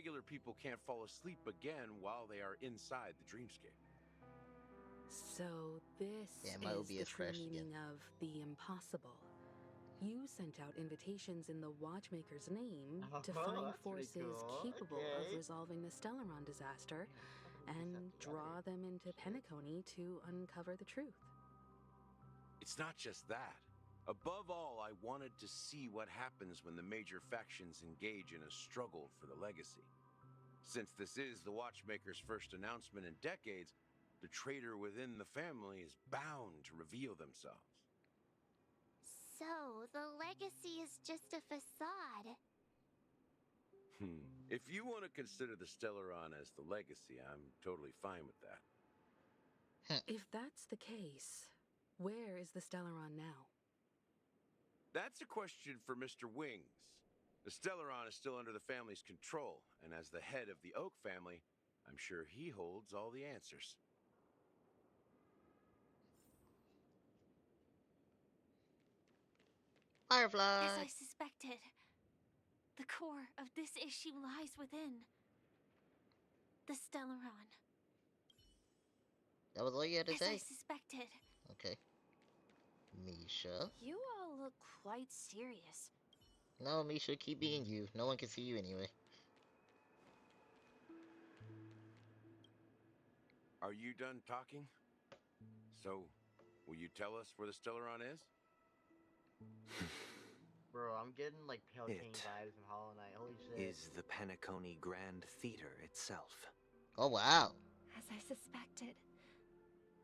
regular people can't fall asleep again while they are inside the dreamscape. So this Yeah, my is the OBS true crashed meaning again. of the impossible. You sent out invitations in the Watchmaker's name to find That's pretty forces cool. capable of Okay. resolving the Stellaron disaster Man, it's fucking and deceptive draw already. them into Shit. Penacony to uncover the truth. It's not just that. Above all, I wanted to see what happens when the major factions engage in a struggle for the legacy. Since this is the Watchmaker's first announcement in decades, the traitor within the family is bound to reveal themselves. So, the legacy is just a facade. If you want to consider the Stellaron as the legacy, I'm totally fine with that. If that's the case, where is the Stellaron now? That's a question for Mr. Wings. The Stellaron is still under the family's control, and as the head of the Oak family, I'm sure he holds all the answers. Firefly. As I suspected, the core of this issue lies within the Stellaron. That was all you had to As I say? suspected. Okay. Misha. You all look quite serious. No, Misha, keep being you. No one can see you anyway. Are you done talking? So, will you tell us where the Stellaron is? Bro, I'm getting like Pale King It vibes from Hollow Knight. Holy shit. is the Penacony Grand Theater itself. Oh, wow. As I suspected,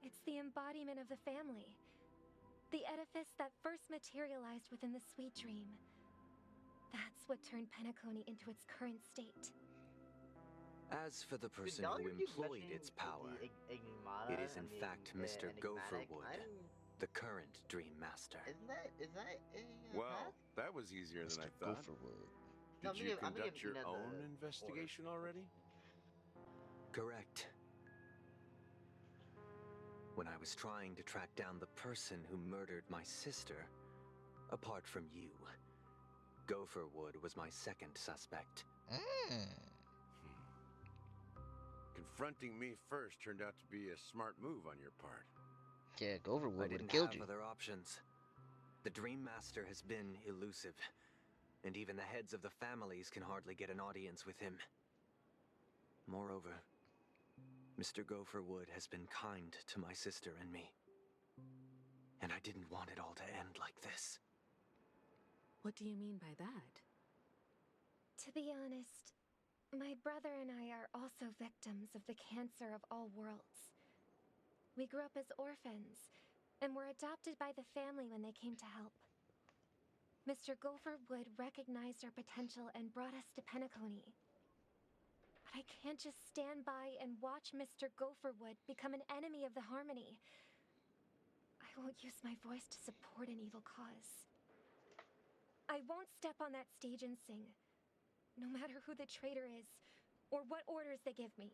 it's the embodiment of the family. The edifice that first materialized within the Sweet Dream. That's what turned Penacony into its current state. As for the Dude, person now who you're keep employed mentioning its power, the Enigmata, it is in I mean, fact Mr. enigmatic. Gopherwood, the current Dream Master. Is that a Well, path? that was easier than I Mr. thought. Gopherwood. No, Did you I'm thinking conduct of, your the own order. investigation already? Correct. When I was trying to track down the person who murdered my sister, apart from you, Gopherwood was my second suspect. Confronting me first turned out to be a smart move on your part. Yeah, Gopherwood I would have didn't killed have you. other options. The Dream Master has been elusive, and even the heads of the families can hardly get an audience with him. Moreover, Mr. Gopherwood has been kind to my sister and me. And I didn't want it all to end like this. What do you mean by that? To be honest, my brother and I are also victims of the cancer of all worlds. We grew up as orphans, and were adopted by the family when they came to help. Mr. Gopherwood recognized our potential and brought us to Penacony. But I can't just stand by and watch Mr. Gopherwood become an enemy of the Harmony. I won't use my voice to support an evil cause. I won't step on that stage and sing, no matter who the traitor is, or what orders they give me.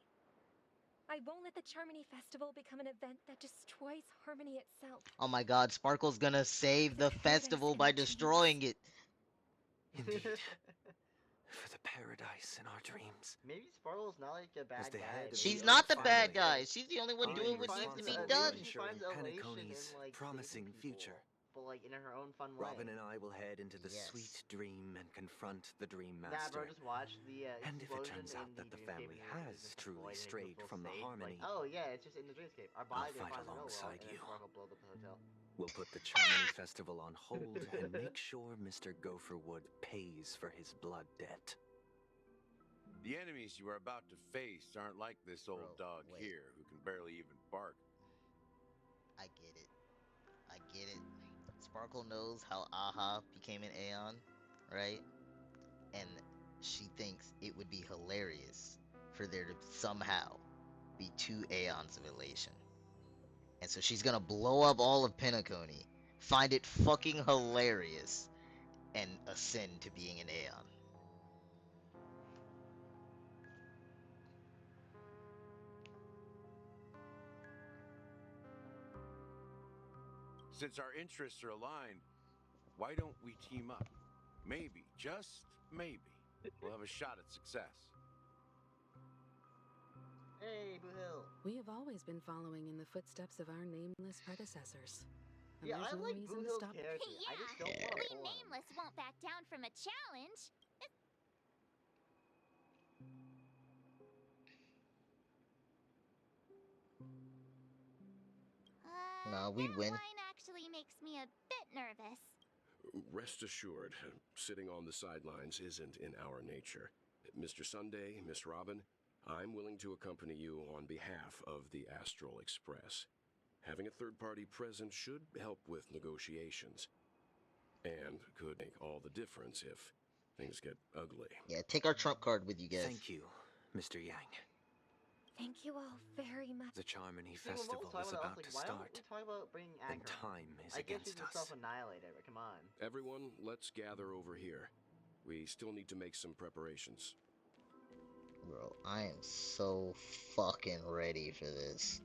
I won't let the Charmony Festival become an event that destroys Harmony itself. Oh my god, Sparkle's gonna save the paradise festival in by our dreams. destroying it. Indeed. For the paradise in our dreams. Maybe Sparkle's not like a bad the guy. head of She's the not the Oak bad family, guy. She's the only one I'll doing be what needs to be responsible done. for She finds ensuring elation Penacony's in like promising saving people, future. but like in her own fun way. Robin and I will head into the Yes. Sweet Dream and confront the Dream Nah, Master. bro, just watch the And if it explosion turns in out that the dreamscape family and everything has just truly deployed and it strayed feels from the safe, Harmony, like, oh yeah, it's just in the dreamscape. Our bodies fight are fine in the real world, alongside and then you. Sparkle blows up the hotel. we'll put the Charmony Festival on hold and make sure Mr. Gopherwood pays for his blood debt. The enemies you are about to face aren't like this old Bro, dog wait. here who can barely even bark. I get it. I get it. Sparkle knows how Aha became an Aeon, right? And she thinks it would be hilarious for there to somehow be two Aeons of Elation. And so she's gonna blow up all of Penacony, find it fucking hilarious, and ascend to being an Aeon. Since our interests are aligned, why don't we team up? Maybe, just maybe, we'll have a shot at success. Hey, Boo Hill. We have always been following in the footsteps of our nameless predecessors. And Yeah, there's I no like reason Boo to Hill's stop. character. I just don't Yeah, want to we pull him. nameless won't back down from a challenge. Nah, we'd That win. line actually makes me a bit nervous. Rest assured, sitting on the sidelines isn't in our nature. Mr. Sunday, Miss Robin, I'm willing to accompany you on behalf of the Astral Express. Having a third party present should help with negotiations, and could make all the difference if things get ugly. Yeah, take our trump card with you guys. Thank you, Mr. Yang. Thank you all very much. The Charmony See, when Festival Mo was is talking about like, to why don't start, we talk about bringing and Ankh on? time is I guess against he's a us. self-annihilator, but come on. Everyone, let's gather over here. We still need to make some preparations. Bro, I am so fucking ready for this.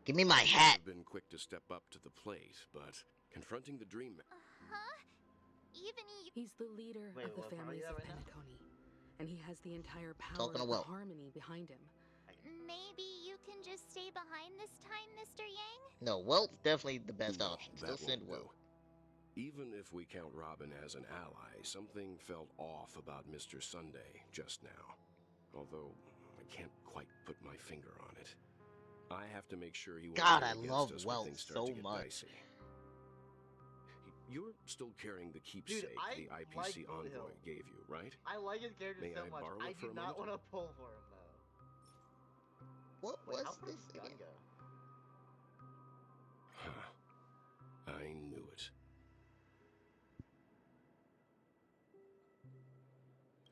Give me my hat! I've been quick to step up to the plate, but confronting the dream. Huh? Even He's the leader Wait, of the what part are families you of at right now? Penacony, and he has the entire power Talking of to the Will. harmony behind him. maybe you can just stay behind this time, Mr. Yang? No, Welt's definitely the best No, option. Still that send won't Welt. do. Even if we count Robin as an ally, something felt off about Mr. Sunday just now. Although I can't quite put my finger on it. I have to make sure he won't God, turn I against love us when Welt things start to so get much. dicey. You're still carrying the keepsake I the like IPC Boo envoy Hill. gave you, right? I like his character May so I much. borrow I it for do a not moment? want to pull for him though. What Wait, how was far this does his gun again? go? Huh. I knew it.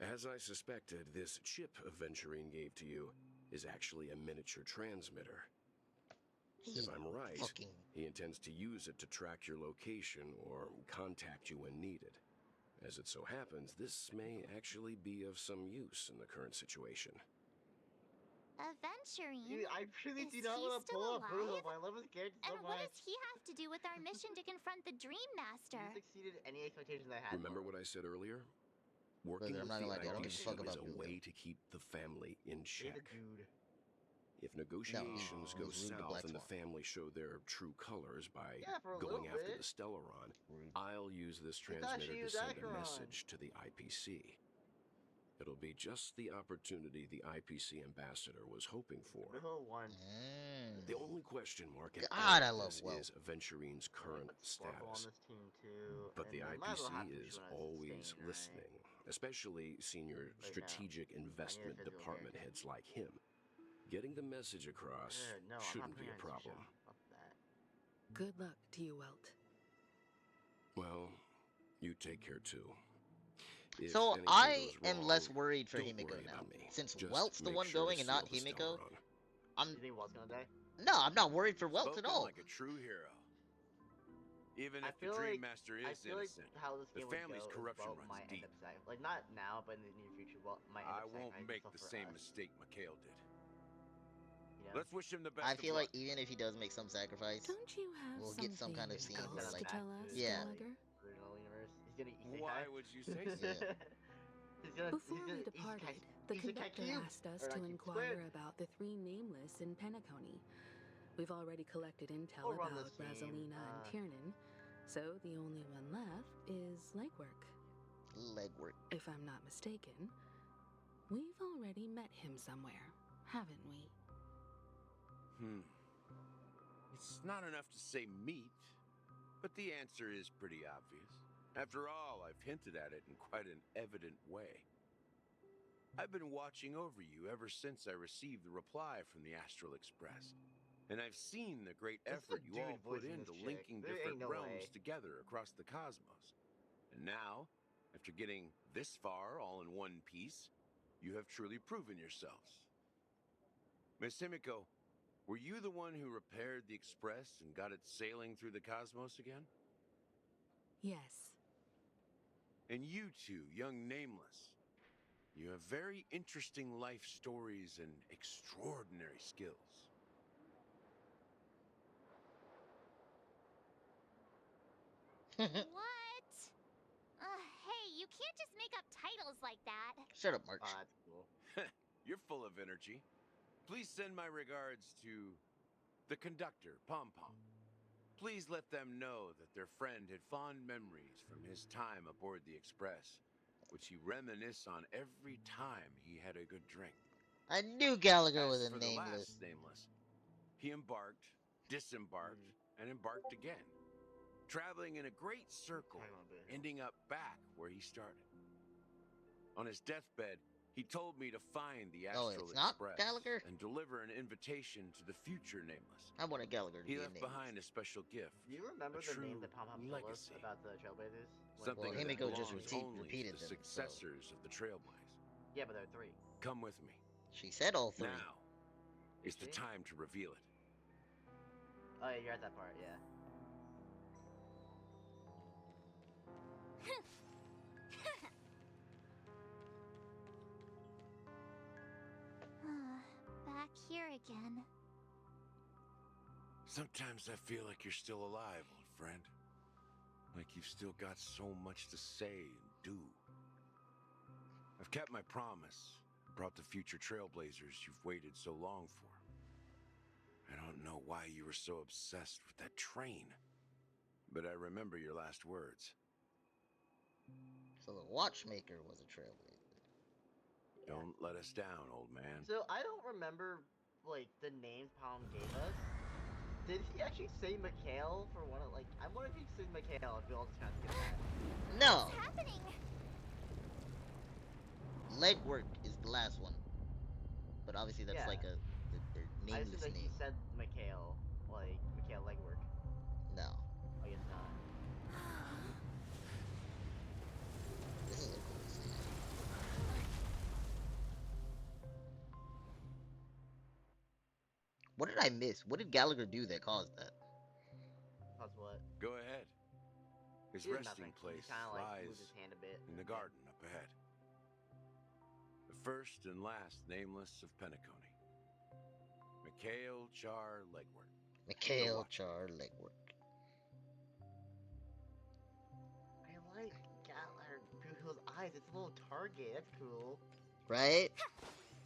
As I suspected, this chip Aventurine gave to you is actually a miniature transmitter. If I'm right, Fucking he intends to use it to track your location or contact you when needed. As it so happens, this may actually be of some use in the current situation. Aventurine? Dude, I really Is do not he want to still pull a Boo Hill, alive? but I love his character so And much. what does he have to do with our mission to confront the Dream Master? He's exceeded any expectations I had. Remember for what him. I said earlier? Working I'm with not the gonna lie to you, I don't give a IPC fuck is about a Boo Hill. way to keep the family in He's check. a dude. If negotiations No, go he's Rude the south Black and the Swan. family show their true colors by Yeah, for a going little after bit. the Stellaron, Rude. I'll use this I thought transmitter she to was send a Acheron. message to the IPC. It'll be just the opportunity the IPC ambassador was hoping for. Boo Hill won. The only question mark in God, I all of love this Welt. is Aventurine's current Put Sparkle on status. this team too. But and the then might as well IPC have is Fushun as always sustain, listening, especially senior Right now. strategic investment physical department guarantee. heads like him. Getting the message across No, I'm not shouldn't be putting a on problem. Fushun. Fuck that. Good luck to you, Welt. Well, you take care too. If So anything I goes am wrong, less worried for don't Himiko worry now. about me. Since Just Welt's the make one sure to going and not seal the Himiko, Stellaron. I'm You think Walt's gonna die? no, I'm not worried for Welt at Spoken all. like a true hero. Even I if the feel Dream like- Master I is feel like innocent, how this the game would family's go is corruption Welt runs might deep. end up like not now, but in the near future, Welt might end I up won't sacrificing make himself the for same us, mistake Mikhail did. You know? Let's wish him the best I of feel luck. like even if he does make some sacrifice, Don't you have We'll something get some kind of scene else where, to like- tell us, Yeah. Gallagher? Original universe. He's gonna eat Why would you say so? Yeah. Before we departed, the conductor asked us to inquire about the three nameless in Penacony. We've already collected intel We'll run about this team, Brazelina and Tiernan, so the only one left is legwork. legwork. If I'm not mistaken, we've already met him somewhere, haven't we? It's not enough to say meat, but the answer is pretty obvious. After all, I've hinted at it in quite an evident way. I've been watching over you ever since I received the reply from the Astral Express. And I've seen the great This is effort a you all dude put voicing into this chick. linking There different ain't no realms way. together across the cosmos. And now, after getting this far all in one piece, you have truly proven yourselves. Miss Himiko, were you the one who repaired the Express and got it sailing through the cosmos again? Yes. And you two, young Nameless, you have very interesting life stories and extraordinary skills. What? Hey, you can't just make up titles like that. Shut up, March. Oh, that's cool. You're full of energy. Please send my regards to the conductor, Pom Pom. Please let them know that their friend had fond memories from his time aboard the Express, which he reminisced on every time he had a good drink. I knew Gallagher was As a for the nameless. last nameless, he embarked, disembarked, and embarked again, traveling in a great circle, ending up back where he started. On his deathbed, he told me to find the Oh, Astral it's not Express Gallagher? and deliver an invitation to the future nameless. I wanted Gallagher to He be left nameless. behind a special gift. Do you remember a the name true that Pom Pom told us legacy. about the Trailblazers? Something Well, that Himiko just belongs only repeated to the them, so- successors of the Trailblaze. Yeah, but there are 3. Come with me. She said all 3. Now is the time to reveal it. Oh yeah, you're at that part, yeah. Back here again. Sometimes I feel like you're still alive, old friend. Like you've still got so much to say and do. I've kept my promise, brought the future Trailblazers you've waited so long for. I don't know why you were so obsessed with that train, but I remember your last words. So the watchmaker was a trailblazer. Yeah. Don't let us down, old man. So I don't remember like the names Pom gave us. Did he actually say Mikhail for one of I wonder if he said Mikhail if we all just kind of skip that. No! What's happening? Legwork is the last one. But obviously that's Yeah. like their I nameless assume that name. he said Mikhail, Mikhail Legwork. No. I guess not. This is a cool scene. What did I miss? What did Gallagher do that caused that? Cause what? Go ahead. His He did resting nothing. place He just kind of moved lies his hand a bit. in the garden up ahead. The first and last nameless of Penacony. Mikhail Char Legwork. Mikhail Char Legwork. I like Google's eyes. It's a little target. That's cool. Right?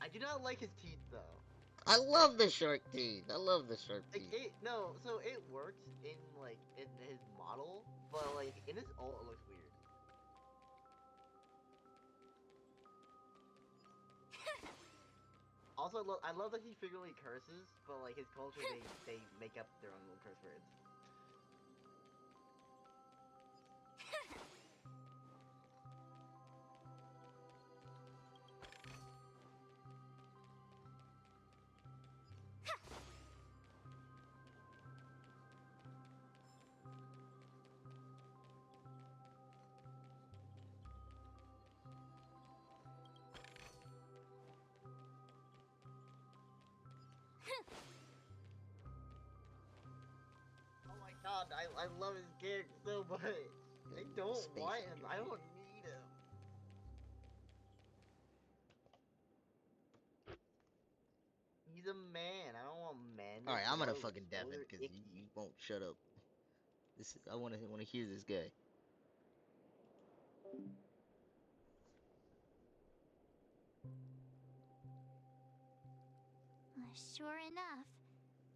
I do not like his teeth though. I love the shark teeth. I love the shark teeth. So it works in in his model, but in his ult it looks weird. Also, I love that he frequently curses, but his culture they make up their own little curse words. Oh my god, I love his character so much. I don't want him. I don't need him. He's a man. I don't want men. Alright, I'm gonna Gross. fucking Those Devin are because icky. you won't shut up. I wanna hear this guy. Sure enough,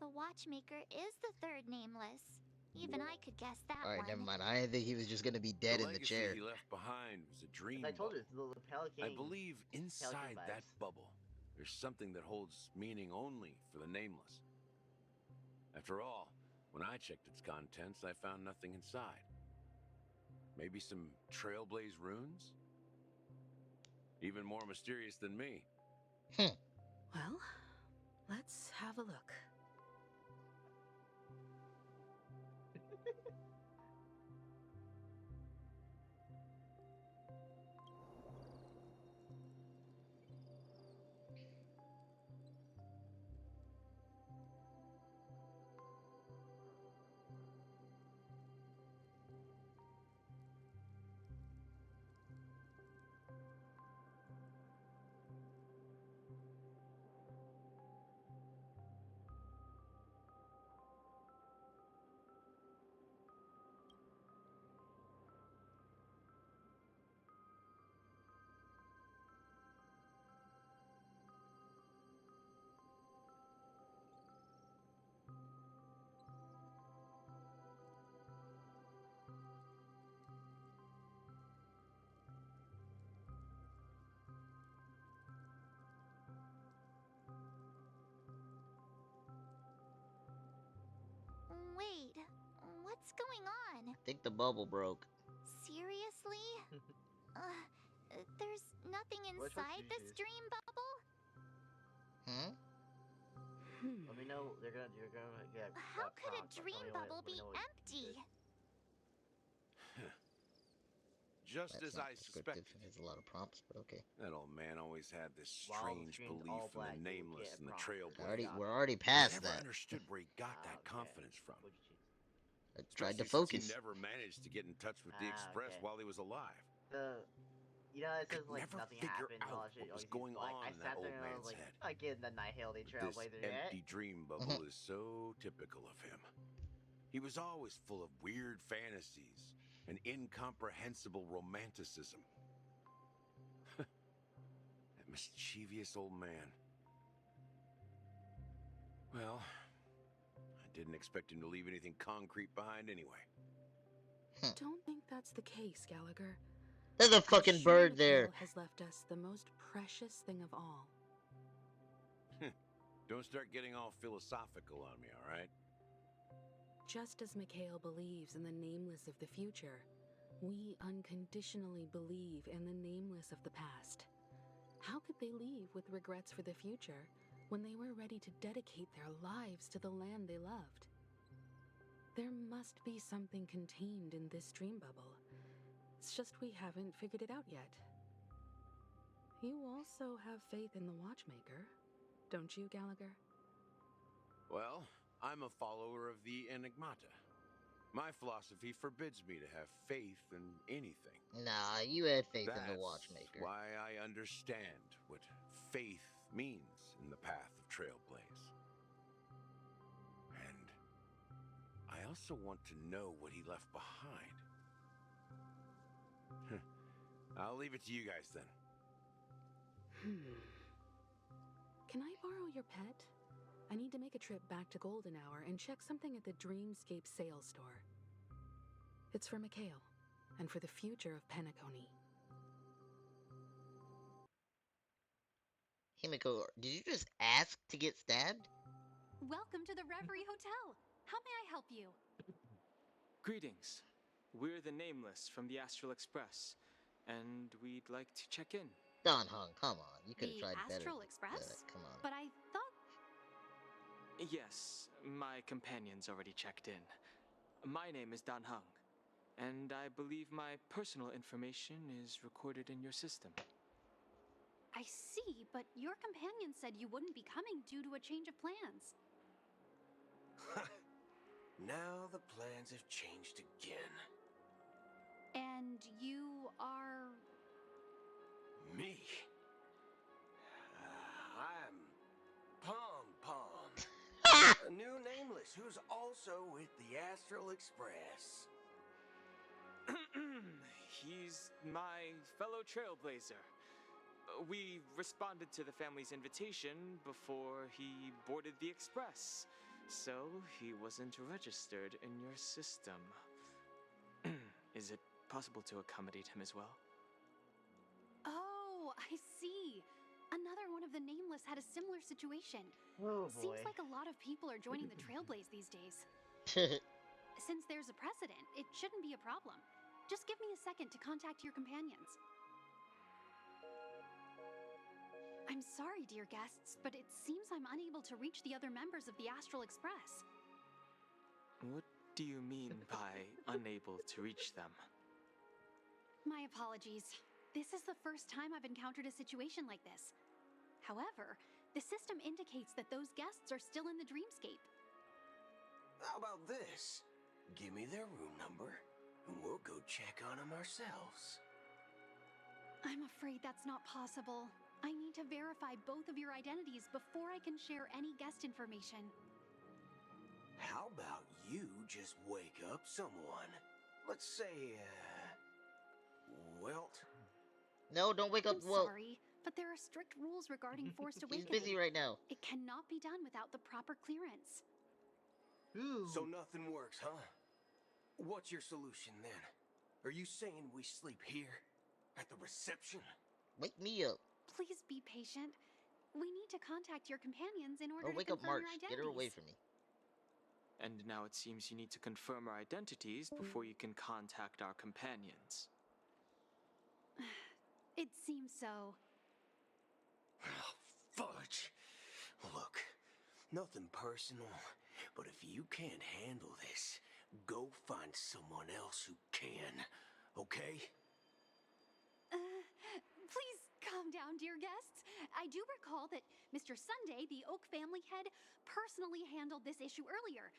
the watchmaker is the third nameless. Even I could guess that Alright, one. never mind. I didn't think he was just gonna be dead in the legacy chair. he left behind was a dream I told you, bubble. it's the Pelican. I believe inside vibes. that bubble, there's something that holds meaning only for the nameless. After all, when I checked its contents, I found nothing inside. Maybe some Trailblaze runes? Even more mysterious than me. Well, let's have a look. think the bubble broke. Seriously? There's nothing inside this dream bubble? Hmm? Let me know. You're gonna get. How could a dream bubble be empty? Just That's as not I descriptive. suspected. There's a lot of prompts, but okay. That old man always had this While the strange screen's belief all in black, the you will nameless get and the prompts. trailblazer. We're already past I never that. understood where he got that Okay. confidence from. What'd you choose? I tried to Especially since focus. he never managed to get in touch with the Express Okay. while he was alive. You know, it says Could like never nothing figure happened. out All that shit. what was He's going like, on I in that sat there old and I was man's like, head. again, the Night-Hailed This Trailblazer yet. empty dream bubble is so typical of him. He was always full of weird fantasies and incomprehensible romanticism. That mischievous old man. Well, I didn't expect him to leave anything concrete behind anyway. Don't think that's the case, Gallagher. There's a fucking I'm sure bird there. Mikhail has left us the most precious thing of all. Don't start getting all philosophical on me, all right? Just as Mikhail believes in the nameless of the future, we unconditionally believe in the nameless of the past. How could they leave with regrets for the future when they were ready to dedicate their lives to the land they loved? There must be something contained in this dream bubble. It's just we haven't figured it out yet. You also have faith in the Watchmaker, don't you, Gallagher? Well, I'm a follower of the Enigmata. My philosophy forbids me to have faith in anything. Nah, you had faith in the That's Watchmaker. why I understand what faith means in the path of Trailblaze. And I also want to know what he left behind. I'll leave it to you guys then. Can I borrow your pet? I need to make a trip back to Golden Hour and check something at the Dreamscape sales store. It's for Mikhail, and for the future of Penacony. Himiko, did you just ask to get stabbed? Welcome to the Reverie Hotel. How may I help you? Greetings. We're the Nameless from the Astral Express, and we'd like to check in. Don Hung, come on. You could have The tried better. Astral Express? Come on. But I thought... Yes, my companion's already checked in. My name is Dan Hung, and I believe my personal information is recorded in your system. I see, but your companion said you wouldn't be coming due to a change of plans. Now the plans have changed again. And you are... Me? I'm Pom Pom. A new nameless who's also with the Astral Express. He's my fellow trailblazer. We responded to the family's invitation before he boarded the express, so he wasn't registered in your system. Is it possible to accommodate him as well? Oh, I see. Another one of the Nameless had a similar situation. Oh boy. Seems like a lot of people are joining the Trailblaze these days. Since there's a precedent, it shouldn't be a problem. Just give me a second to contact your companions. I'm sorry, dear guests, but it seems I'm unable to reach the other members of the Astral Express. What do you mean by unable to reach them? My apologies. This is the first time I've encountered a situation like this. However, the system indicates that those guests are still in the dreamscape. How about this? Give me their room number, and we'll go check on them ourselves. I'm afraid that's not possible. I need to verify both of your identities before I can share any guest information. How about you just wake up someone? Let's say, Welt? No, don't wake up. I'm Well, sorry, but there are strict rules regarding forced he's awakening. busy right now. It cannot be done without the proper clearance. Ooh. So nothing works, huh? What's your solution then? Are you saying we sleep here? At the reception? Wake me up. Please be patient. We need to contact your companions in order Or to wake up confirm March. your identities. Get her away from me. And now it seems you need to confirm our identities before you can contact our companions. It seems so. Oh, fudge. Look, nothing personal, but if you can't handle this, go find someone else who can, okay? Please calm down, dear guests. I do recall that Mr. Sunday, the Oak family head, personally handled this issue earlier.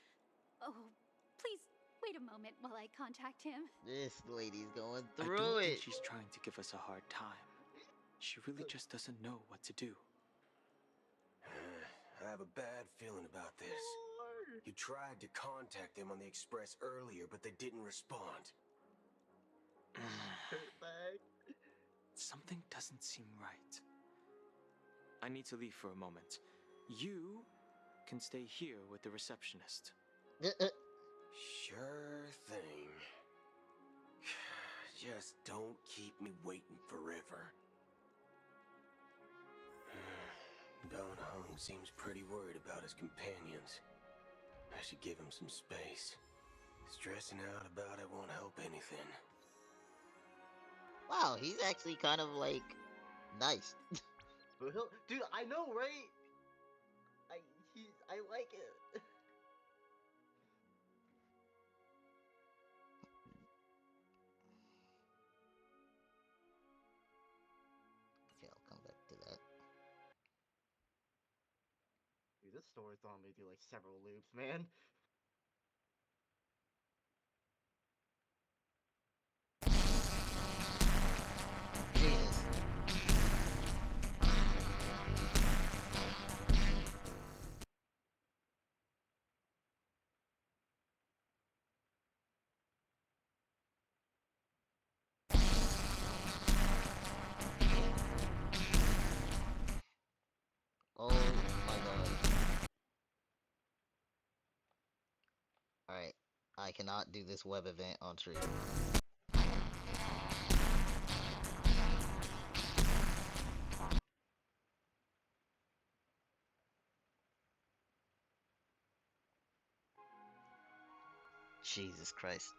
Oh, please wait a moment while I contact him. This lady's going I through don't it. think she's trying to give us a hard time. She really just doesn't know what to do. I have a bad feeling about this. You tried to contact them on the Express earlier, but they didn't respond. Something doesn't seem right. I need to leave for a moment. You can stay here with the receptionist. Sure thing. Just don't keep me waiting forever. Don Hung seems pretty worried about his companions. I should give him some space. Stressing out about it won't help anything. Wow, he's actually kind of like nice. Dude, I know, right? I like it. Okay, I'll come back to that. Dude, this story's throwing me through like several loops, man. Jesus. Oh my god. Alright. I cannot do this web event on stream. Jesus Christ.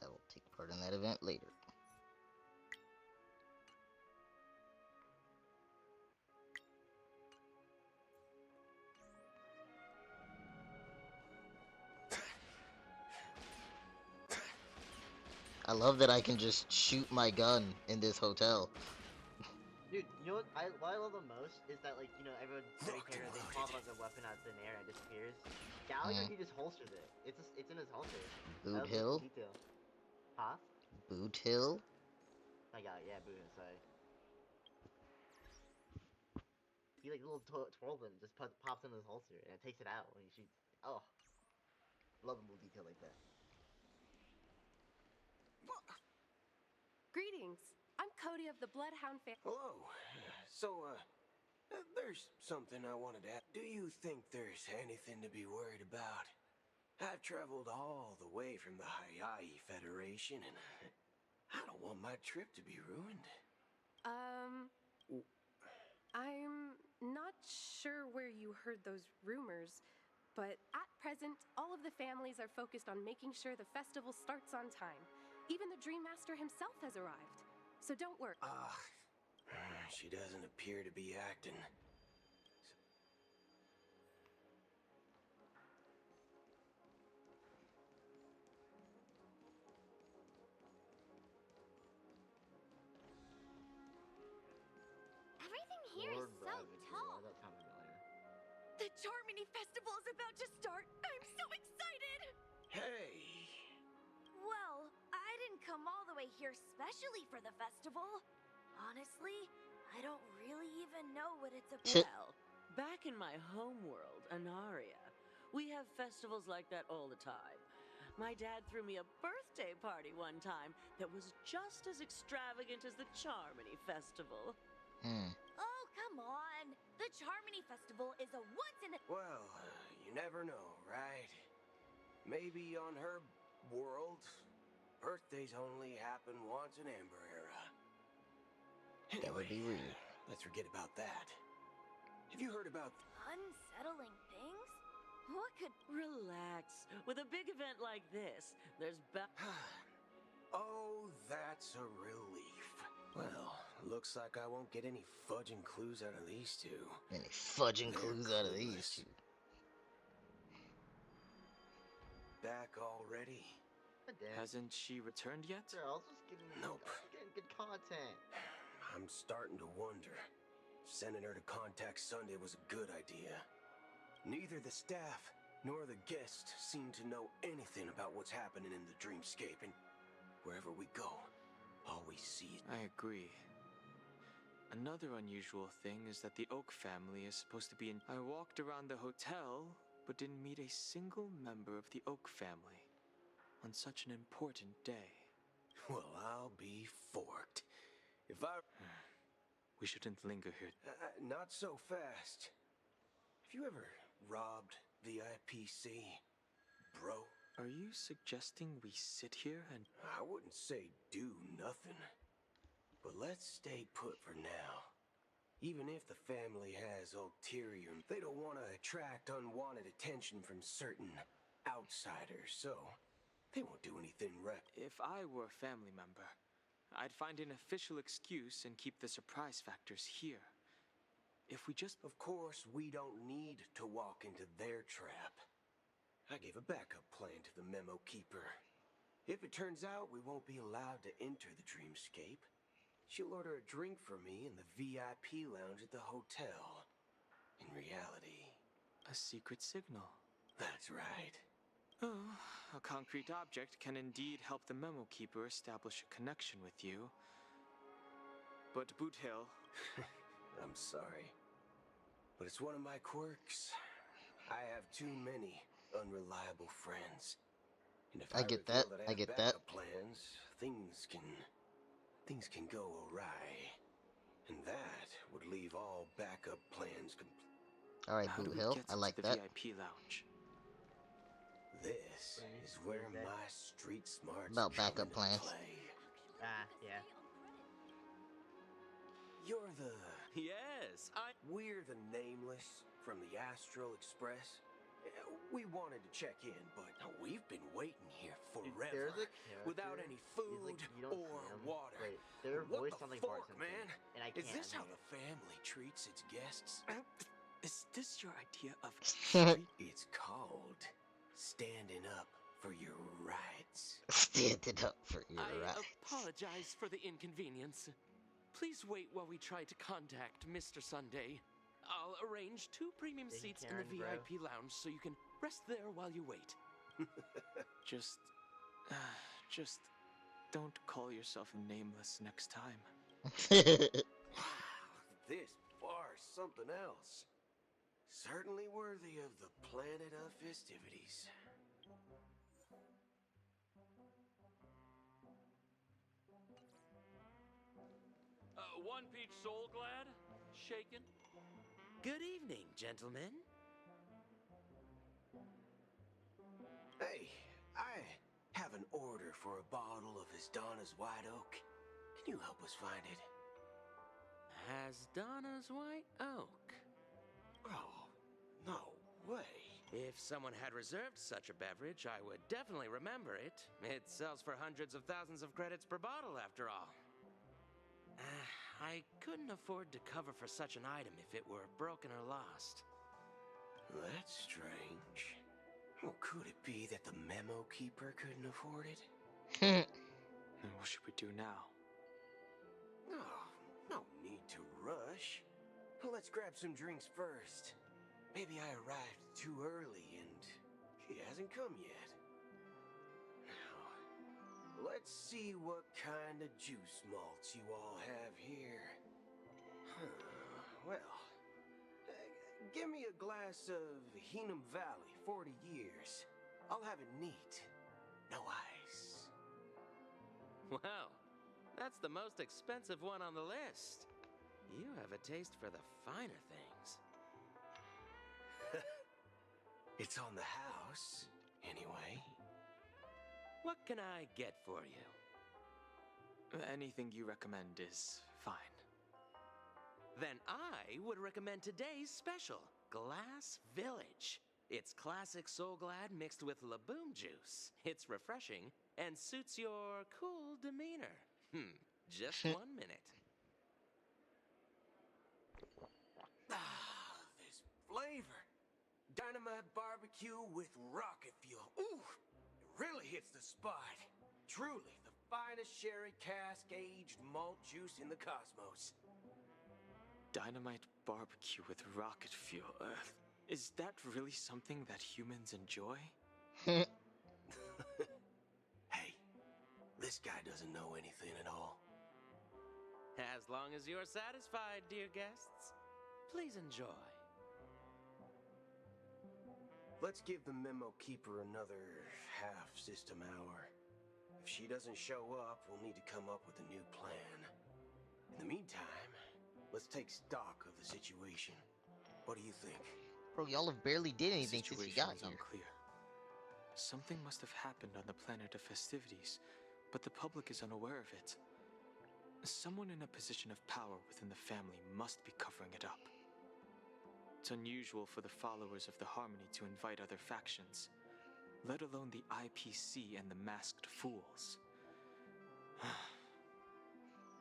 I will take part in that event later. I love that I can just shoot my gun in this hotel. Dude, you know what I love the most is that, like, you know, everyone's sitting here, they pop up a weapon out of thin air and it disappears. Gallagher, he just holsters it. It's in his holster. Boot That was a cool Hill? detail. Huh? Boot Hill? I got it, yeah, Boot Hill, sorry. He, like, little twirls it and just pops in his holster and it takes it out when he shoots. Oh. Love a little detail like that. Greetings. I'm Cody of the Bloodhound family. Hello. So, there's something I wanted to ask. Do you think there's anything to be worried about? I've traveled all the way from the Hayahi Federation, and I don't want my trip to be ruined. I'm not sure where you heard those rumors, but at present, all of the families are focused on making sure the festival starts on time. Even the Dream Master himself has arrived. So don't worry. She doesn't appear to be acting. Everything here is so tall. That sounds familiar. The Charmony Festival is about to start. I'm so excited! Hey! Well, I didn't come all the way here specially for the festival. Honestly, I don't really even know what it's about. Well, back in my home world, Anaria, we have festivals like that all the time. My dad threw me a birthday party one time that was just as extravagant as the Charmony Festival. Oh, come on. The Charmony Festival is a once in a... Well, you never know, right? Maybe on her world, birthdays only happen once in Amber Era. Anyway, That would be weird. let's forget about that. Have you heard about... Unsettling things? What could... Relax. With a big event like this, there's Oh, that's a relief. Well, looks like I won't get any fudging clues out of these two. Any fudging They're clues out of these clueless. two. Back already? Hasn't she returned yet? Girl, I was just getting, Nope. I was getting good content. I'm starting to wonder. Sending her to contact Sunday was a good idea. Neither the staff nor the guests seem to know anything about what's happening in the dreamscape, and wherever we go, all we see is... I agree. Another unusual thing is that the Oak family is supposed to be in... I walked around the hotel, but didn't meet a single member of the Oak family on such an important day. Well, I'll be forked. If I... We shouldn't linger here. Not so fast. Have you ever robbed VIPC, bro? Are you suggesting we sit here and... I wouldn't say do nothing. But let's stay put for now. Even if the family has ulterior, they don't want to attract unwanted attention from certain outsiders, so they won't do anything right. If I were a family member, I'd find an official excuse and keep the surprise factors here. If we just... Of course, we don't need to walk into their trap. I gave a backup plan to the memo keeper. If it turns out we won't be allowed to enter the dreamscape, she'll order a drink for me in the VIP lounge at the hotel. In reality... A secret signal. That's right. Oh, a concrete object can indeed help the memo keeper establish a connection with you. But Boot Hill... I'm sorry. But it's one of my quirks. I have too many unreliable friends. And if I get that. reveal I get have that. backup plans, things can go awry. And that would leave all backup plans All right, How do Boot we Hill. get I into like the that. VIP lounge? This is where my street smarts About come backup into plans. play. Yeah. You're the... Yes, We're the Nameless from the Astral Express. We wanted to check in, but we've been waiting here forever There's a character. without any food He's like, you don't or see him. water. Wait, their What voice the something fork, for something, man? and I Is can't. this how the family treats its guests? Is this your idea of It's called standing up for your rights. Standing up for your I rights. apologize for the inconvenience. Please wait while we try to contact Mr. Sunday. I'll arrange 2 premium Big seats Karen, in the bro. VIP lounge so you can rest there while you wait. Just don't call yourself Nameless next time. This bar's something else. Certainly worthy of the planet of festivities. One peach soul glad? Shaken? Good evening, gentlemen. Hey, I have an order for a bottle of Donna's White Oak. Can you help us find it? Donna's White Oak. Oh, no way. If someone had reserved such a beverage, I would definitely remember it. It sells for hundreds of thousands of credits per bottle, after all. I couldn't afford to cover for such an item if it were broken or lost. That's strange. Well, could it be that the memo keeper couldn't afford it? Then what should we do now? No need to rush. Let's grab some drinks first. Maybe I arrived too early and she hasn't come yet. Now, let's see what kind of juice malts you all have here. Well, give me a glass of Heenum Valley, 40 years. I'll have it neat. No ice. Wow, that's the most expensive one on the list. You have a taste for the finer things. It's on the house, anyway. What can I get for you? Anything you recommend is fine. Then I would recommend today's special, Glass Village. It's classic Soul Glad mixed with Laboom juice. It's refreshing and suits your cool demeanor. Just 1 minute. Ah, this flavor. Dynamite barbecue with rocket fuel. Ooh, it really hits the spot. Truly the finest sherry cask-aged malt juice in the cosmos. Dynamite barbecue with rocket fuel. Is that really something that humans enjoy? Hey, this guy doesn't know anything at all. As long as you're satisfied, dear guests, please enjoy. Let's give the memo keeper another half-system hour. If she doesn't show up, we'll need to come up with a new plan. In the meantime, let's take stock of the situation. What do you think? Bro, y'all have barely did anything since you got is here. unclear. Something must have happened on the planet of festivities, but the public is unaware of it. Someone in a position of power within the family must be covering it up. It's unusual for the followers of the Harmony to invite other factions, let alone the IPC and the Masked Fools.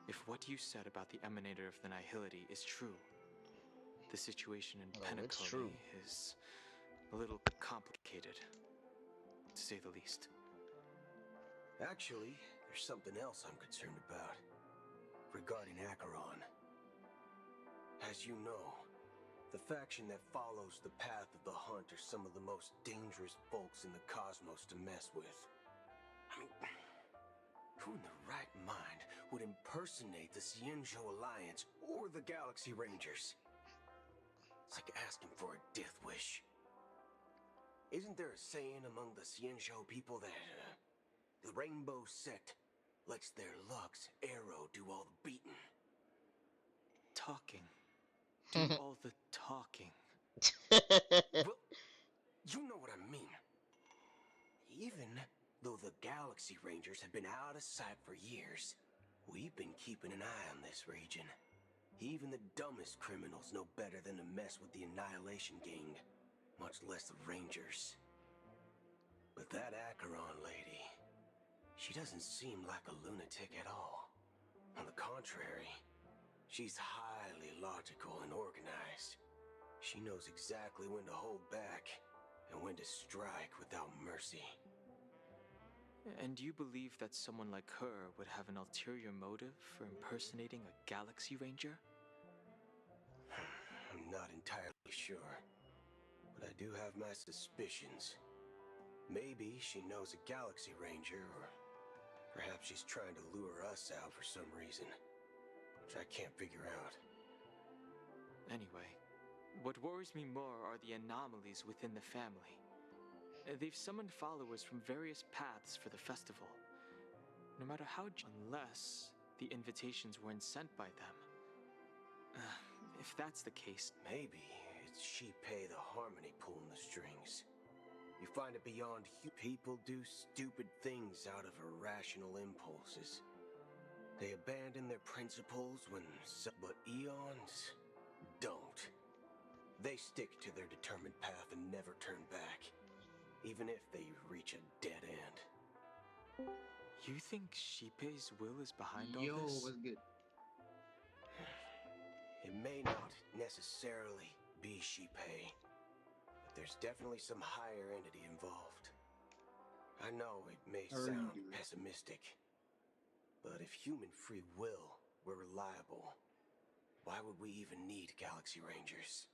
If what you said about the Emanator of the Nihility is true, the situation in Penacony is a little complicated, to say the least. Actually, there's something else I'm concerned about. Regarding Acheron. As you know, the faction that follows the path of the hunt are some of the most dangerous folks in the cosmos to mess with. I mean, who in their right mind would impersonate the Xianzhou Alliance or the Galaxy Rangers? It's like asking for a death wish. Isn't there a saying among the Xianzhou people that the Rainbow Sect lets their Lux arrow do all the beating? Talking. Do all the talking. Well, you know what I mean. Even though the Galaxy Rangers have been out of sight for years, we've been keeping an eye on this region. Even the dumbest criminals know better than to mess with the Annihilation Gang, much less the Rangers. But that Acheron lady, she doesn't seem like a lunatic at all. On the contrary, she's highly logical and organized. She knows exactly when to hold back and when to strike without mercy. And you believe that someone like her would have an ulterior motive for impersonating a Galaxy Ranger? I'm not entirely sure, but I do have my suspicions. Maybe she knows a Galaxy Ranger, or perhaps she's trying to lure us out for some reason, which I can't figure out. Anyway, what worries me more are the anomalies within the family. They've summoned followers from various paths for the festival, no matter how, unless the invitations weren't sent by them. If that's the case, maybe it's Shipei the Harmony pulling the strings. You find it beyond people do stupid things out of irrational impulses. They abandon their principles but eons don't. They stick to their determined path and never turn back, even if they reach a dead end. You think Shipei's will is behind all Yo, this? what's good? It may not necessarily be Shipei, but there's definitely some higher entity involved. I know it may sound pessimistic, but if human free will were reliable, why would we even need Galaxy Rangers?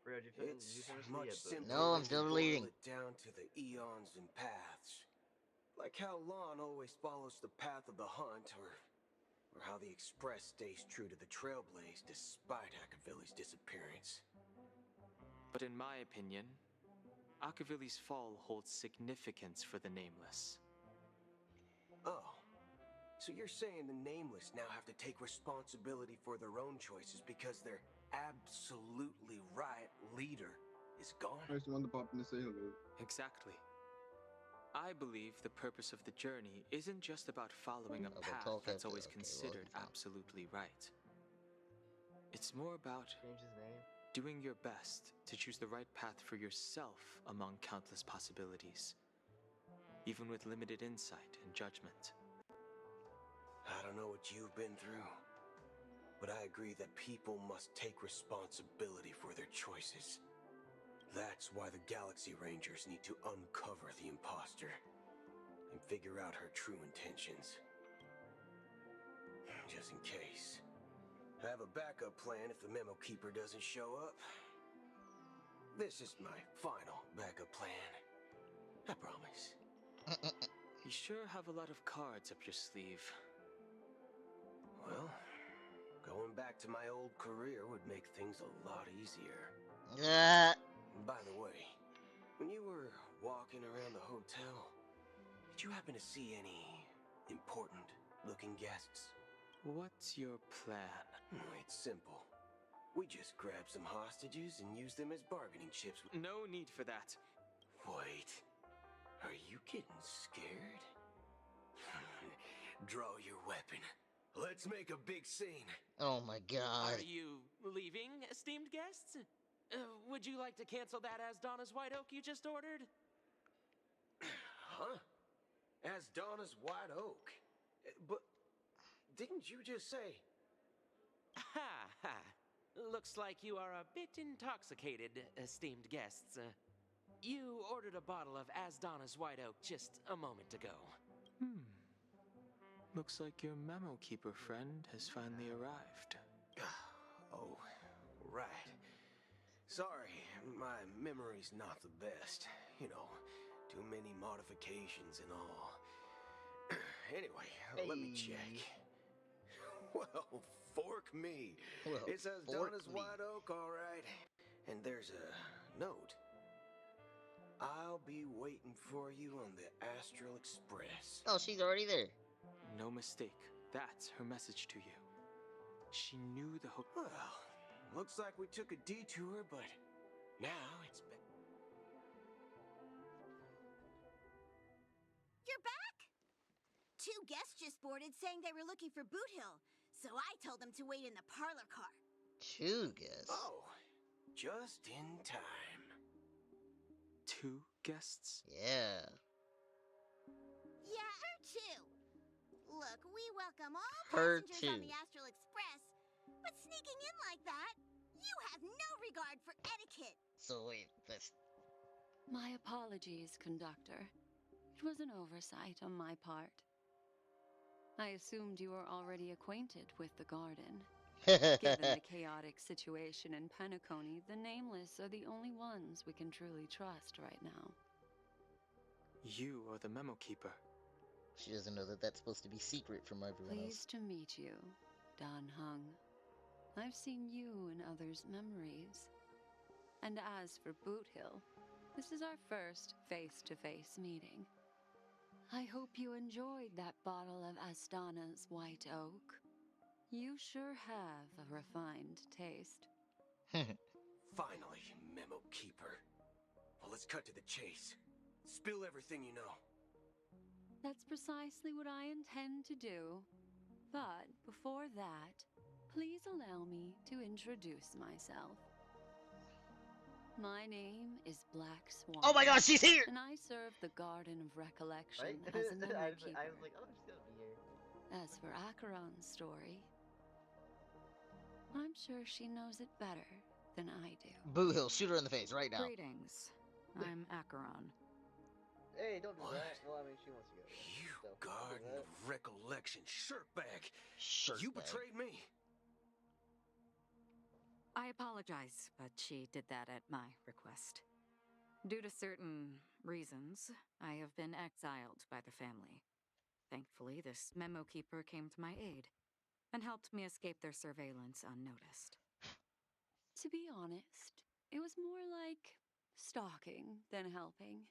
It's much simpler. No, I'm still boil reading. it down to the eons and paths. Like how Lon always follows the path of the hunt, or how the Express stays true to the Trailblaze despite Akavili's disappearance. But in my opinion, Akavili's fall holds significance for the Nameless. Oh, So you're saying the Nameless now have to take responsibility for their own choices because their absolutely right leader is gone? I just wanted to pop in to say hello. Exactly. I believe the purpose of the journey isn't just about following a Oh, the path tall that's character. always Okay, well, considered he found. absolutely right. It's more about Change his name. doing your best to choose the right path for yourself among countless possibilities, even with limited insight and judgment. I don't know what you've been through, but I agree that people must take responsibility for their choices. That's why the Galaxy Rangers need to uncover the imposter and figure out her true intentions. Just in case. I have a backup plan if the Memo Keeper doesn't show up. This is my final backup plan. I promise. You sure have a lot of cards up your sleeve. Well, going back to my old career would make things a lot easier. By the way, when you were walking around the hotel, did you happen to see any important looking guests? What's your plan? It's simple. We just grab some hostages and use them as bargaining chips. No need for that. Wait. Are you getting scared? Draw your weapon. Let's make a big scene. Oh my god. Are you leaving, esteemed guests? Would you like to cancel that as Donna's White Oak you just ordered? Huh? As Donna's White Oak? But didn't you just say... Ha ha. Looks like you are a bit intoxicated, esteemed guests. You ordered a bottle of As Donna's White Oak just a moment ago. Looks like your Memo Keeper friend has finally arrived. Oh, right. Sorry, my memory's not the best. You know, too many modifications and all. Anyway, let me check. Well, fork me. Well, It says fork Donna's me. White Oak, all right. And there's a note. I'll be waiting for you on the Astral Express. Oh, she's already there. No mistake. That's her message to you. She knew the hook. Well, looks like we took a detour, but now it's been... You're back? Two guests just boarded saying they were looking for Boot Hill, so I told them to wait in the parlor car. Two guests. Oh, just in time. Two guests? Yeah. Yeah, her too. Look, we welcome all Her passengers too. on the Astral Express, but sneaking in like that, you have no regard for etiquette. So wait, that's... My apologies, conductor. It was an oversight on my part. I assumed you were already acquainted with the garden. Given the chaotic situation in Penacony, the Nameless are the only ones we can truly trust right now. You are the Memo Keeper. She doesn't know that that's supposed to be secret from everyone else. Pleased to meet you, Dan Hung. I've seen you in others' memories. And as for Boot Hill, this is our first face-to-face meeting. I hope you enjoyed that bottle of Astana's White Oak. You sure have a refined taste. Finally, Memo Keeper. Well, let's cut to the chase. Spill everything you know. That's precisely what I intend to do. But before that, please allow me to introduce myself. My name is Black Swan. Oh my gosh, she's here! And I serve the Garden of Recollection Right? as a Memo I Keeper. was like, oh, she's gonna be here. As for Acheron's story, I'm sure she knows it better than I do. Boo Hill, shoot her in the face right now. Greetings. I'm Acheron. Hey, don't do What? that. Well, I mean, she wants to go. You So, don't do Garden that. of Recollection shirtbag. Shirtbag. You betrayed me. I apologize, but she did that at my request. Due to certain reasons, I have been exiled by the family. Thankfully, this Memo Keeper came to my aid and helped me escape their surveillance unnoticed. To be honest, it was more like stalking than helping.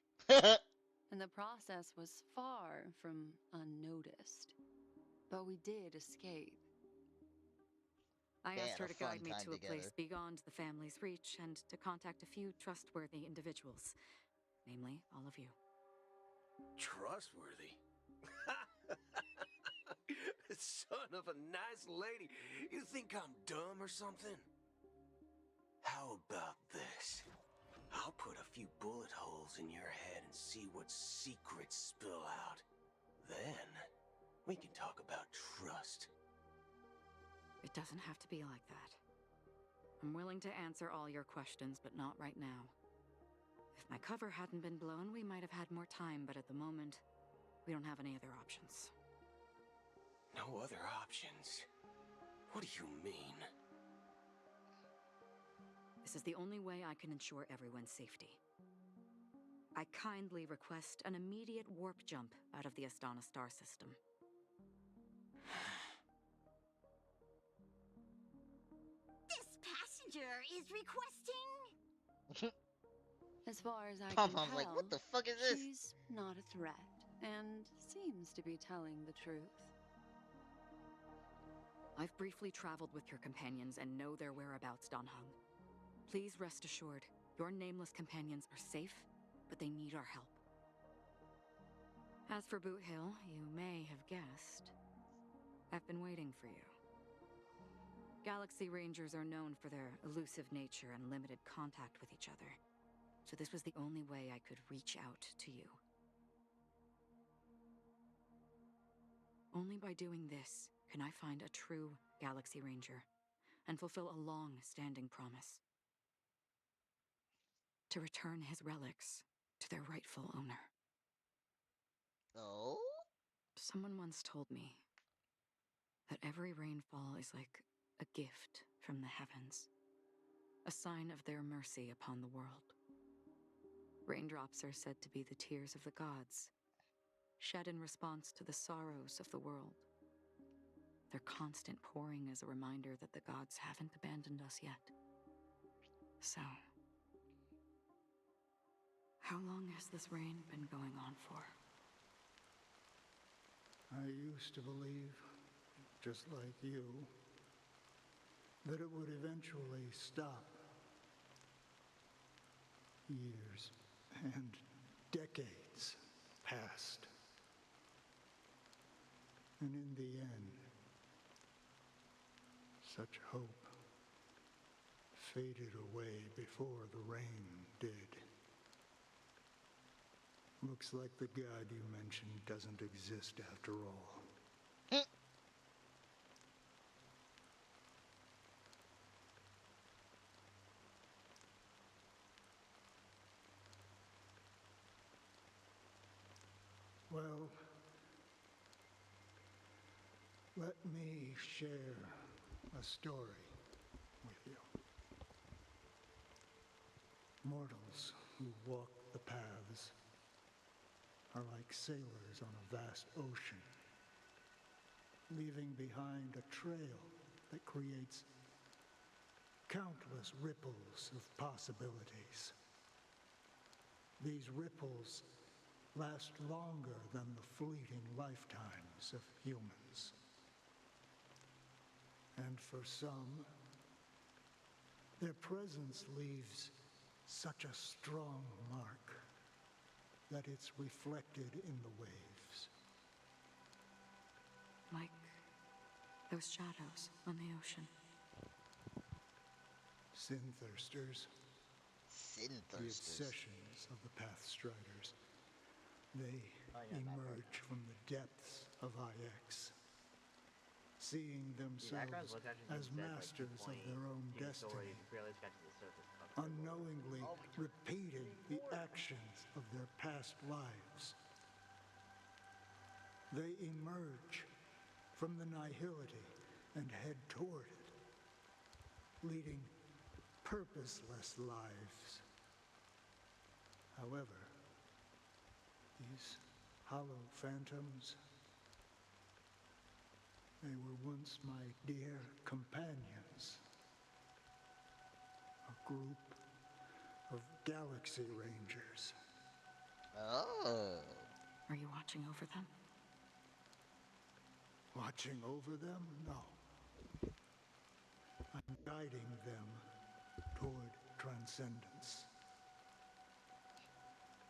And the process was far from unnoticed. But we did escape. I They asked had her a to guide fun me time to a place together. beyond the family's reach and to contact a few trustworthy individuals. Namely, all of you. Trustworthy? Son of a nice lady. You think I'm dumb or something? How about this? I'll put a few bullet holes in your head and see what secrets spill out. Then, we can talk about trust. It doesn't have to be like that. I'm willing to answer all your questions, but not right now. If my cover hadn't been blown, we might have had more time, but at the moment, we don't have any other options. No other options? What do you mean? This is the only way I can ensure everyone's safety. I kindly request an immediate warp jump out of the Astana star system. This passenger is requesting. As far as I Pom can Pom's tell, like, what the fuck is this? she's not a threat and seems to be telling the truth. I've briefly traveled with your companions and know their whereabouts, Danheng. Please rest assured, your nameless companions are safe, but they need our help. As for Boot Hill, you may have guessed, I've been waiting for you. Galaxy Rangers are known for their elusive nature and limited contact with each other, so this was the only way I could reach out to you. Only by doing this can I find a true Galaxy Ranger and fulfill a long-standing promise. To return his relics to their rightful owner. Oh? Someone once told me that every rainfall is like a gift from the heavens, a sign of their mercy upon the world. Raindrops are said to be the tears of the gods, shed in response to the sorrows of the world. Their constant pouring is a reminder that the gods haven't abandoned us yet. So, how long has this rain been going on for? I used to believe, just like you, that it would eventually stop. Years and decades passed. And in the end, such hope faded away before the rain did. Looks like the god you mentioned doesn't exist after all. Well, let me share a story with you. Mortals who walk the paths are like sailors on a vast ocean, leaving behind a trail that creates countless ripples of possibilities. These ripples last longer than the fleeting lifetimes of humans. And for some, their presence leaves such a strong mark that it's reflected in the waves. Like those shadows on the ocean. Sin-thirsters. The obsessions of the Pathstriders. They emerge from the depths of IX, seeing themselves as masters of their own destiny, unknowingly repeating the actions of their past lives. They emerge from the nihility and head toward it, leading purposeless lives. However, these hollow phantoms, they were once my dear companions. A group of Galaxy Rangers. Oh. Are you watching over them? Watching over them? No. I'm guiding them toward transcendence.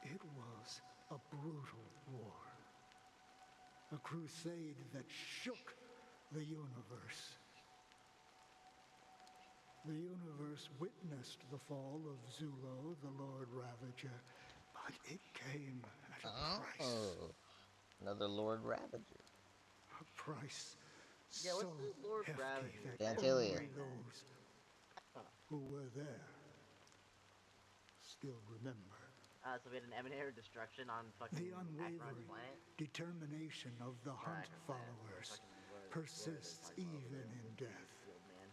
It was a brutal war. A crusade that shook the universe. The universe witnessed the fall of Zulo, the Lord Ravager, but it came at a price. Oh, another Lord Ravager. A price Yeah, so what's this Lord hefty Ravager? that Dantilia. only those who were there still remember. So we had an Emanator destruction on fucking The Acheron's unwavering planet? determination of the Or Hunt Acheron's planet, followers where persists even in death. Field man.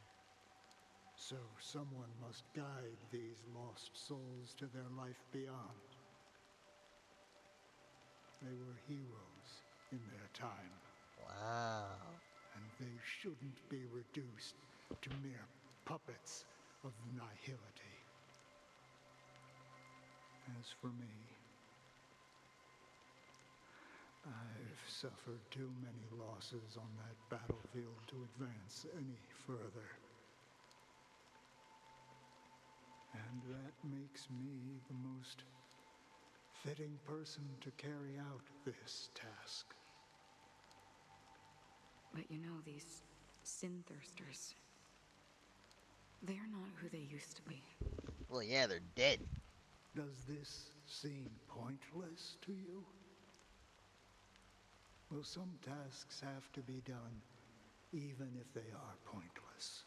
So someone must guide these lost souls to their life beyond. They were heroes in their time. Wow. And they shouldn't be reduced to mere puppets of the nihility. As for me, I've suffered too many losses on that battlefield to advance any further. And that makes me the most fitting person to carry out this task. But you know, these sin thirsters, they're not who they used to be. Well, yeah, they're dead. Does this seem pointless to you? Well, some tasks have to be done, even if they are pointless.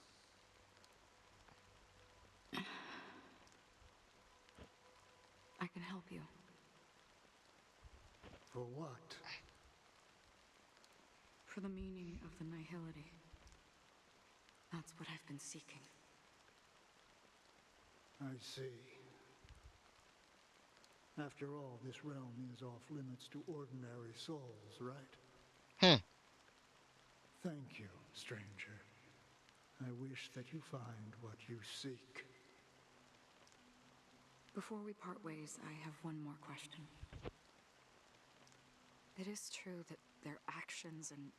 I can help you. For what? For the meaning of the nihility. That's what I've been seeking. I see. After all, this realm is off limits to ordinary souls, right? Thank you, stranger. I wish that you find what you seek. Before we part ways, I have one more question. It is true that their actions and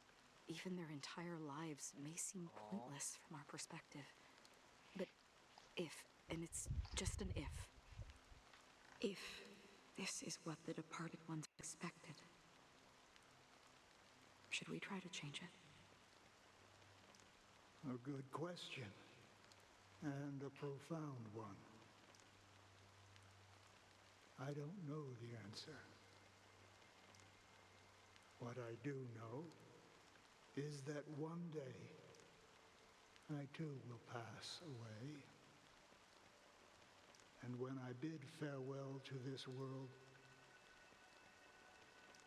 even their entire lives may seem pointless from our perspective. But if, and it's just an if this is what the departed ones expected, should we try to change it? A good question. And a profound one. I don't know the answer. What I do know is that one day, I too will pass away. And when I bid farewell to this world,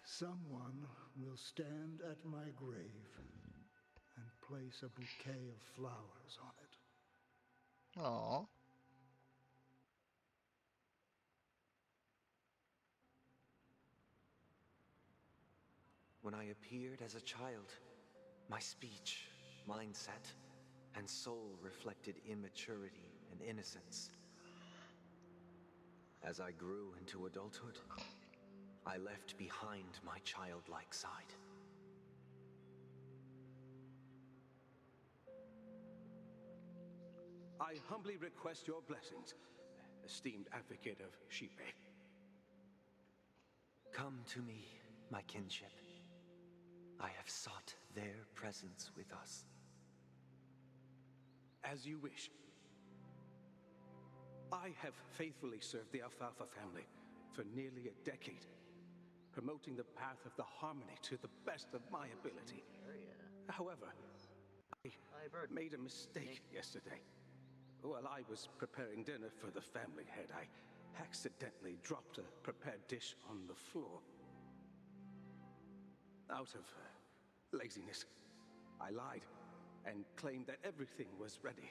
someone will stand at my grave and place a bouquet of flowers on it. Aww. When I appeared as a child, my speech, mindset, and soul reflected immaturity and innocence. As I grew into adulthood, I left behind my childlike side. I humbly request your blessings, esteemed advocate of Hsr. Come to me, my kinship. I have sought their presence with us. As you wish. I have faithfully served the Alfalfa family for nearly a decade, promoting the path of the harmony to the best of my ability. However, I made a mistake yesterday. While I was preparing dinner for the family head, I accidentally dropped a prepared dish on the floor. Out of laziness, I lied and claimed that everything was ready.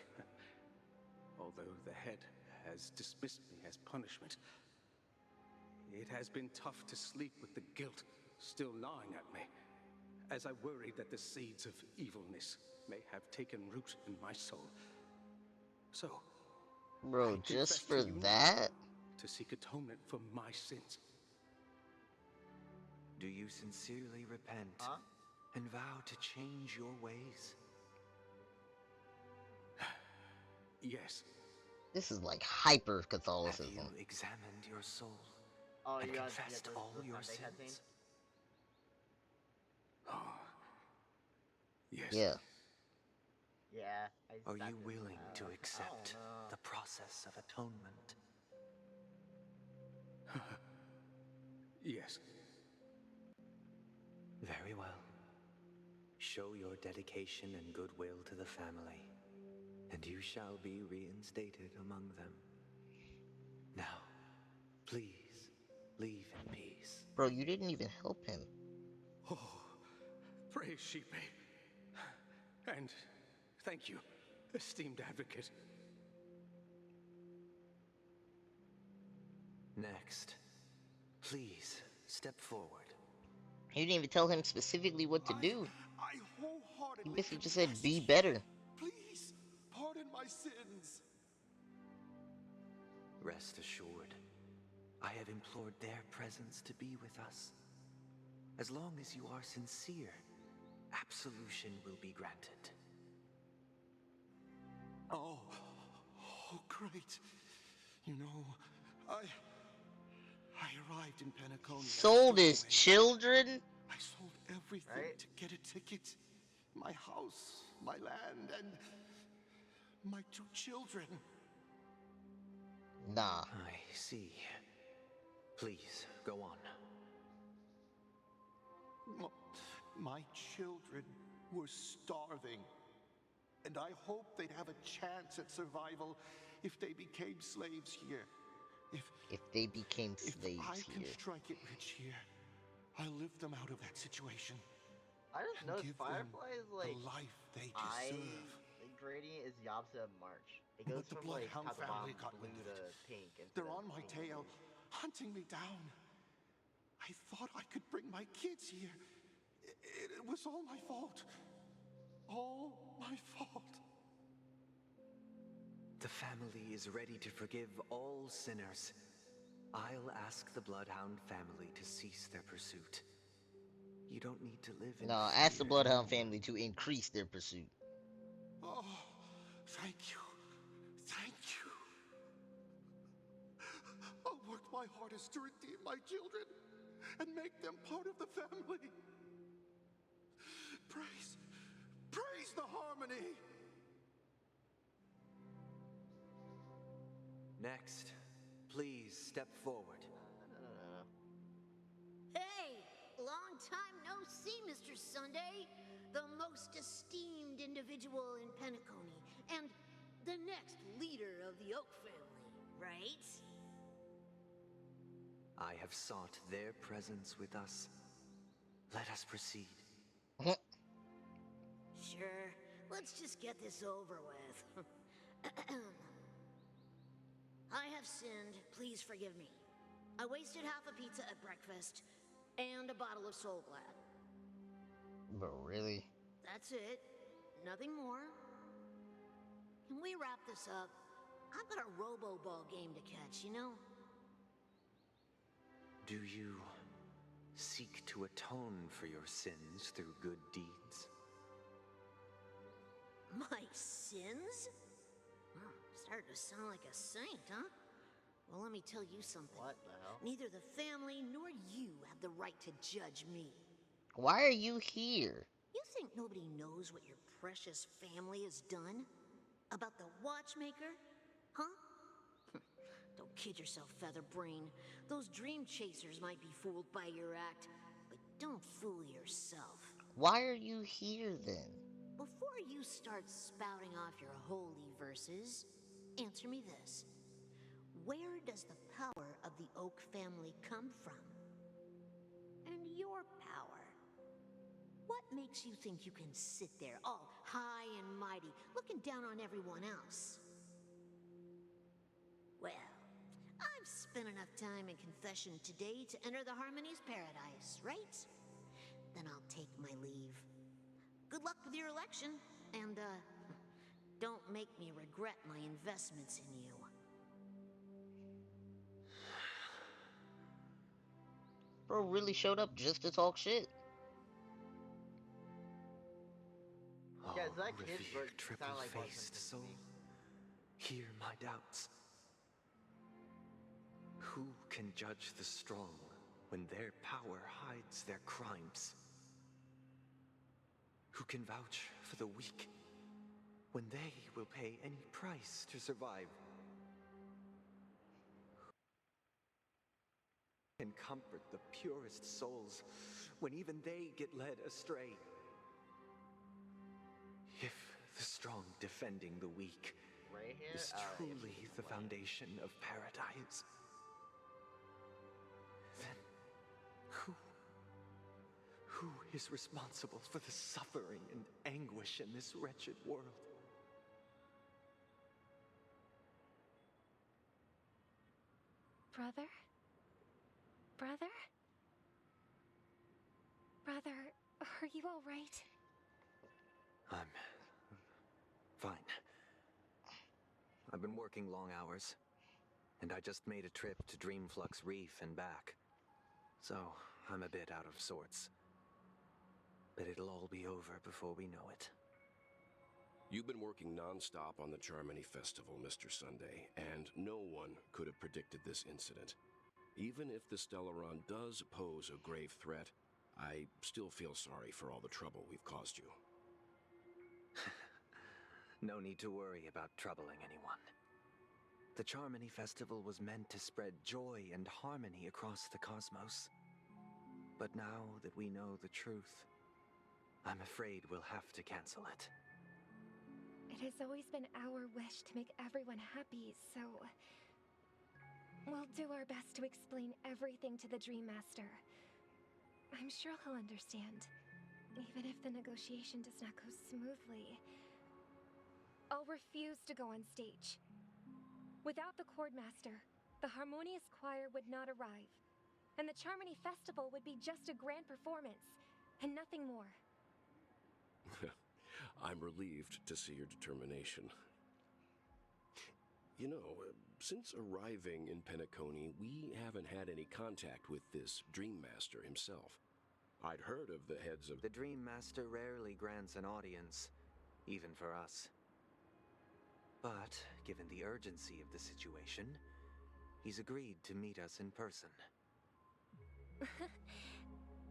Although the head has dismissed me as punishment, it has been tough to sleep with the guilt still gnawing at me, as I worried that the seeds of evilness may have taken root in my soul. So, bro, just for that? To seek atonement for my sins. Do you sincerely repent? and vow to change your ways? Yes. This is like hyper Have Catholicism. you examined your soul Oh, and you got confessed the all your Sunday cutscene? sins? Oh. Yes. Yeah. Yeah. Are you willing to accept I don't know. the process of atonement? Yes. Very well. Show your dedication and goodwill to the family, and you shall be reinstated among them. Now, please, leave in peace. Bro, you didn't even help him. Oh, praise Shepe. And thank you, esteemed advocate. Next, please step forward. You didn't even tell him specifically what to do. I He wholeheartedly basically just confess said, be to you. better. Please, pardon my sins. Rest assured, I have implored their presence to be with us. As long as you are sincere, absolution will be granted. Oh, great. You know, I arrived in Pensacola. Sold his children? I sold everything to get a ticket. My house, my land, and my 2 children. Nah. I see. Please, go on. My children were starving, and I hoped they'd have a chance at survival if they became slaves here. If they became If slaves I can here. strike it rich here, I'll lift them out of that situation. I just and noticed give them Firefly is like the life they eye deserve. gradient is the opposite of March. It goes But the from like Bloodhound top to bottom family got blue wind of to it. pink. Instead They're of on my pink to tail, blue. hunting me down. I thought I could bring my kids here. It was all my fault. All my fault. The family is ready to forgive all sinners. I'll ask the Bloodhound family to cease their pursuit. You don't need to live in No, fear ask the Bloodhound anymore. family to increase their pursuit. Oh, thank you. Thank you. I'll work my hardest to redeem my children and make them part of the family. Praise the harmony. Next, please step forward. Hey, long time no see, Mr. Sunday. The most esteemed individual in Penacony, and the next leader of the Oak family, right? I have sought their presence with us. Let us proceed. Sure, let's just get this over with. I have sinned, please forgive me. I wasted half a pizza at breakfast, and a bottle of Soul Glad. Bro, really? That's it. Nothing more. Can we wrap this up? I've got a robo-ball game to catch, you know? Do you seek to atone for your sins through good deeds? My sins? Wow, started to sound like a saint, huh? Well, let me tell you something. What the hell? Neither the family nor you have the right to judge me. Why are you here? You think nobody knows what your precious family has done? About the watchmaker? Huh? Don't kid yourself, Featherbrain. Those dream chasers might be fooled by your act, but don't fool yourself. Why are you here then? Before you start spouting off your holy verses, answer me this. Where does the power of the Oak family come from? And your power? What makes you think you can sit there all high and mighty, looking down on everyone else? Well, I've spent enough time in confession today to enter the Harmony's paradise, right? Then I'll take my leave. Good luck with your election, and, don't make me regret my investments in you. Bro really showed up just to talk shit. Does that kid revered sound like Bart triple-faced Simpson to soul, me? hear my doubts. Who can judge the strong when their power hides their crimes? Who can vouch for the weak when they will pay any price to survive? Who can comfort the purest souls when even they get led astray? If the strong defending the weak Right here? is truly the foundation of paradise, then who is responsible for the suffering and anguish in this wretched world? Brother? Brother? Brother, are you all right? I'm fine. I've been working long hours, and I just made a trip to Dreamflux Reef and back. So, I'm a bit out of sorts. But it'll all be over before we know it. You've been working non-stop on the Charmony Festival, Mr. Sunday, and no one could have predicted this incident. Even if the Stellaron does pose a grave threat, I still feel sorry for all the trouble we've caused you. No need to worry about troubling anyone. The Charmony Festival was meant to spread joy and harmony across the cosmos. But now that we know the truth, I'm afraid we'll have to cancel it. It has always been our wish to make everyone happy, so we'll do our best to explain everything to the Dream Master. I'm sure he'll understand, even if the negotiation does not go smoothly. I'll refuse to go on stage. Without the Chord Master, the Harmonious Choir would not arrive, and the Charmony Festival would be just a grand performance, and nothing more. I'm relieved to see your determination. You know, since arriving in Penacony, we haven't had any contact with this Dream Master himself. I'd heard of the heads of... The Dream Master rarely grants an audience, even for us. But, given the urgency of the situation, he's agreed to meet us in person.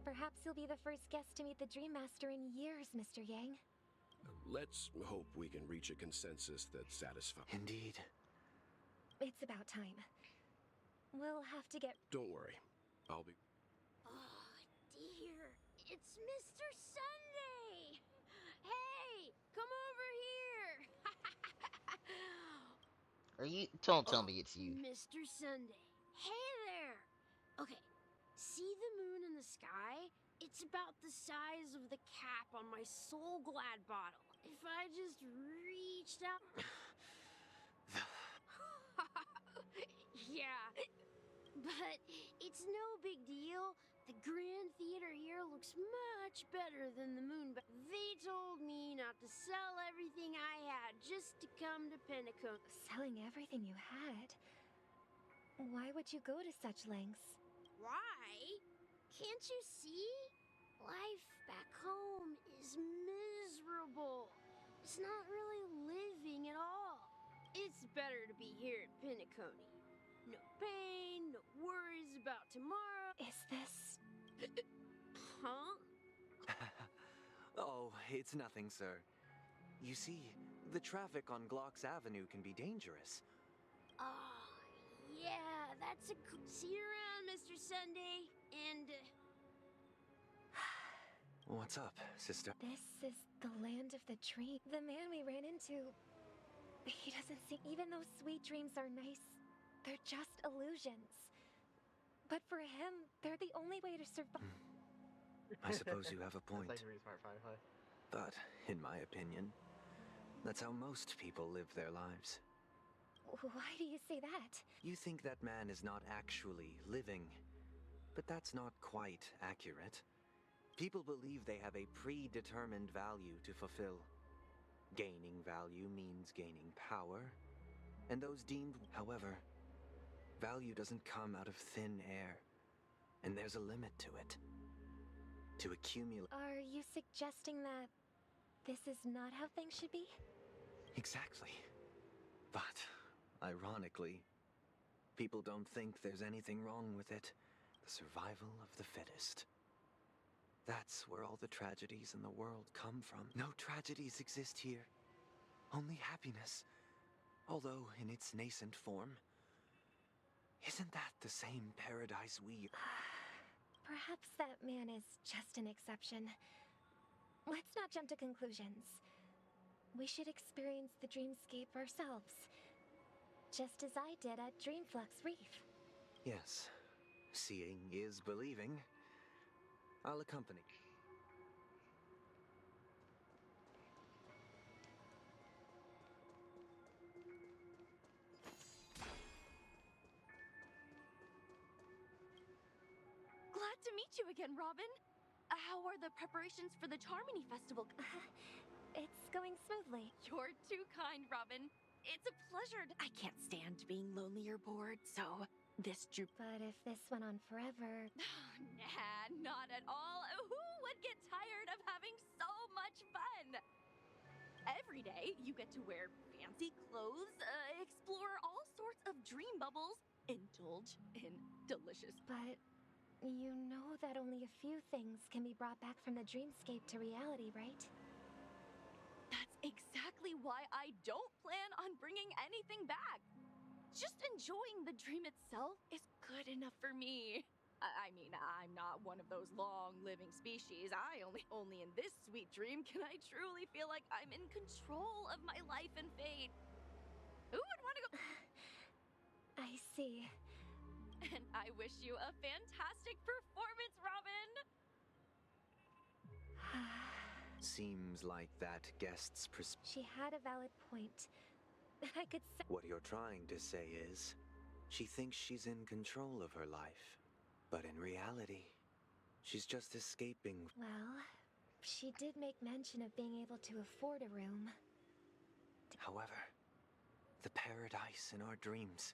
Perhaps you'll be the first guest to meet the Dream Master in years, Mr. Yang. Let's hope we can reach a consensus that's satisfying. Indeed. It's about time. We'll have to get... Don't worry. I'll be... Oh, dear. It's Mr. Sunday! Hey, come over here! Don't tell me it's you. Mr. Sunday. Hey there! Okay, see the moon in the sky? It's about the size of the cap on my Soul Glad bottle. If I just reached out... Yeah, but it's no big deal. The Grand Theater here looks much better than the moon, but they told me not to sell everything I had just to come to Penacony. Selling everything you had? Why would you go to such lengths? Why? Can't you see? Life back home is miserable. It's not really living at all. It's better to be here at Penacony. No pain, no worries about tomorrow. Is this... Huh? Oh, it's nothing, sir. You see, the traffic on Glocks Avenue can be dangerous. Oh, yeah, that's a... See you around, Mr. Sunday. And, What's up, sister? This is the land of the dream. The man we ran into... He doesn't see... Even though sweet dreams are nice, they're just illusions. But for him, they're the only way to survive. I suppose you have a point. That's like smart Firefly. But, in my opinion, that's how most people live their lives. Why do you say that? You think that man is not actually living, but that's not quite accurate. People believe they have a predetermined value to fulfill. Gaining value means gaining power, and those deemed... However, value doesn't come out of thin air, and there's a limit to it. To accumulate... Are you suggesting that this is not how things should be? Exactly. But, ironically, people don't think there's anything wrong with it. The survival of the fittest. That's where all the tragedies in the world come from. No tragedies exist here. Only happiness. Although in its nascent form. Isn't that the same paradise we... Perhaps that man is just an exception. Let's not jump to conclusions. We should experience the dreamscape ourselves. Just as I did at Dreamflux Reef. Yes. Seeing is believing. I'll accompany. Glad to meet you again, Robin. How are the preparations for the Charmony Festival? It's going smoothly. You're too kind, Robin. It's a pleasure. I can't stand being lonely or bored, so this But if this went on forever... Nah, not at all. Who would get tired of having so much fun? Every day, you get to wear fancy clothes, explore all sorts of dream bubbles, indulge in delicious... But you know that only a few things can be brought back from the dreamscape to reality, right? That's exactly why I don't plan on bringing anything back. Just enjoying the dream itself is good enough for me. I mean, I'm not one of those long-living species. Only in this sweet dream can I truly feel like I'm in control of my life and fate. Who would want to go... I see. And I wish you a fantastic performance, Robin! Seems like that guest's She had a valid point. I could say... What you're trying to say is, she thinks she's in control of her life. But in reality, she's just escaping. Well, she did make mention of being able to afford a room. However, the paradise in our dreams,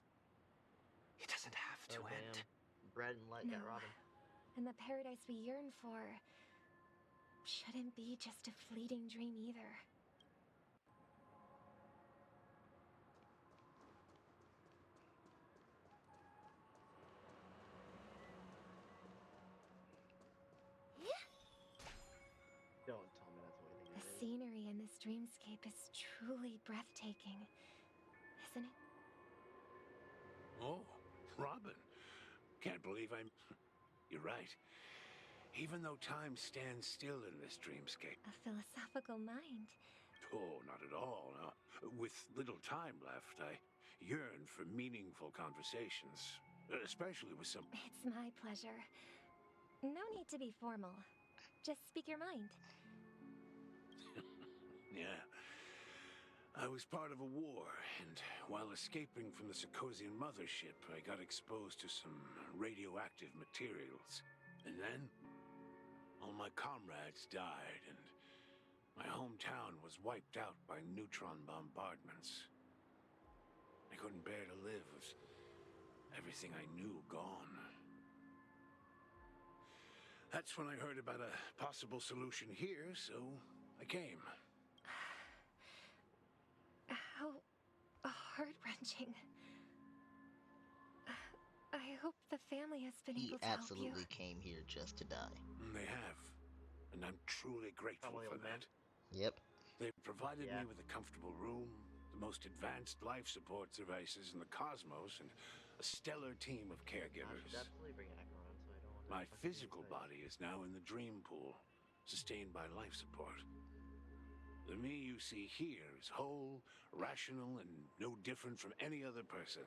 it doesn't have to end. Bread and light got Robin. And the paradise we yearn for shouldn't be just a fleeting dream either. Don't tell me that's what I think The it is. scenery in this dreamscape is truly breathtaking, isn't it? Oh, Robin. Can't believe I'm... You're right. Even though time stands still in this dreamscape. A philosophical mind. Oh, not at all. No. With little time left, I yearn for meaningful conversations. Especially with some... It's my pleasure. No need to be formal. Just speak your mind. Yeah. I was part of a war, and while escaping from the Sarkosian mothership, I got exposed to some radioactive materials. And then, all my comrades died, and my hometown was wiped out by neutron bombardments. I couldn't bear to live with everything I knew gone. That's when I heard about a possible solution here, so I came. How heart-wrenching. I hope the family has been able to help you. He absolutely came here just to die. They have. And I'm truly grateful for that. Yep. They've provided me with a comfortable room, the most advanced life support devices in the cosmos, and a stellar team of caregivers. My physical body is now in the dream pool, sustained by life support. The me you see here is whole, rational, and no different from any other person.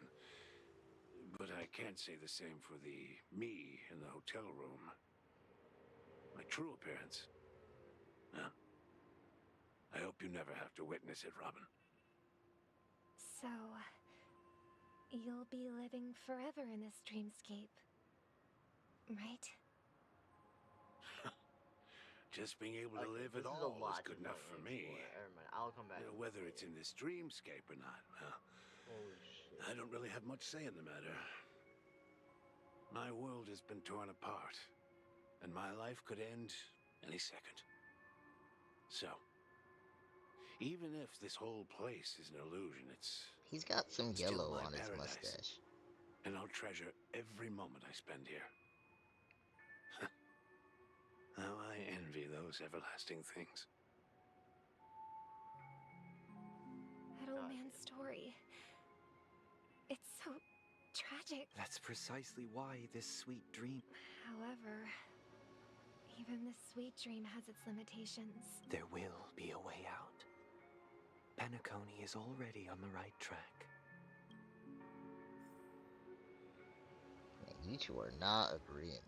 But I can't say the same for the me in the hotel room. My true appearance. Huh? I hope you never have to witness it, Robin. So, you'll be living forever in this dreamscape, right? Just being able to live at all is good enough for me. I'll come back. Whether it's in this dreamscape or not, well, holy shit. I don't really have much say in the matter. My world has been torn apart, and my life could end any second. So, Even if this whole place is an illusion, it's He's got some still yellow my on his paradise. mustache. And I'll treasure every moment I spend here. How I envy those everlasting things. That old man's story. It's so tragic. That's precisely why this sweet dream... However, even this sweet dream has its limitations. There will be a way out. Penacony is already on the right track. Man, you two are not agreeing.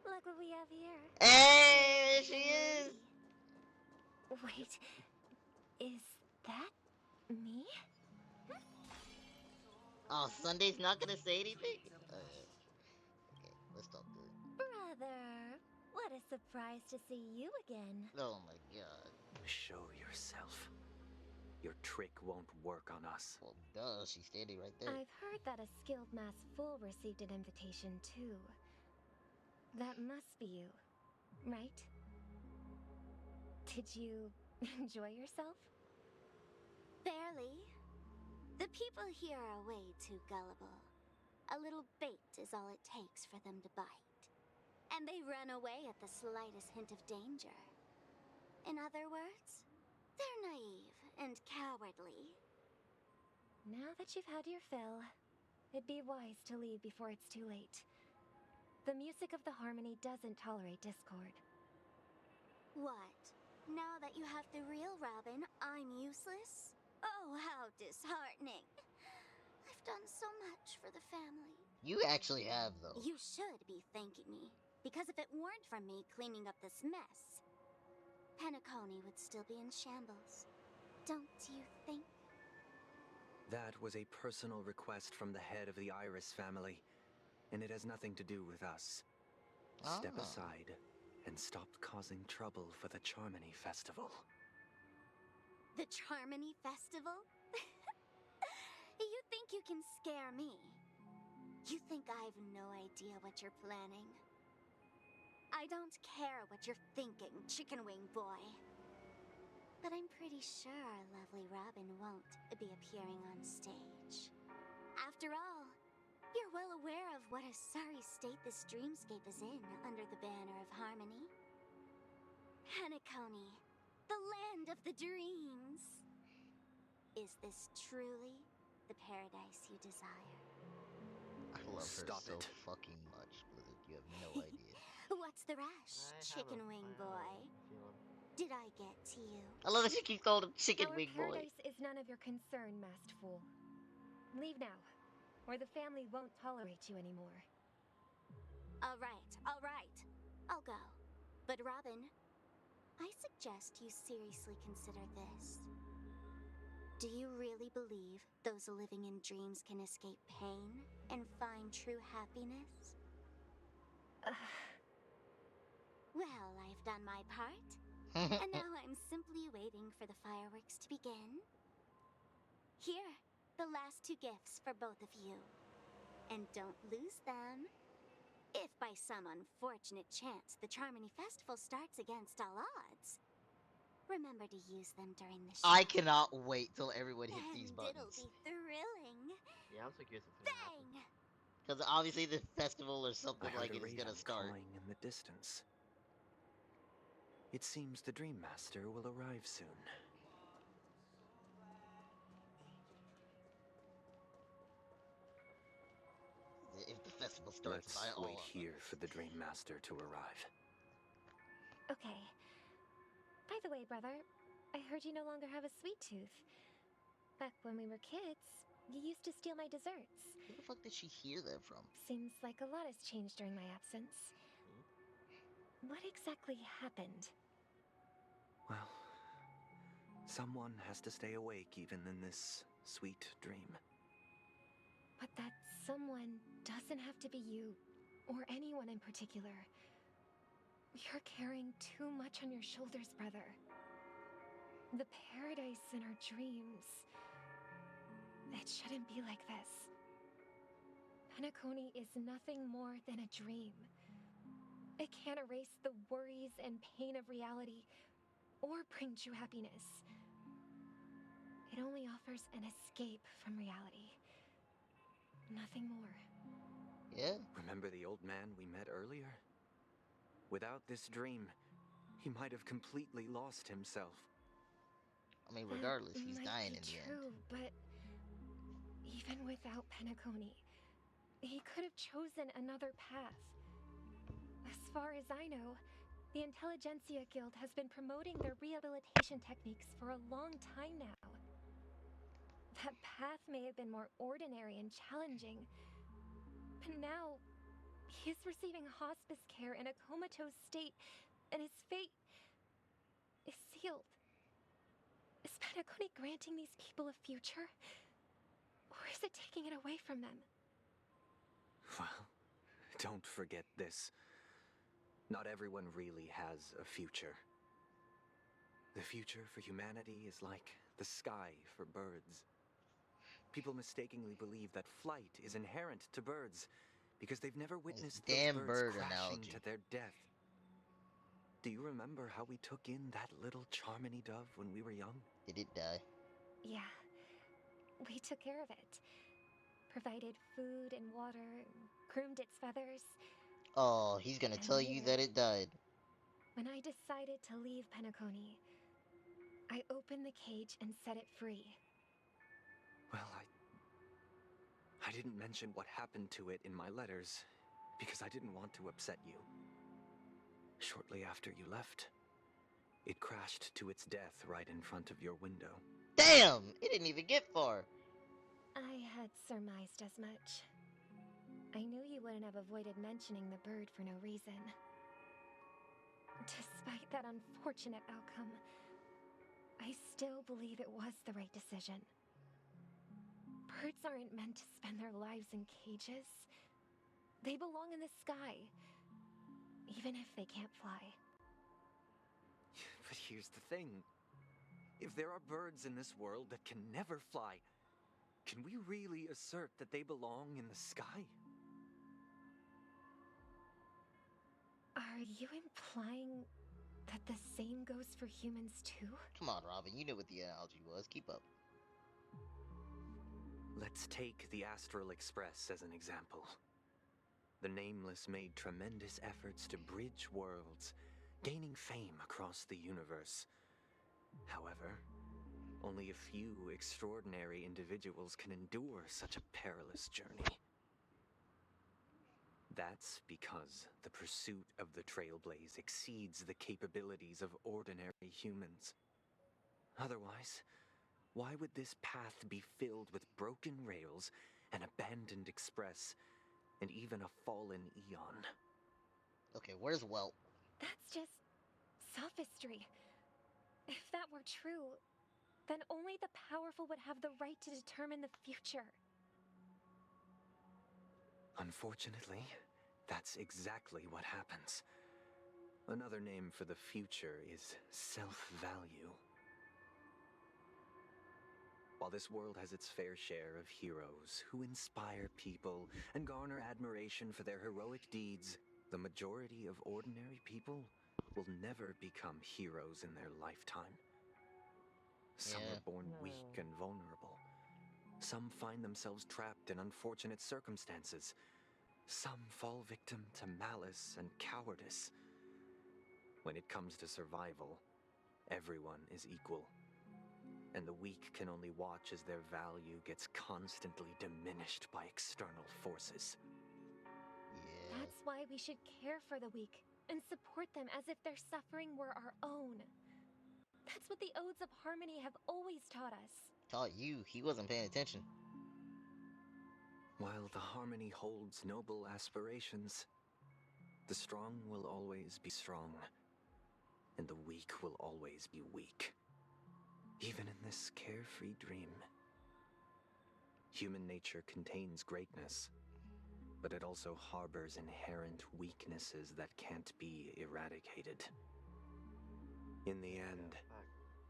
Look what we have here. Hey, she is! Wait, is that me? Oh, Sunday's not gonna say anything? Okay, let's talk to her. Brother, what a surprise to see you again. Oh my god. Show yourself. Your trick won't work on us. Well, duh, she's standing right there. I've heard that a skilled mass fool received an invitation too. That must be you, right? Did you enjoy yourself? Barely. The people here are way too gullible. A little bait is all it takes for them to bite. And they run away at the slightest hint of danger. In other words, they're naive and cowardly. Now that you've had your fill, it'd be wise to leave before it's too late. The music of the harmony doesn't tolerate discord. What? Now that you have the real Robin, I'm useless? Oh, how disheartening. I've done so much for the family. You actually have, though. You should be thanking me, because if it weren't for me cleaning up this mess, Penacony would still be in shambles. Don't you think? That was a personal request from the head of the Iris family, and it has nothing to do with us. Step aside and stop causing trouble for the Charmony Festival. The Charmony Festival? You think you can scare me? You think I've no idea what you're planning? I don't care what you're thinking, Chicken Wing Boy. But I'm pretty sure our lovely Robin won't be appearing on stage. After all, you're well aware of what a sorry state this dreamscape is in under the banner of harmony. Penacony, the land of the dreams. Is this truly the paradise you desire? I love her Stop so it. fucking much, Blizzard. You have no idea. What's the rush, Chicken Wing Boy? Did I get to you? I love that she keeps calling him Chicken Our Wing Boy. paradise is none of your concern, masked fool. Leave now, or the family won't tolerate you anymore. All right, all right. I'll go. But Robin, I suggest you seriously consider this. Do you really believe those living in dreams can escape pain and find true happiness? Well, I've done my part. And now I'm simply waiting for the fireworks to begin. Here, the last 2 gifts for both of you. And don't lose them. If by some unfortunate chance the Charmony Festival starts against all odds, remember to use them during the show. I cannot wait till everyone hits these And it'll buttons. be thrilling. Yeah, I'm so curious what's gonna happen. Bang! Because obviously the festival or something I like heard it a is gonna raven start. cawing in the distance. It seems the Dream Master will arrive soon. If the festival starts Let's by all wait here for the Dream Master to arrive. Okay. By the way, brother, I heard you no longer have a sweet tooth. Back when we were kids, you used to steal my desserts. Who the fuck did she hear that from? Seems like a lot has changed during my absence. What exactly happened? Well, someone has to stay awake even in this sweet dream. But that someone doesn't have to be you, or anyone in particular. You're carrying too much on your shoulders, brother. The paradise in our dreams. It shouldn't be like this. Penacony is nothing more than a dream. It can't erase the worries and pain of reality or bring true happiness. It only offers an escape from reality. Nothing more. Yeah? Remember the old man we met earlier? Without this dream, he might have completely lost himself. I mean, regardless, he's Might dying be in the end. true, but even without Penacony, he could have chosen another path. As far as I know, the Intelligentsia Guild has been promoting their rehabilitation techniques for a long time now. That path may have been more ordinary and challenging, but now he is receiving hospice care in a comatose state, and his fate is sealed. Is Penacony granting these people a future? Or is it taking it away from them? Well, don't forget this. Not everyone really has a future. The future for humanity is like the sky for birds. People mistakenly believe that flight is inherent to birds because they've never witnessed those damn birds bird crashing analogy. to their death. Do you remember how we took in that little Charmony dove when we were young? Did it die? Yeah, we took care of it. Provided food and water, groomed its feathers. Oh, he's gonna tell you that it died. When I decided to leave Penacony, I opened the cage and set it free. Well, I didn't mention what happened to it in my letters because I didn't want to upset you. Shortly after you left, it crashed to its death right in front of your window. Damn! It didn't even get far. I had surmised as much. I knew you wouldn't have avoided mentioning the bird for no reason. Despite that unfortunate outcome, I still believe it was the right decision. Birds aren't meant to spend their lives in cages. They belong in the sky, even if they can't fly. But here's the thing. If there are birds in this world that can never fly, can we really assert that they belong in the sky? Are you implying that the same goes for humans too? Come on, Robin. You knew what the analogy was. Keep up. Let's take the Astral Express as an example. The Nameless made tremendous efforts to bridge worlds, gaining fame across the universe. However, only a few extraordinary individuals can endure such a perilous journey. That's because the pursuit of the Trailblaze exceeds the capabilities of ordinary humans. Otherwise, why would this path be filled with broken rails, an abandoned express, and even a fallen eon? Okay, where's Welt? That's just sophistry. If that were true, then only the powerful would have the right to determine the future. Unfortunately, that's exactly what happens. Another name for the future is self-value. While this world has its fair share of heroes who inspire people and garner admiration for their heroic deeds, the majority of ordinary people will never become heroes in their lifetime. Some are born weak and vulnerable. Some find themselves trapped in unfortunate circumstances. Some fall victim to malice and cowardice. When it comes to survival, everyone is equal. And the weak can only watch as their value gets constantly diminished by external forces. Yeah. That's why we should care for the weak and support them as if their suffering were our own. That's what the Odes of Harmony have always taught us. Taught you. He wasn't paying attention. While the Harmony holds noble aspirations, the strong will always be strong, and the weak will always be weak. Even in this carefree dream. Human nature contains greatness, but it also harbors inherent weaknesses that can't be eradicated. In the end,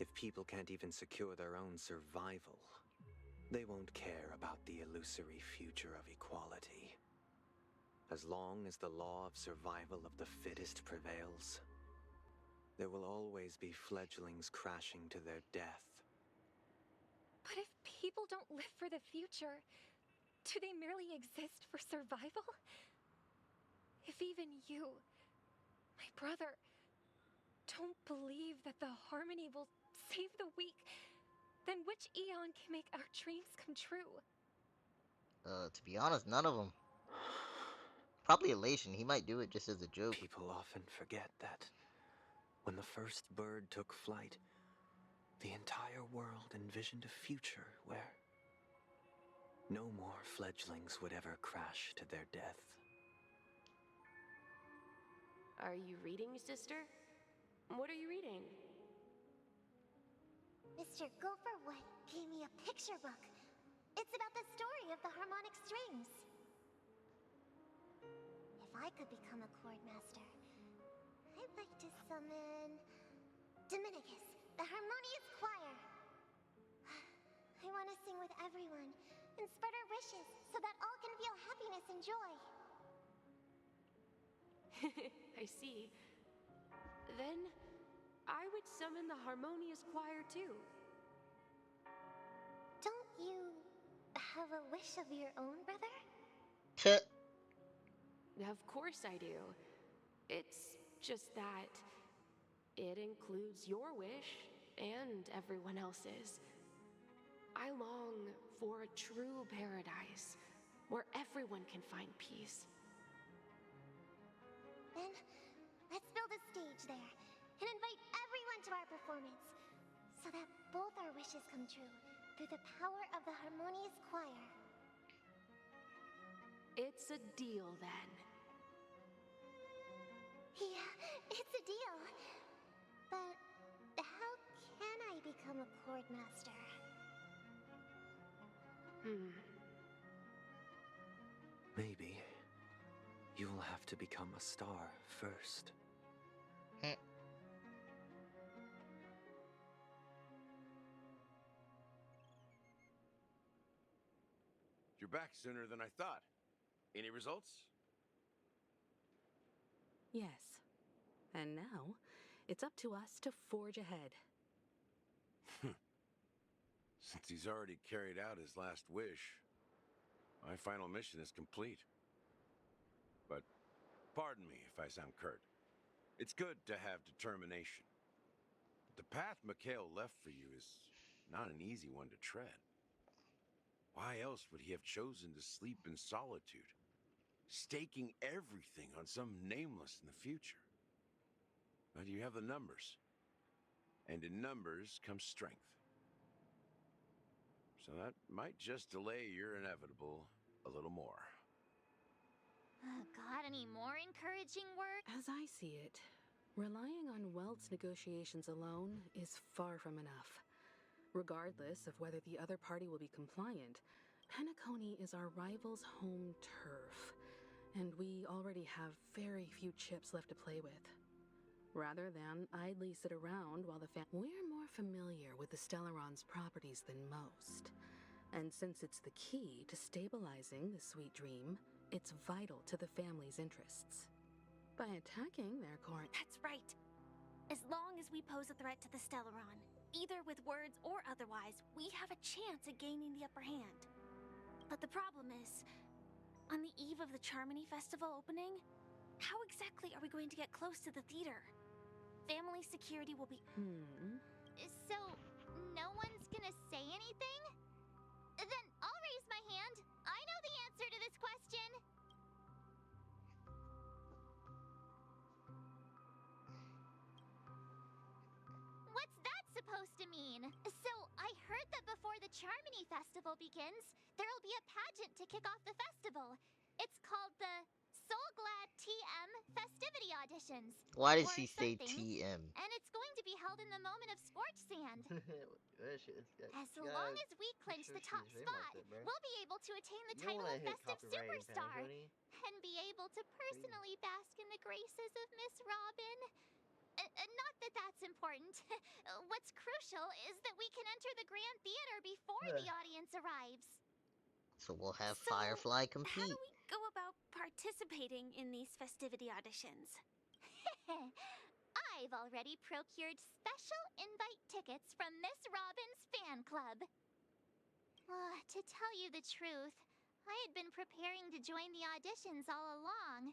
if people can't even secure their own survival, they won't care about the illusory future of equality. As long as the law of survival of the fittest prevails, there will always be fledglings crashing to their death. But if people don't live for the future, do they merely exist for survival? If even you, my brother, don't believe that the harmony will save the weak, then which Aeon can make our dreams come true? To be honest, none of them. Probably Elation. He might do it just as a joke. People often forget that when the first bird took flight, the entire world envisioned a future where no more fledglings would ever crash to their death. Are you reading, sister? What are you reading? Mr. Gopherwood gave me a picture book. It's about the story of the harmonic strings. If I could become a chord master, I'd like to summon Dominicus, the harmonious choir. I want to sing with everyone and spread our wishes so that all can feel happiness and joy. I see. Then I would summon the harmonious choir too. Don't you have a wish of your own, brother? Of course I do. It's just that it includes your wish and everyone else's. I long for a true paradise where everyone can find peace. Then, let's build a stage there and invite everyone to our performance so that both our wishes come true through the power of the harmonious choir. It's a deal then. Yeah, it's a deal. But how can I become a chord master? Maybe you will have to become a star first. You're back sooner than I thought. Any results? Yes. And now, it's up to us to forge ahead. Since he's already carried out his last wish, my final mission is complete. But pardon me if I sound curt. It's good to have determination. But the path Mikhail left for you is not an easy one to tread. Why else would he have chosen to sleep in solitude, staking everything on some nameless in the future? But you have the numbers, and in numbers comes strength. So that might just delay your inevitable a little more. Got any more encouraging word? As I see it, relying on Welt's negotiations alone is far from enough. Regardless of whether the other party will be compliant, Penacony is our rival's home turf, and we already have very few chips left to play with. Rather than idly sit around while we're more familiar with the Stellaron's properties than most. And since it's the key to stabilizing the sweet dream, it's vital to the family's interests. By attacking their core... That's right. As long as we pose a threat to the Stellaron, either with words or otherwise, we have a chance at gaining the upper hand. But the problem is, on the eve of the Charmony Festival opening, how exactly are we going to get close to the theater? Family security will be... So, no one's gonna say anything? Then I'll raise my hand. I know the answer to this question. What's that supposed to mean? So, I heard that before the Charmony Festival begins, there'll be a pageant to kick off the festival. It's called the Soulglad TM Festivity Auditions. Why did or she say something, TM? And it's going to be held in the moment of scorch sand. As long as we clinch the top spot, we'll be able to attain the title of Festive Superstar. And be able to personally bask in the graces of Miss Robin. Not that that's important. What's crucial is that we can enter the Grand Theater before the audience arrives. So we'll have Firefly compete. How do we go about participating in these festivity auditions? I've already procured special invite tickets from Miss Robin's fan club. To tell you the truth, I had been preparing to join the auditions all along.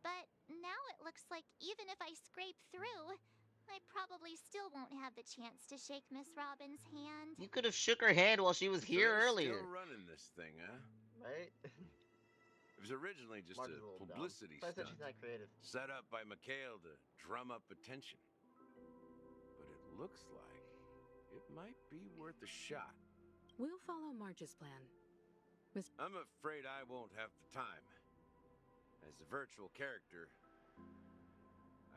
But now it looks like even if I scrape through, I probably still won't have the chance to shake Miss Robin's hand. You could have shook her hand while she was here earlier. Still running this thing, huh? Right? It was originally just a publicity dumb. stunt She's not creative. set up by Mikhail to drum up attention. But it looks like it might be worth a shot. We'll follow Marge's plan. I'm afraid I won't have the time. As a virtual character,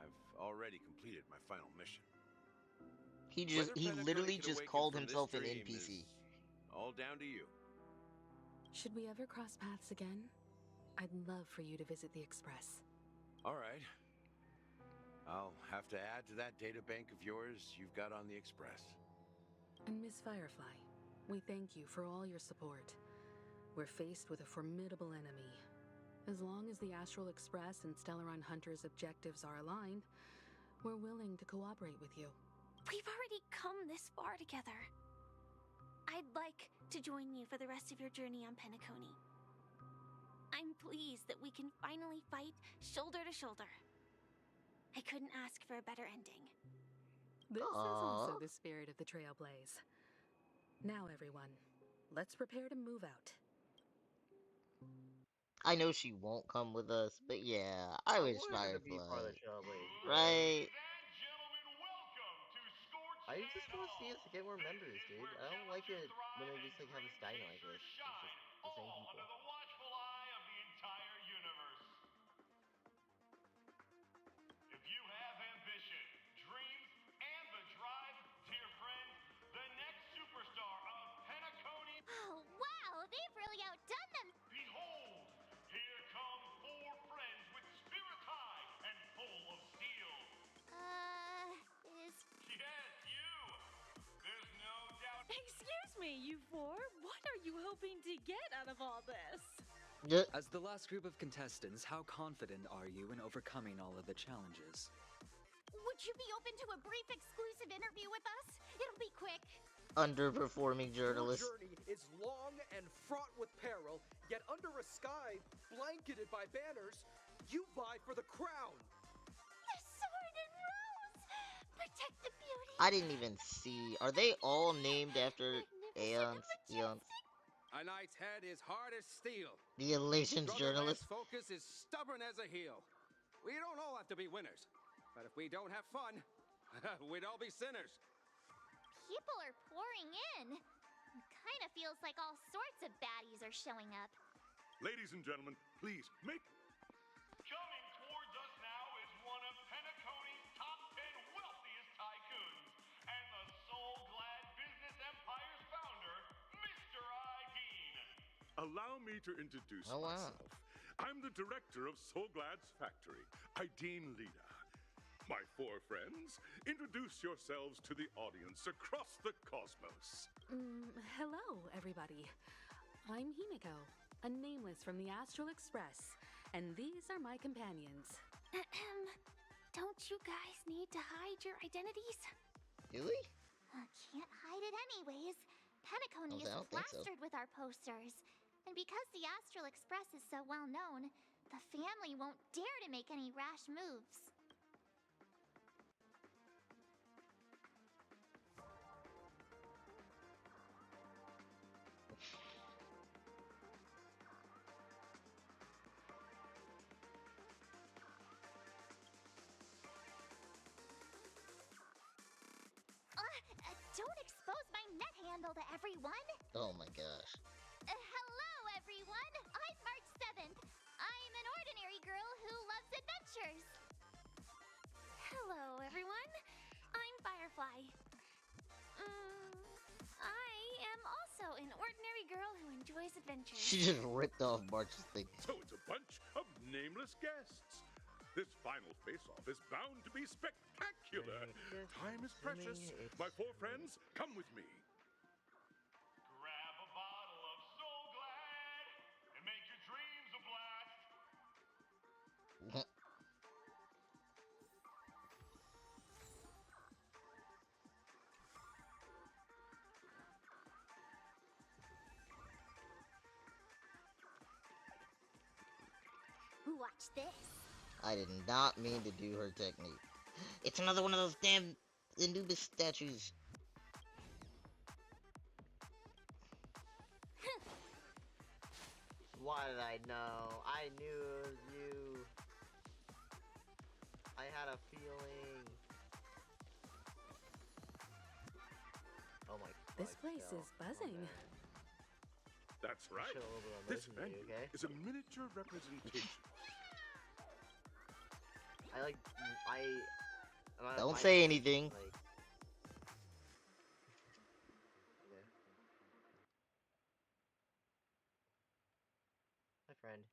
I've already completed my final mission. He literally just called himself an NPC. All down to you. Should we ever cross paths again? I'd love for you to visit the Express. All right. I'll have to add to that data bank of yours you've got on the Express. And Miss Firefly, we thank you for all your support. We're faced with a formidable enemy. As long as the Astral Express and Stellaron Hunter's objectives are aligned, we're willing to cooperate with you. We've already come this far together. I'd like to join you for the rest of your journey on Penacony. I'm pleased that we can finally fight shoulder to shoulder. I couldn't ask for a better ending. This is also the spirit of the Trailblaze. Now, everyone, let's prepare to move out. I know she won't come with us, but yeah, I wish Firefly. Right? I just want to see us get more members, dude. I don't like it when they just like have a skyline like this. It's just the same people. If you have ambition, dreams, and the drive, dear friend, the next superstar of Penacony. Oh, wow, they've really outdone them. Behold, here come 4 friends with spirits high and full of steel. Yes, you. There's no doubt. Excuse me, you 4. What are you hoping to get out of all this? As the last group of contestants, how confident are you in overcoming all of the challenges? Would you be open to a brief exclusive interview with us? It'll be quick. Underperforming journalist. Your journey is long and fraught with peril, yet under a sky blanketed by banners, you vie for the crown. The sword and rose! Protect the beauty! I didn't even see. Are they all named after Aeons? A knight's head is hard as steel. The Elations journalist. Focus is stubborn as a heel. We don't all have to be winners, but if we don't have fun, we'd all be sinners. People are pouring in. Kind of feels like all sorts of baddies are showing up. Ladies and gentlemen, please make. Coming towards us now is one of Penacony's top 10 wealthiest tycoons and the soul-glad business empire's founder, Mr. Ideen. Allow me to introduce myself. I'm the director of Soulglad's factory, Ideen Lida. My 4 friends, introduce yourselves to the audience across the cosmos. Hello, everybody. I'm Himiko, a nameless from the Astral Express, and these are my companions. Don't you guys need to hide your identities? Do we? Can't hide it anyways. Penacony is plastered with our posters. And because the Astral Express is so well known, the family won't dare to make any rash moves. Don't expose my net handle to everyone! Oh my gosh. Hello, everyone! I'm March 7th. I'm an ordinary girl who loves adventures. Hello, everyone. I'm Firefly. I am also an ordinary girl who enjoys adventures. She just ripped off March's thing. So it's a bunch of nameless guests. This final face-off is bound to be spectacular. Time is precious. My 4 friends, come with me. Grab a bottle of Soul Glad and make your dreams a blast. Watch this. I did not mean to do her technique. It's another one of those damn Anubis statues. Why did I know? I knew it was you. I had a feeling. Oh my god. This place is buzzing. That's right. This venue is a miniature representation. Don't say anything. Like, my friend.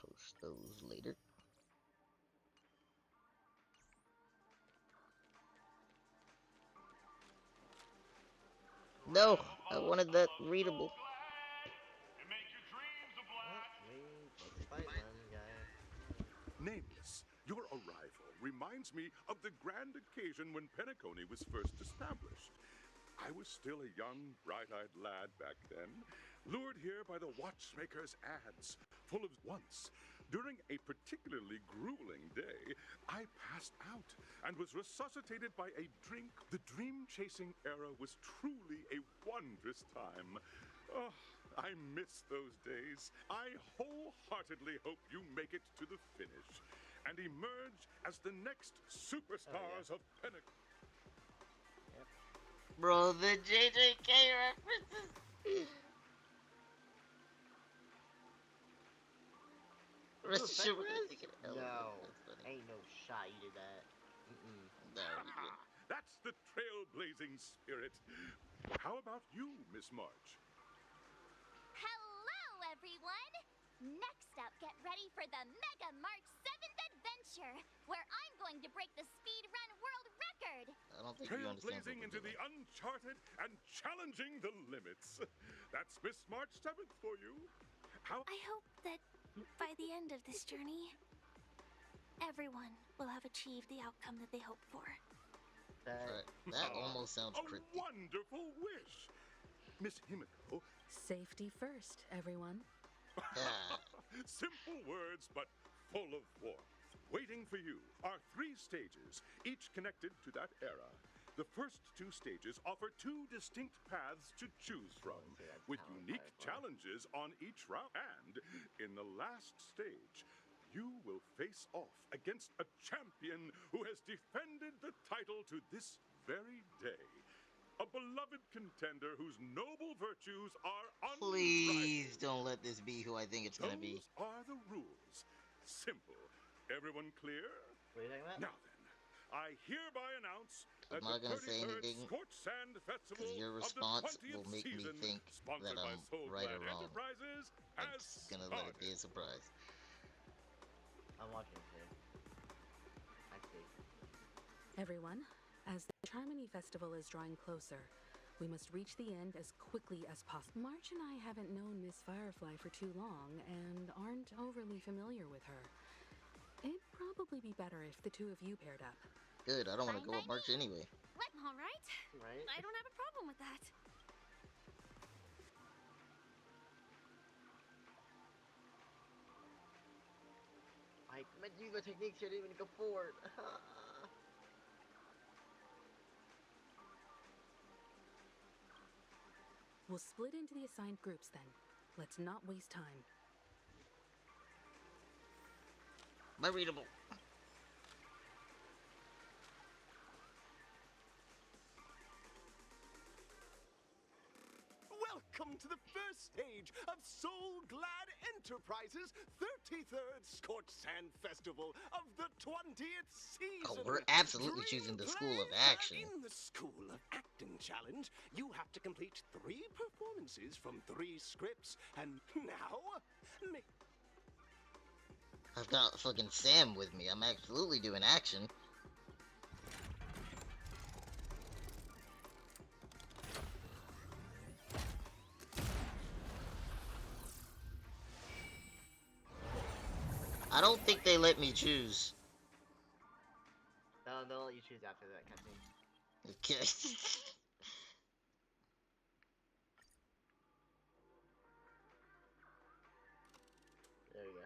Post those later. No, I wanted that readable. Nameless, your arrival reminds me of the grand occasion when Penacony was first established. I was still a young, bright-eyed lad back then, lured here by the watchmaker's ads, full of once. During a particularly grueling day, I passed out and was resuscitated by a drink. The dream-chasing era was truly a wondrous time. Oh, I miss those days. I wholeheartedly hope you make it to the finish and emerge as the next superstars of Penacony. Bro, the JJK references. Rest assured, we're gonna take it. No, ain't no shot you did that. No, that's the trailblazing spirit. How about you, Miss March? Hello, everyone! Next up, get ready for the Mega March 7th Adventure, where I'm going to break the speedrun world record! I don't think you understand. Trailblazing into the uncharted and challenging the limits. That's Miss March 7th for you. I hope that by the end of this journey, everyone will have achieved the outcome that they hope for. That almost sounds cryptic. A wonderful wish. Miss Himiko. Safety first, everyone. Simple words, but full of warmth. Waiting for you are 3 stages, each connected to that era. The first 2 stages offer 2 distinct paths to choose from, with unique challenges on each route. And in the last stage, you will face off against a champion who has defended the title to this very day. A beloved contender whose noble virtues are unrivaled. Please don't let this be who I think it's gonna be. Those are the rules. Simple. Everyone clear? Now then, I hereby announce that I'm not the gonna say 33rd anything, Scorch Sand Festival because your of the response 20th will make me season, think sponsored that by I'm Soul right Glad or wrong. Enterprises, I'm has just gonna let it be a surprise. I'm watching it. I see. Everyone, as the Charmony Festival is drawing closer, we must reach the end as quickly as possible. March and I haven't known Miss Firefly for too long and aren't overly familiar with her. It'd probably be better if the 2 of you paired up. Good, I don't want to go with March anyway. All right. I don't have a problem with that. My diva techniques didn't even go forward. We'll split into the assigned groups then. Let's not waste time. My readable. Welcome to the first stage of Soul Glad Enterprises' 33rd Scorched Sand Festival of the 20th season. Oh, we're absolutely choosing the School of Action. In the School of Acting Challenge, you have to complete 3 performances from 3 scripts, and now... I've got fucking Sam with me. I'm absolutely doing action. I don't think they let me choose. No, they'll let you choose after that cutscene. Okay. There you go.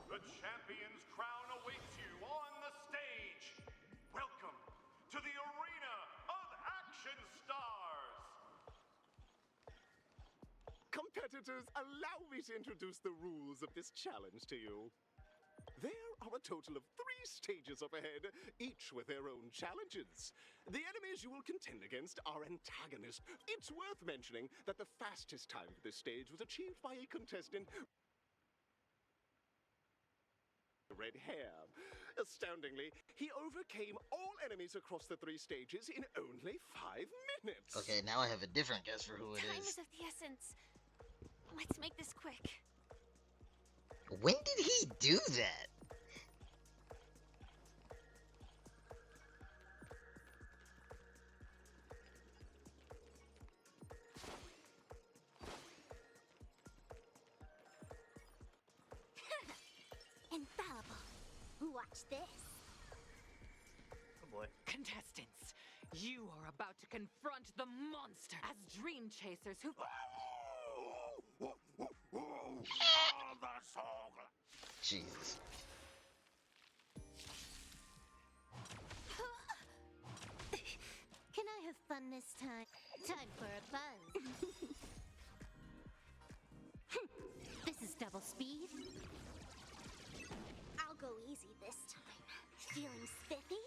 The champion's crown awaits you on the stage. Welcome to the arena of action stars. Competitors, allow me to introduce the rules of this challenge to you. There are a total of 3 stages up ahead, each with their own challenges. The enemies you will contend against are antagonists. It's worth mentioning that the fastest time for this stage was achieved by a contestant with red hair. Astoundingly, he overcame all enemies across the 3 stages in only 5 minutes. Okay, now I have a different guess for who it Time is. is of the essence. Let's make this quick. When did he do that? Infallible. Watch this. Oh boy. Contestants, you are about to confront the monster as dream chasers who... Jesus. Can I have fun this time? Time for a buzz. This is double speed. I'll go easy this time. Feeling spiffy?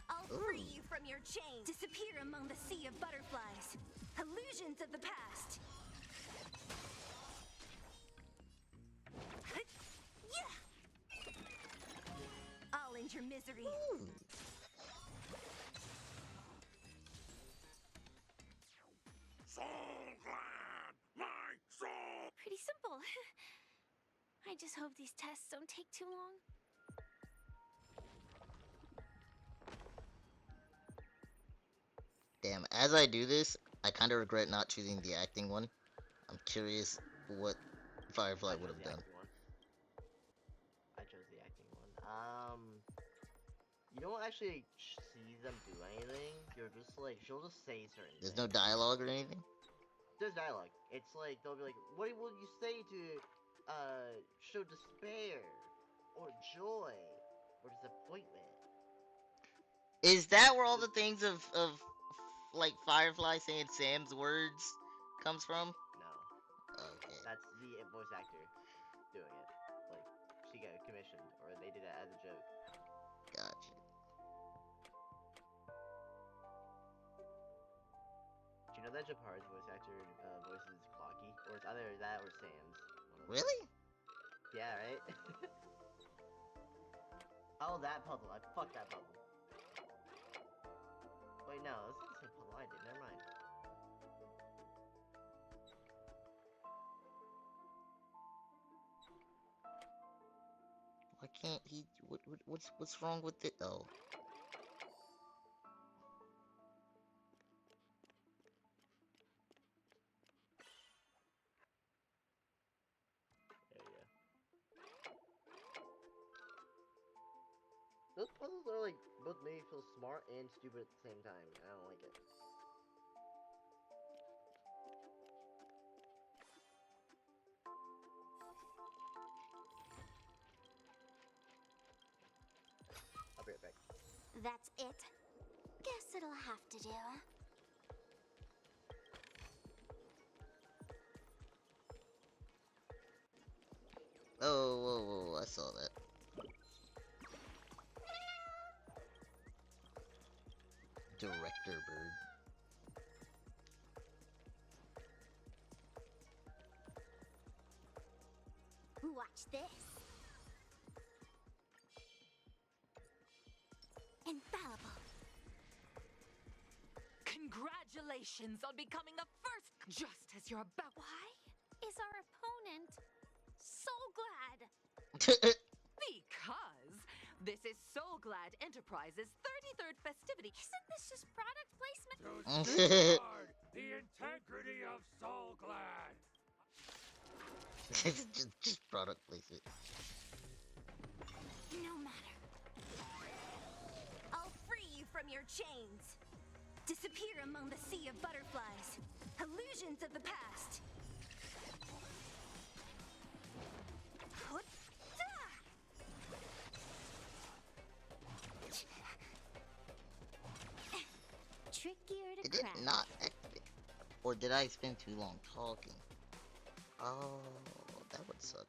I'll free you from your chains. Disappear among the sea of butterflies. Illusions of the past. I'll end your misery. Soul Glad, my soul. Pretty simple. I just hope these tests don't take too long. Damn, as I do this, I kind of regret not choosing the acting one. I'm curious what Firefly would have done. I chose the acting one. You don't actually see them do anything. You're just like, she'll just say certain There's things. no dialogue or anything? There's dialogue. It's like, they'll be like, what will you say to, show despair, or joy, or disappointment? Is that where all the things of like Firefly saying Sam's words comes from? No. Okay. That's the voice actor doing it. Like, she got commissioned, or they did it as a joke. Gotcha. Do you know that Japar's voice actor voices Clocky? Or it's either that or Sam's. Really? Yeah, right? Oh, that puzzle. I fucked that puzzle. Wait, no, this is the same puzzle I did. Never mind. Why can't he? What's wrong with it? Oh. There you go. Those puzzles are like both make me feel smart and stupid at the same time. I don't like it. That's it. Guess it'll have to do. Oh, whoa, whoa, I saw that. Director bird. Watch this. Infallible. Congratulations on becoming the first, just as you're about. Why is our opponent so glad? Because this is So Glad Enterprises' 33rd festivity. Isn't this just product placement? To safeguard the integrity of Soul Glad. just product placement. No matter. I'll free you from your chains. Disappear among the sea of butterflies. Illusions of the past. Trickier to Did it crack. not activate? Or did I spend too long talking? Oh, that would suck.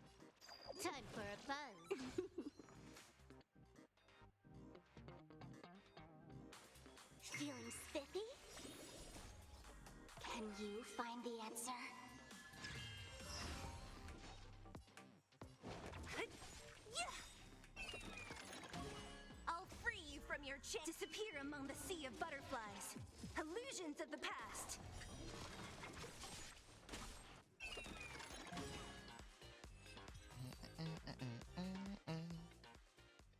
Time for a buzz. Feeling spiffy? Can you find the answer? I'll free you from your chains. Disappear among the sea of butterflies. Illusions of the past.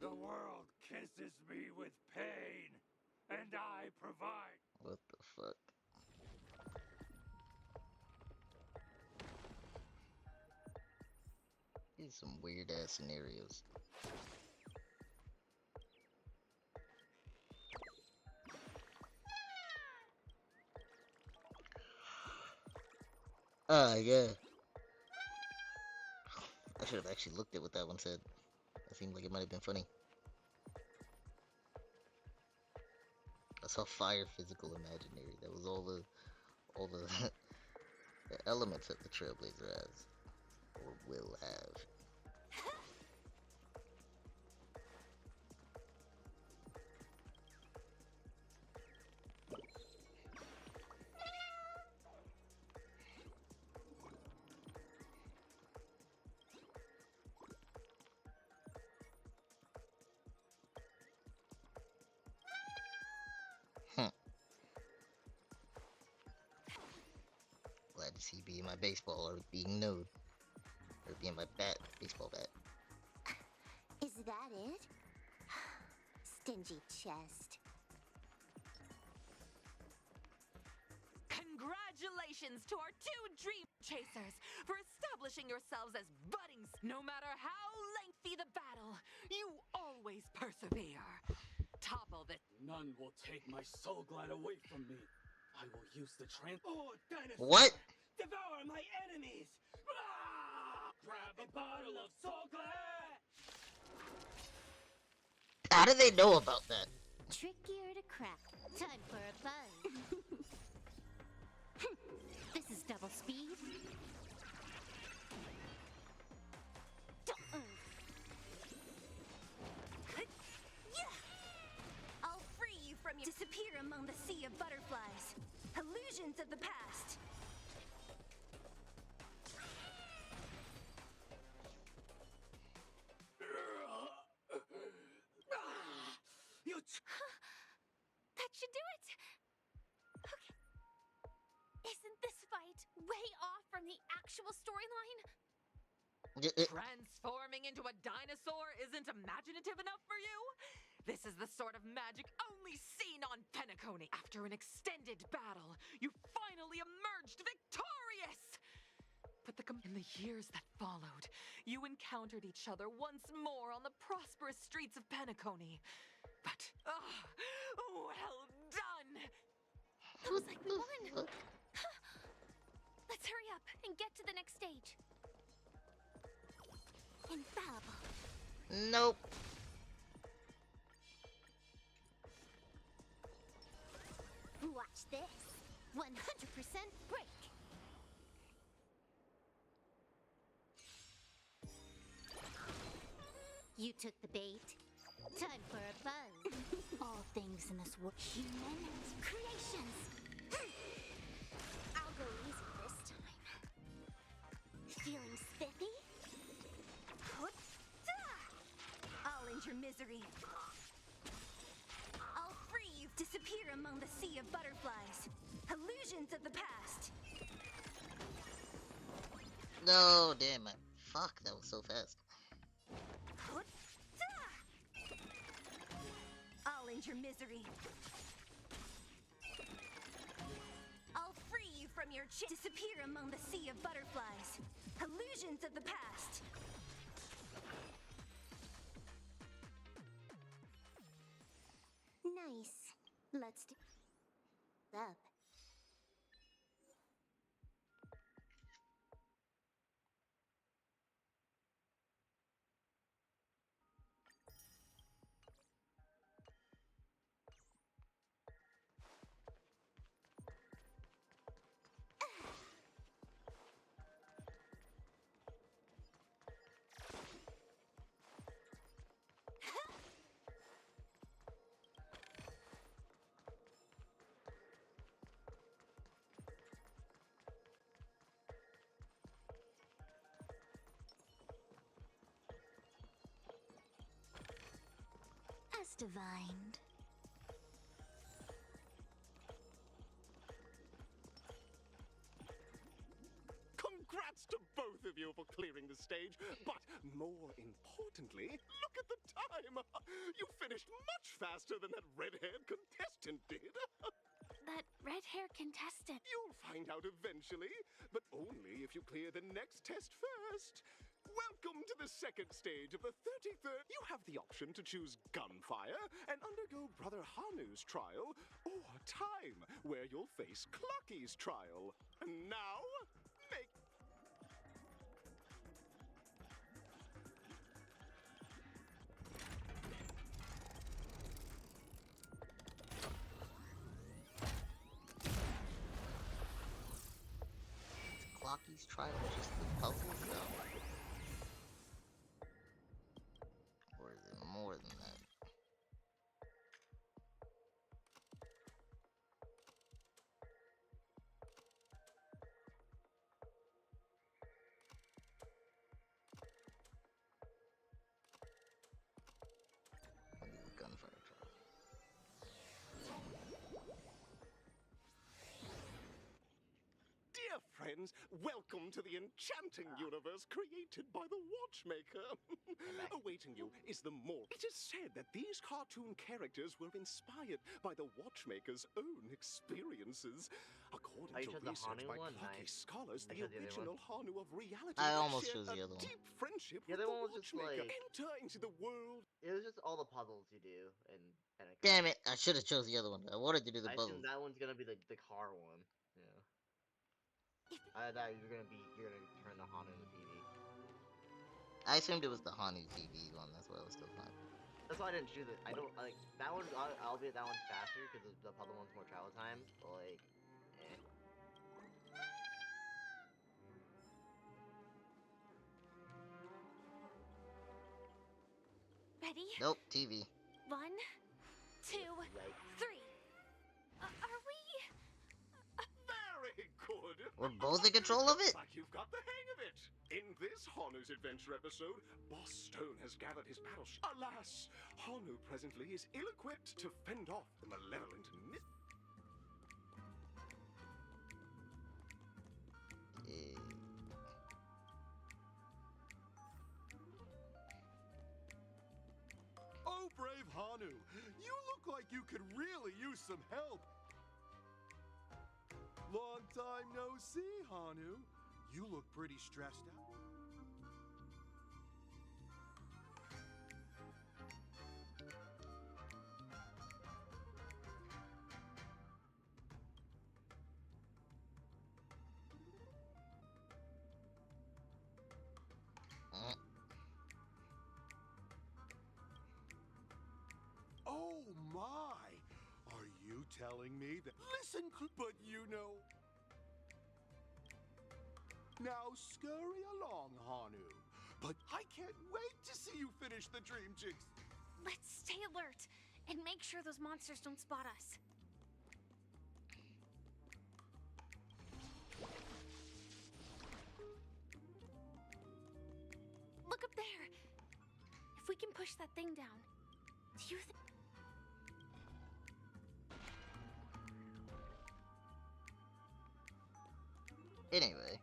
The world kisses me with pain, and I provide. What the fuck? These some weird ass scenarios. Yeah. I should have actually looked at what that one said. That seemed like it might have been funny. I saw fire, physical, imaginary. That was all the the elements that the Trailblazer has or will have. Glad to see being my baseball or being node. Or being my bat, baseball bat. Is that it? Stingy chest. Congratulations to our two dream chasers for establishing yourselves as buddings. No matter how lengthy the battle, you always persevere. Topple this. None will take my Soul Glad away from me. I will use the dinosaur. What? Devour my enemies. Grab a bottle of Soul Glad. How do they know about that? Trickier to crack. Time for a buzz. This is double speed. I'll free you from your disappear among the sea of butterflies. Illusions of the past. That should do it. Okay. Isn't this fight way off from the actual storyline? Transforming into a dinosaur isn't imaginative enough for you? This is the sort of magic only seen on Penacony. After an extended battle, you finally emerged victorious! But in the years that followed, you encountered each other once more on the prosperous streets of Penacony. But, well done! Looks like we won. Let's hurry up and get to the next stage. Infallible. Nope. this. 100% break. You took the bait. Time for a buzz. All things in this world. Human creations. I'll go easy this time. Feeling spiffy? I'll end your misery. I'll free you. Disappear among the sea of butterflies. Illusions of the past. No, damn it. Fuck, that was so fast. I'll end your misery. I'll free you from your disappear among the sea of butterflies. Illusions of the past. Nice. Let's do up. As divined. Congrats to both of you for clearing the stage, but more importantly, look at the time! You finished much faster than that red-haired contestant did! That red-haired contestant. You'll find out eventually, but only if you clear the next test first. Welcome to the second stage of the 33rd. You have the option to choose gunfire and undergo Brother Hanu's trial, or time, where you'll face Clucky's trial. And now, make... Clocky's trial, just the puzzles though? Or is it more than that? Maybe the gunfire trial. Dear friends, welcome to the enchanting universe created by the Watchmaker. Awaiting you is the more. It is said that these cartoon characters were inspired by the Watchmaker's own experiences. According to research by Clucky scholars, the original Hanu of reality I almost shared chose the a other one. deep friendship The with other the one was just Watchmaker. like... Enter into the world. It was just all the puzzles you do, and Damn it! I should have chose the other one. I wanted to do the I puzzles. assume that one's gonna be the car one. Yeah. I thought you're gonna turn the Hana into TV. I assumed it was the Hanu TV one. That's why I was still fine. That's why I didn't choose it. I don't like that one. Albeit that one's faster because the puzzle one's more travel time. But like, eh. Ready? Nope, TV. 1, 2, 3. Are we? Very good. We're both in control of it? Like you've got the hang of it. In this Hanu's Adventure episode, Boss Stone has gathered his battleship. Alas, Hanu presently is ill-equipped to fend off the malevolent Oh, brave Hanu, you look like you could really use some help. Long time no see, Hanu. You look pretty stressed out. Oh my! Are you telling me that... Listen, but you know... Now scurry along, Hanu. But I can't wait to see you finish the dream jigs. Let's stay alert and make sure those monsters don't spot us. Look up there. If we can push that thing down, do you think... Anyway.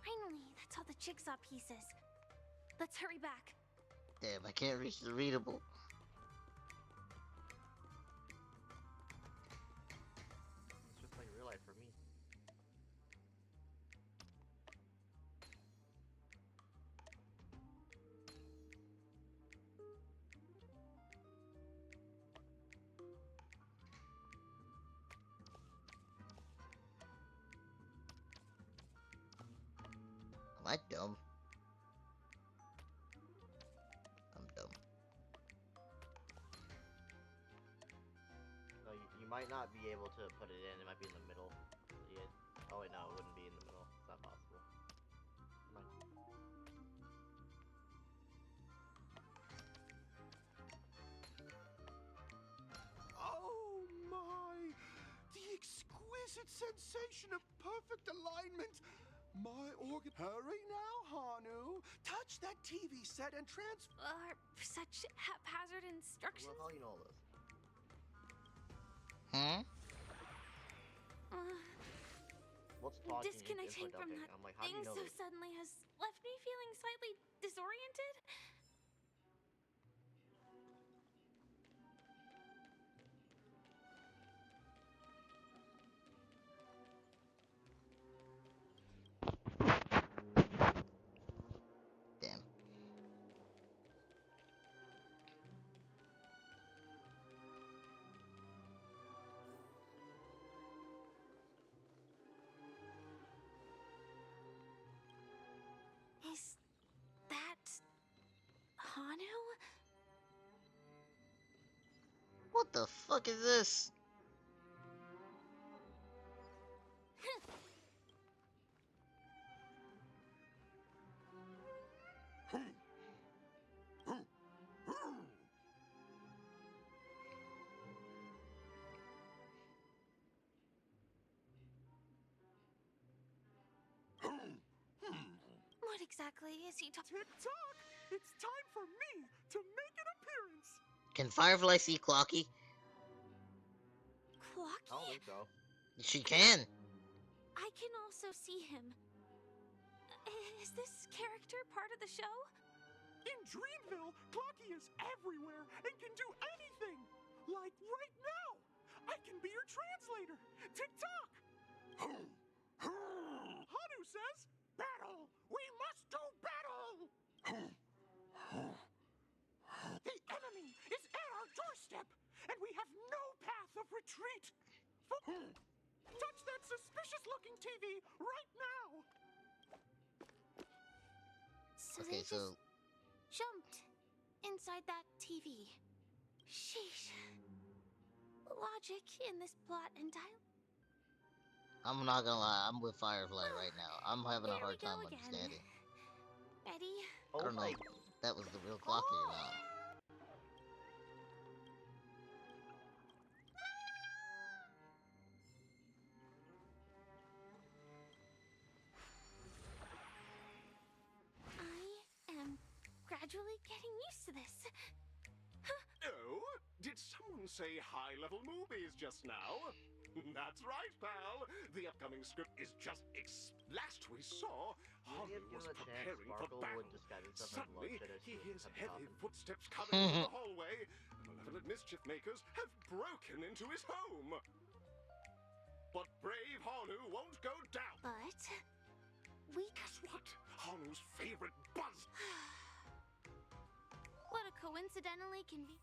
Finally, that's all the jigsaw pieces. Let's hurry back. Damn, I can't reach the readable. It's just like real life for me. Am I dumb? I'm dumb. No, you might not be able to put it in. It might be in the middle. Yeah. Oh wait, no, it wouldn't be in the middle. It's not possible. Oh my! The exquisite sensation of perfect alignment! My organ... Hurry now, Hanu! Touch that TV set and Such haphazard instructions? Well, how you know all this? Hmm? What's talking? Disconnecting from that I'm like, how do thing you know so this? suddenly has left me feeling slightly disoriented. Damn. Is that Hanu? What the fuck is this? What exactly is he talking? Tick-tock! It's time for me to make an appearance! Can Firefly see Clocky? Clocky? I don't think so. She can. I can also see him. Is this character part of the show? In Dreamville, Clocky is everywhere and can do anything! Like right now! I can be your translator! Tick-tock! Hanu says, battle! We must do battle! The enemy is at our doorstep, and we have no path of retreat! Touch that suspicious-looking TV right now! So Okay, they just jumped inside that TV. Sheesh. Logic in this plot entirely. I'm not gonna lie, I'm with Firefly right now. I'm having a Here we hard time go again. understanding. Ready? I don't know if that was the real Clocky or not. I am gradually getting used to this. Oh? Did someone say high-level movies just now? That's right, pal. The upcoming script is just last we saw, Hanu was preparing for battle. Suddenly, he hears heavy footsteps coming from the hallway. Malevolent mischief makers have broken into his home. But brave Hanu won't go down. But we... Guess what? Hanu's favorite buzz. What a coincidentally convenient...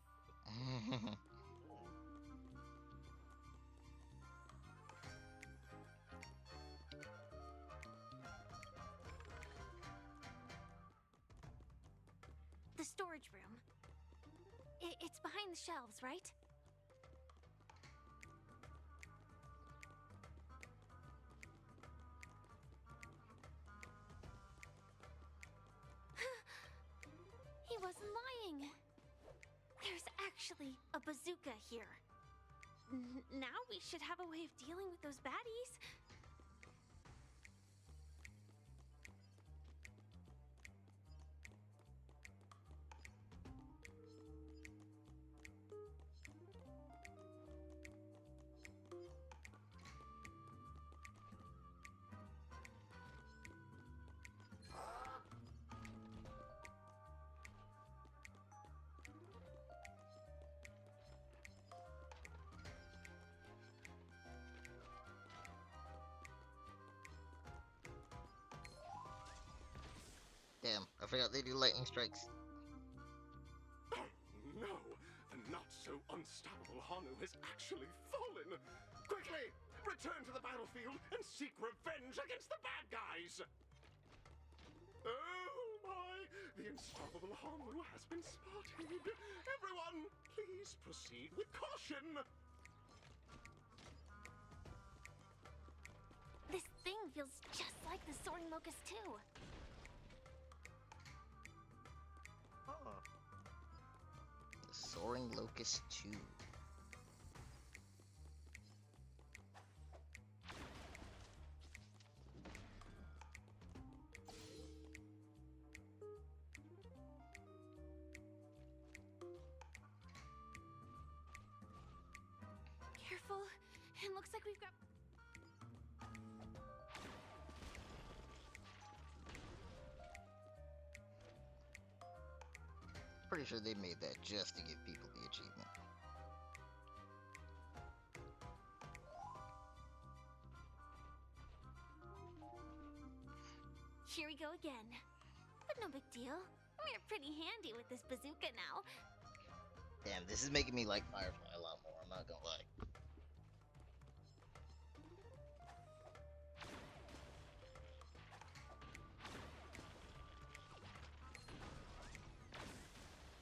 The storage room. It's behind the shelves, right? He wasn't lying. There's actually a bazooka here. Now we should have a way of dealing with those baddies. Damn, I forgot they do lightning strikes. Oh no! The not-so-unstoppable Hanu has actually fallen! Quickly! Return to the battlefield and seek revenge against the bad guys! Oh my! The unstoppable Hanu has been spotted! Everyone, please proceed with caution! This thing feels just like the Soaring Locust too. The Soaring Locust 2. Careful. It looks like we've got... Pretty sure they made that just to give people the achievement. Here we go again. But no big deal. We're pretty handy with this bazooka now. Damn, this is making me like Firefly a lot more, I'm not gonna lie.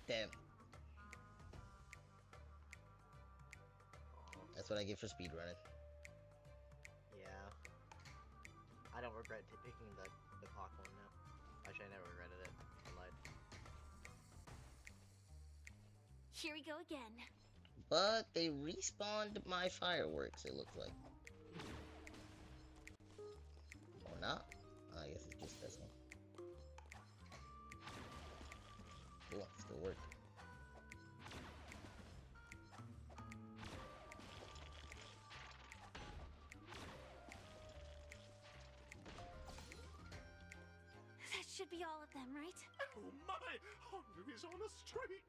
Damn. That's what I get for speedrunning. Yeah. I don't regret picking the clock one now. Actually, I never regretted it. I lied. Here we go again. But they respawned my fireworks, it looks like. Or not. I guess it's just this one. Cool, still work. That should be all of them, right? Oh my! Hanu is on a streak!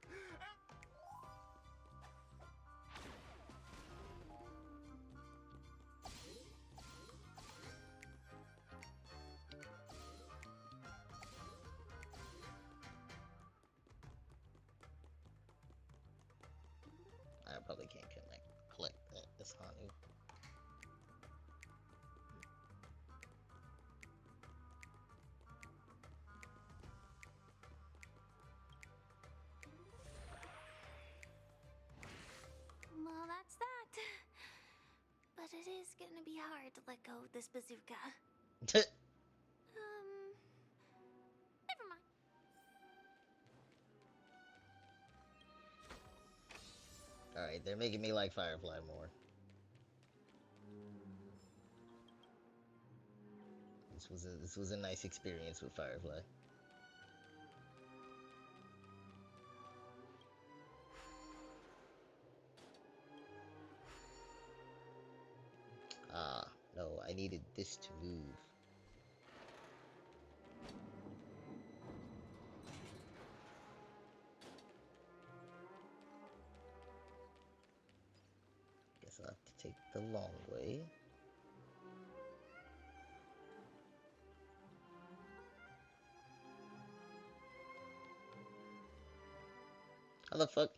I probably can't collect that as Hanu. Well, that's that. But it is gonna be hard to let go of this bazooka. Never mind. Alright, they're making me like Firefly more. This was a nice experience with Firefly. take the long way. How the fuck?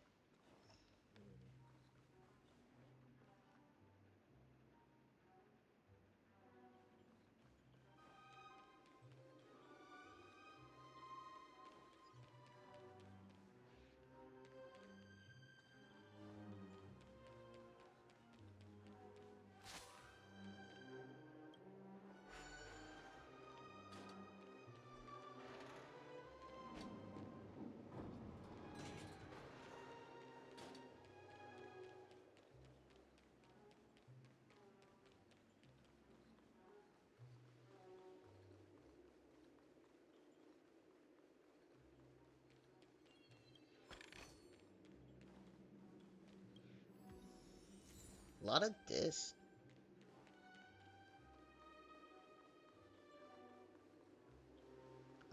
A lot of this.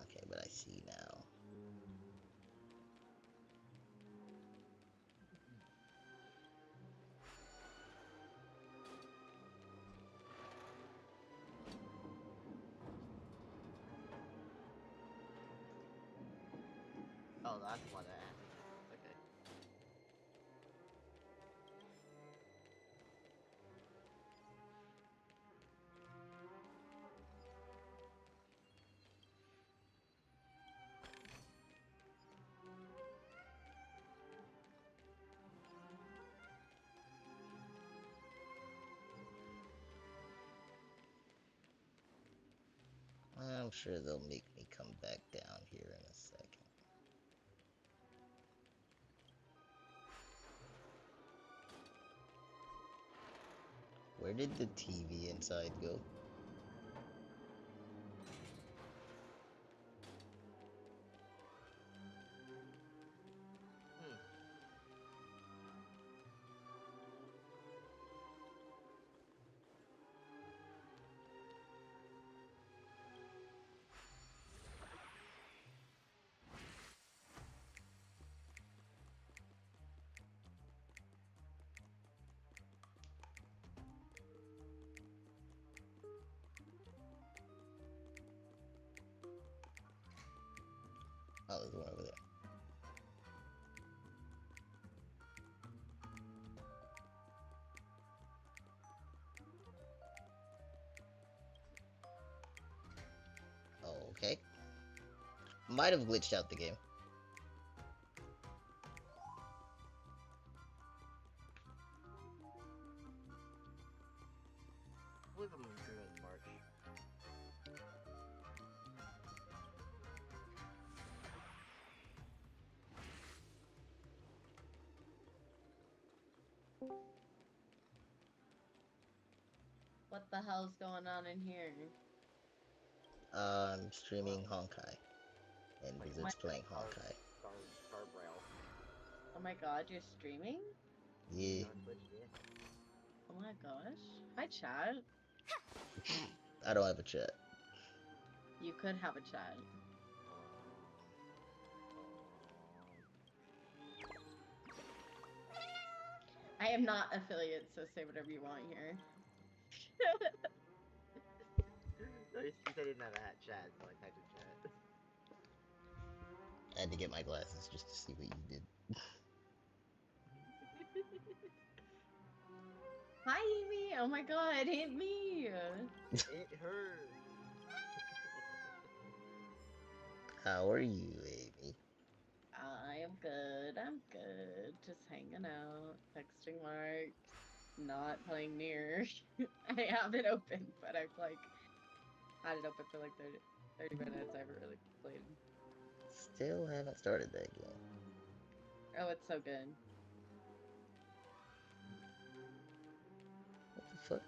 Okay, but I see now. Oh, that's why that happened. Okay. I'm sure they'll make me come back down here in a second. Where did the TV inside go? Oh, there's one over there. Okay. Might have glitched out the game. I believe I'm improving in March. What the hell's going on in here? I'm streaming Honkai. And Like, Blizzard's playing Honkai. Guardrail. Oh my god, you're streaming? Yeah. Oh my gosh. Hi, chat. I don't have a chat. You could have a chat. I am not affiliate, so say whatever you want here. No, you said I didn't have a chat, so I typed in chat. I had to get my glasses just to see what you did. Hi, Amy! Oh my god, hit me! It hurt. How are you, Amy? I am good. I'm good. Just hanging out, texting Mark, not playing near. I have it open, but I've like had it open for like 30 minutes. I haven't really played. Still haven't started that game. Oh, it's so good. What the fuck?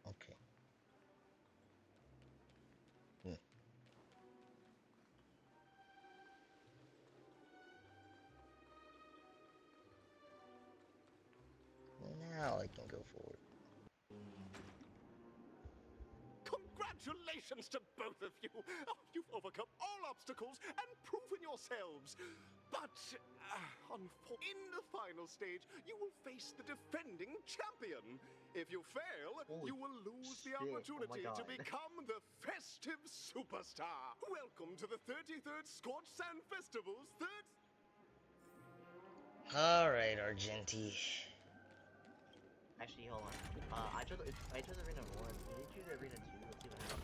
Okay. Congratulations to both of you! Oh, you've overcome all obstacles and proven yourselves. But, in the final stage, you will face the defending champion. If you fail, you will lose the opportunity to become the festive superstar. Welcome to the 33rd Scorch Sand Festival's third... Alright, Argenti. Actually, hold on. I chose Arena 1. You did choose Arena 2. Let's see what happens.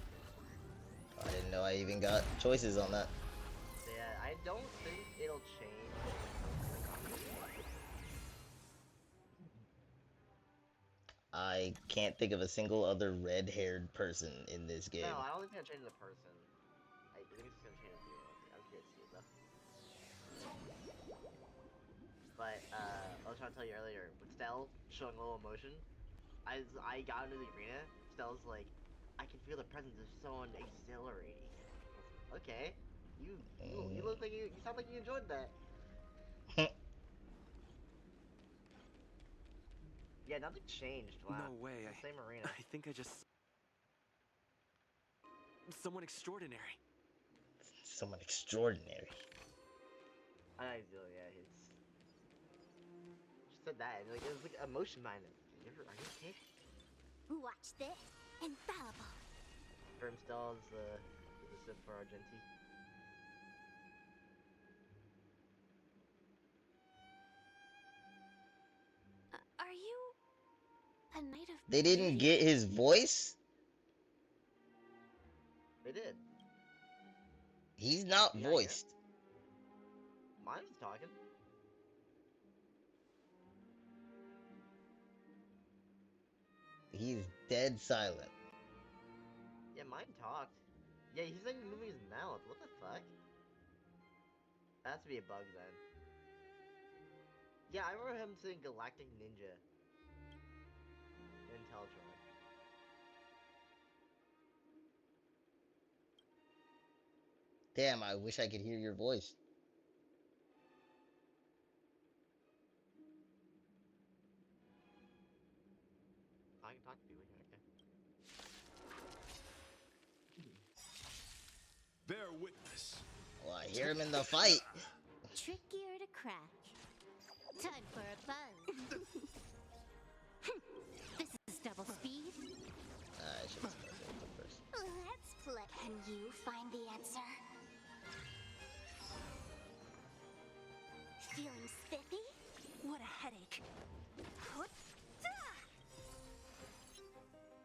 I didn't know I even got choices on that. Yeah, I don't think it'll change. I can't think of a single other red-haired person in this game. No, I don't think it's gonna change the person. I think it's gonna change the video. I'm curious to see it though. But I was trying to tell you earlier, with Stell showing a little emotion, I got into the arena. Stell's like, I can feel the presence of someone exhilarating. Okay, you look like you sound like you enjoyed that. Yeah, nothing changed. Wow. No way. It's the same arena. I think I just... Someone extraordinary. Someone extraordinary. I know, yeah, he's... Just said that, like, it was like emotion behind it. Are you okay? Watch this. Infallible. Firmstall is the sim for Argenti. Are you a knight of... They didn't get his voice? They did. He's not voiced. Mine's talking. He's dead silent. Yeah, mine talked. Yeah, he's like moving his mouth. What the fuck? That has to be a bug then. Yeah, I remember him saying Galactic Ninja. In Teletron. Damn, I wish I could hear your voice. I can talk to you, okay. Bear witness. Well, I hear him in the fight. Trickier to crack. Time for a buzz. This is double speed. I should have started first. Let's play. Can you find the answer? Feeling spiffy? What a headache.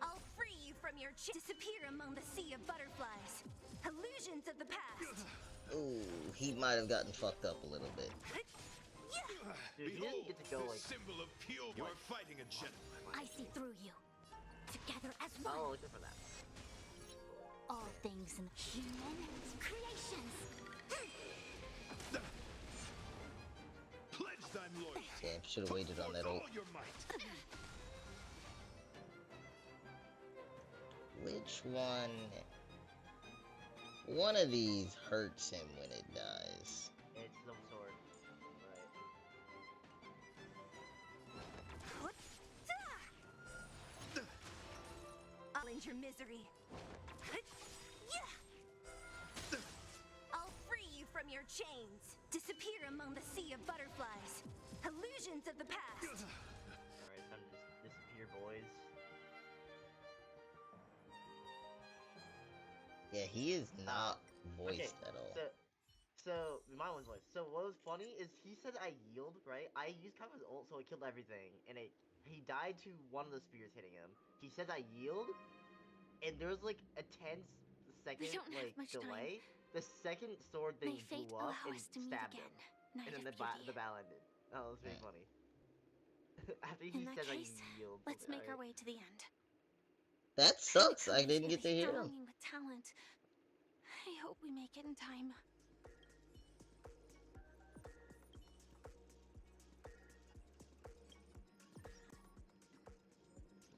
I'll free you from your disappear among the sea of butterflies. Illusions of the past. Ooh, he might have gotten fucked up a little bit. Dude, he didn't get to go like... Symbol of pure. You're fighting a gentleman. I see through you. Together as one. Oh, looking for that. All things in human creations. Pledge thy loyalty. Damn, should have waited on that ult. Your might. Which one? One of these hurts him when it dies. It's the sword. Right. I'll end your misery. I'll free you from your chains. Disappear among the sea of butterflies. Illusions of the past. Alright, time to just disappear, boys. Yeah, he is not voiced at all. So mine was voiced. So what was funny is he said I yield, right? I used kind of his ult, so it killed everything, and he died to one of the spears hitting him. He said I yield, and there was like a 10-second like delay. The second sword thing blew up and stabbed him, and then the battle ended. Oh, that's very funny. After he said I yield. Let's make our way to the end. That sucks. I didn't get to hear him. With talent. I hope we make it in time.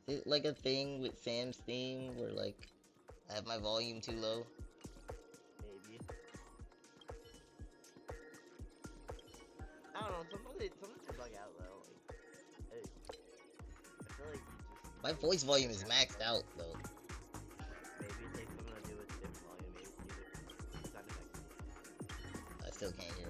Is it like a thing with Sam's theme where like I have my volume too low? Maybe. I don't know. Sometimes they bug out though. Like, I feel like you just My voice volume is maxed out though. Maybe it takes something to do with different volume. Maybe it's due to sound effects. I still can't hear.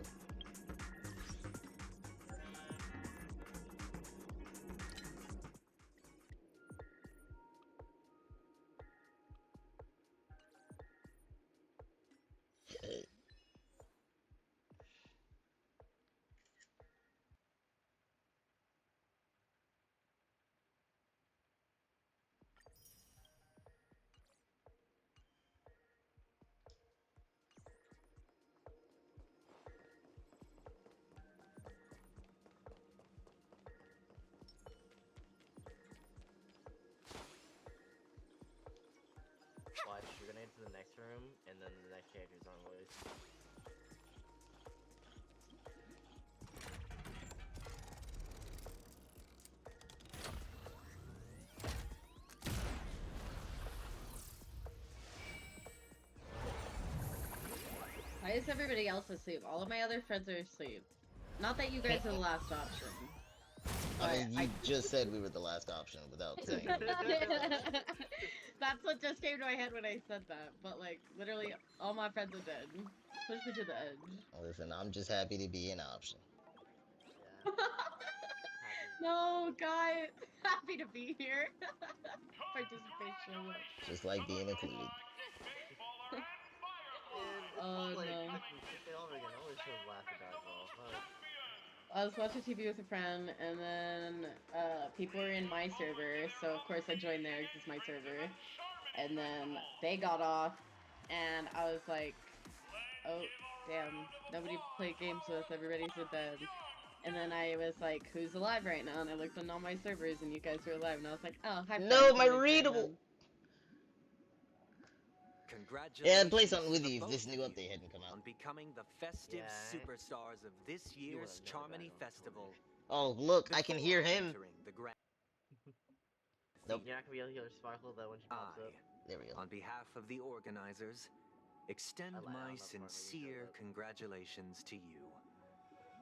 Watch, you're gonna enter the next room, and then the next character's on voice. Why is everybody else asleep? All of my other friends are asleep. Not that you guys are the last option. I mean, you just said we were the last option without saying. That's what just came to my head when I said that. But like, literally, all my friends are dead. Push me to the edge. Listen, I'm just happy to be an option. Yeah. No, guys, happy to be here. Participation. Just like being included. Oh no. I was watching TV with a friend, and then people were in my server, so of course I joined theirs, it's my server. And then they got off, and I was like, oh, damn, nobody to play games with, everybody's in bed. And then I was like, who's alive right now? And I looked on all my servers, and you guys were alive, and I was like, oh, hi. No, my readable! Yeah, I'd play something with you if this new update hadn't come out. On becoming the festive superstars of this year's Charmony Festival. Oh, look, I can hear him. Nope. You're not gonna be able to hear Sparkle though when she pops up. There we go. On behalf of the organizers, extend my sincere congratulations to you.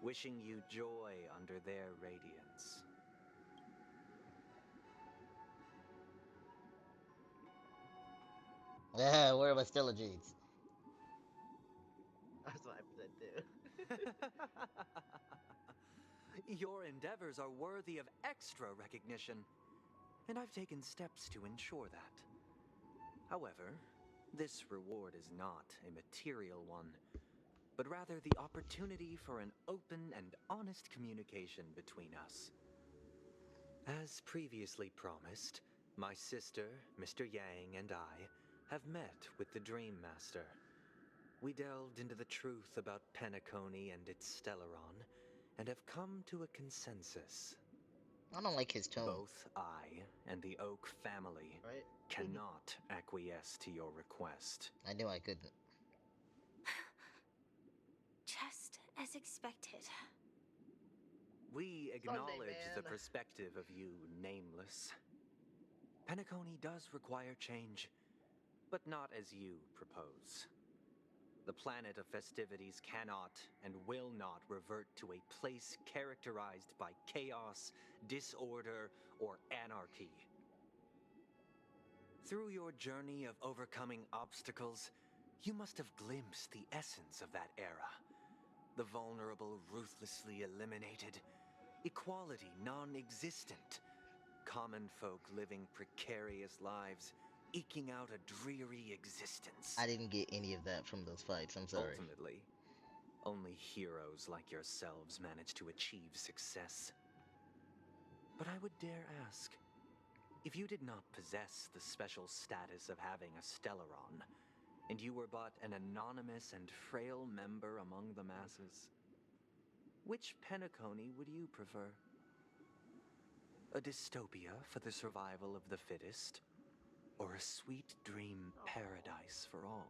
Wishing you joy under their radiance. Yeah, where are my Stella Jades? That's what I said too. Your endeavors are worthy of extra recognition, and I've taken steps to ensure that. However, this reward is not a material one, but rather the opportunity for an open and honest communication between us. As previously promised, my sister, Mr. Yang, and I have met with the Dream Master. We delved into the truth about Penacony and its Stellaron, and have come to a consensus. I don't like his tone. Both I and the Oak family cannot acquiesce to your request. I knew I couldn't. Just as expected. We acknowledge the perspective of you, Nameless. Penacony does require change, but not as you propose. The planet of festivities cannot and will not revert to a place characterized by chaos, disorder, or anarchy. Through your journey of overcoming obstacles, you must have glimpsed the essence of that era. The vulnerable ruthlessly eliminated, equality non-existent, common folk living precarious lives, eking out a dreary existence. I didn't get any of that from those fights, I'm sorry. Ultimately, only heroes like yourselves manage to achieve success. But I would dare ask, if you did not possess the special status of having a Stellaron, and you were but an anonymous and frail member among the masses, which Penacony would you prefer? A dystopia for the survival of the fittest? Or a sweet dream paradise for all?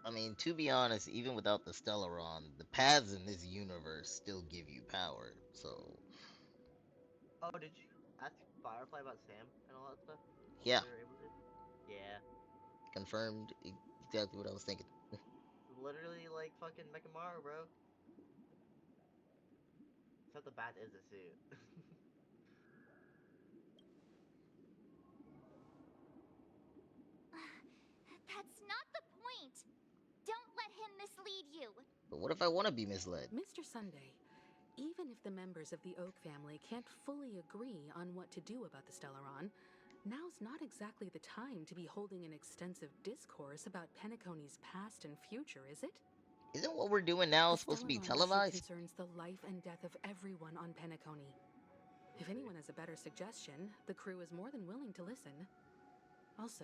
I mean, to be honest, even without the Stellaron, the paths in this universe still give you power, so... Oh, did you ask Firefly about Sam and all that stuff? Yeah. You were able to? Yeah. Confirmed exactly what I was thinking. Literally like fucking Mechamaru, bro. Except the bat is a suit. mislead you. But what if I want to be misled? Mr. Sunday, even if the members of the Oak family can't fully agree on what to do about the Stellaron, now's not exactly the time to be holding an extensive discourse about Penacony's past and future, is it? Isn't what we're doing now The supposed to be Stellaron televised? issue concerns the life and death of everyone on Penacony. If anyone has a better suggestion, the crew is more than willing to listen. Also,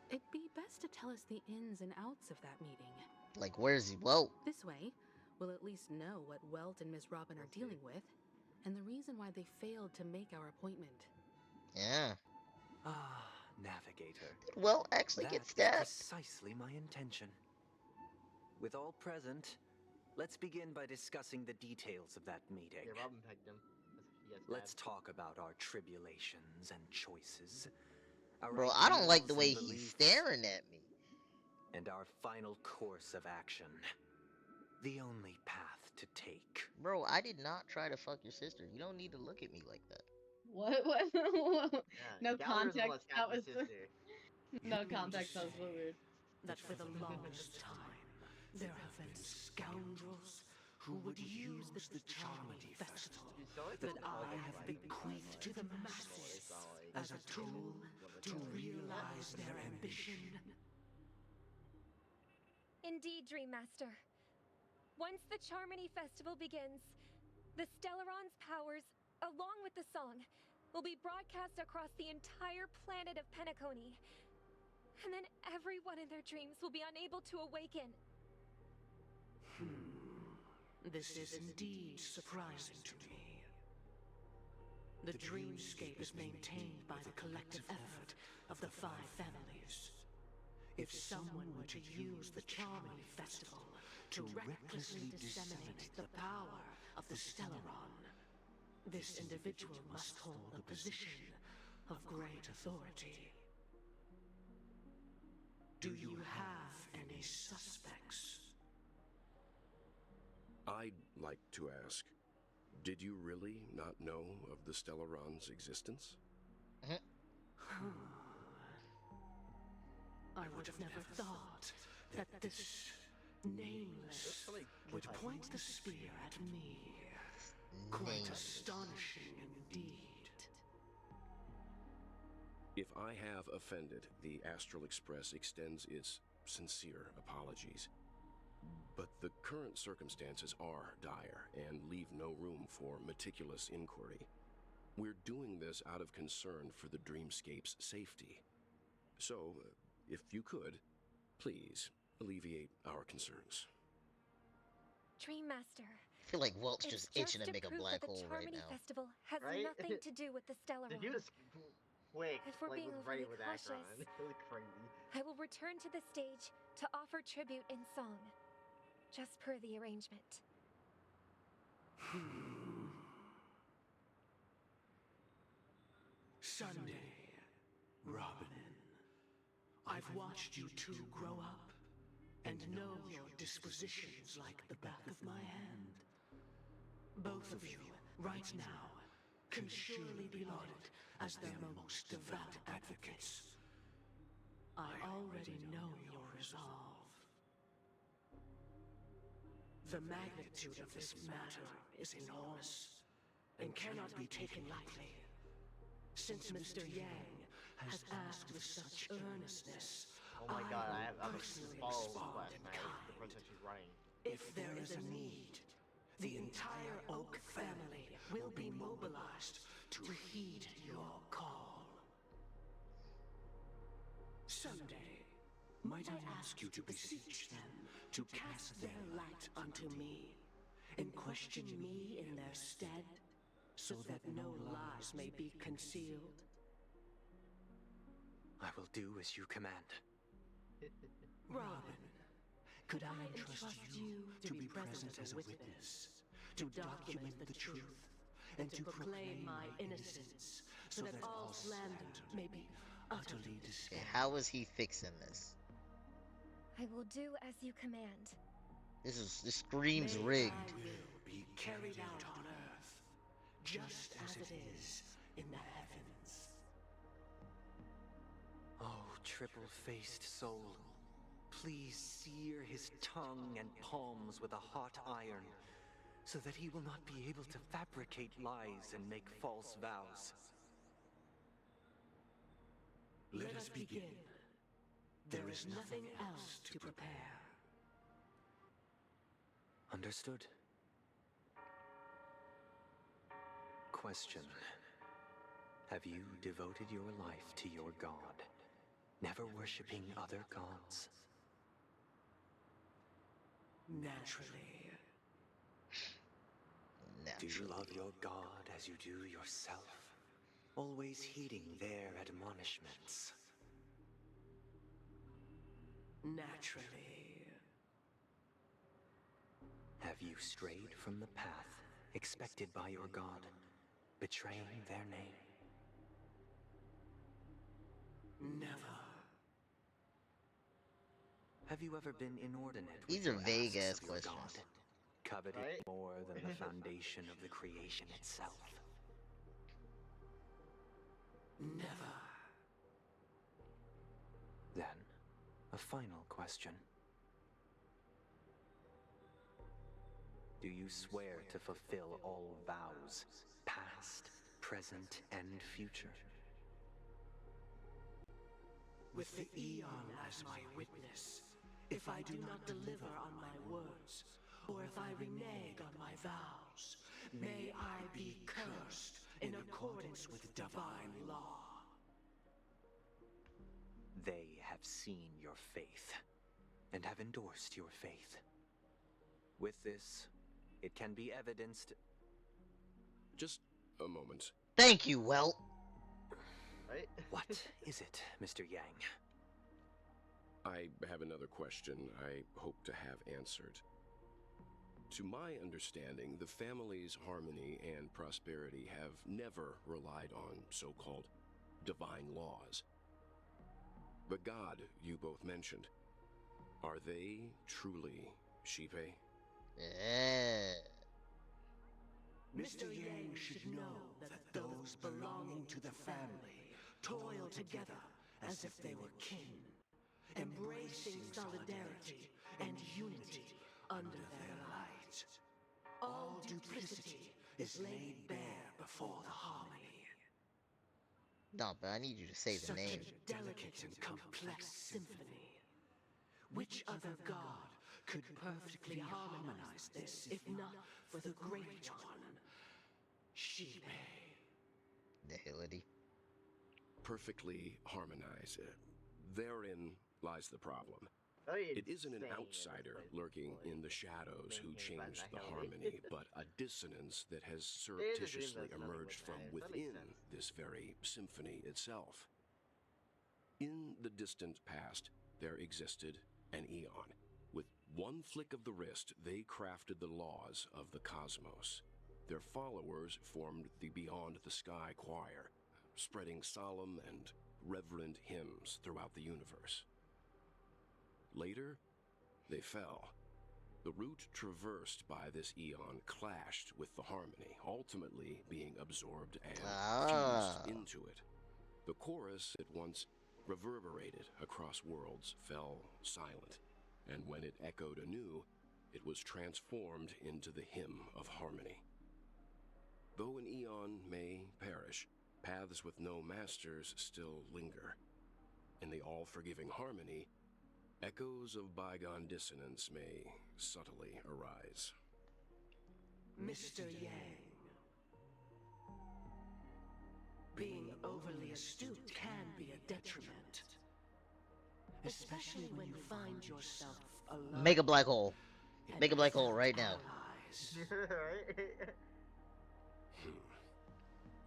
it'd be best to tell us the ins and outs of that meeting. Like, where's he? Well, this way, we'll at least know what Welt and Ms. Robin are dealing with, and the reason why they failed to make our appointment. Yeah. Ah, Navigator. Did Welt actually get stabbed? That's precisely my intention. With all present, let's begin by discussing the details of that meeting. Yeah, Robin pegged him. Let's talk about our tribulations and choices. Bro, I don't like the way he's staring at me. And our final course of action. The only path to take. Bro, I did not try to fuck your sister. You don't need to look at me like that. What? Yeah, no Gallagher's the one context. that That stabbed was his sister. no context. That was so weird. That for the longest time, there have been scoundrels who would use the Charmony Festival that I have bequeathed to the masses as a tool to realize their ambition. Indeed, Dream Master. Once the Charmony Festival begins, the Stellaron's powers, along with the song, will be broadcast across the entire planet of Penacony. And then everyone in their dreams will be unable to awaken. This is indeed surprising to me. The dreamscape is maintained by the collective effort of the 5 families. If someone were to use the Charmony Festival to recklessly disseminate the power of the Stellaron, this individual must hold a position of great authority. Do you have any suspects? I'd like to ask, did you really not know of the Stellaron's existence? I would have never thought that this nameless would point the spear at me. Quite astonishing indeed. If I have offended, the Astral Express extends its sincere apologies. But the current circumstances are dire and leave no room for meticulous inquiry. We're doing this out of concern for the dreamscape's safety. So, if you could, please alleviate our concerns. Dream Master. I feel like Welt's just itching to make a black hole right now. The Charmony Festival has Right? nothing to do with the Stellaron. Dude, he was quick. If we're being ready overly with cautious, Akron. It was crazy. I will return to the stage to offer tribute in song, just per the arrangement. Sunday, Robin, I've watched you two grow up and know your dispositions like the back of my hand. Both of you, right now, can surely be lauded as their most devout advocates. I already know your resolve. The magnitude of this matter is enormous and cannot be taken lightly. Since Mr. Yang has asked with such earnestness, Oh my god, I'm personally follow respond Quest, in man. kind. The person she's running. If there is a need, the entire Oak family will be mobilized to heed your call. Someday, might I ask you to beseech them to cast their light unto me, and question me in their stead, so that no lies may be concealed? I will do as you command. Robin, could I entrust you to be present as a witness, to document the truth, and to proclaim my innocence, so that all slander may be utterly dispelled? Okay, how is he fixing this? I will do as you command. This screams May rigged. thy will be carried out on earth, just as it is in the heavens. Oh, triple-faced soul, please sear his tongue and palms with a hot iron, so that he will not be able to fabricate lies and make false vows. Let us begin. There is nothing else to prepare. Understood. Question. Have you devoted your life to your god, never worshipping other gods? Naturally. Do you love your god as you do yourself, always heeding their admonishments? Naturally. Have you strayed from the path expected by your god, betraying their name? Never. Have you ever been inordinate with These are your vague asks ass of your questions. god, coveting more than the foundation of the creation itself? Never. Then, a final question. Do you swear to fulfill all vows, past, present, and future? With the Eon as my witness, if I do not deliver on my words, or if I renege on my vows, may I be cursed in accordance with divine law. They have seen your faith, and have endorsed your faith. With this, it can be evidenced... Just a moment. Thank you, Welt. Right? What is it, Mr. Yang? I have another question I hope to have answered. To my understanding, the family's harmony and prosperity have never relied on so-called divine laws. The god you both mentioned, are they truly Shipe? Yeah. Mr. Yang should know that those belonging to the family toil together as if they were kin, embracing solidarity and unity under their light. All duplicity is laid bare before the harmony. No, but I need you to say the name. Such a delicate and complex symphony. Which other god could perfectly harmonize this, if not for the great one, Shipe? Nihility. Perfectly harmonized. Therein lies the problem. Very It isn't an insane outsider at this lurking in the shadows who maintained by changed the Nihility. harmony, but a dissonance that has It is a dream surreptitiously that's nothing emerged but from that. That makes within sense. this very symphony itself. In the distant past, there existed an Eon. With one flick of the wrist, they crafted the laws of the cosmos. Their followers formed the Beyond the Sky Choir, spreading solemn and reverent hymns throughout the universe. Later, they fell. The route traversed by this Eon clashed with the harmony, ultimately being absorbed and fused into it. The chorus at once reverberated across worlds, fell silent, and when it echoed anew, it was transformed into the hymn of harmony. Though an Eon may perish, paths with no masters still linger. In the all-forgiving harmony, echoes of bygone dissonance may subtly arise. Mr. Yang, being overly astute can be a detriment. Especially when you find yourself alone. Make a black hole. Make a black hole right now.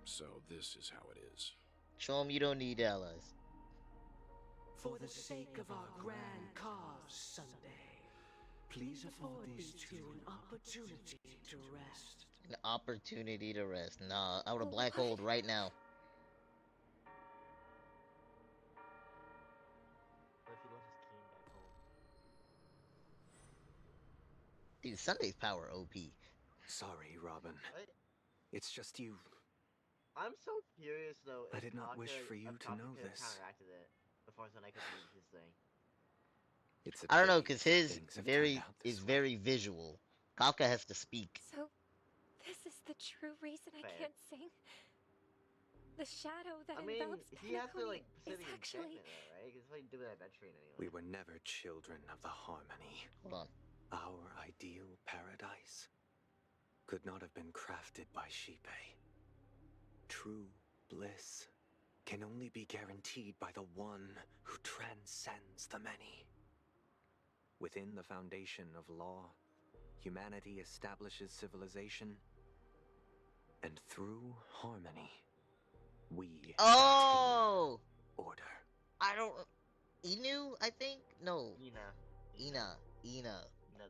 So this is how it is. Show them you don't need allies. For the sake of our grand cause Sunday, please afford these two an opportunity to rest. An opportunity to rest. Nah, I would have black holed right now. What if he left his key back home? Dude, Sunday's power OP. Sorry, Robin. It's just you. I'm so curious though. I if did not wish Taka- for you if to Taka know could have this. counteracted it before Sunday could do his thing. It's a I don't know, pity cause that his things have turned very out is this way. very visual. Kafka has to speak. So, this is the true reason I Fair. can't sing? The shadow that I mean, envelops he has to Penacony like say is the actually... enchantment though, right? Because it's like doing adventuring anyway. We were never children of the harmony. Hold on. Our ideal paradise could not have been crafted by Shipe. True bliss can only be guaranteed by the one who transcends the many. Within the foundation of law, humanity establishes civilization, and through harmony, we Oh, order. I don't. Inu, I think. No, Ina, Ina.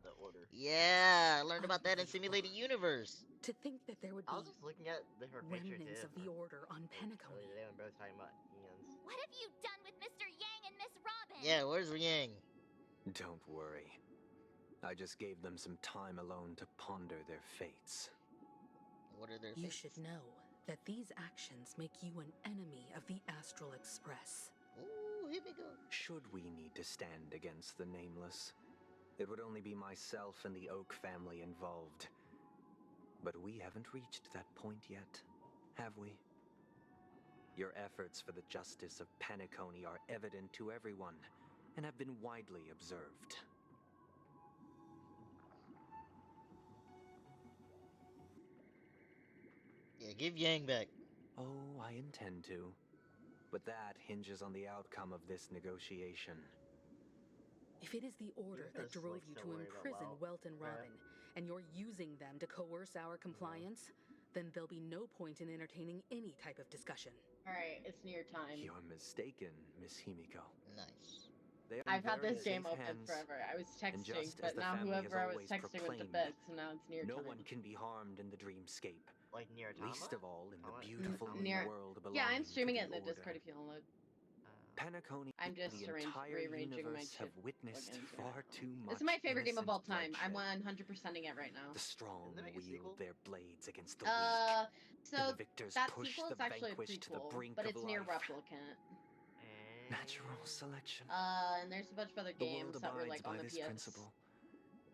the order. Yeah, I learned about that in Simulated Universe. To think that there would I be was just looking at her picture remnants too. of the Order on Penacony. They were both talking about Ian's. What have you done with Mr. Yang and Miss Robin? Yeah, where's Yang? Don't worry. I just gave them some time alone to ponder their fates. What are their You fates? should know that these actions make you an enemy of the Astral Express. Ooh, here we go. Should we need to stand against the Nameless, it would only be myself and the Oak family involved. But we haven't reached that point yet, have we? Your efforts for the justice of Penacony are evident to everyone and have been widely observed. Yeah, give Yang back. Oh, I intend to. But that hinges on the outcome of this negotiation. If it is the Order that drove you to imprison Welt and Robin, and you're using them to coerce our compliance, then there'll be no point in entertaining any type of discussion. Alright, it's near time. You're mistaken, Miss Himiko. Nice. I've had this game open forever. I was texting, but now whoever I was texting went to bed, so now it's near time. No one can be harmed in the dreamscape. Like near Least of all in the beautiful world belonging Yeah, I'm streaming to it in the Order. Discord if you want to look. Penacony I'm just and the entire rearranging my universe have witnessed far too much. This is my favorite game of all innocent time. I'm bloodshed. 100%ing it right now. The strong wield their blades against the So and the victors that push sequel the is actually a vanquished to the prequel, brink but of it's near life. Replicant. Natural selection. And there's a bunch of other The games world that were abides like on by the this PS. principle,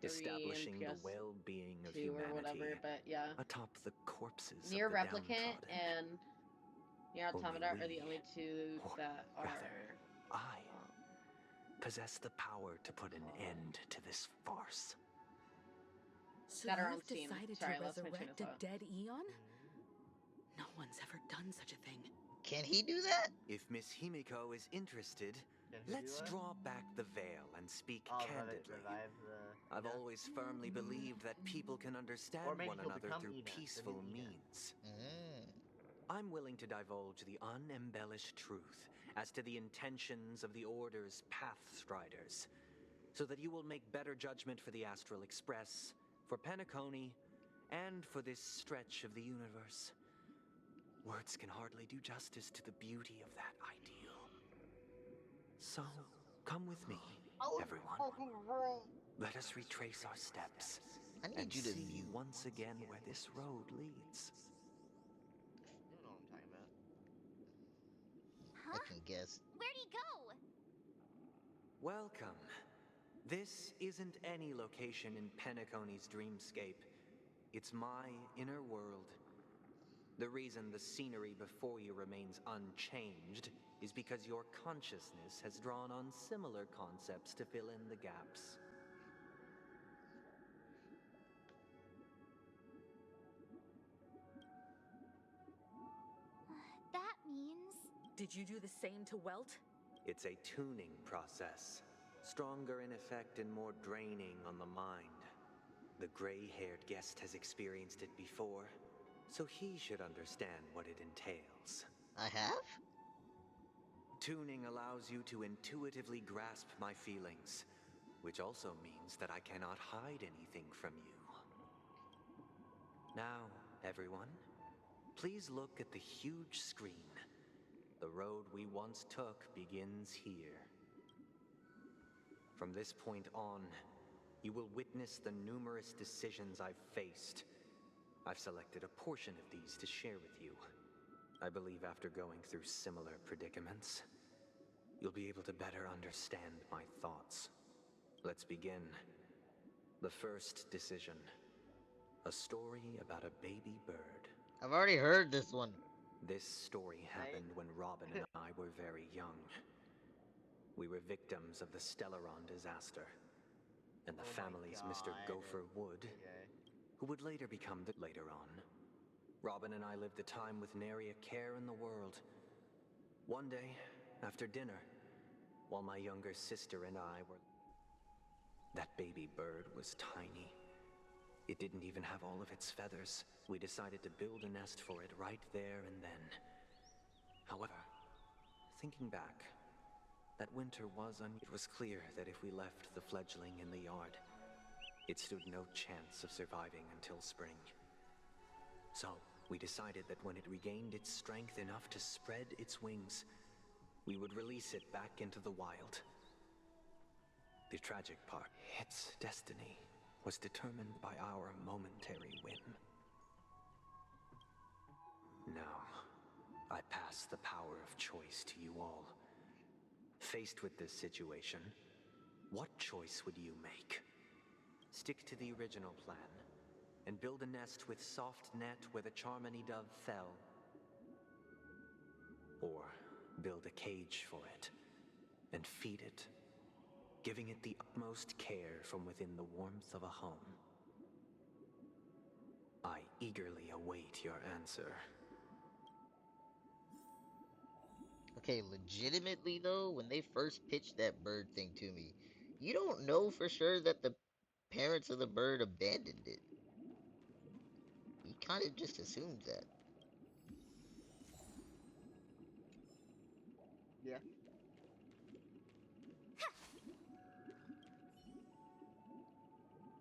establishing the PS2 well-being of or humanity whatever, but yeah. atop the corpses Near of the Replicant downtrodden. and Near Automata are the we, only two that are. rather, I possess the power to put an end to this farce. So That are on you've Steam. decided Sorry, to lost my train of resurrect a thought. dead Eon? No one's ever done such a thing. Can he do that? If Miss Himiko is interested, Can he do let's that? draw back the veil and speak Oh, candidly. revive the... I've always firmly believed that people can understand Or maybe one he'll another become through Ina, the peaceful new Ina. means. I'm willing to divulge the unembellished truth as to the intentions of the Order's Pathstriders, so that you will make better judgment for the Astral Express, for Penacony, and for this stretch of the universe. Words can hardly do justice to the beauty of that ideal. So, come with me, everyone. Let us retrace our steps and you to see mute. once again where this road leads. You know what I'm talking about. I can guess. Where'd he go? Welcome. This isn't any location in Penacony's dreamscape. It's my inner world. The reason the scenery before you remains unchanged is because your consciousness has drawn on similar concepts to fill in the gaps. That means... Did you do the same to Welt? It's a tuning process, stronger in effect and more draining on the mind. The gray-haired guest has experienced it before, so he should understand what it entails. I have? Tuning allows you to intuitively grasp my feelings, which also means that I cannot hide anything from you. Now, everyone, please look at the huge screen. The road we once took begins here. From this point on, you will witness the numerous decisions I've faced. I've selected a portion of these to share with you. I believe after going through similar predicaments, you'll be able to better understand my thoughts. Let's begin. The first decision. A story about a baby bird. I've already heard this one. This story happened when Robin and I were very young. We were victims of the Stellaron disaster, and the family's Mr. Gopher Wood, who would later become the later on. Robin and I lived a time with nary a care in the world. One day, after dinner, while my younger sister and I were... That baby bird was tiny. It didn't even have all of its feathers. We decided to build a nest for it right there and then. However, thinking back, that winter it was clear that if we left the fledgling in the yard, it stood no chance of surviving until spring. So, we decided that when it regained its strength enough to spread its wings, we would release it back into the wild. The tragic part, its destiny was determined by our momentary whim. Now, I pass the power of choice to you all. Faced with this situation, what choice would you make? Stick to the original plan and build a nest with soft net where the Charmony dove fell? Or build a cage for it and feed it, giving it the utmost care from within the warmth of a home? I eagerly await your answer. Okay, legitimately though, when they first pitched that bird thing to me, you don't know for sure that the parents of the bird abandoned it. You kind of just assumed that. Yeah.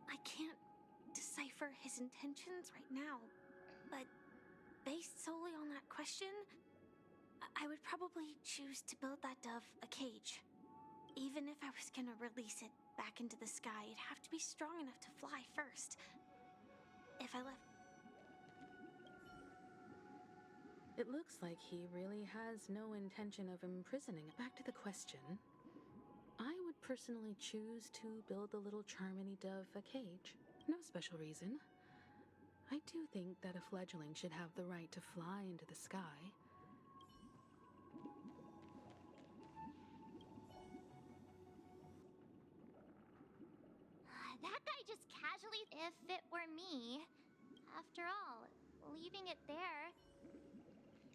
I can't decipher his intentions right now, but based solely on that question, I would probably choose to build that dove a cage. Even if I was gonna release it back into the sky, it'd have to be strong enough to fly first. If I left... It looks like he really has no intention of imprisoning it. Back to the question. I would personally choose to build the little Charmony dove a cage. No special reason. I do think that a fledgling should have the right to fly into the sky. That guy just casually... If it were me, after all, leaving it there...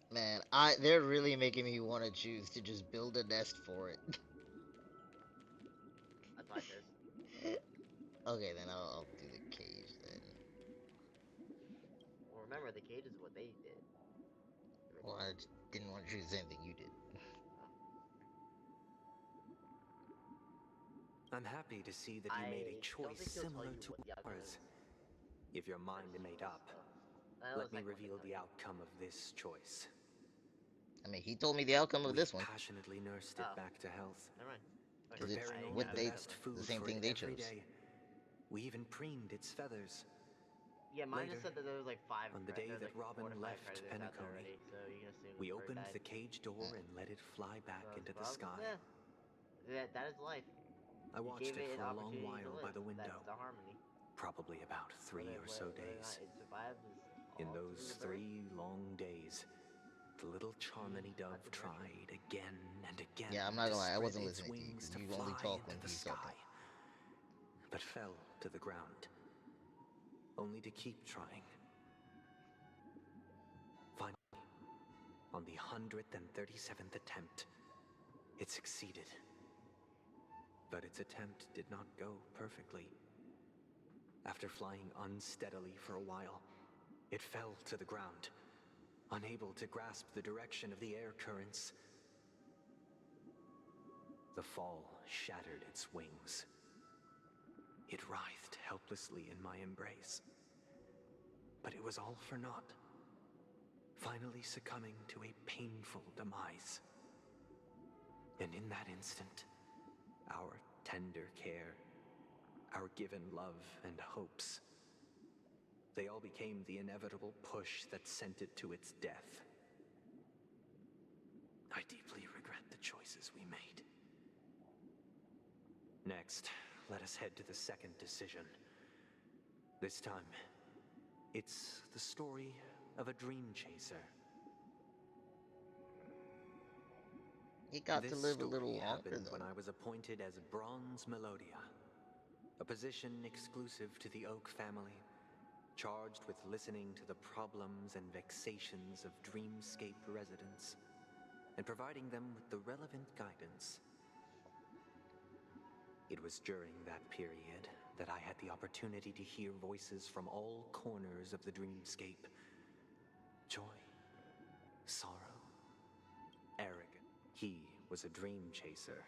Man, they're really making me want to choose to just build a nest for it. That's my choice. Okay, then I'll do the cage then. Well, remember, the cage is what they did. Well, I just didn't want to choose the same thing you did. I'm happy to see that you made a choice similar to ours. If your mind is made up, let me reveal the outcome of this choice. I mean, he told me the outcome of this one. We passionately nursed it back to health. Never mind. Because it's what the same thing they chose. Day. We even preened its feathers. Yeah, mine Later, just said that there was like 5. On the day that like Robin left Penacony, already, so you can assume we opened the cage door and let it fly back into the sky. Yeah, that is life. I watched it for a long while by the window. That's the harmony. Probably about 3 or so days. In those 3 long days, the little Charmony dove tried again and again. Yeah, I'm not gonna lie, I wasn't to spread its listening wings to you. to You only fly talk when into the he's sky, talking. but fell to the ground, only to keep trying. Finally, on the 137th attempt, it succeeded. But its attempt did not go perfectly. After flying unsteadily for a while, it fell to the ground, unable to grasp the direction of the air currents. The fall shattered its wings. It writhed helplessly in my embrace. But it was all for naught, finally succumbing to a painful demise. And in that instant, our tender care, our given love and hopes, they all became the inevitable push that sent it to its death. I deeply regret the choices we made. Next, let us head to the second decision. This time, it's the story of a dream chaser. He got to live a little longer, happened though. when I was appointed as Bronze Melodia, a position exclusive to the Oak family, charged with listening to the problems and vexations of Dreamscape residents, and providing them with the relevant guidance. It was during that period that I had the opportunity to hear voices from all corners of the Dreamscape. Joy, sorrow, arrogance. He was a dream chaser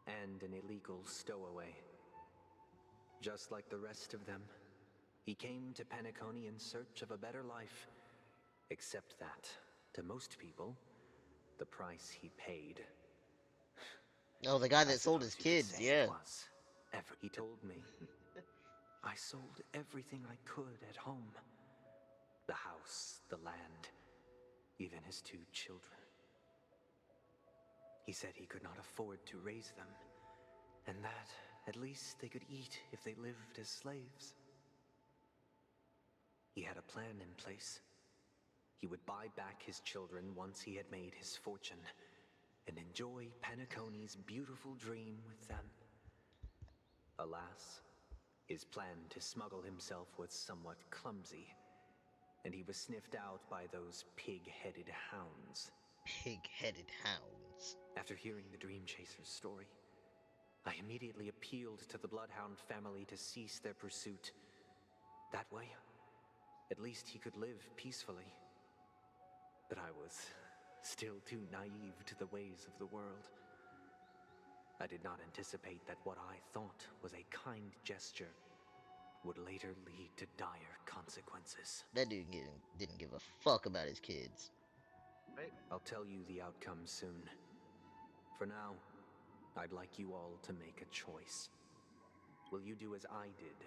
and an illegal stowaway. Just like the rest of them, he came to Penacony in search of a better life, except that, to most people, the price he paid. Oh, the guy that sold his kids, yeah. He told me, I sold everything I could at home. The house, the land, even his 2 children. He said he could not afford to raise them, and that at least they could eat if they lived as slaves. He had a plan in place. He would buy back his children once he had made his fortune, and enjoy Penacony's beautiful dream with them. Alas, his plan to smuggle himself was somewhat clumsy, and he was sniffed out by those pig-headed hounds. Pig-headed hounds. After hearing the Dream Chaser's story, I immediately appealed to the Bloodhound family to cease their pursuit. That way, at least he could live peacefully. But I was still too naive to the ways of the world. I did not anticipate that what I thought was a kind gesture would later lead to dire consequences. That dude didn't give a fuck about his kids. Right. I'll tell you the outcome soon. For now, I'd like you all to make a choice. Will you do as I did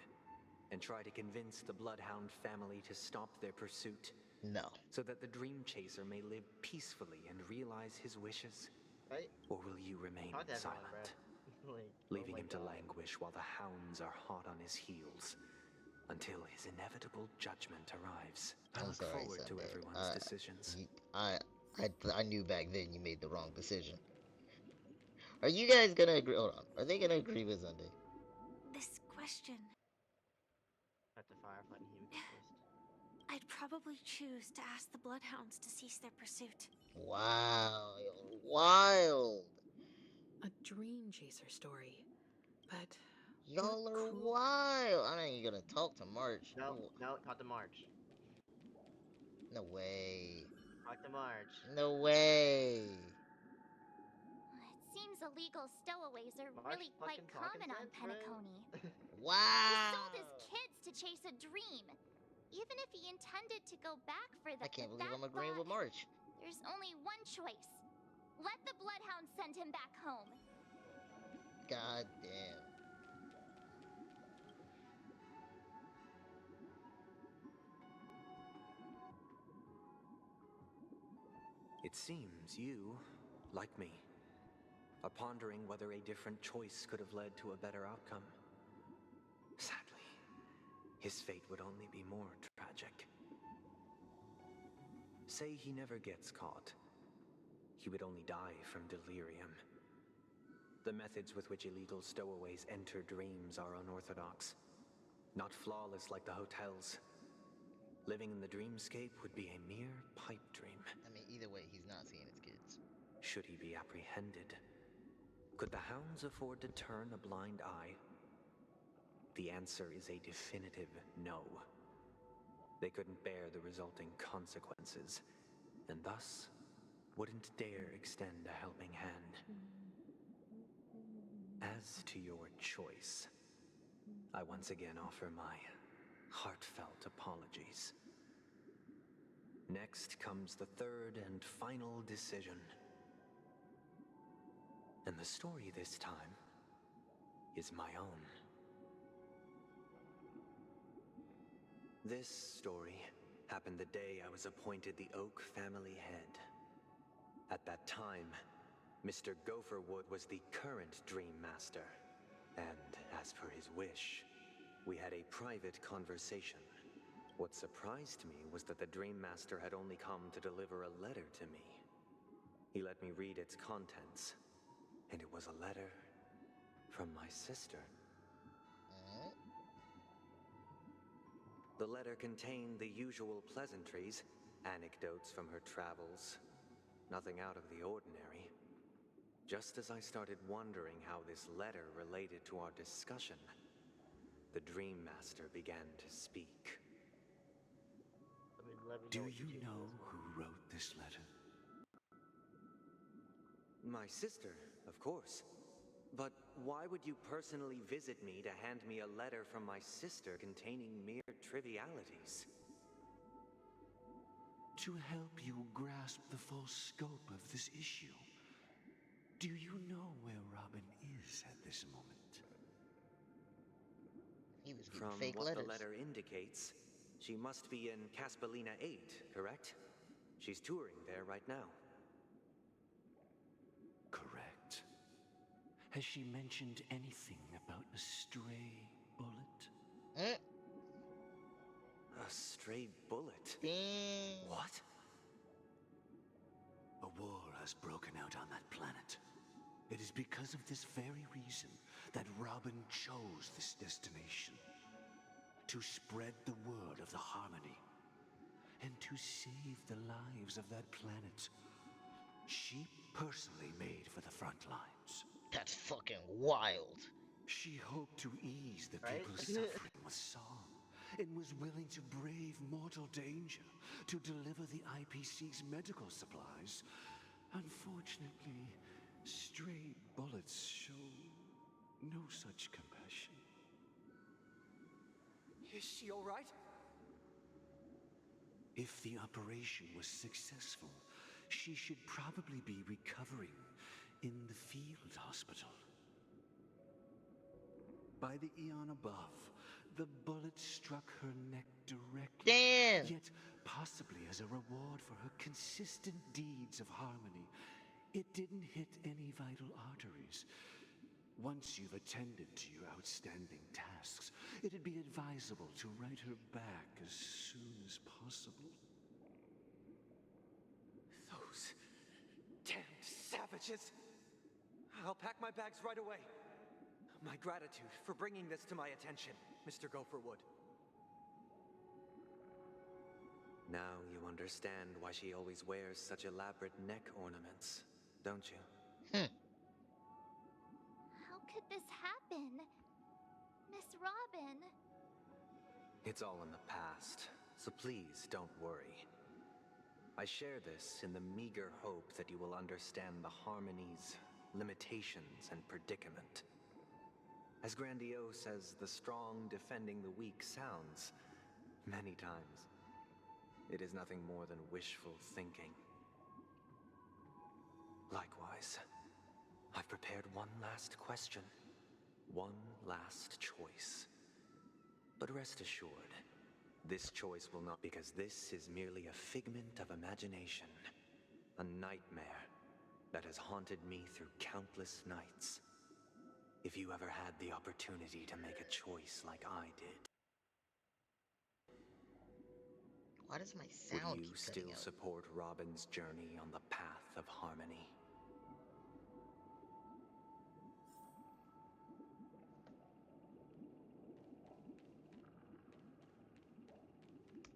and try to convince the Bloodhound family to stop their pursuit? No. So that the Dream Chaser may live peacefully and realize his wishes? Right? Or will you remain silent, leaving him to languish while the hounds are hot on his heels until his inevitable judgment arrives? I look forward to everyone's decisions. I knew back then you made the wrong decision. Are you guys gonna agree? Hold on. Are they gonna agree with Sunday? This question. At the Firefly and Human twist. I'd probably choose to ask the Bloodhounds to cease their pursuit. Wow. Wild. A dream chaser story. But y'all are wild. I ain't gonna talk to March. No, talk to March. No way. Talk to March. No way. It seems illegal stowaways are really quite common on Penacony. Wow. He sold his kids to chase a dream. Even if he intended to go back for them. I can't believe I'm agreeing with March. There's only one choice. Let the Bloodhounds send him back home. God damn. It seems you, like me, are pondering whether a different choice could have led to a better outcome. Sadly, his fate would only be more tragic. Say he never gets caught. He would only die from delirium. The methods with which illegal stowaways enter dreams are unorthodox, not flawless like the hotels. Living in the dreamscape would be a mere pipe dream. I mean, either way, he's not seeing his kids. Should he be apprehended? Could the hounds afford to turn a blind eye? The answer is a definitive no. They couldn't bear the resulting consequences, and thus wouldn't dare extend a helping hand. As to your choice, I once again offer my heartfelt apologies. Next comes the third and final decision. And the story this time is my own. This story happened the day I was appointed the Oak family head. At that time, Mr. Gopherwood was the current Dream Master, And as for his wish, we had a private conversation. What surprised me was that the Dream Master had only come to deliver a letter to me. He let me read its contents, and it was a letter from my sister. The letter contained the usual pleasantries, anecdotes from her travels, nothing out of the ordinary. Just as I started wondering how this letter related to our discussion, the Dream Master began to speak. Do you know who wrote this letter? My sister, of course. But why would you personally visit me to hand me a letter from my sister containing mere trivialities? To help you grasp the full scope of this issue. Do you know where Robin is at this moment? He was getting From fake what letters. the letter indicates, she must be in Caspelina 8, correct? She's touring there right now. Correct. Has she mentioned anything about a stray bullet? A stray bullet? What? A war has broken out on that planet. It is because of this very reason that Robin chose this destination. To spread the word of the Harmony. And to save the lives of that planet. She personally made for the front lines. That's fucking wild. She hoped to ease the people's suffering with song, and was willing to brave mortal danger to deliver the IPC's medical supplies. Unfortunately, stray bullets show no such compassion. Is she all right? If the operation was successful, she should probably be recovering in the field hospital. By the eon above, the bullet struck her neck directly. Damn! Yet, possibly as a reward for her consistent deeds of harmony, it didn't hit any vital arteries. Once you've attended to your outstanding tasks, it'd be advisable to write her back as soon as possible. Those damned savages! I'll pack my bags right away. My gratitude for bringing this to my attention, Mr. Gopherwood. Now you understand why she always wears such elaborate neck ornaments, don't you? How could this happen? Miss Robin. It's all in the past, so please don't worry. I share this in the meager hope that you will understand the Harmony's limitations and predicament. As grandiose as the strong defending the weak sounds, many times, it is nothing more than wishful thinking. Likewise, I've prepared one last question, one last choice. But rest assured, this choice will not, because this is merely a figment of imagination, a nightmare that has haunted me through countless nights. If you ever had the opportunity to make a choice like I did, why does my sound would you keep cutting still out? support Robin's journey on the path of harmony?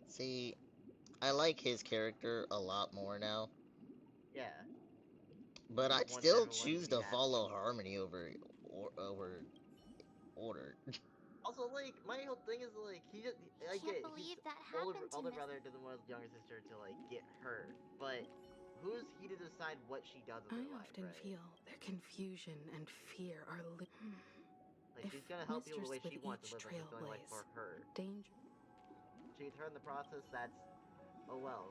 See, I like his character a lot more now. Yeah. But I'd Once still everyone choose be to happy. follow Harmony over Order. Also, like, my whole thing is, like, I Can't get believe his that happened to older Miss... brother doesn't want his younger sister to, like, get hurt. But who's he to decide what she does with I her life, often right? feel their confusion and fear are Like, she's gonna help people the way she wants to live a fulfilling life for her. Danger. She gets hurt in the process, that's... oh well.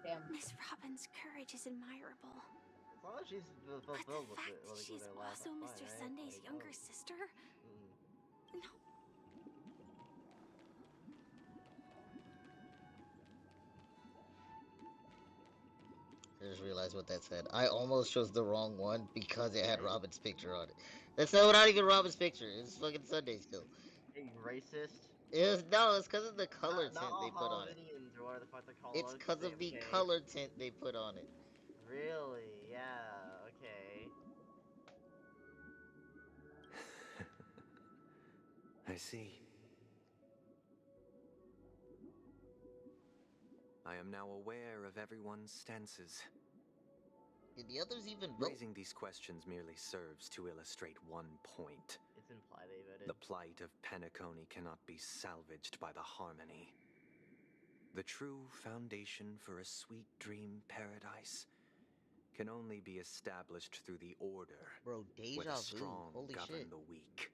Damn. Miss Robin's courage is admirable. As long as she's But the fulfilled with fact it, that like, she's with her life, also that's Mr. fine, right? Sunday's Like, younger oh. sister? No. I just realized what that said. I almost chose the wrong one because it had Robin's picture on it. That's not even Robin's picture. It's fucking Sunday still. Hey, you racist. It's because of the color Not tint they all put on it. Halloween or whatever the fuck they call It's it. because of the Okay. color tint they put on it. Really? Yeah. Okay. I see. I am now aware of everyone's stances. Did the others even vote? Raising these questions merely serves to illustrate one point. It's implied they voted. The plight of Penacony cannot be salvaged by the harmony. The true foundation for a sweet dream paradise can only be established through the order, Bro, where deja the vu. strong Holy govern shit. the weak.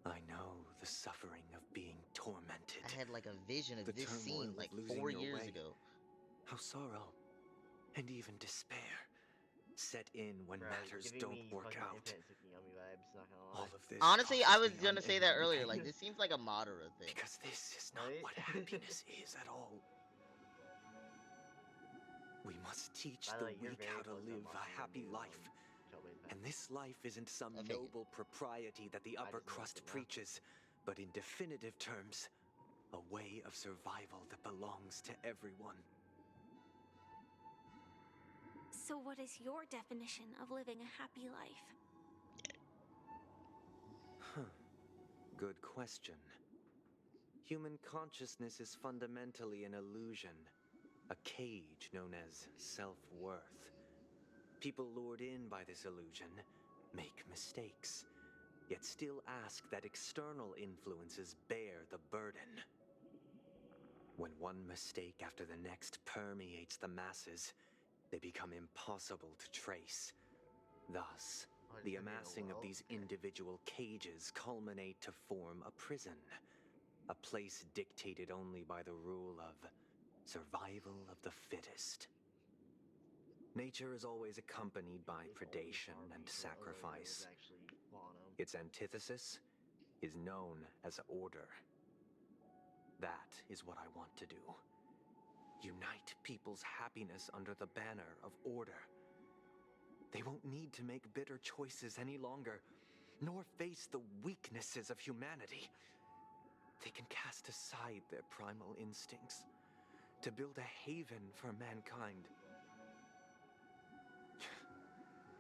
I know the suffering of being tormented. I had like a vision of The this turmoil scene of like losing 4 your years way. ago. How sorrow and even despair set in when Bro, matters giving don't me work fucking out. Infinite Tsuki Yummy vibes, not gonna lie. All of this Honestly, I causes was me gonna say that unending earlier. pain. Like, this seems like a Madara thing. Because this is not what happiness is at all. We must teach By the the way, you're weak very how to close to live unlocking a happy the new, life. Shellblade pack. And this life isn't some I figured. noble propriety that the I upper just noticed crust it now. preaches, but in definitive terms, a way of survival that belongs to everyone. So what is your definition of living a happy life? Good question. Human consciousness is fundamentally an illusion, a cage known as self-worth. People lured in by this illusion make mistakes, yet still ask that external influences bear the burden. When one mistake after the next permeates the masses, they become impossible to trace. Thus, the amassing of these individual cages culminate to form a prison, a place dictated only by the rule of survival of the fittest. Nature is always accompanied by predation and sacrifice. Its antithesis is known as order. That is what I want to do. Unite people's happiness under the banner of order. They won't need to make bitter choices any longer, nor face the weaknesses of humanity. They can cast aside their primal instincts to build a haven for mankind.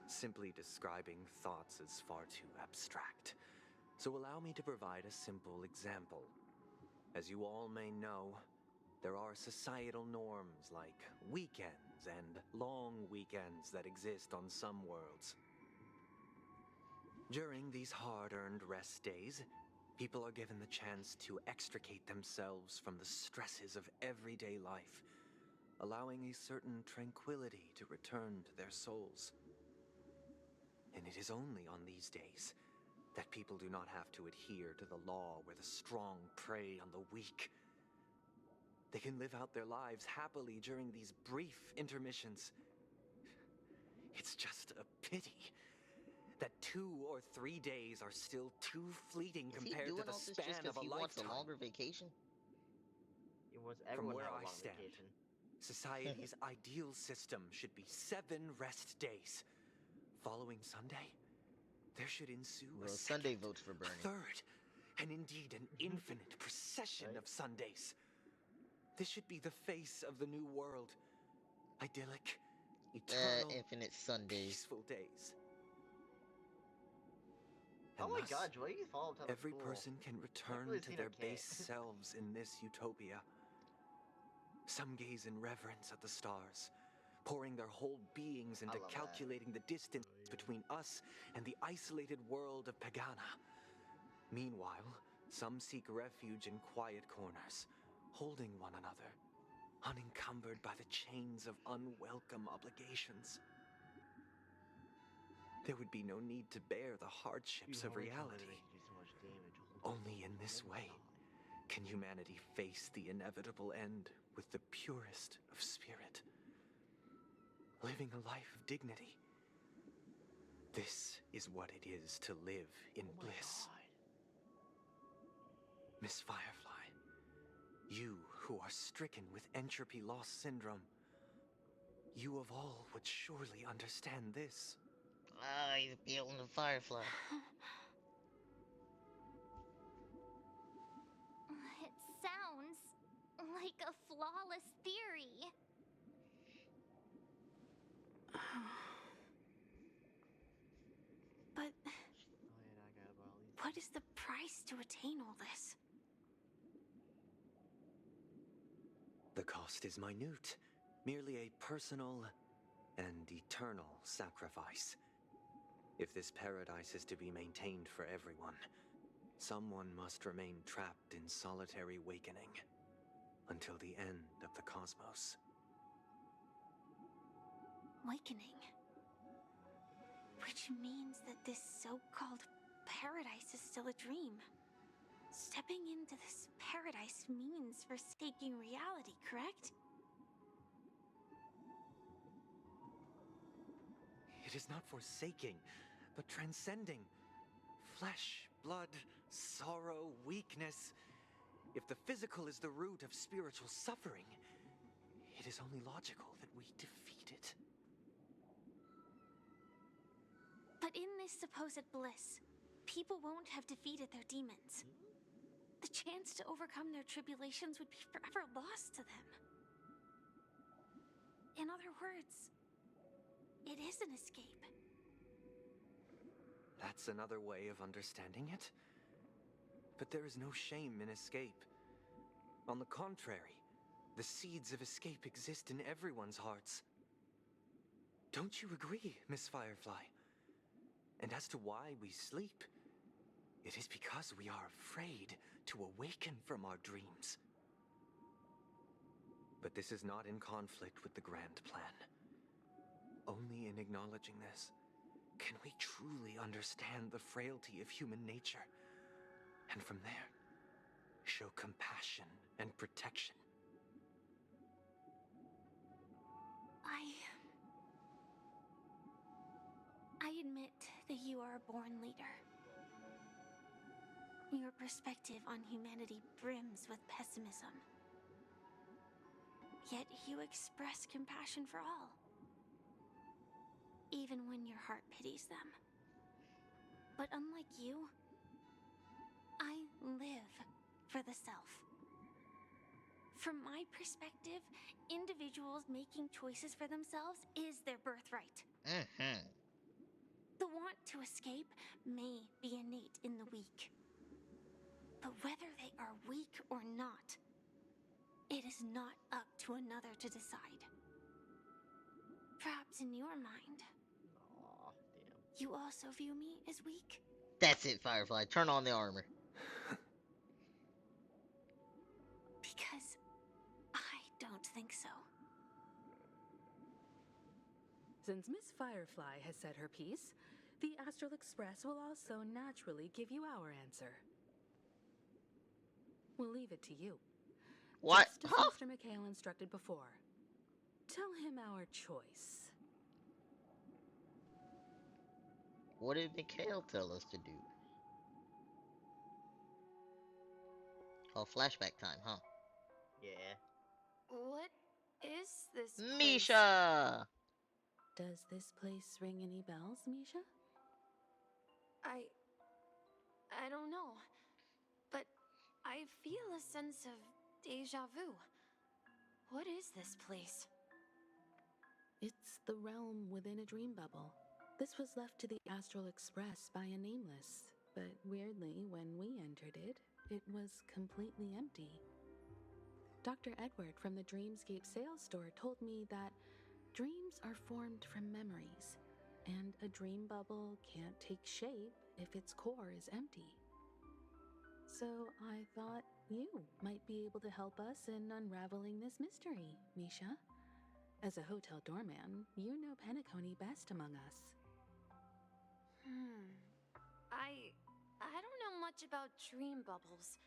Simply describing thoughts is far too abstract, so allow me to provide a simple example. As you all may know, there are societal norms like weekends and long weekends that exist on some worlds. During these hard-earned rest days, people are given the chance to extricate themselves from the stresses of everyday life, allowing a certain tranquility to return to their souls. And it is only on these days that people do not have to adhere to the law where the strong prey on the weak. They can live out their lives happily during these brief intermissions. It's just a pity that 2 or 3 days are still too fleeting compared to the span of a lifetime. He wants a longer vacation? It was From everyone where have a I long stand, vacation. society's ideal system should be 7 rest days. Following Sunday, there should ensue a Sunday votes for Bernie. third, and indeed an infinite procession of Sundays. This should be the face of the new world. Idyllic, eternal, infinite Sundays. Peaceful days. Oh And my thus, god, Joy, you followed up every school. person can return really to seen their a cat. base selves in this utopia. Some gaze in reverence at the stars, pouring their whole beings into calculating the distance between us and the isolated world of Pagana. Meanwhile, some seek refuge in quiet corners, holding one another, unencumbered by the chains of unwelcome obligations. There would be no need to bear the hardships of reality. Only in this way can humanity face the inevitable end with the purest of spirit, living a life of dignity. This is what it is to live in bliss. Miss Firefly, you who are stricken with entropy loss syndrome, You of all would surely understand this. Ah, he's building the Firefly. It sounds like a flawless theory. But what is the price to attain all this? The cost is minute, merely a personal and eternal sacrifice. If this paradise is to be maintained for everyone, someone must remain trapped in solitary awakening until the end of the cosmos. Awakening. Which means that this so-called paradise is still a dream. Stepping into this paradise means forsaking reality, correct? It is not forsaking, but transcending. Flesh, blood, sorrow, weakness. If the physical is the root of spiritual suffering, it is only logical that we defeat it. But in this supposed bliss, people won't have defeated their demons. The chance to overcome their tribulations would be forever lost to them. In other words, it is an escape. That's another way of understanding it. But there is no shame in escape. On the contrary, the seeds of escape exist in everyone's hearts. Don't you agree, Miss Firefly? And as to why we sleep, it is because we are afraid to awaken from our dreams. But this is not in conflict with the grand plan. Only in acknowledging this can we truly understand the frailty of human nature, and from there, show compassion and protection. I admit that you are a born leader. Your perspective on humanity brims with pessimism. Yet you express compassion for all, even when your heart pities them. But unlike you, I live for the self. From my perspective, individuals making choices for themselves is their birthright. The want to escape may be innate in the weak. But whether they are weak or not, it is not up to another to decide. Perhaps in your mind, you also view me as weak? That's it, Firefly. Turn on the armor. Because I don't think so. Since Miss Firefly has said her piece, the Astral Express will also naturally give you our answer. We'll leave it to you. What? Just as Mr. McHale instructed before. Tell him our choice. What did McHale tell us to do? Oh, flashback time, huh? Yeah. What is this place? Misha! Does this place ring any bells, Misha? I don't know, but I feel a sense of deja vu. What is this place? It's the realm within a dream bubble. This was left to the Astral Express by a nameless, but weirdly, when we entered it, it was completely empty. Dr. Edward from the Dreamscape sales store told me that dreams are formed from memories, and a dream bubble can't take shape if its core is empty. So I thought you might be able to help us in unraveling this mystery, Misha. As a hotel doorman, you know Penacony best among us. I don't know much about dream bubbles,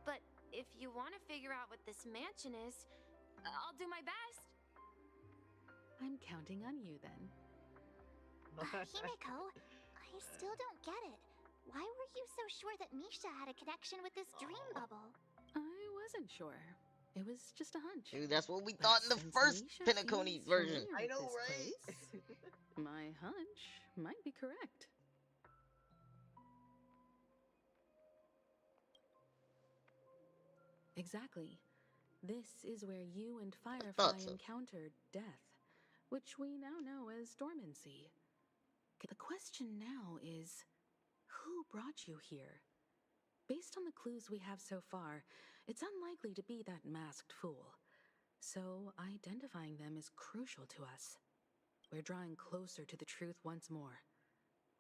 but if you want to figure out what this mansion is, I'll do my best. I'm counting on you then. Himeko, I still don't get it. Why were you so sure that Misha had a connection with this dream bubble? I wasn't sure. It was just a hunch. Dude, that's what we But thought in the since first Misha Penacony feels version. familiar I with know, this right? place, my hunch might be correct. Exactly. This is where you and Firefly so. encountered death, which we now know as dormancy. The question now is, who brought you here? Based on the clues we have so far, it's unlikely to be that masked fool. So identifying them is crucial to us. We're drawing closer to the truth once more.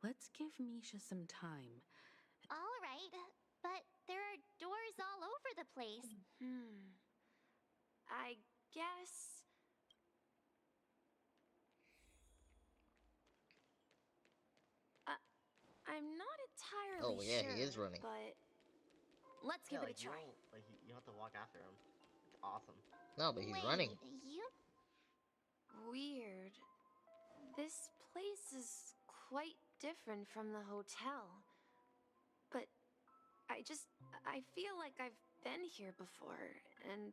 Let's give Misha some time. All right, but there are doors all over the place. I guess... I'm not entirely Oh yeah, sure, he is running. but let's give it a try. You don't have to walk after him. It's awesome. No, but he's running. You? Weird. This place is quite different from the hotel. But I feel like I've been here before, and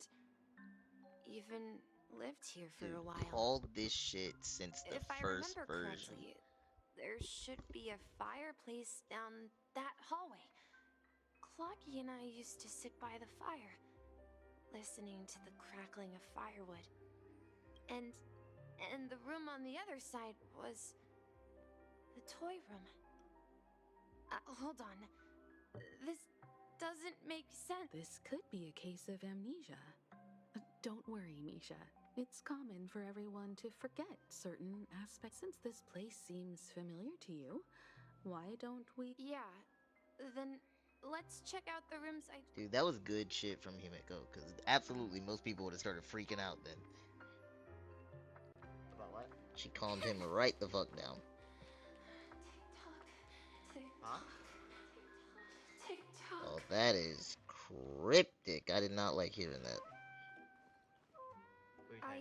even lived here for a while. Called this shit since the If I first remember version. correctly, there should be a fireplace down that hallway. Clocky and I used to sit by the fire, listening to the crackling of firewood. And the room on the other side was the toy room. Hold on. This doesn't make sense. This could be a case of amnesia. Don't worry, Misha. It's common for everyone to forget certain aspects. Since this place seems familiar to you, why don't we... Yeah, then let's check out the rooms I... Dude, that was good shit from Himeko, because absolutely most people would have started freaking out then. About what? She calmed him right the fuck down. Huh? Oh, that is cryptic. I did not like hearing that. I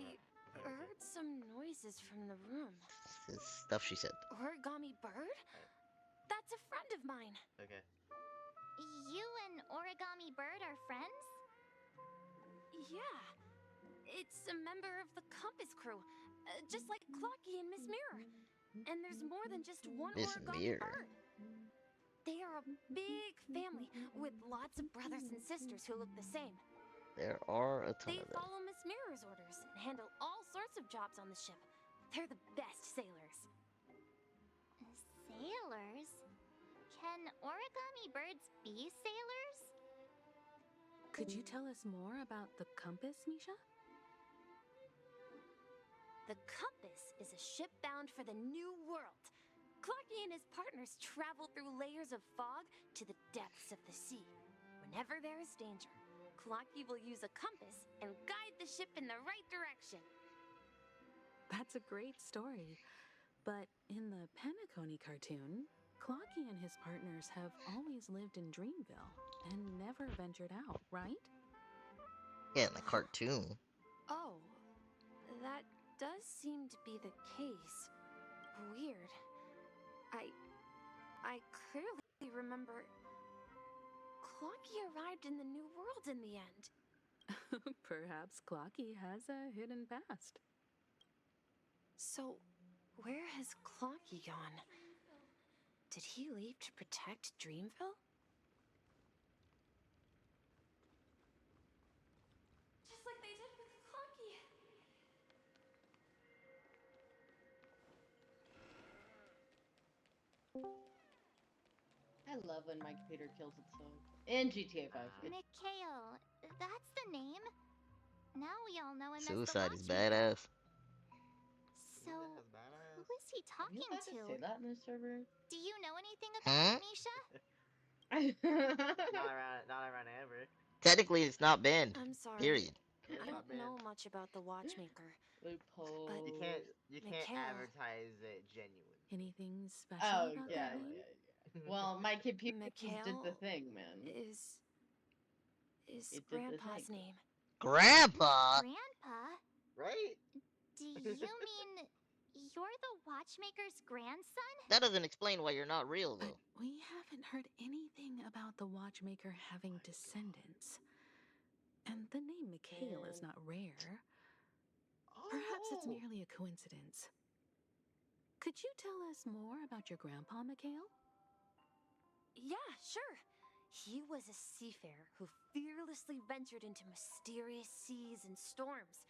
heard some noises from the room. This stuff she said. Origami bird? That's a friend of mine. Okay. You and Origami Bird are friends? Yeah. It's a member of the Compass crew, just like Clocky and Miss Mirror. And there's more than just one Miss Origami Mirror. bird. They are a big family with lots of brothers and sisters who look the same. There are a ton They of them. follow Miss Mirror's orders and handle all sorts of jobs on the ship. They're the best sailors. Sailors? Can origami birds be sailors? Could you tell us more about the compass, Misha? The Compass is a ship bound for the New World. Clocky and his partners travel through layers of fog to the depths of the sea. Whenever there is danger, Clocky will use a compass and guide the ship in the right direction. That's a great story. But in the Penacony cartoon, Clocky and his partners have always lived in Dreamville and never ventured out, right? Yeah, in the cartoon. Oh, that does seem to be the case. Weird. I clearly remember Clocky arrived in the New World in the end. Perhaps Clocky has a hidden past. So, where has Clocky gone? Did he leave to protect Dreamville? Just like they did with Clocky. I love when my computer kills itself. In GTA 5. Mikhail, that's the name. Now we all know him Suicide as is the Watchmaker. badass. So, who is he Are you talking allowed to say to? that in this server? Do you know anything Huh? about it, Misha? Not around Amber. Technically, it's not banned. I'm sorry. Period. I don't know much about the Watchmaker. Loophole. But You can't Mikhail. advertise it genuine. Anything special Oh, about yeah, that name? yeah. Well, my computer just did the Mikhail thing, man. Is It did the Grandpa's thing. name. Grandpa? Grandpa? Right? Do you mean you're the Watchmaker's grandson? That doesn't explain why you're not real, though. We haven't heard anything about the Watchmaker having descendants. And the name Mikhail is not rare. Perhaps it's merely a coincidence. Could you tell us more about your grandpa, Mikhail? Yeah, sure. He was a seafarer who fearlessly ventured into mysterious seas and storms.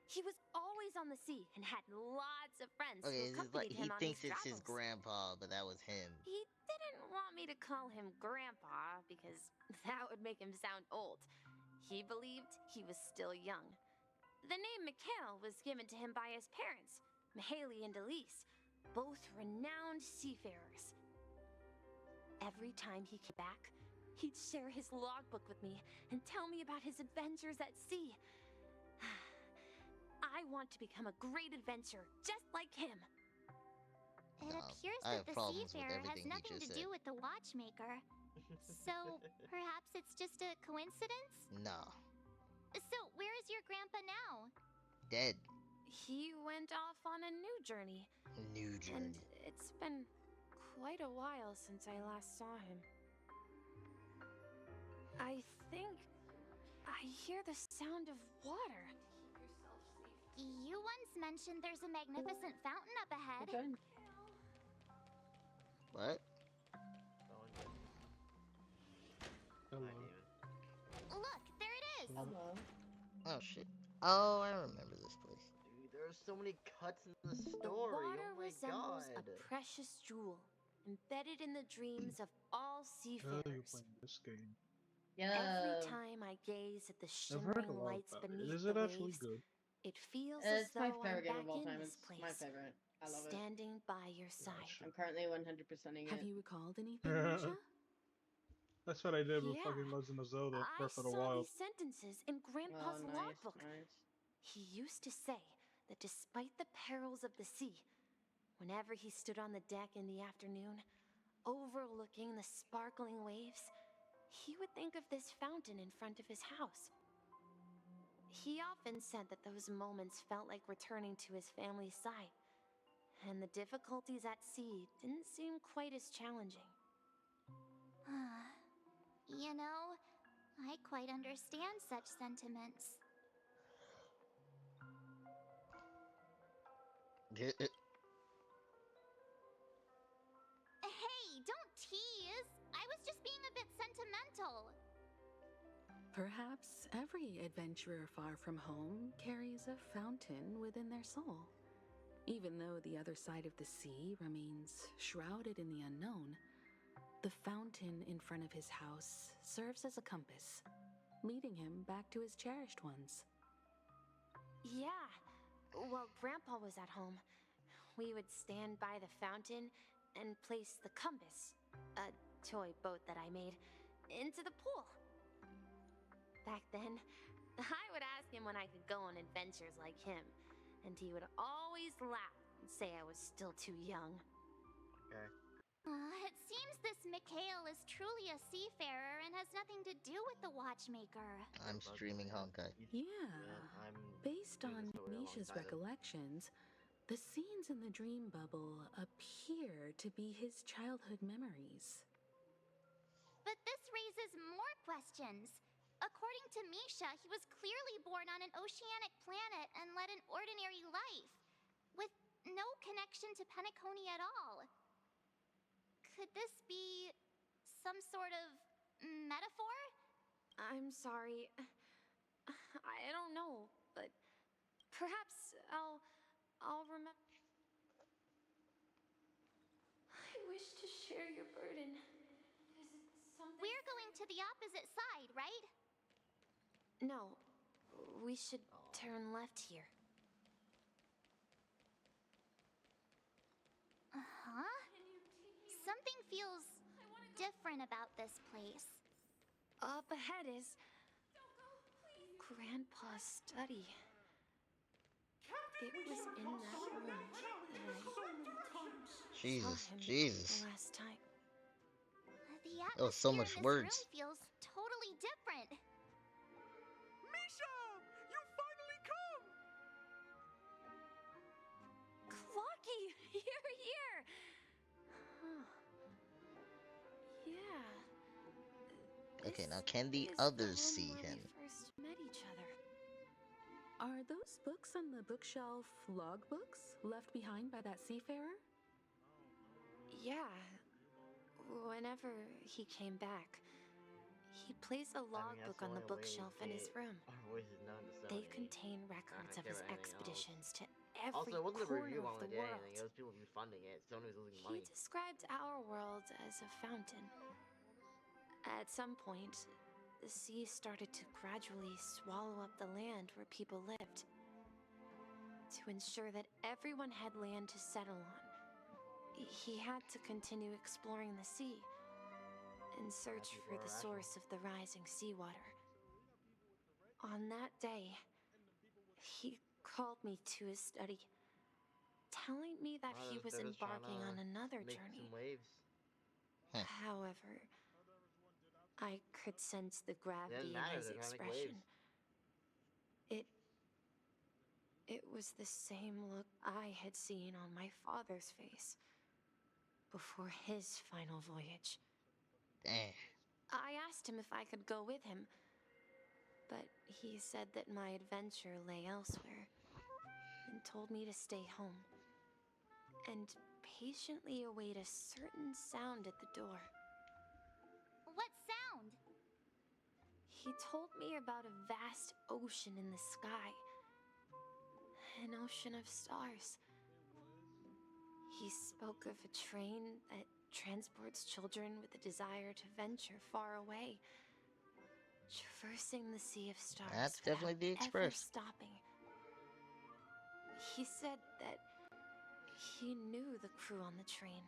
He was always on the sea and had lots of friends who Okay, it's like accompanied he him on thinks his it's his travels. grandpa, but that was him. He didn't want me to call him Grandpa because that would make him sound old. He believed he was still young. The name Mikhail was given to him by his parents, Mihaly and Elise, both renowned seafarers. Every time he came back, he'd share his logbook with me and tell me about his adventures at sea. I want to become a great adventurer, just like him. It appears I that have the problems with seafarer has everything he nothing just to said. do with the watchmaker. So, perhaps it's just a coincidence? No. So, where is your grandpa now? Dead. He went off on a new journey. New And journey. it's been quite a while since I last saw him. I think I hear the sound of water. You once mentioned there's a magnificent fountain up ahead. What? Look, there it is! Oh shit. Oh, I remember this place. Dude, there are so many cuts in the The story. water Oh my resembles god. a precious jewel, embedded in the dreams of all seafarers. This game. Every Yeah. time I gaze at the I've heard a shimmering lot lights about it. beneath Is the it actually waves, good? it feels as It's my though I'm favorite game back of all in time. this It's place, my favorite. I love it. standing by your side. I'm currently 100%ing it. Have you recalled anything, Misha? That's what I did with Yeah. fucking Legend of Zelda: I Breath of the saw Wild. these sentences in Grandpa's Oh, nice, logbook. nice. He used to say that despite the perils of the sea, whenever he stood on the deck in the afternoon, overlooking the sparkling waves, he would think of this fountain in front of his house. He often said that those moments felt like returning to his family's side, and the difficulties at sea didn't seem quite as challenging. You know, I quite understand such sentiments. Hey, don't tease! I was just being a bit sentimental. Perhaps every adventurer far from home carries a fountain within their soul. Even though the other side of the sea remains shrouded in the unknown, the fountain in front of his house serves as a compass, leading him back to his cherished ones. Yeah. While Grandpa was at home, we would stand by the fountain and place the compass, a toy boat that I made, into the pool. Back then, I would ask him when I could go on adventures like him, and he would always laugh and say I was still too young. Okay. It seems this Mikhail is truly a seafarer and has nothing to do with the watchmaker. I'm streaming Honkai. Yeah. I'm Based doing on this story Misha's alongside him. recollections, the scenes in the dream bubble appear to be his childhood memories. But this raises more questions. According to Misha, he was clearly born on an oceanic planet and led an ordinary life, with no connection to Penacony at all. Could this be some sort of metaphor? I'm sorry. I don't know, but perhaps I'll remember. I wish to share your burden. Is it something? We're going to the opposite side, right? No, we should turn left here. Huh? Something feels different about this place. Up ahead is Grandpa's study. It was in that room that I Jesus, saw him Jesus. the last time. The That was so atmosphere much in this words. room feels totally different. Misha! You finally come! Clocky, you're here! Huh. Yeah. Okay, now This can the is others room see where him? we first met each Are those books on the bookshelf logbooks left behind by that seafarer? Yeah. Whenever he came back, he placed a logbook on the bookshelf in his room. They contain records of his expeditions to every Also, it wasn't a corner review of on the it or world. anything. It was people funding it. Sony was losing He money. described our world as a fountain. At some point, the sea started to gradually swallow up the land where people lived. To ensure that everyone had land to settle on, he had to continue exploring the sea in search for the source of the rising seawater. On that day, he called me to his study, telling me that he was embarking on another journey. However, I could sense the gravity in his expression. It was the same look I had seen on my father's face before his final voyage. Dang. I asked him if I could go with him, but he said that my adventure lay elsewhere and told me to stay home and patiently await a certain sound at the door. What sound? He told me about a vast ocean in the sky. An ocean of stars. He spoke of a train that transports children with a desire to venture far away, traversing the sea of stars. That's definitely the ever Express. stopping. He said that he knew the crew on the train,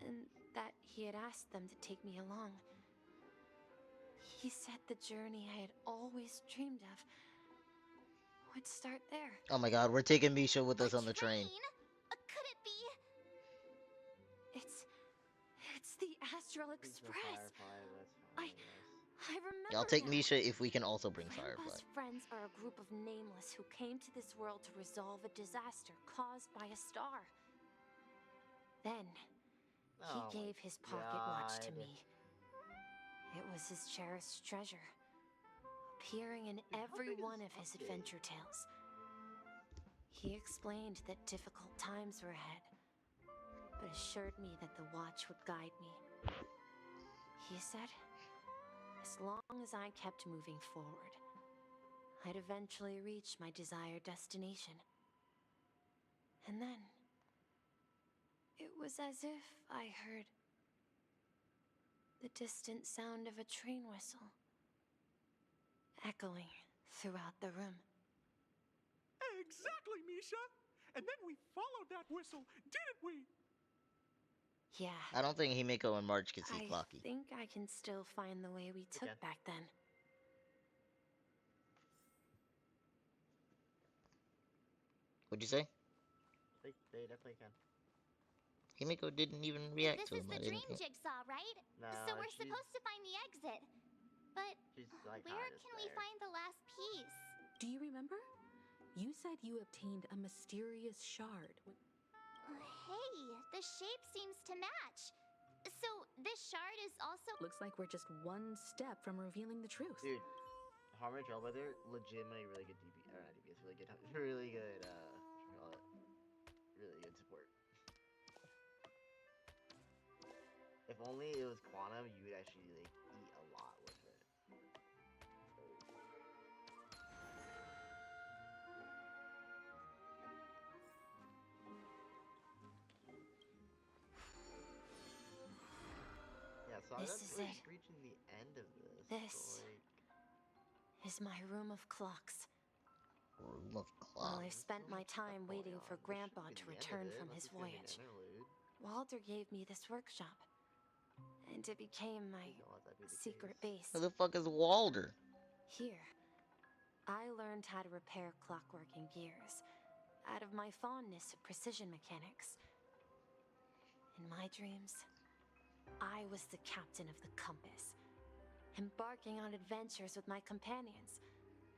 and that he had asked them to take me along. He said the journey I had always dreamed of would start there. Oh my god, we're taking Misha with us on the train. Could it be? It's the Astral Express. I remember. I'll take now. Misha if we can also bring Firefly. Grandpa's friends are a group of nameless who came to this world to resolve a disaster caused by a star. Then, he gave his pocket watch to me. It was his cherished treasure, appearing in every one of his adventure tales. He explained that difficult times were ahead, but assured me that the watch would guide me. He said, as long as I kept moving forward, I'd eventually reach my desired destination. And then, it was as if I heard the distant sound of a train whistle, echoing throughout the room. Exactly, Misha! And then we followed that whistle, didn't we? Yeah. I don't think Himiko and March can see Clocky. I think I can still find the way we took back then. What'd you say? They definitely can. Himiko didn't even react to him. This is the dream jigsaw, right? No, so we're supposed to find the exit. But like, where can we find the last piece? Do you remember? You said you obtained a mysterious shard. Hey, the shape seems to match. So this shard is also... Looks like we're just one step from revealing the truth. Dude, Harmony Trailblazer, legitimately really good DPS, not DPS, really good, really good support. If only it was Quantum, you would actually, like, eat a lot with it. Yeah, so This that's is really it. reaching the end of this. This so, like... is my room of clocks. Room of clocks. While I spent my time waiting for Grandpa to return from his voyage, Walter gave me this workshop, and it became my secret base. Who the fuck is Walter? Here, I learned how to repair clockwork and gears out of my fondness of precision mechanics. In my dreams, I was the captain of the compass, embarking on adventures with my companions,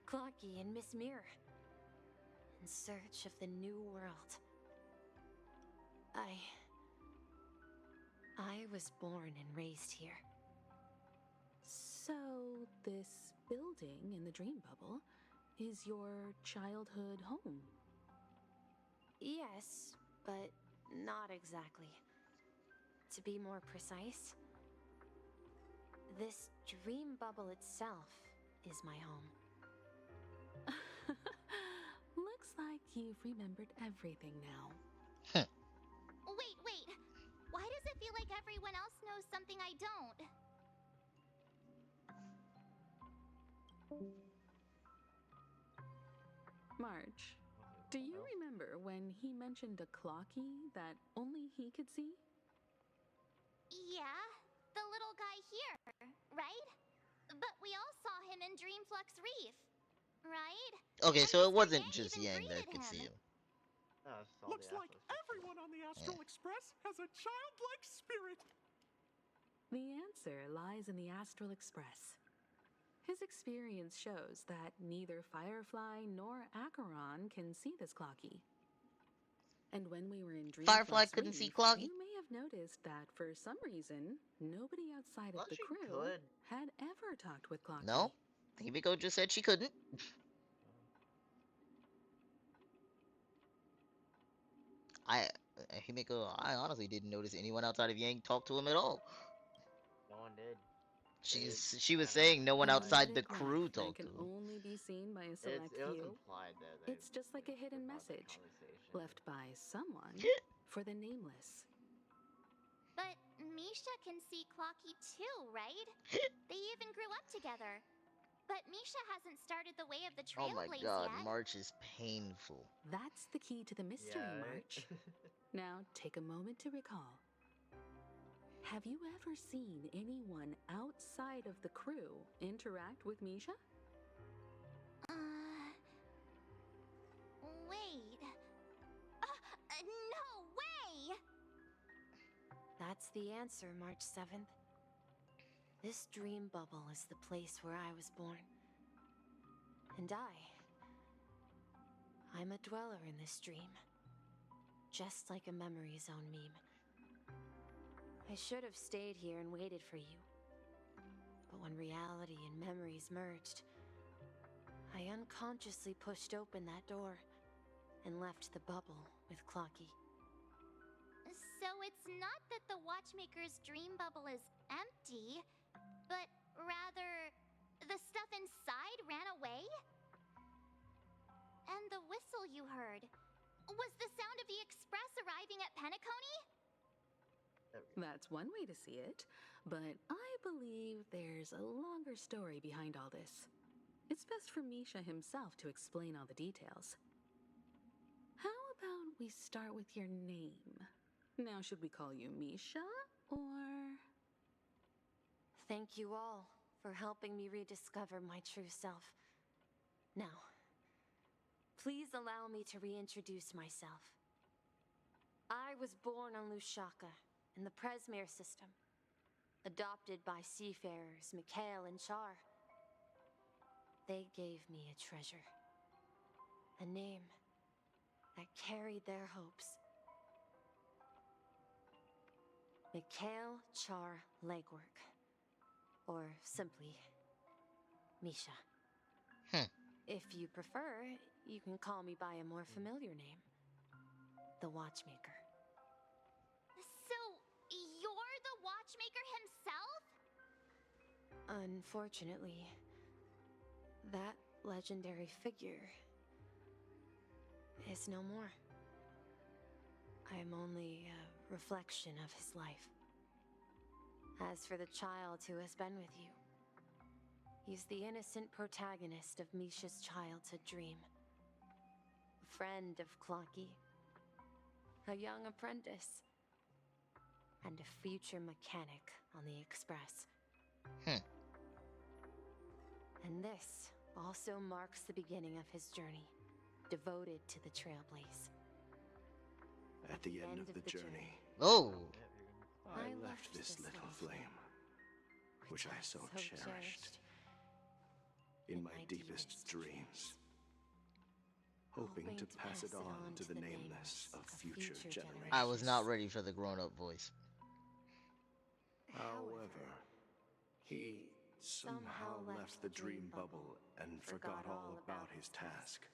Clocky and Miss Mirror, in search of the new world. I was born and raised here. So, this building in the dream bubble is your childhood home. Yes, but not exactly. To be more precise, this dream bubble itself is my home. Looks like you've remembered everything now. Wait. Why does it feel like everyone else knows something I don't? March, do you remember when he mentioned a clocky that only he could see? Yeah, the little guy here, right? But we all saw him in Dreamflux Reef, right? Okay, so it wasn't just Yang that could see him. Looks like everyone on the Astral Express has a childlike spirit. The answer lies in the Astral Express. His experience shows that neither Firefly nor Acheron can see this clocky. And when we were in Firefly Dreamflux couldn't Reef, see clocky? you may have noticed that for some reason, nobody outside of the crew had ever talked with Clocky. No, Himiko just said she couldn't. Himiko, I honestly didn't notice anyone outside of Yang talk to him at all. No one did. She was saying no one outside the crew talked to can him. only be seen by a select It was few. implied that It's just like a hidden message left by someone for the nameless. But Misha can see Clocky too, right? They even grew up together. But Misha hasn't started the way of the Oh my Trailblaze god, yet. March is painful. That's the key to the mystery, March. Now, take a moment to recall. Have you ever seen anyone outside of the crew interact with Misha? Wait. No way! That's the answer, March 7th. This dream bubble is the place where I was born. And I'm a dweller in this dream. Just like a Memory Zone meme. I should have stayed here and waited for you. But when reality and memories merged, I unconsciously pushed open that door and left the bubble with Clocky. So it's not that the Watchmaker's dream bubble is empty, but rather the stuff inside ran away? And the whistle you heard was the sound of the Express arriving at Penacony? That's one way to see it, but I believe there's a longer story behind all this. It's best for Misha himself to explain all the details. How about we start with your name? Now, should we call you Misha, or...? Thank you all for helping me rediscover my true self. Now, please allow me to reintroduce myself. I was born on Lusaka, in the Presmere system, adopted by seafarers Mikhail and Hsr. They gave me a treasure, a name that carried their hopes. Mikhail Hsr Legwork, or simply, Misha. If you prefer, you can call me by a more familiar name, the Watchmaker. So, you're the Watchmaker himself? Unfortunately, that legendary figure is no more. I am only a reflection of his life. As for the child who has been with you, he's the innocent protagonist of Misha's childhood dream. A friend of Clocky, a young apprentice, and a future mechanic on the Express. And this also marks the beginning of his journey, devoted to the Trailblaze. At the end of the journey, I left this little flame, which I so cherished in my deepest dreams, hoping to pass it on to the nameless of future generations. I was not ready for the grown-up voice. However, he somehow left the dream bubble and forgot all about his task.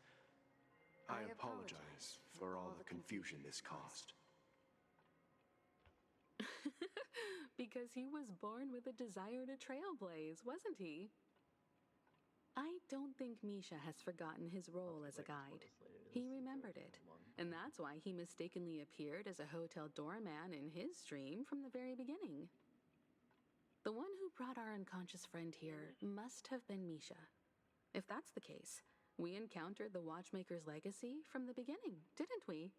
I apologize for all the confusion this caused. Because he was born with a desire to trailblaze, wasn't he? I don't think Misha has forgotten his role as a guide. He remembered it, and that's why he mistakenly appeared as a hotel doorman in his dream from the very beginning. The one who brought our unconscious friend here must have been Misha. If that's the case, we encountered the Watchmaker's legacy from the beginning, didn't we?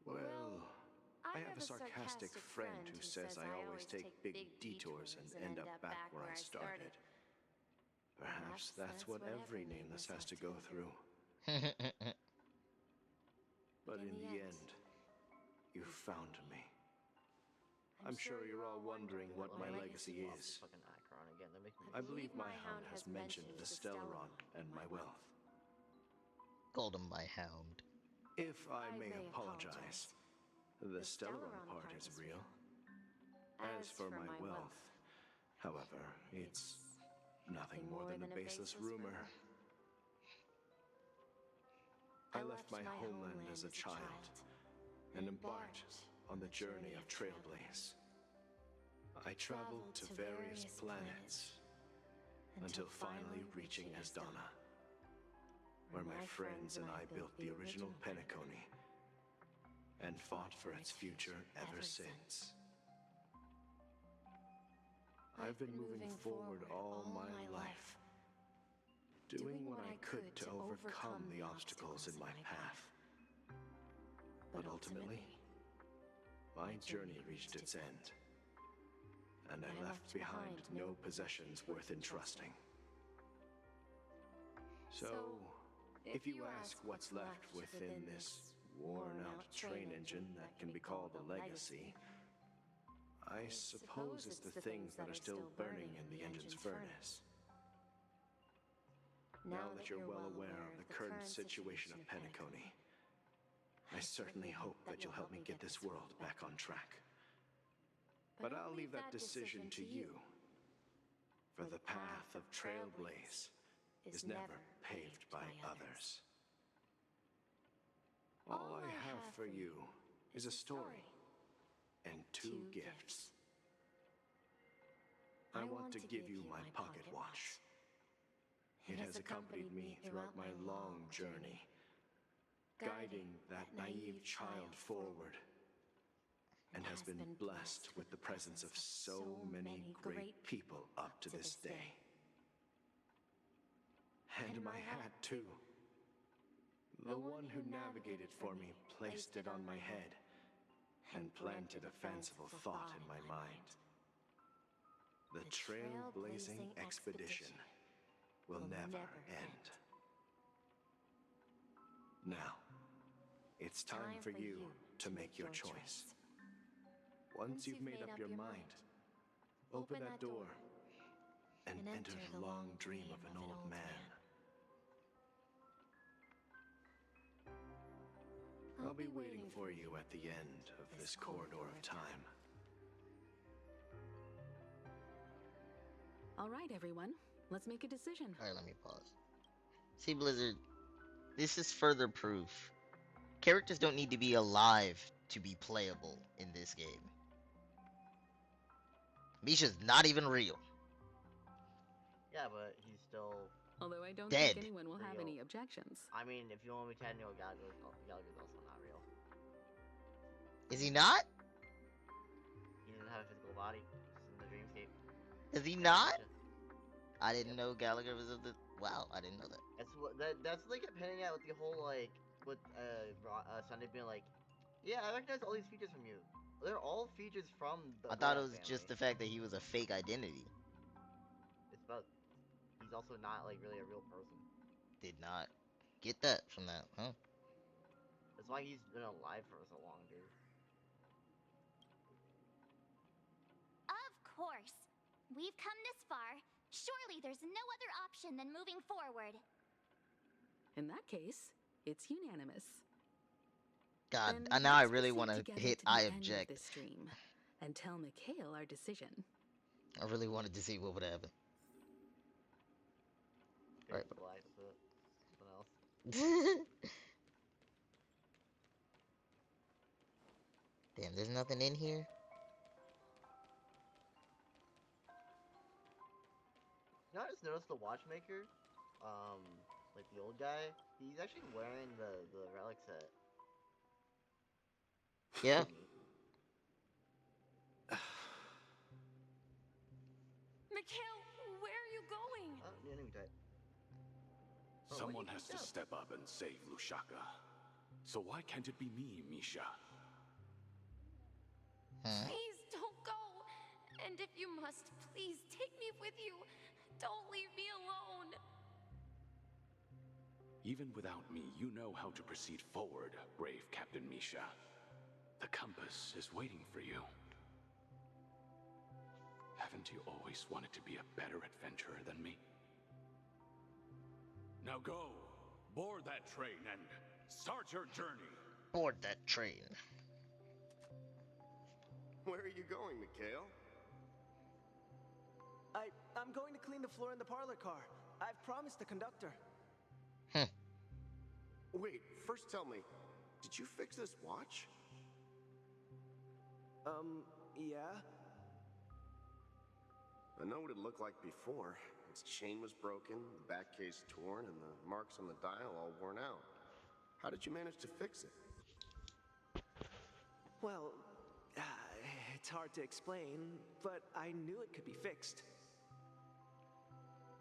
Well, I have a sarcastic friend who says I always take big detours and end up back where I started. Perhaps that's what every nameless has to go through. But in the end, you found me. I'm sure you're all wondering what my legacy is. I believe my hound has mentioned the Stellaron and my wealth. Called him my hound. If I may apologize, the Stellaron part is real. As for my wealth, however, it's nothing more than a baseless rumor. I left my homeland as a child and embarked on the journey of Trailblaze. I traveled to various planets until finally reaching Asdana, where my friends and I built the original Penacony and fought for its future ever since. I've been moving forward all my life, doing what I could to overcome the obstacles in my path. But ultimately, my journey reached its end, and I left behind no possessions worth entrusting. So, if you ask what's left within this worn-out train engine that can be called a legacy, I suppose it's the things that are still burning in the engine's furnace. Now that you're well aware of the current situation of Penacony, I certainly hope that you'll help me get this world back on track. But I'll leave that decision to you, for the path of Trailblaze is never paved by others. All I have for you is a story and 2 gifts. I want to give you my pocket watch. It has accompanied me throughout my long journey, guiding that naive child forward, and has been blessed with the presence of so many great people up to this day. And my hat, too. The one who navigated for me placed it on my head and planted a fanciful thought in my mind. The trailblazing expedition will never end. Now, it's time for you to make your choice. Once you've made up your mind, open that door and enter the long dream of an old man. I'll be waiting for you at the end of this corridor of time. All right, everyone. Let's make a decision. Alright, let me pause. See, Blizzard, this is further proof. Characters don't need to be alive to be playable in this game. Misha's not even real. Yeah, but he's still Although I don't dead. think anyone will have any objections. I mean, if you want me to add Neil Gallagher's also not real. Is he not? He doesn't have a physical body. He's in the dreamscape. Is he not? I didn't know Gallagher was of the... Wow, I didn't know that. That's like depending out with the whole, like, with Sunday being like, yeah, I recognize all these features from you. They're all features from the I thought it was family. just the fact that he was a fake identity. It's both. He's also not, like, really a real person. Did not get that from that, huh? That's why he's been alive for so long, dude. Of course. We've come this far. Surely there's no other option than moving forward. In that case, it's unanimous. God, Then now I let's really proceed want to together hit to the I end of object. this stream and tell Mikhail our decision. I really wanted to see what would happen. Right. Something else. Damn, there's nothing in here. You know, I just noticed the watchmaker, like the old guy, he's actually wearing the relic set. Yeah. Mikhail, where are you going? New enemy type. Someone has to step up and save Lushaka. So why can't it be me, Misha? Please don't go. And if you must, please take me with you. Don't leave me alone. Even without me, you know how to proceed forward, brave Captain Misha. The compass is waiting for you. Haven't you always wanted to be a better adventurer than me? Now go, board that train and start your journey. Board that train. Where are you going, Mikhail? I'm going to clean the floor in the parlor car. I've promised the conductor. Wait, first tell me, did you fix this watch? Yeah? I know what it looked like before. Its chain was broken, the back case torn, and the marks on the dial all worn out. How did you manage to fix it? Well, it's hard to explain, but I knew it could be fixed.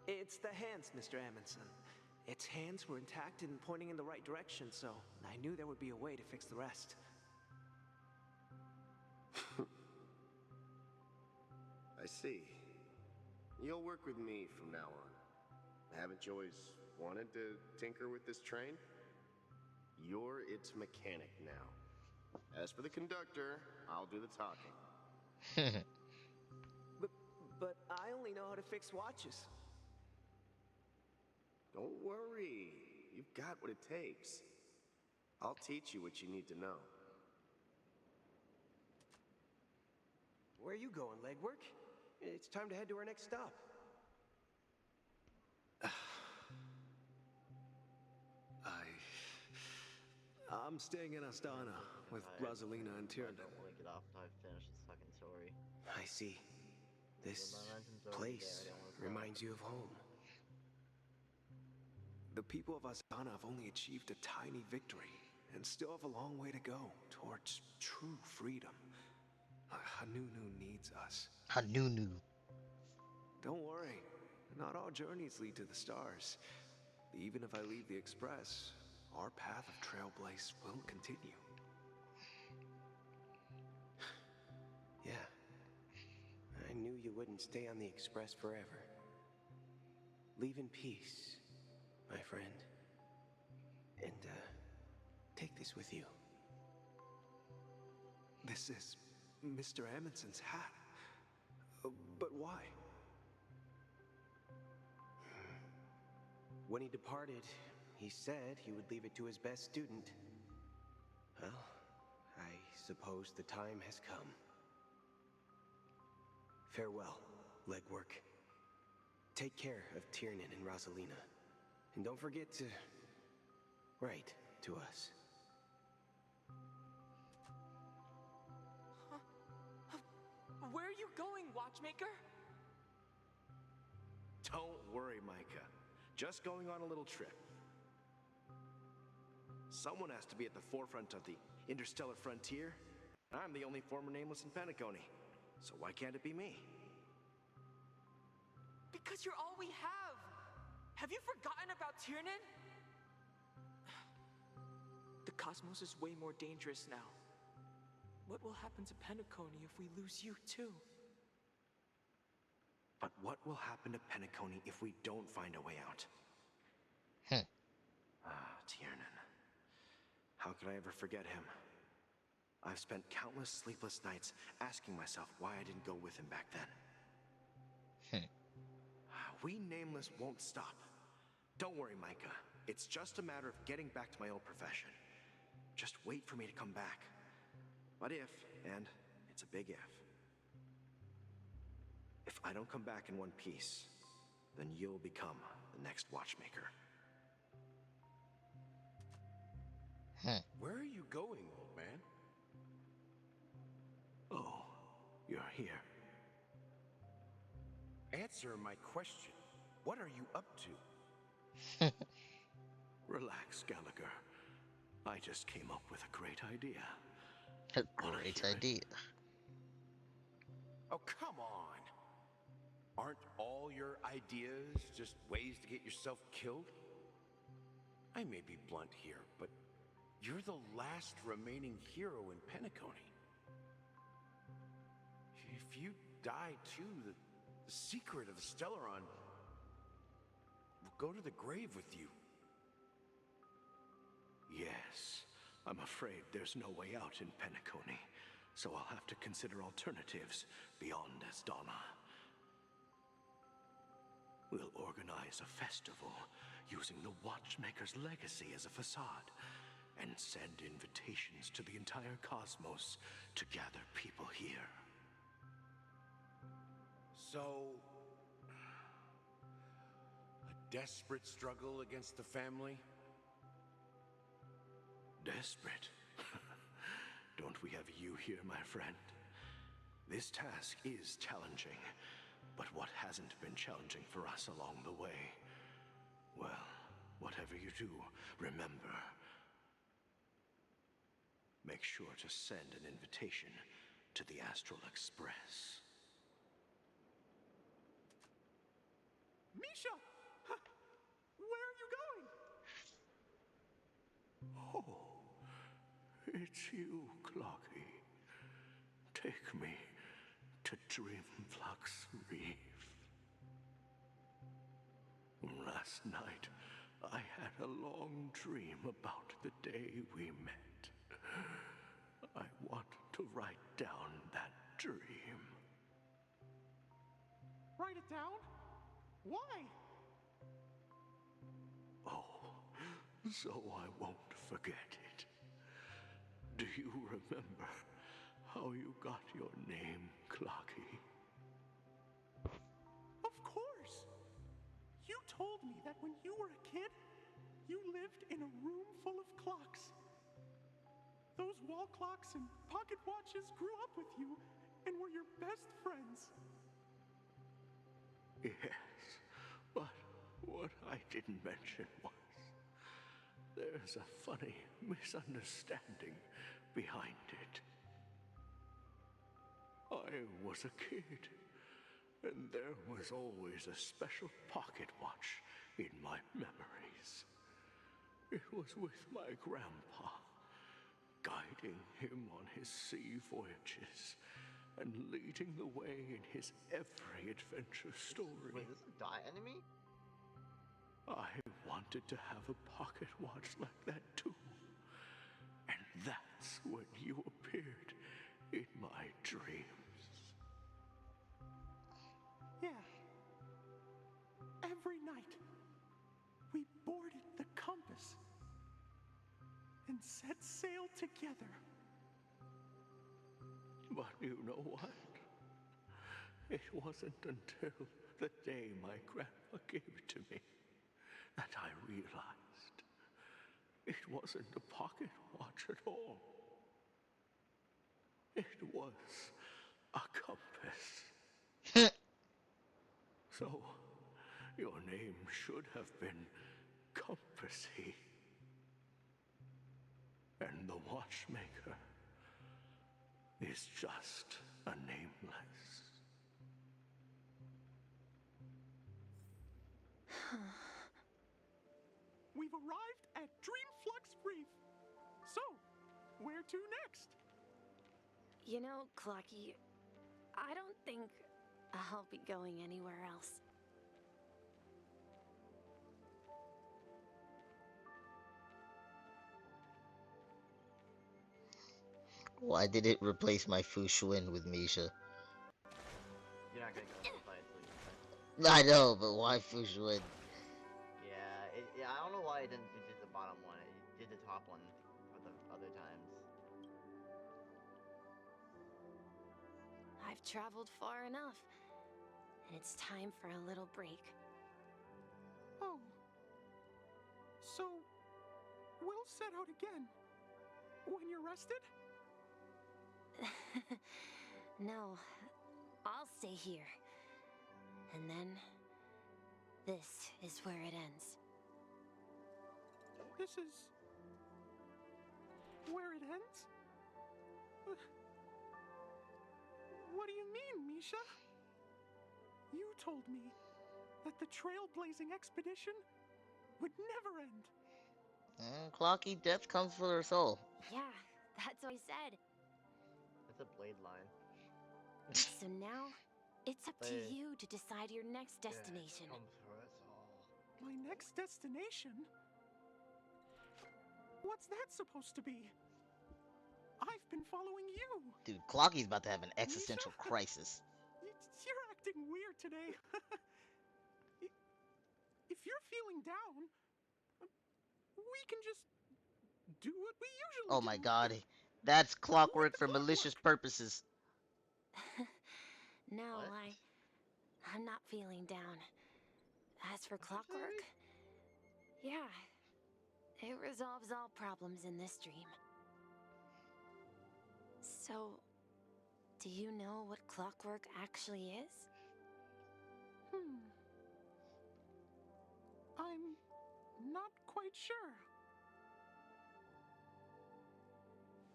It's the hands, Mr. Amundsen. Its hands were intact and pointing in the right direction, so I knew there would be a way to fix the rest. I see. You'll work with me from now on. Haven't you always wanted to tinker with this train? You're its mechanic now. As for the conductor, I'll do the talking. But I only know how to fix watches. Don't worry. You've got what it takes. I'll teach you what you need to know. Where are you going, legwork? It's time to head to our next stop. I'm staying in Astana with Rosalina and Tiernan. I don't want to get off until I finish this fucking story. I see. This place reminds you of home. The people of Astana have only achieved a tiny victory and still have a long way to go towards true freedom. Hanunu needs us. Hanunu. Don't worry. Not all journeys lead to the stars. Even if I leave the Express, our path of trailblaze will continue. Yeah. I knew you wouldn't stay on the Express forever. Leave in peace, my friend. And, take this with you. This is Mr. Amundsen's hat. But why? When he departed, he said he would leave it to his best student. Well, I suppose the time has come. Farewell, legwork. Take care of Tiernan and Rosalina. And don't forget to write to us. Where are you going, watchmaker? Don't worry, Micah. Just going on a little trip. Someone has to be at the forefront of the interstellar frontier. I'm the only former nameless in Penacony. So why can't it be me? Because you're all we have. Have you forgotten about Tiernan? The cosmos is way more dangerous now. What will happen to Penacony if we lose you too? But what will happen to Penacony if we don't find a way out? Tiernan. How could I ever forget him? I've spent countless sleepless nights asking myself why I didn't go with him back then. We Nameless won't stop. Don't worry, Micah. It's just a matter of getting back to my old profession. Just wait for me to come back. But if, and it's a big If I don't come back in one piece, then you'll become the next watchmaker. Where are you going, old man? Oh, you're here. Answer my question. What are you up to? Relax, Gallagher. I just came up with a great idea. A great idea. Oh, come on. Aren't all your ideas just ways to get yourself killed? I may be blunt here, but you're the last remaining hero in Penacony. If you die too, the secret of the Stellaron will go to the grave with you. Yes, I'm afraid there's no way out in Penacony, so I'll have to consider alternatives beyond Asdana. We'll organize a festival using the Watchmaker's legacy as a facade and send invitations to the entire cosmos to gather people here. So, a desperate struggle against the family? Desperate? Don't we have you here, my friend? This task is challenging, but what hasn't been challenging for us along the way? Well, whatever you do, remember, make sure to send an invitation to the Astral Express. Misha! Where are you going? Oh, it's you, Clocky. Take me to Dreamflux Reef. Last night, I had a long dream about the day we met. I want to write down that dream. Write it down? Why? Oh, so I won't forget it. Do you remember how you got your name, Clocky? Of course! You told me that when you were a kid, you lived in a room full of clocks. Those wall clocks and pocket watches grew up with you and were your best friends. Yes, but what I didn't mention was there's a funny misunderstanding behind it. I was a kid, and there was always a special pocket watch in my memories. It was with my grandpa, guiding him on his sea voyages and leading the way in his every adventure story. Wait, this is a die enemy? I wanted to have a pocket watch like that too. And that's when you appeared in my dreams. Yeah. Every night, we boarded the compass and set sail together. But you know what? It wasn't until the day my grandpa gave it to me that I realized it wasn't a pocket watch at all. It was a compass. So, your name should have been Compassy. And the Watchmaker is just a nameless. We've arrived at Dreamflux Reef. So, where to next? You know, Clocky, I don't think I'll be going anywhere else. Why did it replace my Fu Xuan with Misha? You're not gonna go in the fight until you fight. I know, but why Fu Xuan? Yeah, I don't know why it did the bottom one. It did the top one for the other times. I've traveled far enough. and it's time for a little break. Oh. So, we'll set out again when you're rested? No, I'll stay here. And then, this is where it ends. This is where it ends? What do you mean, Misha? You told me that the trailblazing expedition would never end. Clocky, death comes for her soul. Yeah, that's what I said. That's a Blade line. So now, it's up to you to decide your next destination. Comes for us all. My next destination? What's that supposed to be? I've been following you. Dude, Clocky's about to have an existential crisis. You're acting weird today. If you're feeling down, we can just do what we usually do. Oh my god, that's clockwork for malicious purposes. No, I'm not feeling down. As for clockwork, yeah, it resolves all problems in this dream. So, do you know what clockwork actually is? I'm not quite sure.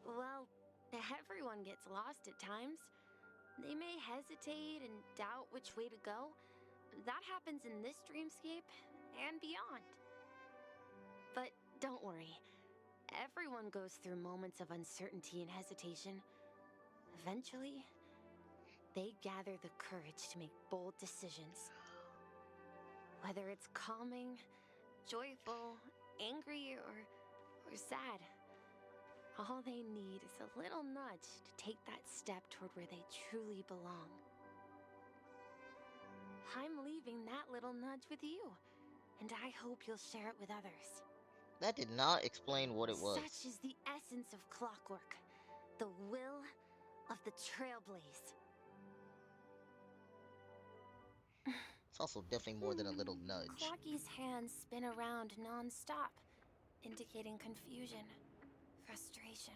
Well, everyone gets lost at times. They may hesitate and doubt which way to go. That happens in this dreamscape and beyond. But don't worry. Everyone goes through moments of uncertainty and hesitation. Eventually, they gather the courage to make bold decisions. Whether it's calming, joyful, angry, or sad, all they need is a little nudge to take that step toward where they truly belong. I'm leaving that little nudge with you, and I hope you'll share it with others. That did not explain what it was. Such is the essence of clockwork, the will of the Trailblaze. It's also definitely more than a little nudge. Clocky's hands spin around non-stop, indicating confusion, frustration,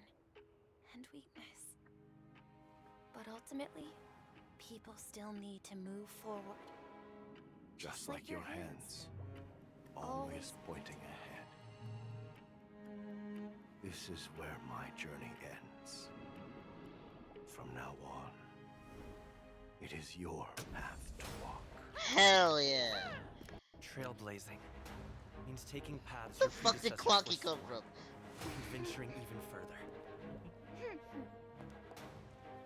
and weakness. But ultimately, people still need to move forward. Just like your hands, always pointing ahead. This is where my journey ends. From now on, it is your path to walk. Hell yeah! Trailblazing means taking paths Where the fuck did Clocky come from? And venturing even further.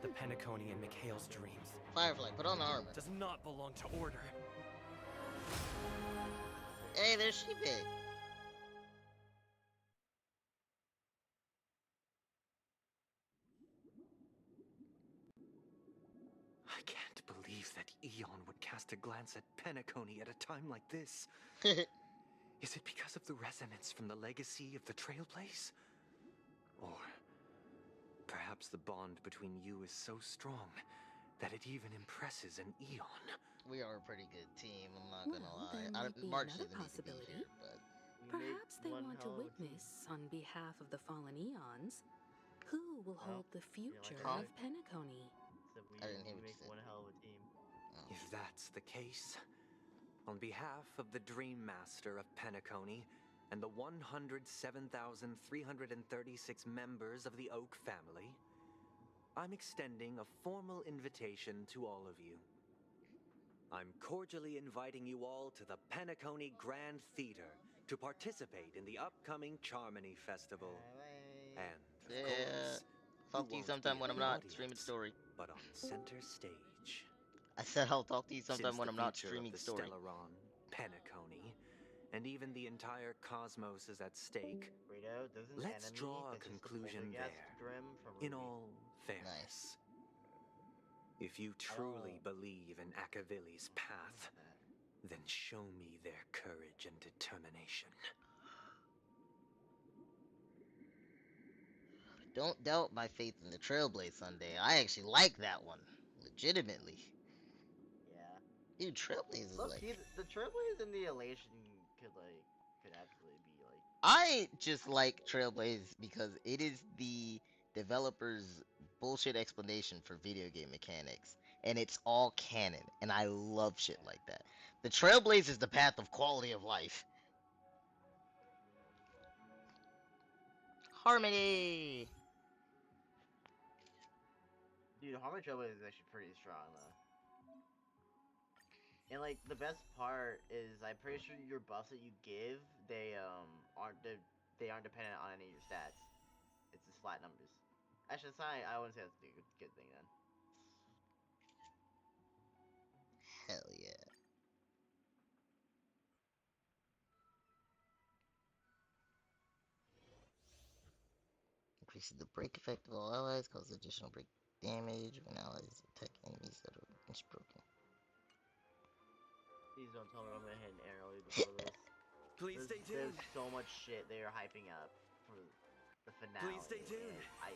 The Penacony in Mikhail's dreams. Firefly, put on armor. Does not belong to Order. Hey, there's Sheepy. I can't believe that Eon would cast a glance at Penacony at a time like this. Is it because of the resonance from the legacy of the Trailblaze? Or perhaps the bond between you is so strong that it even impresses an Eon? We are a pretty good team, I'm not gonna Well, lie. there might be March another doesn't need to be possibility. here, but... Perhaps they want to witness, on behalf of the fallen Eons, who will hold the future of Penacony. I didn't hear what you said. One hell of a team. If that's the case, on behalf of the Dream Master of Penacony and the 107,336 members of the Oak family, I'm extending a formal invitation to all of you. I'm cordially inviting you all to the Penacony Grand Theater to participate in the upcoming Charmony Festival. And, of course, talk to you sometime when I'm not streaming story. But on center stage. I said I'll talk to you sometime when I'm not Since the streaming future of the story. Stellaron, Penacony, and even the entire cosmos is at stake, let's draw a conclusion there, in all fairness. If you truly believe in Akavilli's path, then show me their courage and determination. Don't doubt my faith in the Trailblaze Sunday. I actually like that one. Legitimately. Yeah. Dude, Trailblazers Look, like... the Trailblazers and the Elation could absolutely be like... I just like Trailblazers because it is the developer's bullshit explanation for video game mechanics. And it's all canon, and I love shit like that. The Trailblazer is the path of quality of life. Harmony! Dude, Harmony Trailblazer is actually pretty strong, though. And, like, the best part is, I'm pretty sure your buffs that you give, they aren't dependent on any of your stats. It's just flat numbers. Actually, it's not, I wouldn't say that's a good thing, then. Hell yeah. Increases the break effect of all allies, causes additional break damage when allies attack enemies that are broken. Please don't tell me I'm gonna hit an arrow before this. Please stay tuned. There's so much shit they are hyping up for the finale. Please stay tuned. I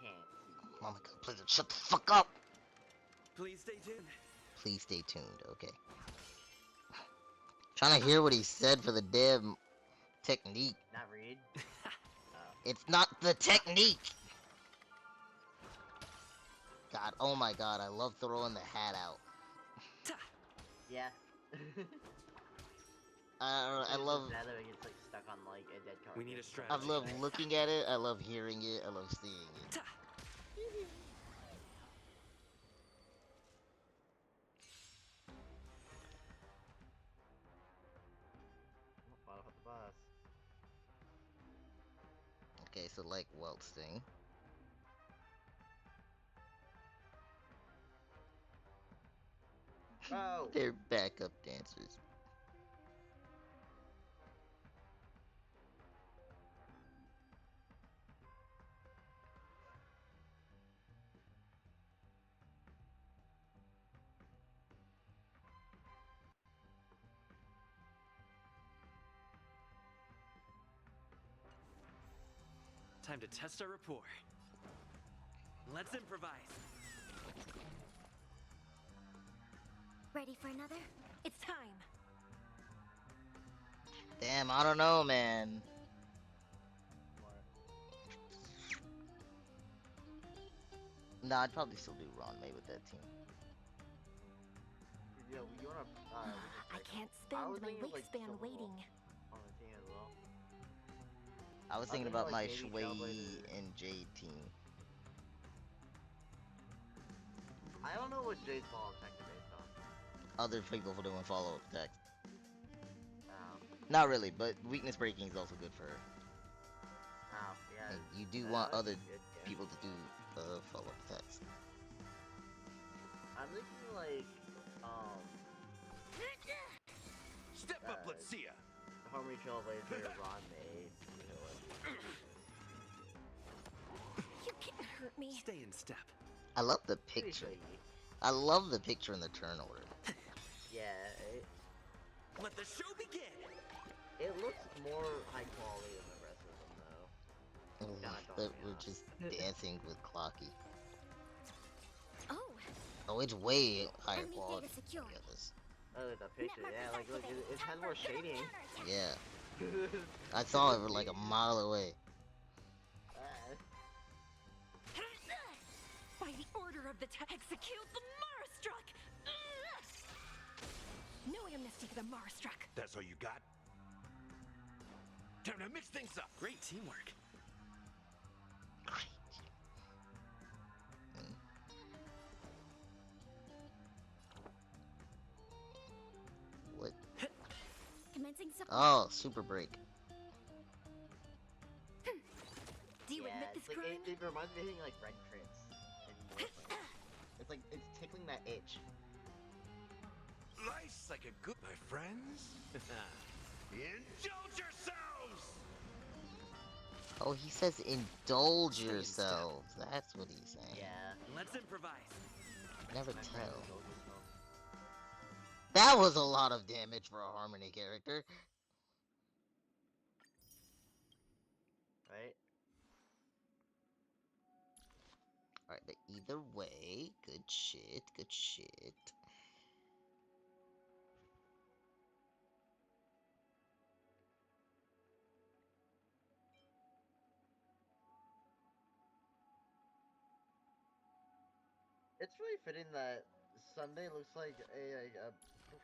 can't see it. Mama, please shut the fuck up! Please stay tuned. Please stay tuned, okay. Trying to hear what he said for the damn technique. Not read? It's not the technique! God, oh my god, I love throwing the hat out. Yeah. I love... It gets, like, stuck on, like, a dead card. We need a strategy. I love looking at it, I love hearing it, I love seeing it. The boss. Okay, so like Weltsting. Oh! They're backup dancers. Time to test our rapport. Let's improvise. Ready for another? It's time. Damn, I don't know, man. Nah, I'd probably still do Ron May with that team. Yo, you wanna, I can't spend my wingspan waiting. On the team as well. I was thinking about my Shui and Jade team. I don't know what Jade's follow-up attack is based on. Other people for doing follow-up attacks. Oh. Not really, but weakness breaking is also good for her. Oh, yeah. And you do want other people to do follow-up attacks. I'm thinking like, Step up, let's see ya. Harmony Trailblazer, Ron May, You can't hurt me. Stay in step. I love the picture. I love the picture in the turn order. Yeah, Let the show begin. It looks more high quality than the rest of them, though. That we're just dancing with Clocky. Oh. Oh, it's way higher Enemy quality. data secure. Yeah, this. Oh, the picture, yeah, like, look, it has more shading. Yeah. I saw it like a mile away. By the order of the execute the Marastruck! No amnesty for the Marastruck. That's all you got? Time to mix things up. Great teamwork. What? Commencing support. Oh, super break. Do you admit this like, crime? it reminds me of hitting like red crits. It's like, it's tickling that itch. Life's like a good, my friends. Indulge yourselves. Oh, he says indulge yourselves. That's what he's saying. Yeah. Let's improvise. Never tell. That was a lot of damage for a Harmony character. Right? Alright, but either way, good shit, good shit. really fitting that Sunday looks like a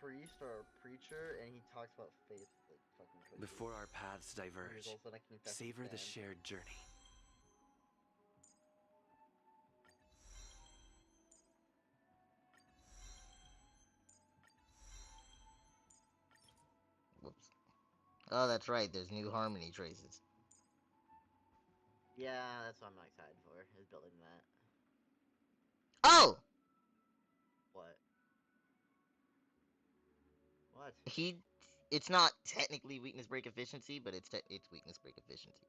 priest or a preacher, and he talks about faith like fucking crazy. Before our paths diverge, savor the shared journey. Whoops. Oh, that's right. There's new harmony traces. Yeah, that's what I'm excited for, is building that. Oh! What? What? It's not technically weakness break efficiency, but it's weakness break efficiency.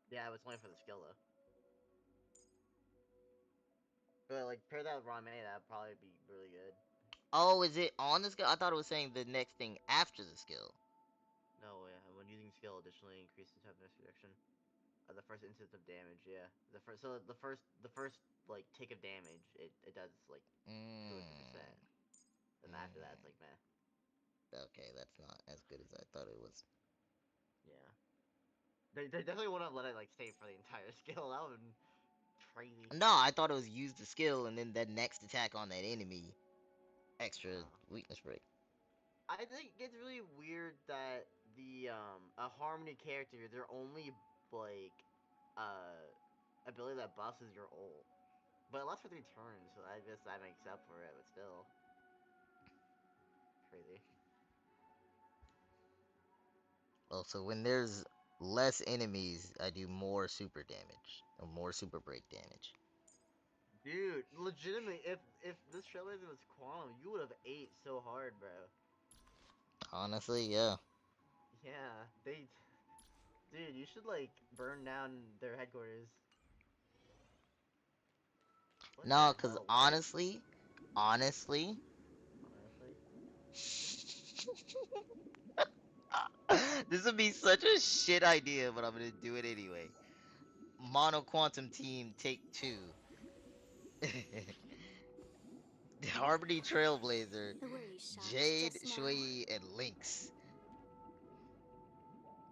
Yeah, it was only for the skill though. But like pair that with Rame, that'd probably be really good. Oh, is it on the skill? I thought it was saying the next thing after the skill. No, yeah. When using skill, additionally increases toughness reduction. The first instance of damage, yeah. The first like tick of damage, it does like 200%. Then after that, it's like meh. Okay, that's not as good as I thought it was. Yeah. They definitely wouldn't let it like stay for the entire skill. That would be crazy. No, I thought it was use the skill and then that next attack on that enemy, extra weakness break. I think it's really weird that the a Harmony character, their only like ability that buffs is your ult. But it lasts for 3 turns, so I guess that makes up for it, but still. Crazy. Well, so when there's less enemies, I do more super damage, or more super break damage. Dude, legitimately, if this Trailblazer was Quantum, you would have ate so hard, bro. Honestly, yeah. Yeah, dude, you should like burn down their headquarters. What No, the cause hell? honestly, this would be such a shit idea, but I'm gonna do it anyway. Mono Quantum Team Take 2. Harmony Trailblazer, Jade, Shui, and Lynx.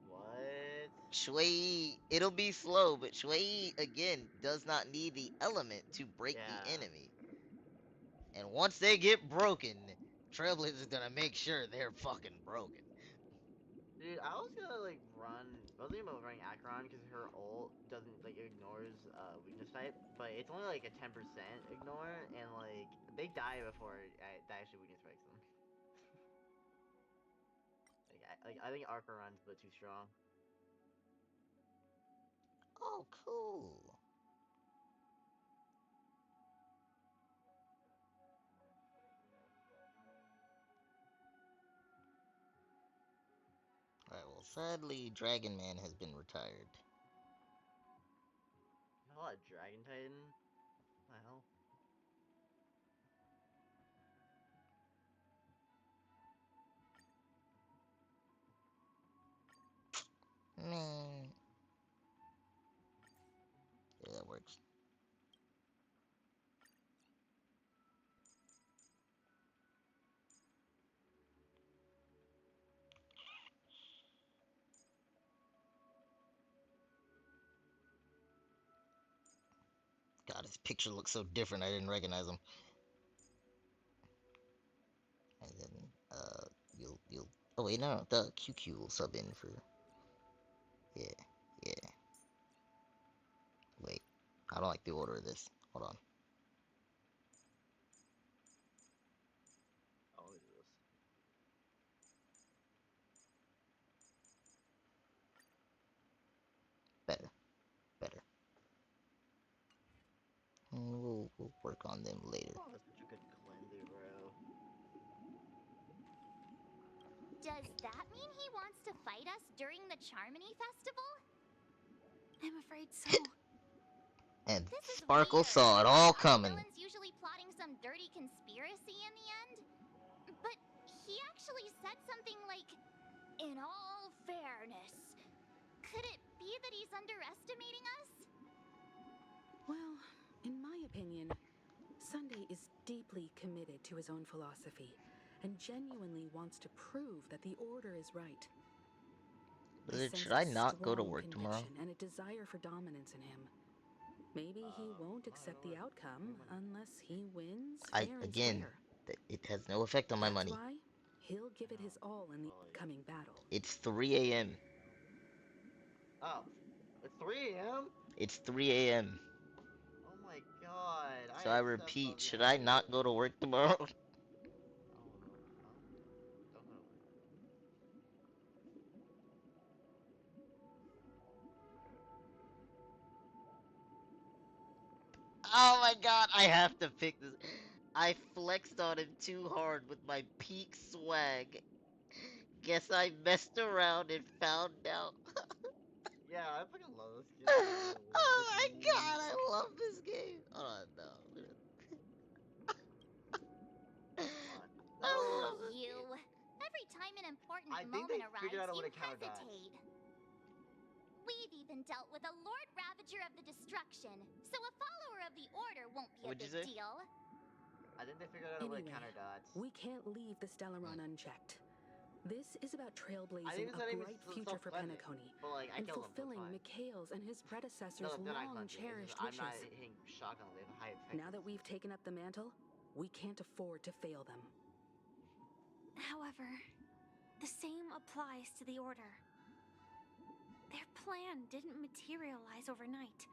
What? Shui, it'll be slow, but Shui, again, does not need the element to break the enemy. And once they get broken, Trailblazer's gonna make sure they're fucking broken. Dude, I was gonna like I was thinking about running Acheron because her ult doesn't like ignores weakness type, but it's only like a 10% ignore, and like they die before that actually weakness breaks them. I think Acheron's a bit too strong. Oh, cool. Alright, well, sadly, Dragon Man has been retired. Oh, a Dragon Titan? What the hell? Man. Yeah, that works. God, his picture looks so different, I didn't recognize him. And then, you'll... Oh, wait, no, the QQ will sub in for... Yeah. Wait, I don't like the order of this. Hold on. Oh, look at this. Better. We'll work on them later. Oh, that's such a good cleanser, bro. Does that mean he wants to fight us during the Charmony Festival? I'm afraid so. And Sparkle saw it all coming. Villain's usually plotting some dirty conspiracy in the end. But he actually said something like, "In all fairness." Could it be that he's underestimating us? Well, in my opinion, Sunday is deeply committed to his own philosophy and genuinely wants to prove that the Order is right. Should I not go to work tomorrow? And a desire for dominance in him. Maybe he won't accept the outcome unless he wins I fair and again, square. it has no effect on my money. That's why he'll give it his all in the upcoming battle. It's 3 a.m. Oh, it's 3 a.m. It's 3 a.m. Oh my god. So I have stuff repeat, I'll should get I to. not go to work tomorrow? Oh, no. Don't go to work. Oh my god, I have to pick this. I flexed on him too hard with my peak swag. Guess I messed around and found out. Yeah, I fucking love this game. Oh my god, I love this game. Oh no. I Oh, love this you. game. Every time an important I think moment they figured out arrives, a way you to counter dodge. hesitate. We've even dealt with a Lord Ravager of the Destruction, so a follower of the Order won't be What'd a you big say? deal. I think they figured out a way to Anyway, counter dodge. we can't leave the Stellaron unchecked. This is about I trailblazing think a it's not even bright future for self-defending, Penacony but like I and killed them, so it's fulfilling fine. Mikhail's and his predecessors' No, they're not long cleansing. cherished I'm wishes. not hitting shotgun. They have a high effect. Now that we've taken up the mantle, we can't afford to fail them. However, the same applies to the Order. Their plan didn't materialize overnight,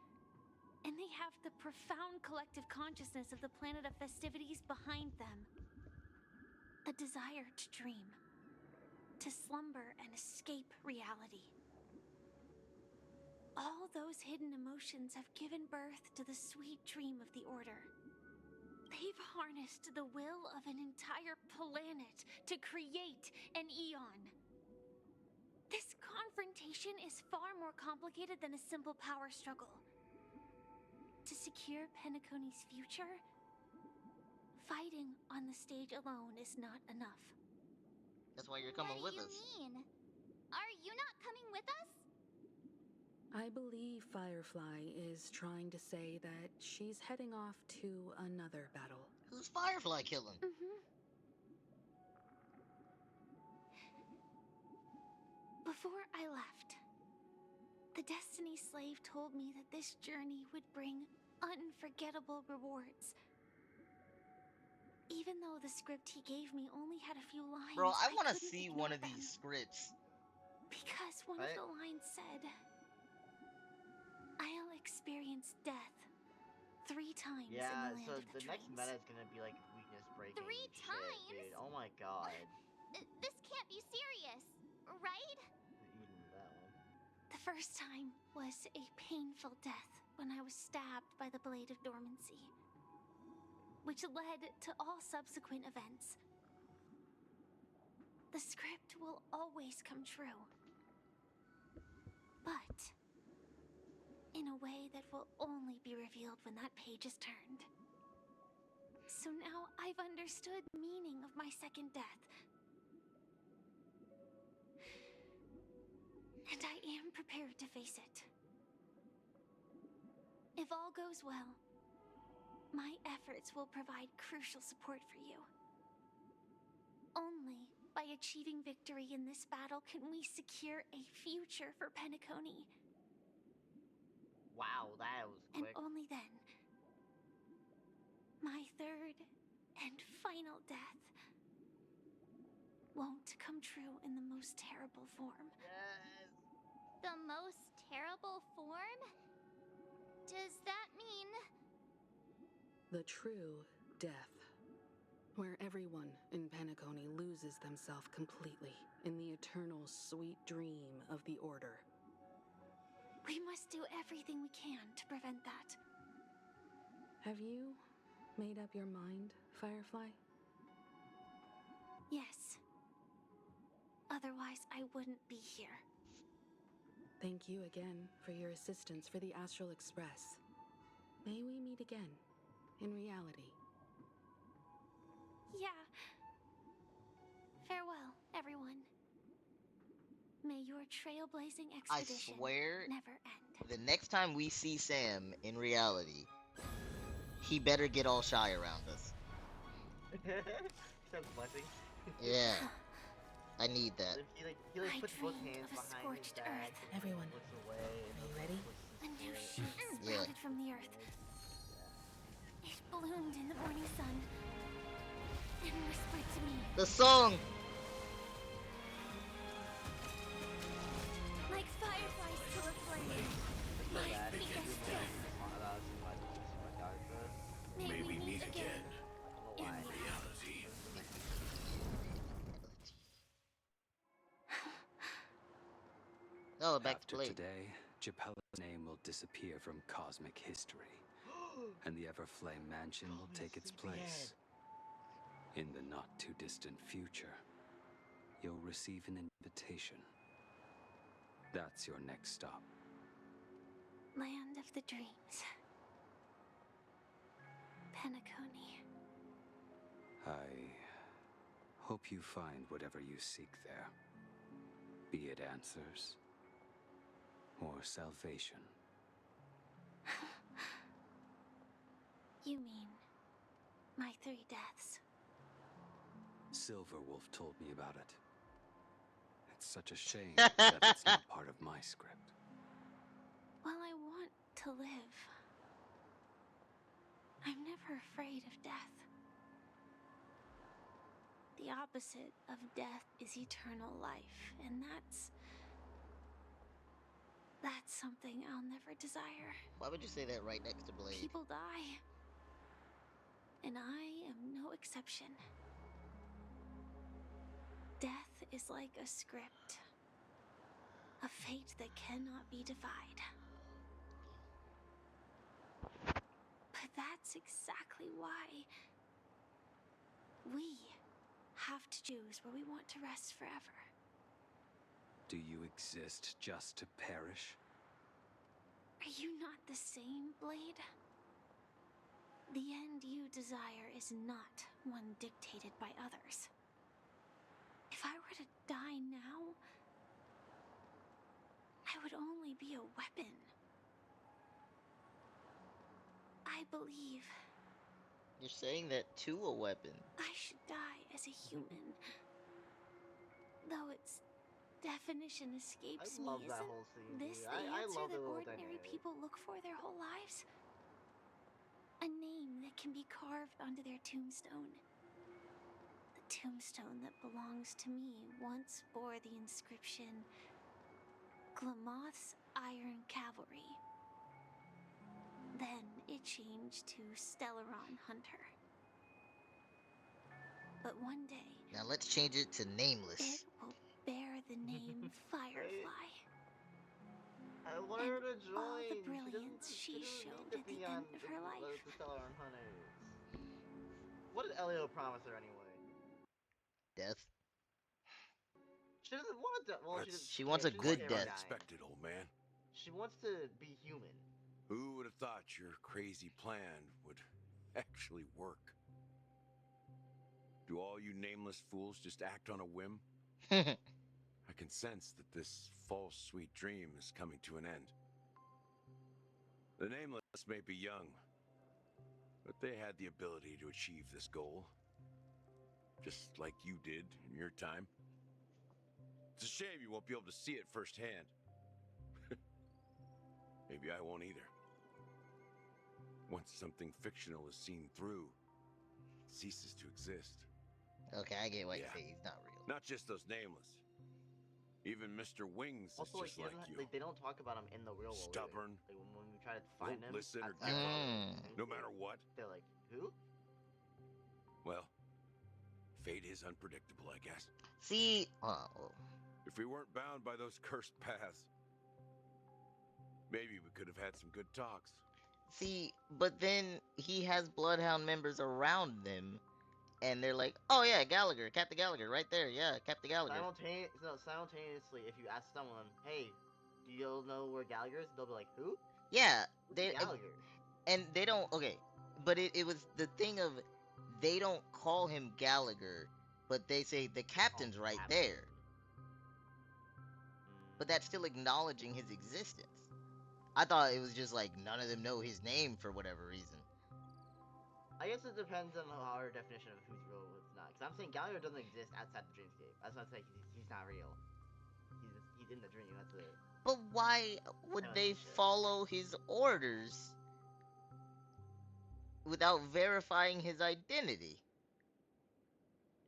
and they have the profound collective consciousness of the planet of festivities behind them. A desire to dream, to slumber and escape reality. All those hidden emotions have given birth to the sweet dream of the Order. They've harnessed the will of an entire planet to create an eon. This confrontation is far more complicated than a simple power struggle. To secure Penacony's future, fighting on the stage alone is not enough. That's why you're coming with us. What do you mean? Are you not coming with us? I believe Firefly is trying to say that she's heading off to another battle. Who's Firefly killing? Before I left, the Destiny Slave told me that this journey would bring unforgettable rewards. Even though the script he gave me only had a few lines, Bro, I want to couldn't see ignore one of them. these scripts. Because one of the lines said, I'll experience death 3 times in the land so of the next dreams. meta is gonna be like weakness breaking. 3 shit, times? dude. Oh my god. This can't be serious, right? Even that one. The first time was a painful death when I was stabbed by the Blade of Dormancy, which led to all subsequent events. The script will always come true, but in a way that will only be revealed when that page is turned. So now I've understood the meaning of my second death. And I am prepared to face it. If all goes well, my efforts will provide crucial support for you. Only by achieving victory in this battle can we secure a future for Penacony. Wow, that was quick. And only then, my third and final death won't come true in the most terrible form. The most terrible form? Does that mean... The true death, where everyone in Penacony loses themselves completely in the eternal sweet dream of the Order. We must do everything we can to prevent that. Have you made up your mind, Firefly? Yes. Otherwise, I wouldn't be here. Thank you again for your assistance for the Astral Express. May we meet again, in reality. Yeah. Farewell, everyone. May your trailblazing expedition I swear, never end. the next time we see Sam in reality, he better get all shy around us. Sam's blessing. Yeah. I need that. He puts both hands behind his back and Everyone, looks away. are you ready? A new shoot Yeah. sprouted from the earth. loomed in the morning sun and whispered to me. The song! Like fireflies to a flame. My biggest death. May we meet again in reality. Oh, back to After play. today, Japella's name will disappear from cosmic history, and the Everflame Mansion will take its place. In the not-too-distant future, you'll receive an invitation. That's your next stop. Land of the Dreams. Penacony. I hope you find whatever you seek there. Be it answers or salvation. You mean my 3 deaths? Silverwolf told me about it. It's such a shame that it's not part of my script. Well, I want to live. I'm never afraid of death. The opposite of death is eternal life, and that's something I'll never desire. Why would you say that right next to Blade? People die. And I am no exception. Death is like a script. A fate that cannot be defied. But that's exactly why we have to choose where we want to rest forever. Do you exist just to perish? Are you not the same, Blade? The end you desire is not one dictated by others. If I were to die now, I would only be a weapon. I believe You're saying that to a weapon. I should die as a human. Though its definition escapes me, that isn't whole scene, this dude. the I answer love the that little ordinary dynamic. people look for their whole lives? A name that can be carved onto their tombstone. The tombstone that belongs to me once bore the inscription, Glamoth's Iron Cavalry. Then it changed to Stellaron Hunter. But one day, Now let's change it to nameless. it will bear the name Firefly. I want her to join. All the brilliance she showed at the end of her life. The Stellar Hunters. What did Elio promise her anyway? Death. She doesn't want to. Well, She wants a good death. Unexpected, old man. She wants to be human. Who would have thought your crazy plan would actually work? Do all you nameless fools just act on a whim? I can sense that this false sweet dream is coming to an end. The nameless may be young, but they had the ability to achieve this goal. Just like you did in your time. It's a shame you won't be able to see it firsthand. Maybe I won't either. Once something fictional is seen through, it ceases to exist. Okay, I get why you say he's not real. Not just those nameless. Even Mr. Wings Also, is just like you. They don't talk about him in the real world. Stubborn. Like when we try to find him, Won't listen or at give the- up, no matter what. They're like, who? Well, fate is unpredictable, I guess. See, if we weren't bound by those cursed paths, maybe we could have had some good talks. See, but then he has Bloodhound members around them, and they're like, "Oh yeah, Gallagher, Captain Gallagher, right there, yeah, Captain Gallagher." Simultaneously, if you ask someone, "Hey, do you know where Gallagher is?" They'll be like, "Who?" Yeah, Who's Gallagher. and they don't. Okay, but it was the thing of they don't call him Gallagher, but they say the captain's right there. But that's still acknowledging his existence. I thought it was just like none of them know his name for whatever reason. I guess it depends on our definition of who's real and who's not. Because I'm saying Gallagher doesn't exist outside the dreamscape. That's not saying he's not real. He's in the dream. That's it. But why would they follow his orders? without verifying his identity.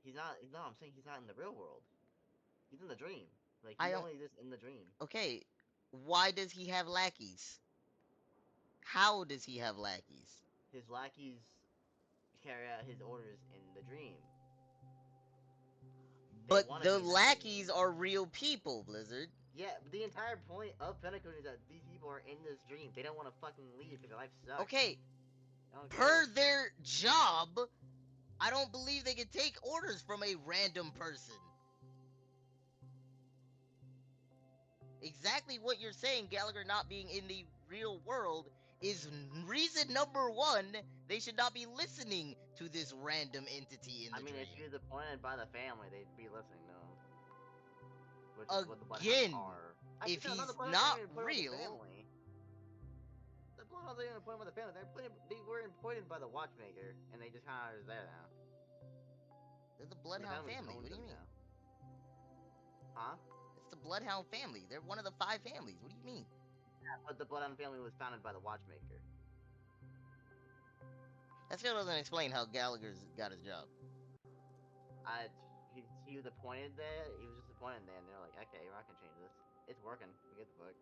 He's not. No, I'm saying he's not in the real world. He's in the dream. Like I he don't. only exists in the dream. Okay, why does he have lackeys? How does he have lackeys? His lackeys carry out his orders in the dream. But the lackeys are real people, Blizzard. Yeah, but the entire point of Pentagon is that these people are in this dream. They don't want to fucking leave because their life sucks. Okay, per their job, I don't believe they can take orders from a random person. Exactly what you're saying, Gallagher not being in the real world, is reason number one they should not be listening to this random entity in the dream. If he was appointed by the family, they'd be listening to him. Which is what the Again, are. if he's not real, the Bloodhounds ain't appointed by the family. They were appointed by the Watchmaker, and they just kind of are there now. They're the Bloodhound family. What do you mean? Huh? It's the Bloodhound family. They're one of the 5 families. What do you mean? Yeah, but the Bloodhound family was founded by the Watchmaker. That still doesn't explain how Gallagher's got his job. He was appointed there. He was just appointed there, and they're like, okay, we're not gonna change this. It's working. We get the book.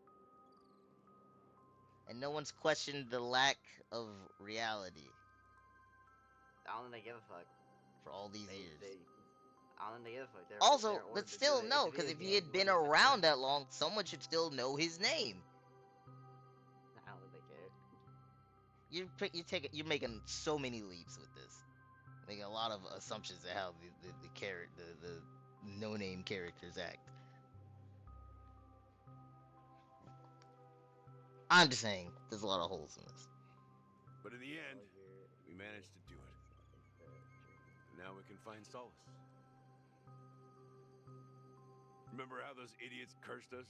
And no one's questioned the lack of reality. I don't think they give a fuck. For all these years. I don't think they give a fuck. Also, but still, no, because if he had been around that long, someone should still know his name. I don't think they care. You're making so many leaps with this. Making a lot of assumptions of how the no-name characters act. I'm just saying, there's a lot of holes in this. But in the end, we managed to do it. And now we can find solace. Remember how those idiots cursed us?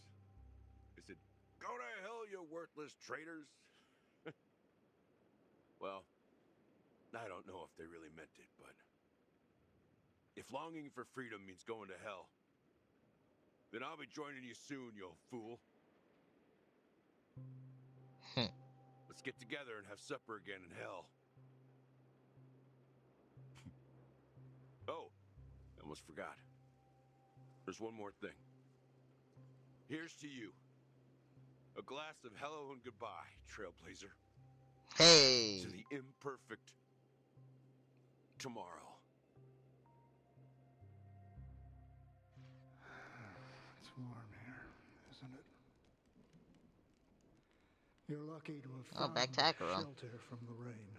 They said, "Go to hell, you worthless traitors." Well, I don't know if they really meant it, but if longing for freedom means going to hell, then I'll be joining you soon, you fool. Let's get together and have supper again in hell. Oh, I almost forgot. There's one more thing. Here's to you. A glass of hello and goodbye, Trailblazer. Hey! To the imperfect tomorrow. It's warm here, isn't it? You're lucky to have found shelter from the rain.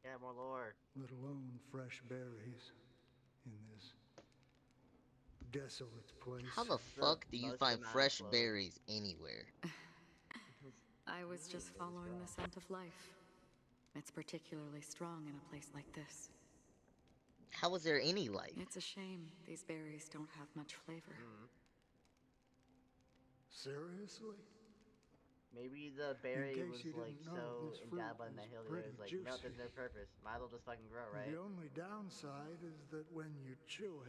Yeah, more lore. Let alone fresh berries in this desolate place. How the fuck do you find fresh berries anywhere? I was just following the scent of life. It's particularly strong in a place like this. How is there any life? It's a shame these berries don't have much flavor. Seriously? Maybe the berry was like so endowed by the hill that it was like, no, there's no purpose. Might as well just fucking grow, right? The only downside is that when you chew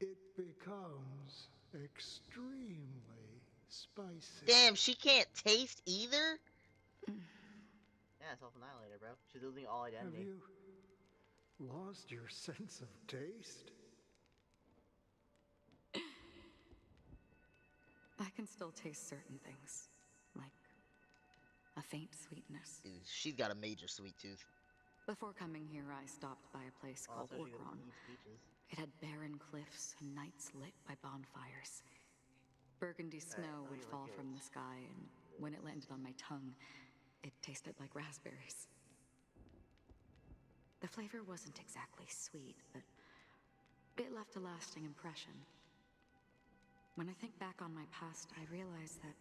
it, it becomes extremely spicy. Damn, she can't taste either? Yeah, self-annihilator, bro. She's losing all identity. Have you lost your sense of taste? I can still taste certain things, like a faint sweetness. Dude, she's got a major sweet tooth. Before coming here, I stopped by a place called Orkron. It had barren cliffs and nights lit by bonfires. Burgundy snow would fall from the sky, and when it landed on my tongue, it tasted like raspberries. The flavor wasn't exactly sweet, but it left a lasting impression. When I think back on my past, I realize that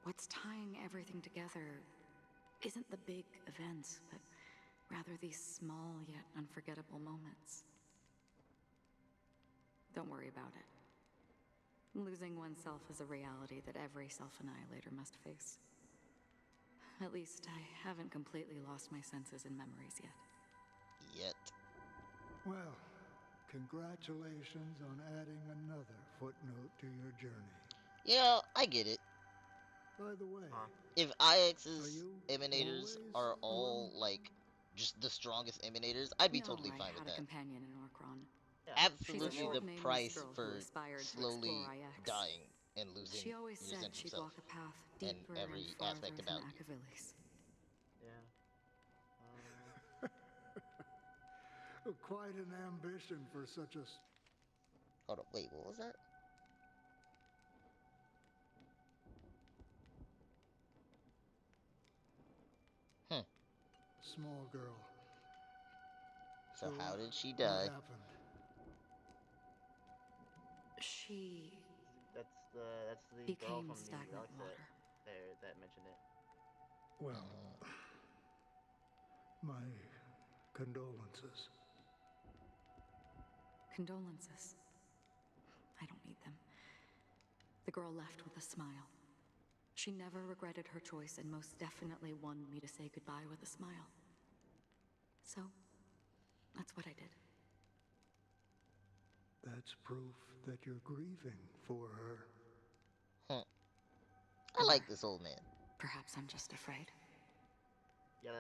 what's tying everything together isn't the big events, but rather these small yet unforgettable moments. Don't worry about it. Losing oneself is a reality that every self-annihilator must face. At least I haven't completely lost my senses and memories yet. Well, congratulations on adding another footnote to your journey. Yeah, I get it. By the way, if IX's emanators are all like just the strongest emanators, I'd be totally fine with I had a that. companion in Orkron. Absolutely She's a the nameless price girl who for aspired to slowly explore IX. dying and losing She always your said sense of she'd self walk a path and deeper every and farther aspect than about you. Akavilis. Quite an ambition for such a... Hold on, wait, what was that? Small girl. So how did she What die? happened? She... That's the girl became from the stagnant relic water. set that mentioned it. Well, my condolences. Condolences. I don't need them. The girl left with a smile. She never regretted her choice and most definitely wanted me to say goodbye with a smile. So, that's what I did. That's proof that you're grieving for her. I like this old man. Perhaps I'm just afraid. Yeah,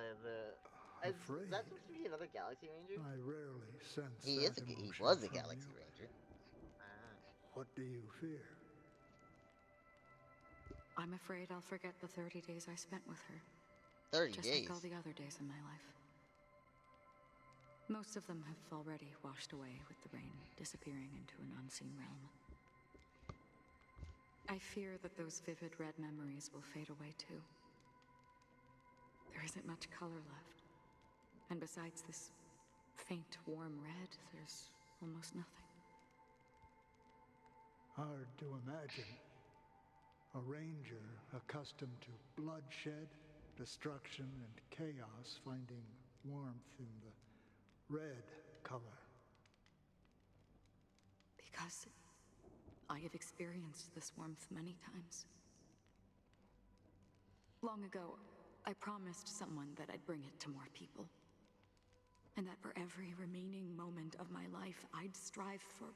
Afraid? That's supposed to be another Galaxy Ranger? I rarely sense He was a Galaxy Ranger. What do you fear? I'm afraid I'll forget the 30 days I spent with her. 30 just days? like all the other days in my life. Most of them have already washed away with the rain, disappearing into an unseen realm. I fear that those vivid red memories will fade away too. There isn't much color left. And besides this faint, warm red, there's almost nothing. Hard to imagine. A ranger accustomed to bloodshed, destruction, and chaos finding warmth in the red color. Because I have experienced this warmth many times. Long ago, I promised someone that I'd bring it to more people. And that for every remaining moment of my life, I'd strive for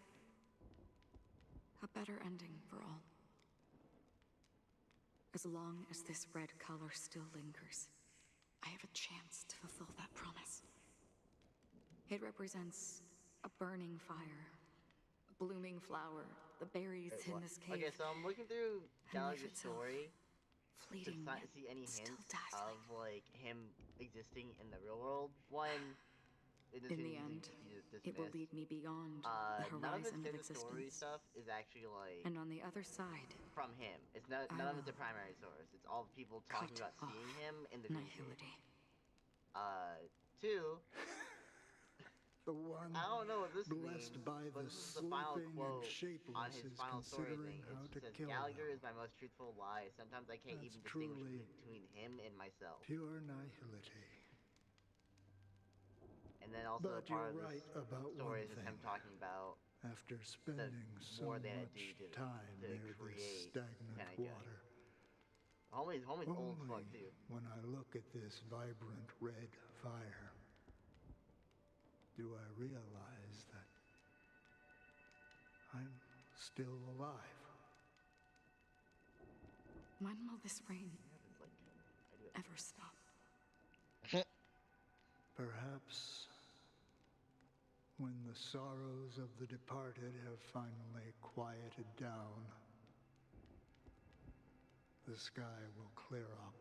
a better ending for all. As long as this red color still lingers, I have a chance to fulfill that promise. It represents a burning fire, a blooming flower, the berries in this cave. Okay, so I'm looking through Gallagher's story fleeting, to see any hints of like him existing in the real world. One, in the end, it will lead me beyond the horizon of existence. Stuff is actually like, and on the other side, from him. It's none of it's a primary source. It's all the people talking about seeing him in the nihility. Two. The one I don't know what this blessed means, by but the this is the final sleeping and quote shapeless on his is final story considering thing. how It to says, kill Gallagher them. is my most truthful lie. Sometimes I can't That's even distinguish truly between him and myself. Pure nihility. And then also But part of you're this right about story one is thing. him talking about After spending so more they had much to do time to near this create stagnant Pentagon. water, Homie's old only as fuck too. when I look at this vibrant red fire do I realize that I'm still alive. When will this rain ever stop? Perhaps when the sorrows of the departed have finally quieted down, the sky will clear up.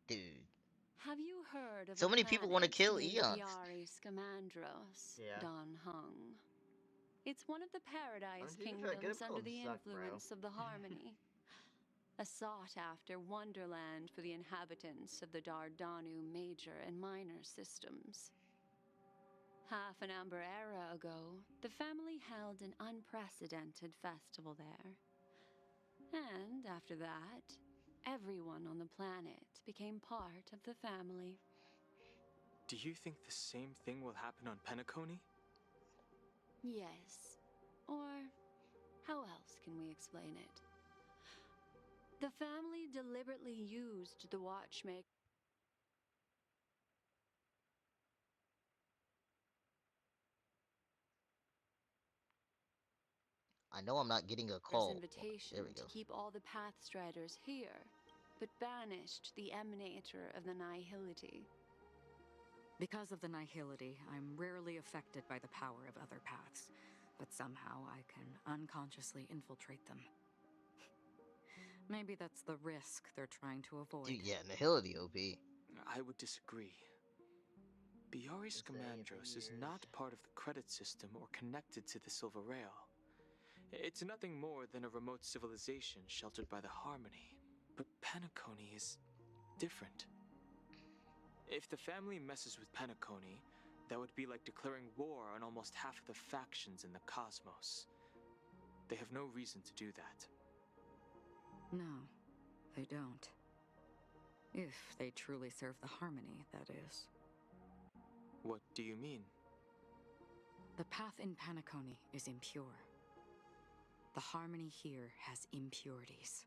Dude. Have you heard of so many people want to kill Eons. Scamandros, Yeah. Don Hung? It's one of the Paradise Good Kingdoms under film the suck, influence of the Harmony. A sought-after wonderland for the inhabitants of the Dardanu Major and Minor systems. Half an Amber era ago, the family held an unprecedented festival there. And after that, everyone on the planet became part of the family. Do you think the same thing will happen on Penacony? Yes. Or how else can we explain it? The family deliberately used the watchmaker I know I'm not getting a His call. invitation There we to go. keep all the Pathstriders here, but banished the Emanator of the Nihility. Because of the Nihility, I'm rarely affected by the power of other paths, but somehow I can unconsciously infiltrate them. Maybe that's the risk they're trying to avoid. Dude, yeah, Nihility OP. I would disagree. Biaris Commandros is not part of the credit system or connected to the Silver Rail. It's nothing more than a remote civilization sheltered by the Harmony. But Penacony is different. If the family messes with Penacony, that would be like declaring war on almost half of the factions in the cosmos. They have no reason to do that. No, they don't. If they truly serve the Harmony, that is. What do you mean? The path in Penacony is impure. The Harmony here has impurities.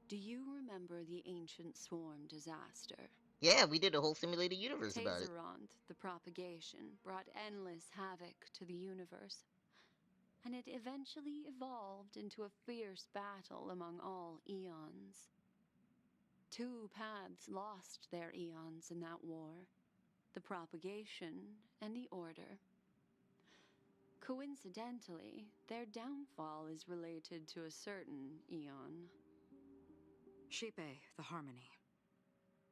Do you remember the Ancient Swarm disaster? Yeah, we did a whole simulated universe about it. Tazeront, the propagation, brought endless havoc to the universe, and it eventually evolved into a fierce battle among all eons. 2 paths lost their eons in that war, the propagation and the order. Coincidentally, their downfall is related to a certain eon. Shipe, the Harmony.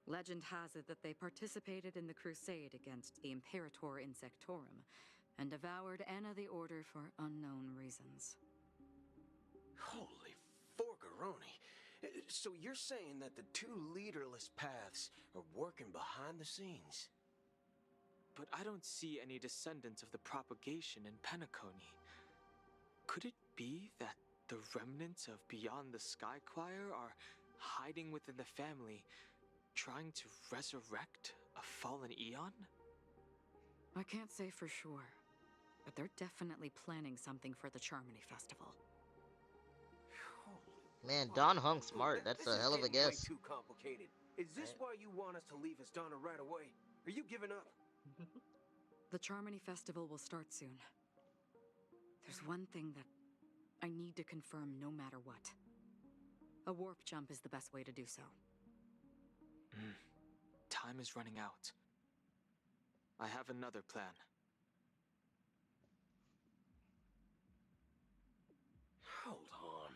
Legend has it that they participated in the crusade against the Imperator Insectorum and devoured Anna the Order for unknown reasons. Holy forgaroni. So you're saying that the 2 leaderless paths are working behind the scenes? But I don't see any descendants of the propagation in Penacony. Could it be that the remnants of Beyond the Sky Choir are hiding within the family, trying to resurrect a fallen eon? I can't say for sure, but they're definitely planning something for the Charmony Festival. Man, Don Hung smart. That's a hell of a guess. Way too complicated. Is this why you want us to leave Astana right away? Are you giving up? The Charmony Festival will start soon. There's one thing that I need to confirm no matter what. A warp jump is the best way to do so. Time is running out. I have another plan. Hold on.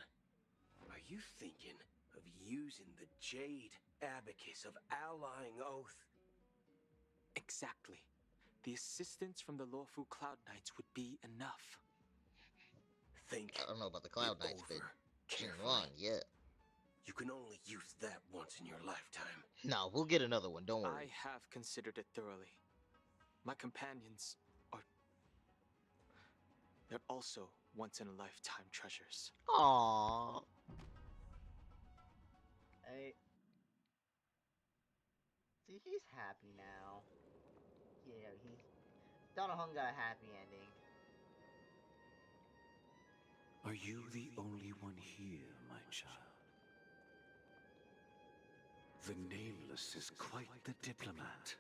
Are you thinking of using the Jade Abacus of Allying Oath? Exactly. The assistance from the Lawfu Cloud Knights would be enough. Think. I don't know about the Cloud Knights, but Jinwan, yeah. You can only use that once in your lifetime. No, we'll get another one, don't worry. I have considered it thoroughly. My companions are... they're also once-in-a-lifetime treasures. Aww. Hey. See, he's happy now. Yeah, he's... Donahung got a happy ending. Are you the only one here, my child? The Nameless is quite the diplomat.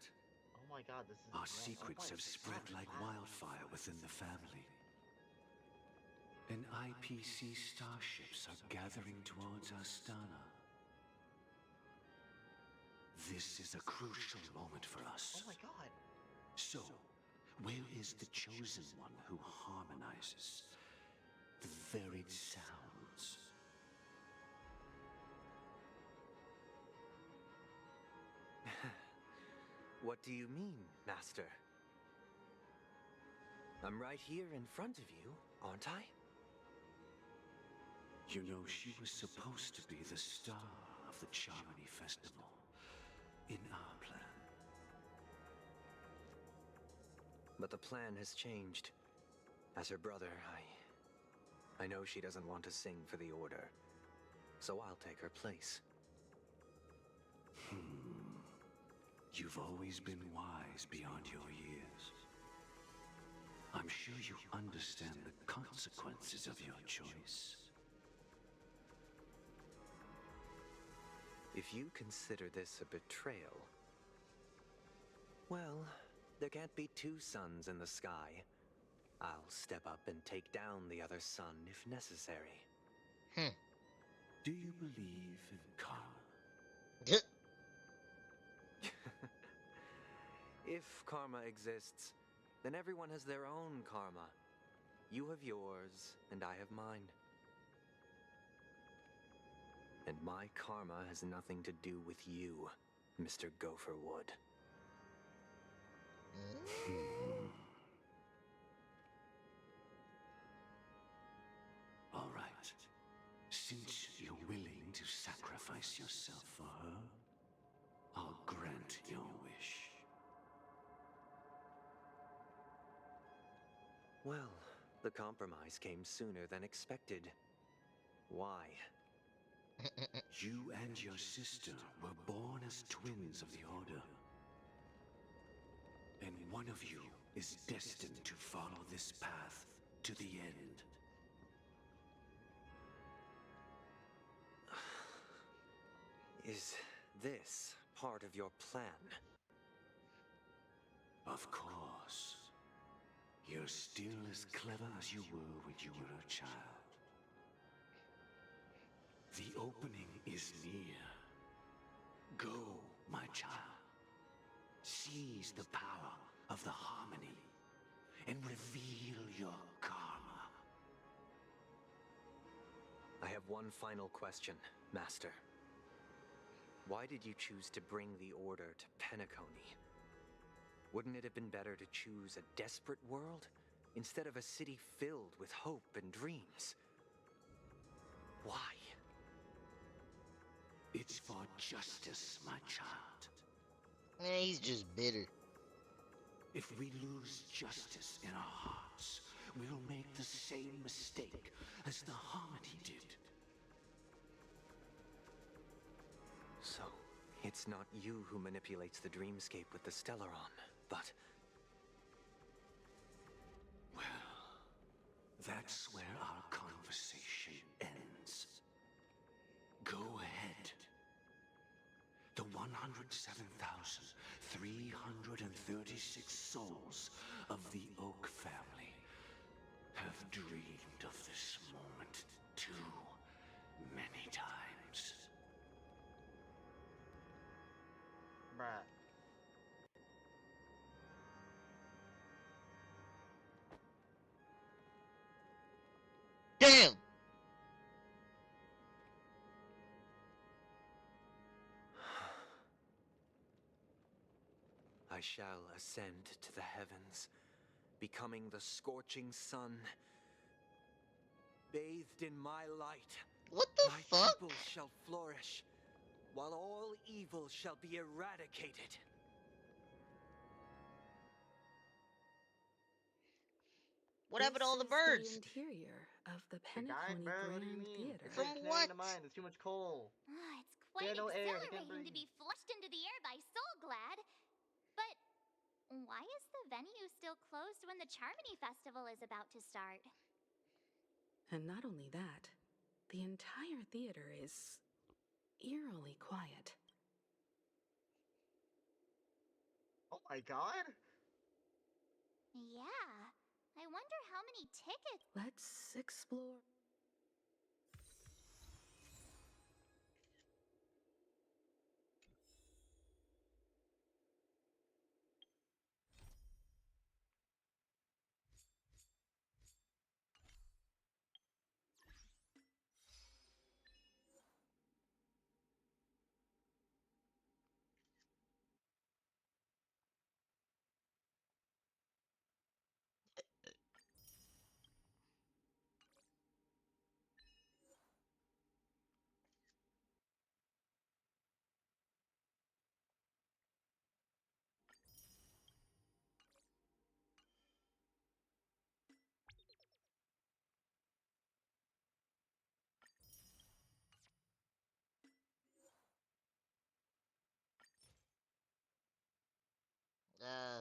Oh my god, this is... Our secrets have spread like wildfire within the family. And IPC starships are gathering towards Astana. This is a crucial moment for us. Oh my god. So, where is the chosen one who harmonizes the varied sounds? What do you mean, Master? I'm right here in front of you, aren't I? You know, she was supposed to be the star of the Charmony Festival in our plan. But the plan has changed. As her brother, I know she doesn't want to sing for the Order, so I'll take her place. You've always been wise beyond your years. I'm sure you understand the consequences of your choice. If you consider this a betrayal, well, there can't be 2 suns in the sky. I'll step up and take down the other son if necessary. Do you believe in karma? If karma exists, then everyone has their own karma. You have yours, and I have mine. And my karma has nothing to do with you, Mr. Gopherwood. All right. Since you're willing to sacrifice yourself for her, I'll grant your wish. Well, the compromise came sooner than expected. Why? You and your sister were born as twins of the Order. And one of you is destined to follow this path to the end. Is this part of your plan? Of course. You're still as clever as you were when you were a child. The opening is near. Go, my child. Seize the power of the harmony and reveal your karma. I have one final question, Master. Why did you choose to bring the Order to Penacony? Wouldn't it have been better to choose a desperate world instead of a city filled with hope and dreams? Why? It's for justice, my child. Man, he's just bitter. If we lose justice in our hearts, we'll make the same mistake as the Harmony did. So, it's not you who manipulates the dreamscape with the Stellaron, but... Well, that's where our conversation ends. Go ahead. The 107,336 souls of the Oak family have dreamed of this moment too many times. Bruh. Damn! I shall ascend to the heavens, becoming the scorching sun, bathed in my light. What the my fuck? people shall flourish, while all evil shall be eradicated. What happened to all the birds? The interior of the They died, Penacony bro. What do you Grand mean? Theater. It's From like what? Canary in the Mine. There's too much coal. It's quite no air, they can't exhilarating to breathe. be flushed into the air by Soulglad. But why is the venue still closed when the Charmony Festival is about to start? And not only that, the entire theater is eerily quiet. Oh my god. Yeah. I wonder how many tickets. Let's explore.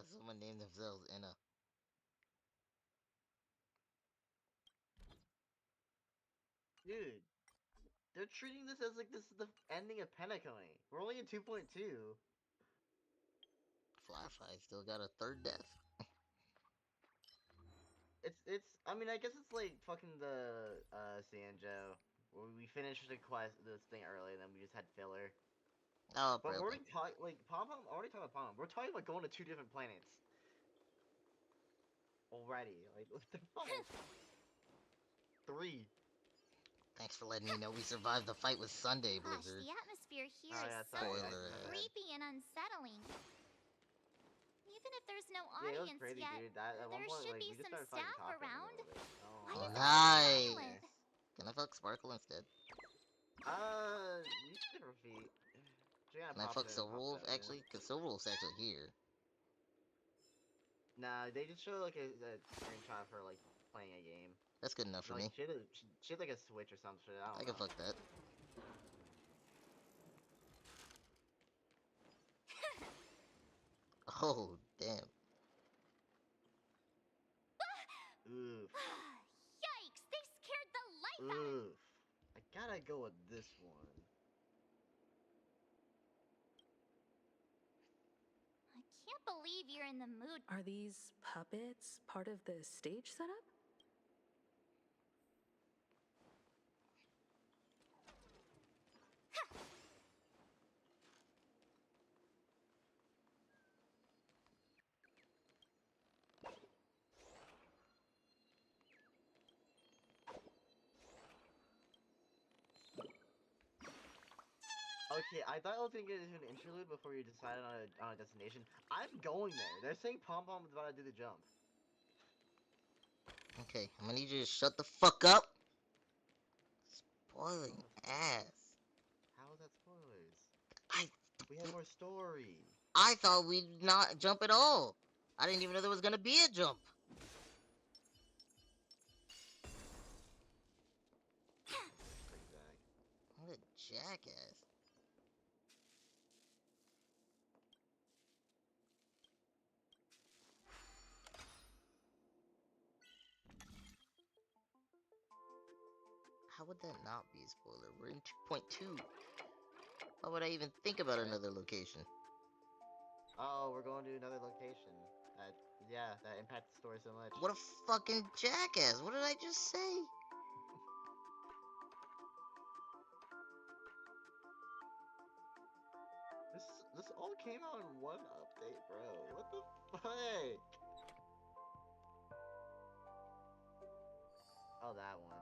Someone named themselves Enna. Dude. They're treating this as like this is the ending of Penacony. We're only in 2.2. Flashlight still got a third death. I mean, I guess it's like fucking the Sanjo, where we finished this thing early, and then we just had filler. Oh, but probably. we're already talking like Pom Pom. Already talking about Pom Pom. We're talking about going to 2 different planets. Already, like almost 3. Thanks for letting me know we survived the fight with Sunday, Gosh, Blizzard. the atmosphere here is so Spoiler. creepy and unsettling. Even if there's no Yeah, it was audience crazy, yet, dude. At one there point, should like, be we just some started fucking staff talking around. a little bit. Why Oh, is it nice. silent? Can I fuck Sparkle instead? You can repeat. Can I fuck Silverwolf actually? Because Silverwolf's actually here. Nah, they just show like a screenshot of her like playing a game. That's good enough for me. She had like a Switch or some shit. I can don't know. fuck that. Oh, damn. Oof. Yikes! They scared the life out of me. I gotta go with this one. I can't believe you're in the mood. Are these puppets part of the stage setup? Okay, I thought I was gonna get into an interlude before you decided on a destination. I'm going there. They're saying Pom Pom is about to do the jump. Okay, I'm gonna need you to shut the fuck up. Spoiling ass. How is that spoilers? We had more story. I thought we'd not jump at all. I didn't even know there was gonna be a jump. What a jackass. How would that not be a spoiler? We're in 2.2. Why would I even think about another location? Oh, we're going to another location. That impacts the story so much. What a fucking jackass. What did I just say? This all came out in one update, bro. What the fuck? Oh, that one.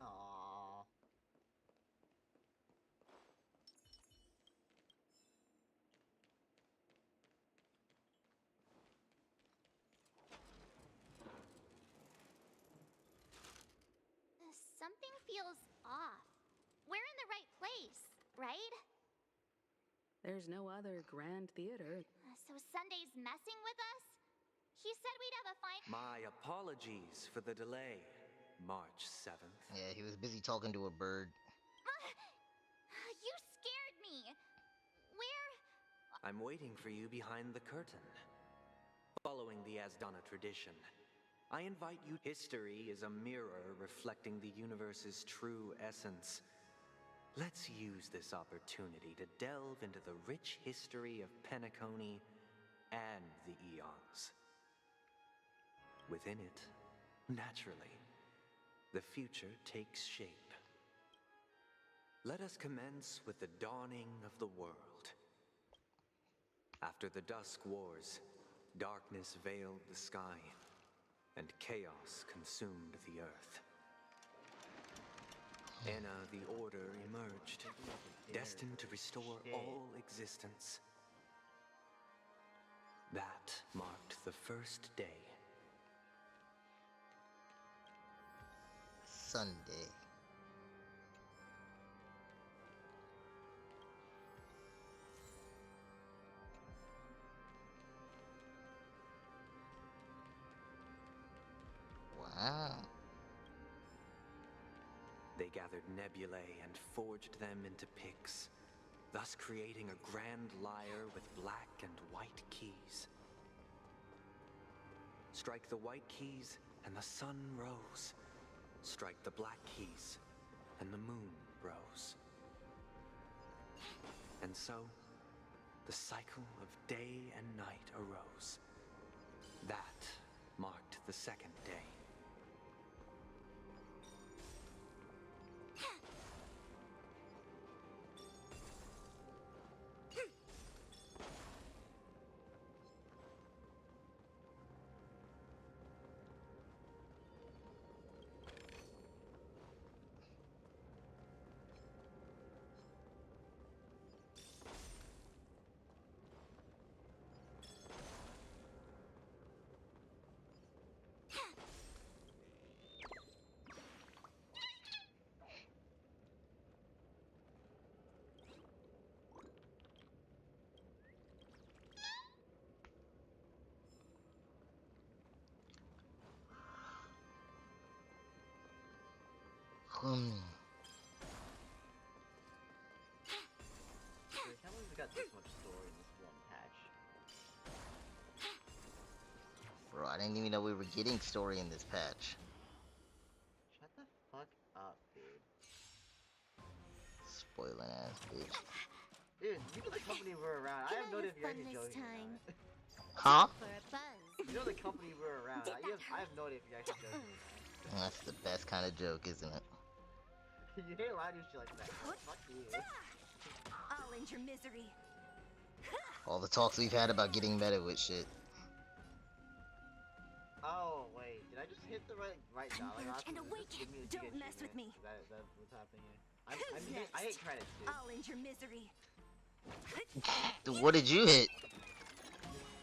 Aww. Something feels off. We're in the right place, right? There's no other grand theater. So Sunday's messing with us? He said we'd have a fine. My apologies for the delay, March 7th. Yeah, he was busy talking to a bird. You scared me. Where? I'm waiting for you behind the curtain. Following the Asdana tradition, I invite you. History is a mirror reflecting the universe's true essence. Let's use this opportunity to delve into the rich history of Penacony and the eons. Within it, naturally, the future takes shape. Let us commence with the dawning of the world. After the Dusk Wars, darkness veiled the sky, and chaos consumed the earth. Enna the Order emerged, destined to restore all existence. That marked the first day. Sunday. Wow. They gathered nebulae and forged them into picks, thus creating a grand lyre with black and white keys. Strike the white keys, and the sun rose. Strike the black keys, and the moon rose. And so, the cycle of day and night arose. That marked the second day. Dude, I can't believe we got this much story in this one patch. Bro, I didn't even know we were getting story in this patch. Shut the fuck up, dude. Spoiling ass bitch. Dude, you know the company we're around. I have no idea if you're actually joking or not. Huh? You know the company we're around. I have no idea if you're actually joking or not. That's the best kind of joke, isn't it? You ain't allowed to do shit like that. Fuck you. I'll end your misery. All the talks we've had about getting meta with shit. Oh wait, did I just hit the right dollar? And awaken. Don't mess with me. Is that what's happening here? I hate credits, dude. I'll end your misery. What did you hit?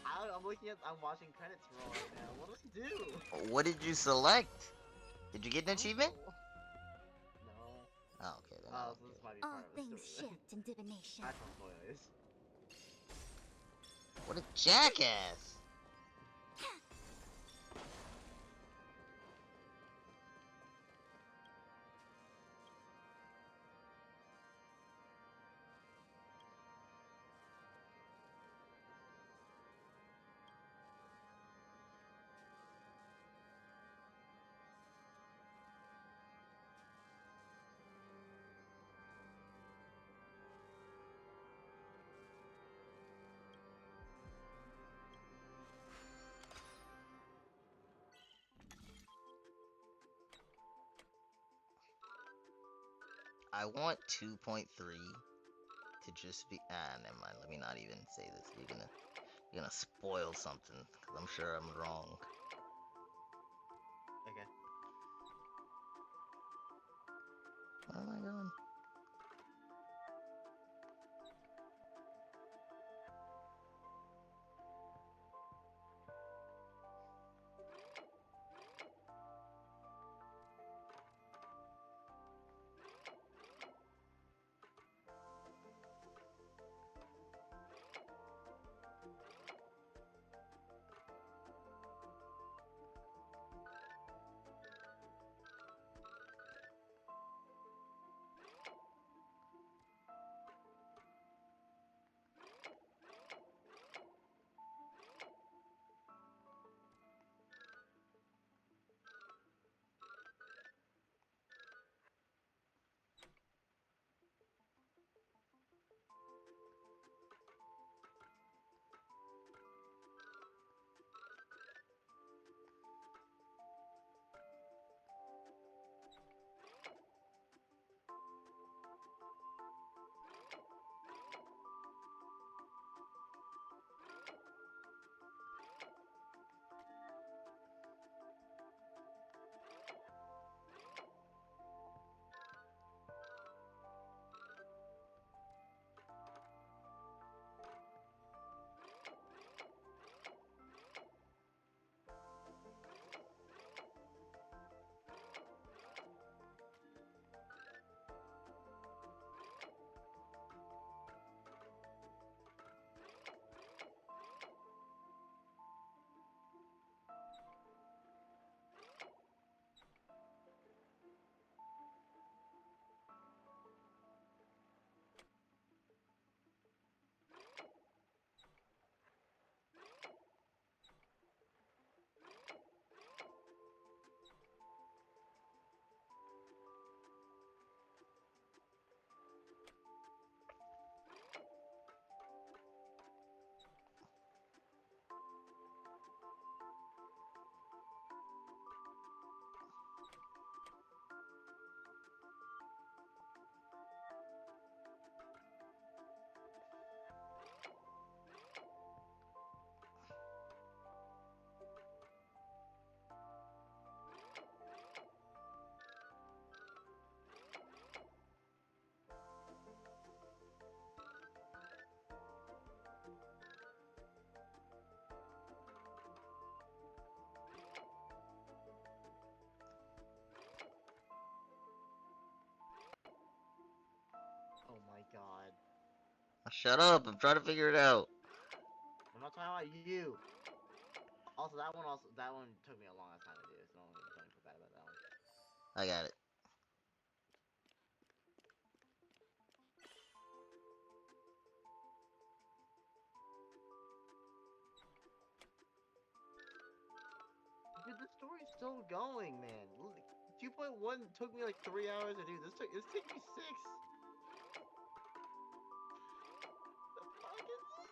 I'm watching credits roll right now. What do I do? What did you select? Did you get an achievement? No. Oh, okay then. Oh, this might be part of the things story. shift in divination. That's what spoilers. What a jackass! I want 2.3 to just be. Never mind. Let me not even say this. You're gonna spoil something, because I'm sure I'm wrong. Okay. Where am I going? Shut up! I'm trying to figure it out. I'm not talking about you. Also, that one took me a long time to do, so don't feel bad about that one. I got it. Dude, the story's still going, man. 2.1 took me like 3 hours to do. This took me 6. The fuck is this?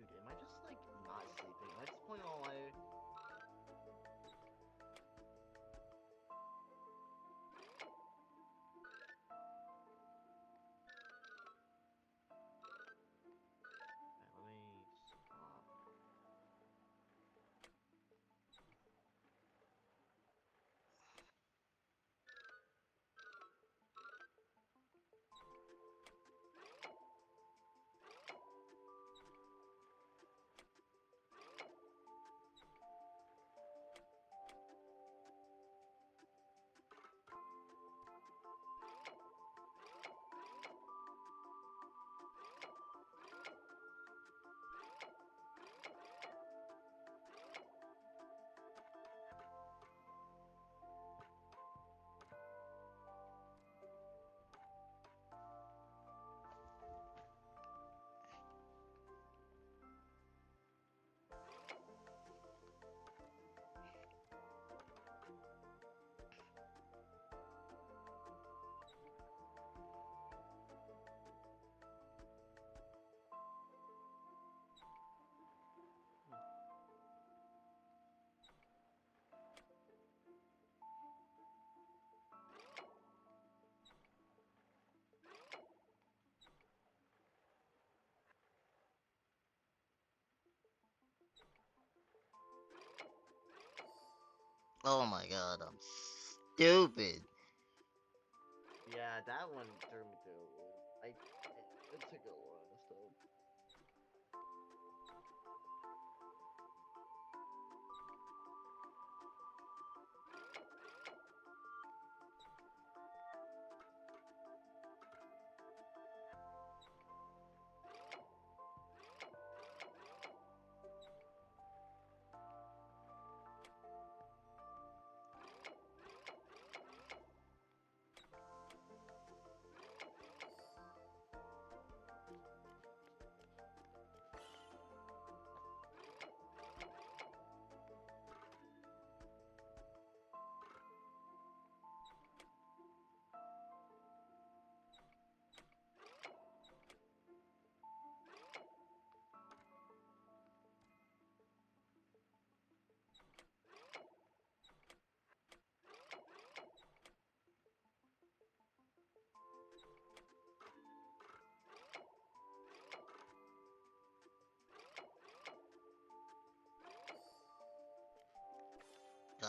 Dude, am I just like not sleeping? Am I just playing all night? Alright, let me stop. Oh my god, I'm stupid. Yeah, that one threw me through. It took a while still.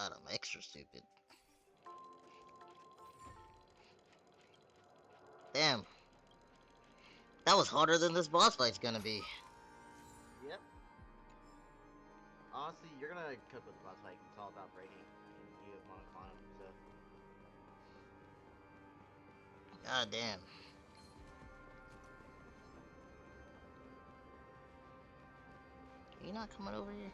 God, I'm extra stupid. Damn. That was harder than this boss fight's gonna be. Yep. Honestly, you're gonna cook with the boss fight. It's all about breaking, and you want to climb, so. God damn. Are you not coming over here?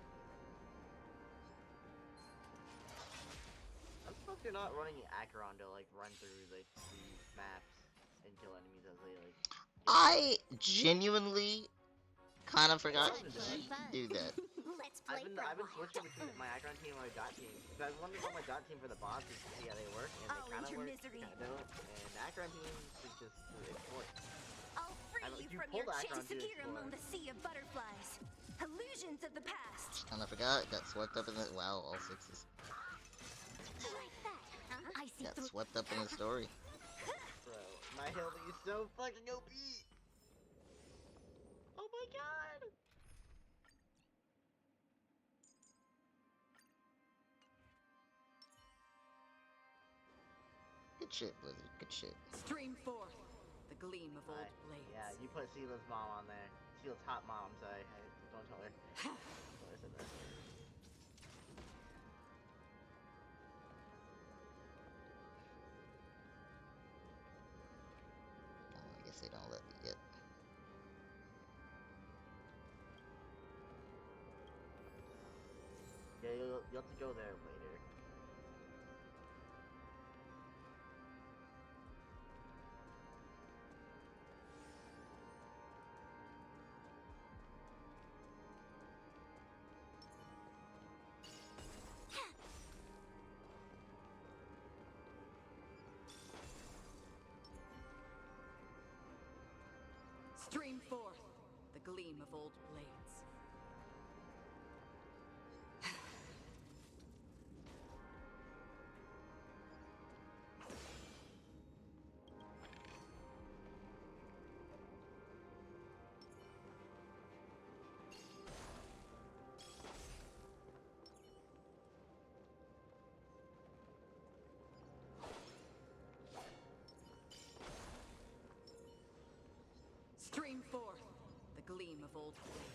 I'm surprised you're not running Acheron to like run through like these maps and kill enemies as they like. I genuinely kind of forgot to do that. Let's play I've been switching between my Acheron team and my dot team. Because I wanted to go my dot team for the bosses to see how they work, and they kind of work, kind of don't. And the Acheron team is just to explore. I'll free you from your Chancellor among the sea of butterflies. Illusions of the past. And I forgot, got swept up in the wow, all sixes. Like that, huh? I see. Got swept up in the story. Bro, my health is so fucking OP. Oh my god. Good shit, Blizzard. Good shit. Stream forth the gleam of old blades. Yeah, you put Sela's mom on there. Sela's hot mom, sorry. Don't tell her. Don't I said that. Oh, I guess they don't let me get. Yeah, you'll have to go there later. Stream forth the gleam of old blades. Stream forth the gleam of old blades.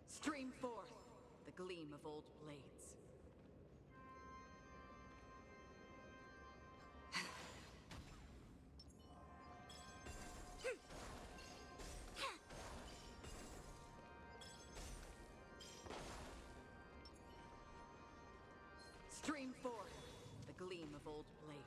Stream forth the gleam of old blades. Stream forth the gleam of old blades.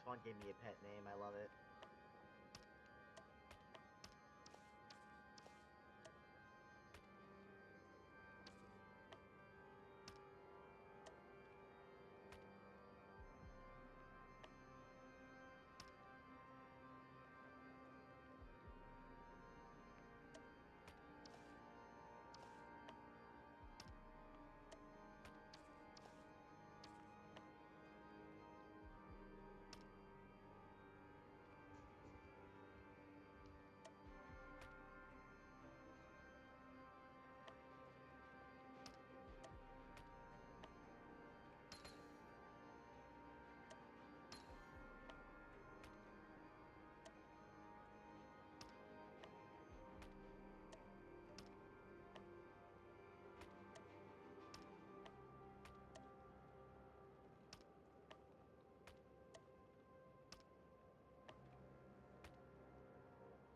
Swan gave me a pet name. I love it.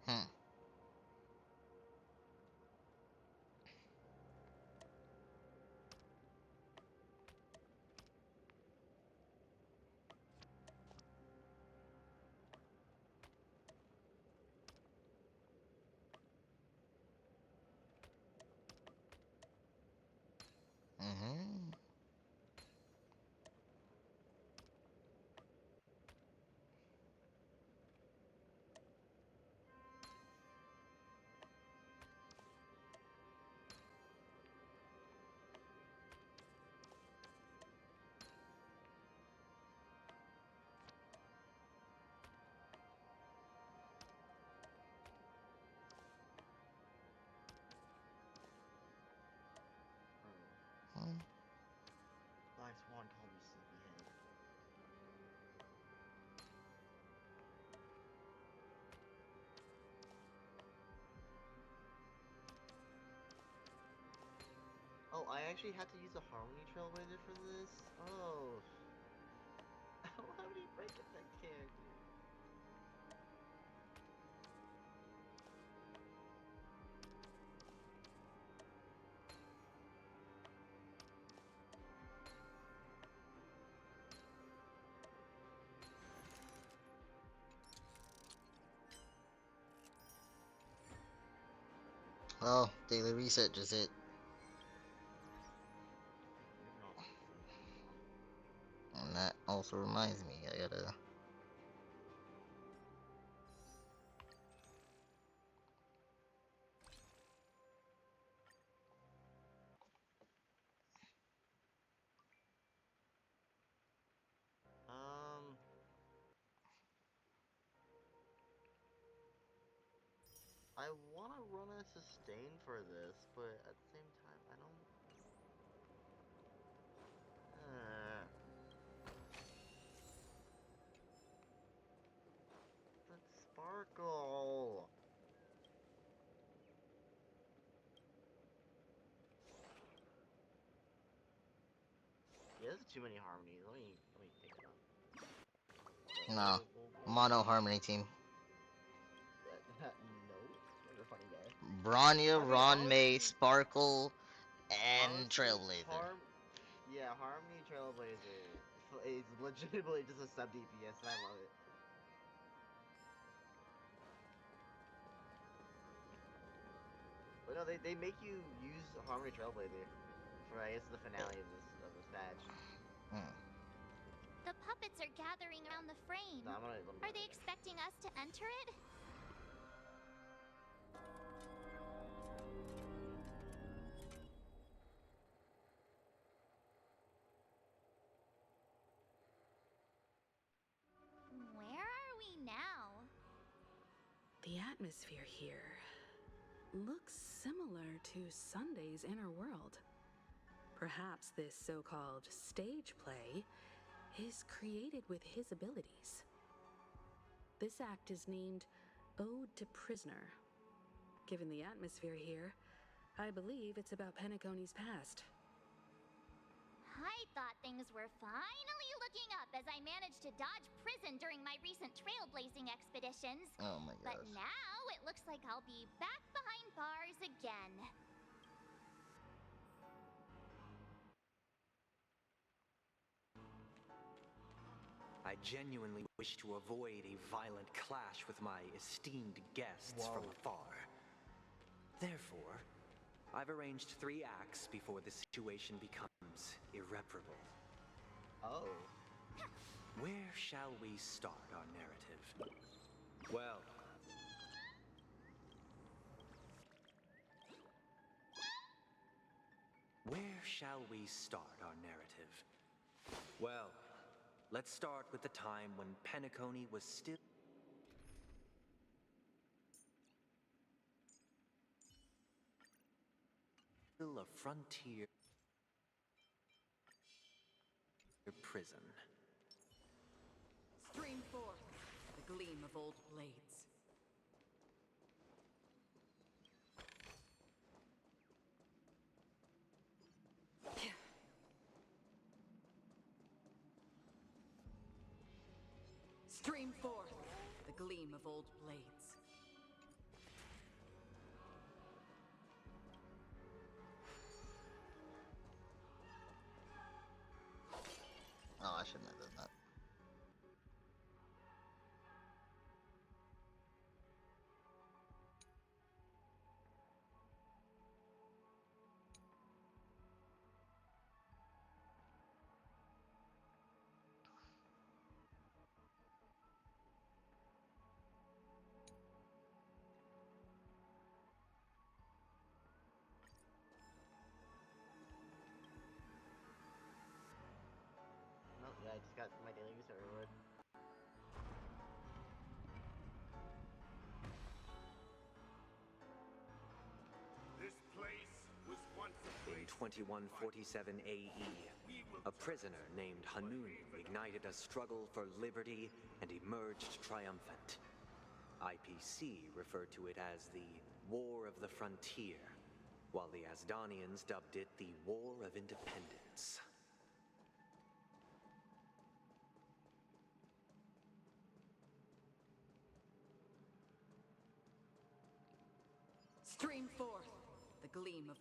Hmm. Mm-hmm. Hmm. Black Swan called me sleepyhead. Oh, I actually had to use a Harmony Trailblazer for this? Oh. Why would he break it, that character? Oh, daily reset just hit. And that also reminds me, I gotta... I want to run a sustain for this, but at the same time, I don't... But Sparkle! Yeah, there's too many harmonies. Let me think about it. No. Mono Harmony team. No. You're a funny guy. Bronya, I mean, Ron May, honestly, Sparkle, and honestly, Trailblazer. Yeah, Harmony Trailblazer is legitimately just a sub DPS, and I love it. But no, they make you use Harmony Trailblazer for, I guess, the finale of this patch. Hmm. The puppets are gathering around the frame. No, Are they expecting us to enter it? Where are we now? The atmosphere here looks similar to Sunday's inner world. Perhaps this so-called stage play is created with his abilities. This act is named Ode to Prisoner. Given the atmosphere here, I believe it's about Penacony's past. I thought things were finally looking up as I managed to dodge prison during my recent trailblazing expeditions. Oh my gosh. But now it looks like I'll be back behind bars again. I genuinely wish to avoid a violent clash with my esteemed guests from afar. Therefore, I've arranged 3 acts before the situation becomes irreparable. Oh. Where shall we start our narrative? Well, where shall we start our narrative? Well, let's start with the time when Penacony was still a frontier prison. Stream forth the gleam of old blades. Stream forth the gleam of old blades. Oh, I shouldn't have done that. No, yeah, I just got my daily research reward. This place was once a In 2147 AE, a prisoner named Hanun ignited a struggle for liberty and emerged triumphant. IPC referred to it as the War of the Frontier, while the Asdanians dubbed it the War of Independence. Stream forth the gleam of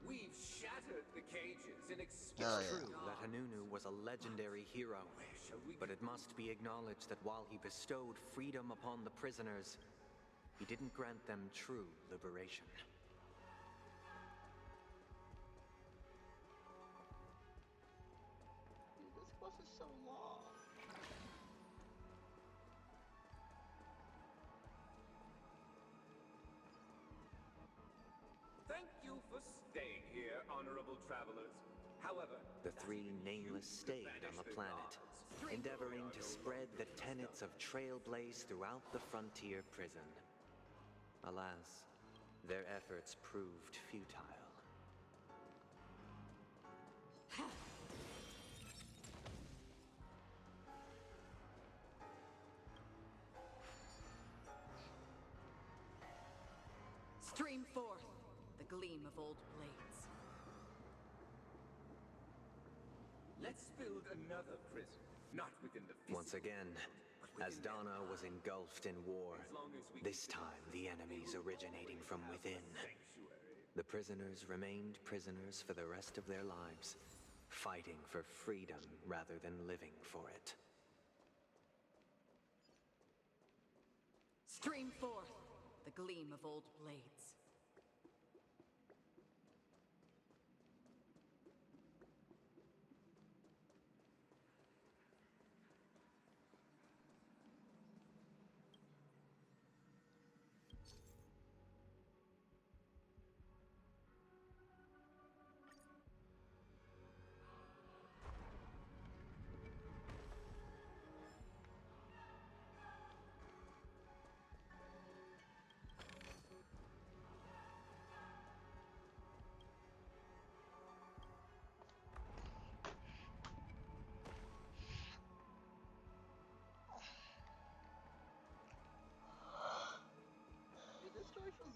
We've shattered the cages and It's true that Hanunu was a legendary hero, but it must be acknowledged that while he bestowed freedom upon the prisoners, he didn't grant them true liberation. Dude, this quest is so long. Thank you for staying here, honorable travelers. However, The 3 nameless stayed on the planet, endeavoring to spread the tenets of Trailblaze throughout the frontier prison. Alas, their efforts proved futile. Stream forth the gleam of old blades. let's build another prison, not within the Once again, Asdana was engulfed in war, this time the enemies originating from within. The prisoners remained prisoners for the rest of their lives, fighting for freedom rather than living for it. Stream forth the gleam of old blades.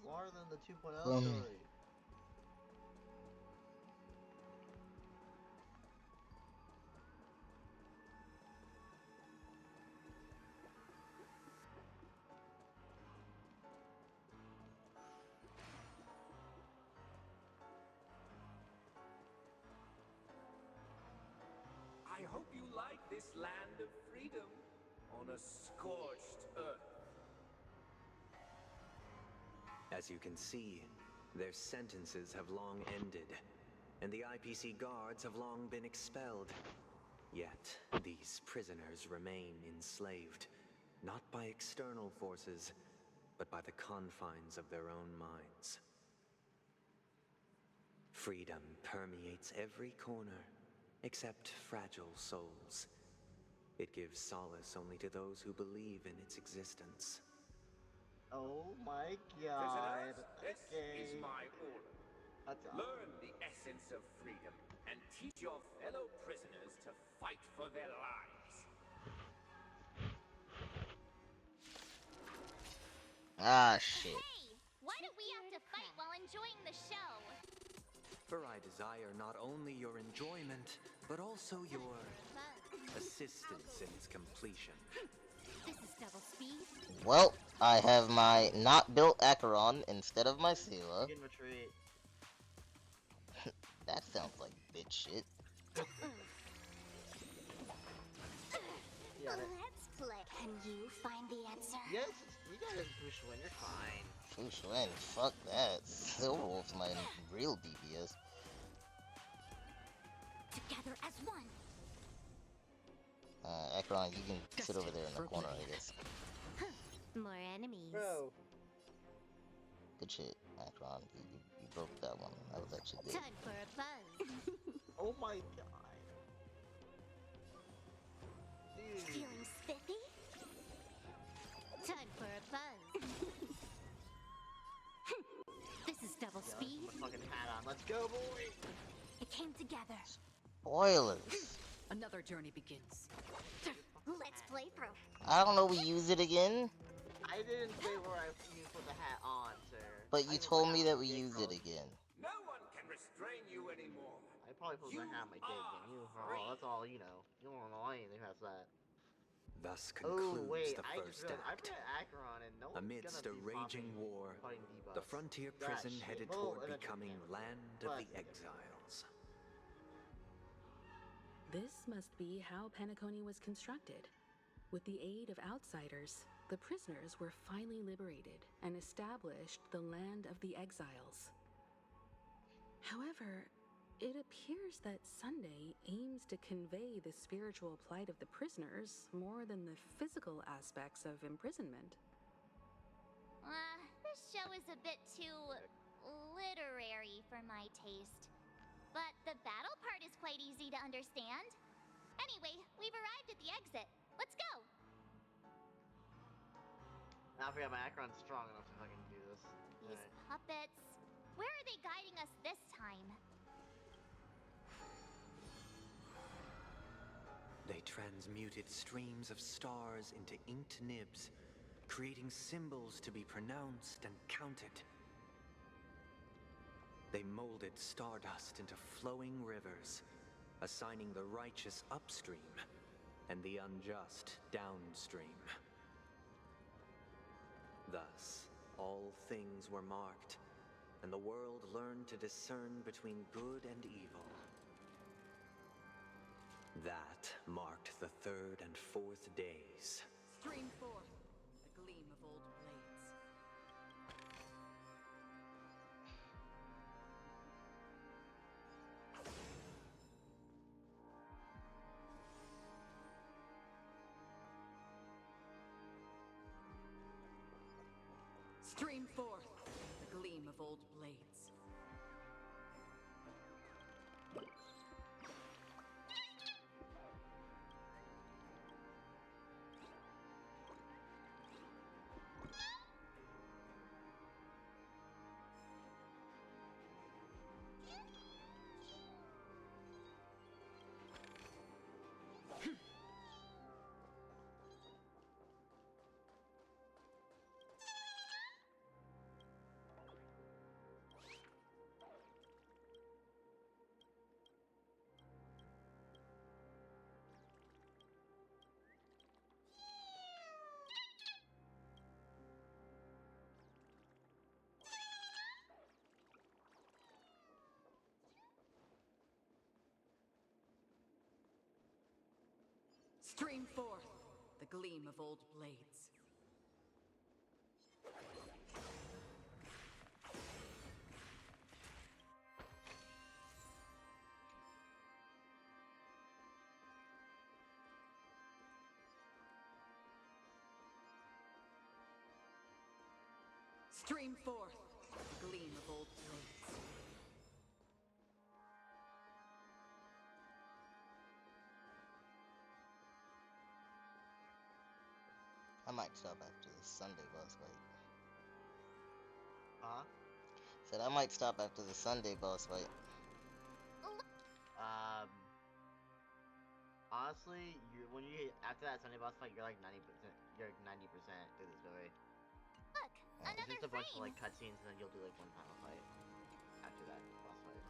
longer than the 2.0 Um. story. I hope you like this land of freedom on a scorched earth. As you can see, their sentences have long ended, and the IPC guards have long been expelled. Yet, these prisoners remain enslaved, not by external forces, but by the confines of their own minds. Freedom permeates every corner, except fragile souls. It gives solace only to those who believe in its existence. Oh my god. Prisoners, Okay. this is my order. That's awesome. Learn the essence of freedom and teach your fellow prisoners to fight for their lives. Ah, shit. Hey, why do we have to fight while enjoying the show? For I desire not only your enjoyment, but also your assistance in its completion. This is double speed. Well, I have my not built Acheron instead of my Sela. You can retreat. That sounds like bitch shit. Yeah, Let's play. Can you find the answer? yes, you got it, Fushwin, you're fine. Fushwen, fuck that. Silverwolf's my real DPS. Together as one. Acheron, you can sit over there in the corner, I guess. More enemies. Bro. Good shit, Acheron. You broke that one. That was actually good. Time for a buzz. Oh my god. Dude. Feeling spiffy? Time for a buzz. This is double Yeah, speed. let's put my fucking hat on. Let's go, boy. It came together. Spoilers. Another journey begins. Let's play through. I don't know we use it again, I didn't say where you put the hat on, sir. but you told me that we use it again. No one can restrain you anymore. I probably put my hat on my dick again. That's all you know. You don't know anything past that. Thus Oh concludes wait, the I just first realized I act. forgot Acheron, and no one's Amidst gonna a be raging war, fighting debuffs. the frontier That prison shit headed will toward eventually becoming hammer. land of But the exiles. This must be how Penacony was constructed. With the aid of outsiders, the prisoners were finally liberated and established the land of the exiles. However, it appears that Sunday aims to convey the spiritual plight of the prisoners more than the physical aspects of imprisonment. This show is a bit too literary for my taste. But the battle part is quite easy to understand. Anyway, we've arrived at the exit. Let's go! I forgot my Acheron's strong enough to fucking do this. These Alright. puppets. Where are they guiding us this time? They transmuted streams of stars into inked nibs, creating symbols to be pronounced and counted. They molded stardust into flowing rivers, assigning the righteous upstream and the unjust downstream. Thus, all things were marked, and the world learned to discern between good and evil. That marked the third and fourth days. Stream forth, a gleam of old blades. Stream forth, the gleam of old blades. Stream forth the gleam of old blades. Stream forth the gleam of old blades. I might stop after the Sunday boss fight. Huh? Said I might stop after the Sunday boss fight. Honestly, when you hit after that Sunday boss fight, you're like 90%. You're like 90% through the story. Look, It's another just a bunch of frame. like cutscenes, and then you'll do like one final fight after that boss fight.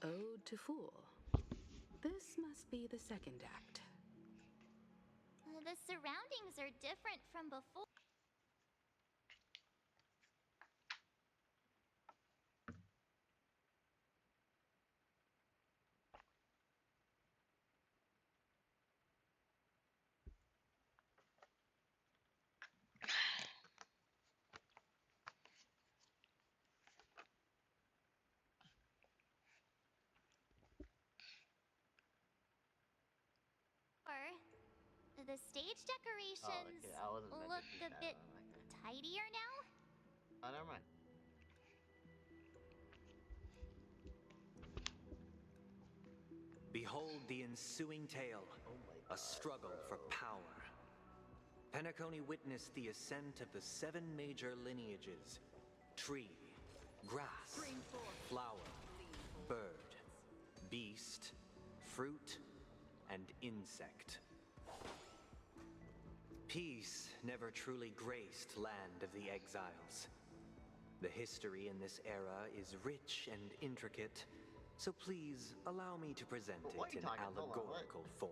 Ode to Fool. This must be the second act. The surroundings are different from before. The stage decorations look a bit tidier now. Oh, never mind. Behold the ensuing tale, a struggle for power. Penacony witnessed the ascent of the 7 major lineages: tree, grass, flower, bird, beast, fruit, and insect. Peace never truly graced Land of the Exiles. The history in this era is rich and intricate, so please allow me to present it in allegorical form.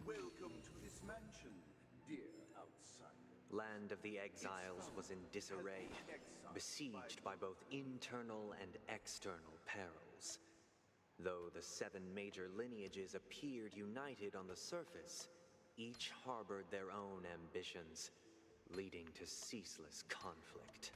Welcome to this mansion, dear outsider. Land of the Exiles was in disarray, besieged by both internal and external perils. Though the 7 major lineages appeared united on the surface, each harbored their own ambitions, leading to ceaseless conflict.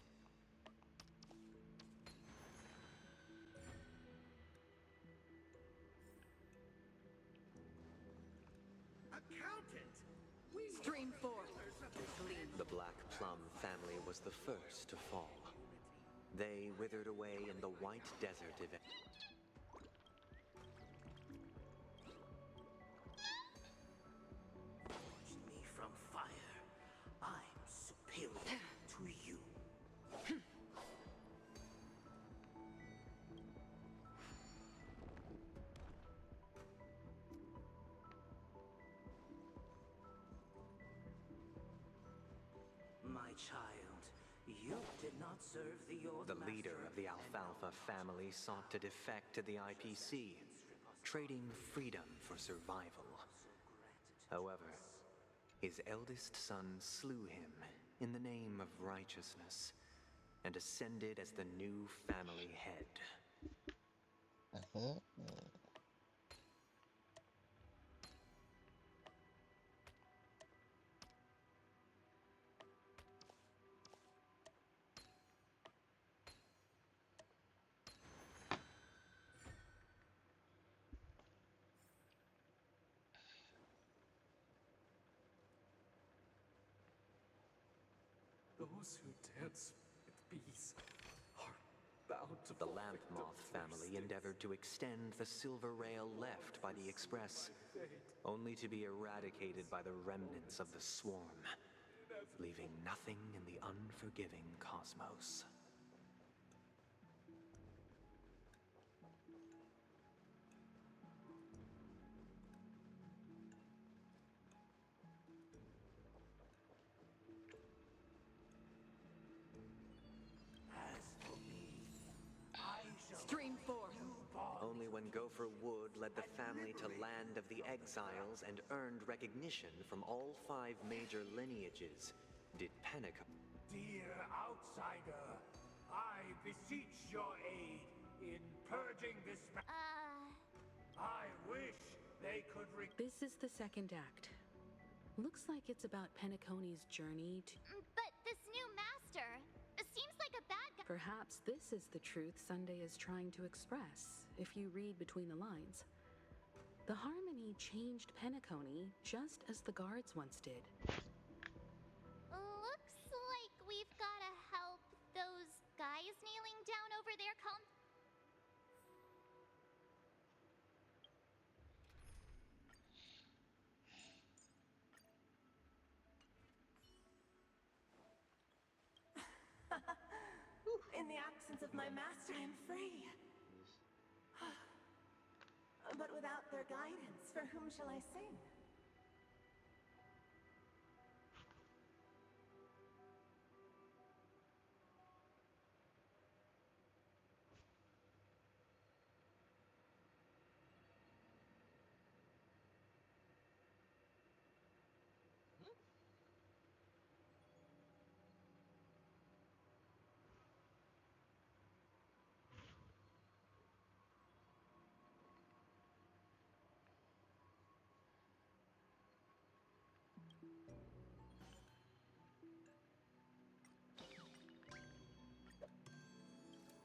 Stream forth the gleam. The Black Plum family was the first to fall. They withered away in the White Desert event. Forge me from fire. I'm superior to you. My child, you did not serve the old The leader of the Alfalfa family sought to defect to the IPC, trading freedom for survival. However, his eldest son slew him in the name of righteousness and ascended as the new family head. Those who dance with bees are bound to The Lamp Moth family endeavored to extend the silver rail left by the Express, only to be eradicated by the remnants of the swarm, leaving nothing in the unforgiving cosmos. Stream forth. Only when Gopher Wood led the family to Land of the Exiles and earned recognition from all 5 major lineages did Pennica... Dear outsider, I beseech your aid in purging this I wish they could This is the second act. Looks like it's about Penacony's journey to... But this new master seems like a bad guy. Perhaps this is the truth Sunday is trying to express, if you read between the lines. The Harmony changed Penacony just as the guards once did. Looks like we've gotta help those guys kneeling down over there In the absence of my master, I am free. But without their guidance, for whom shall I sing?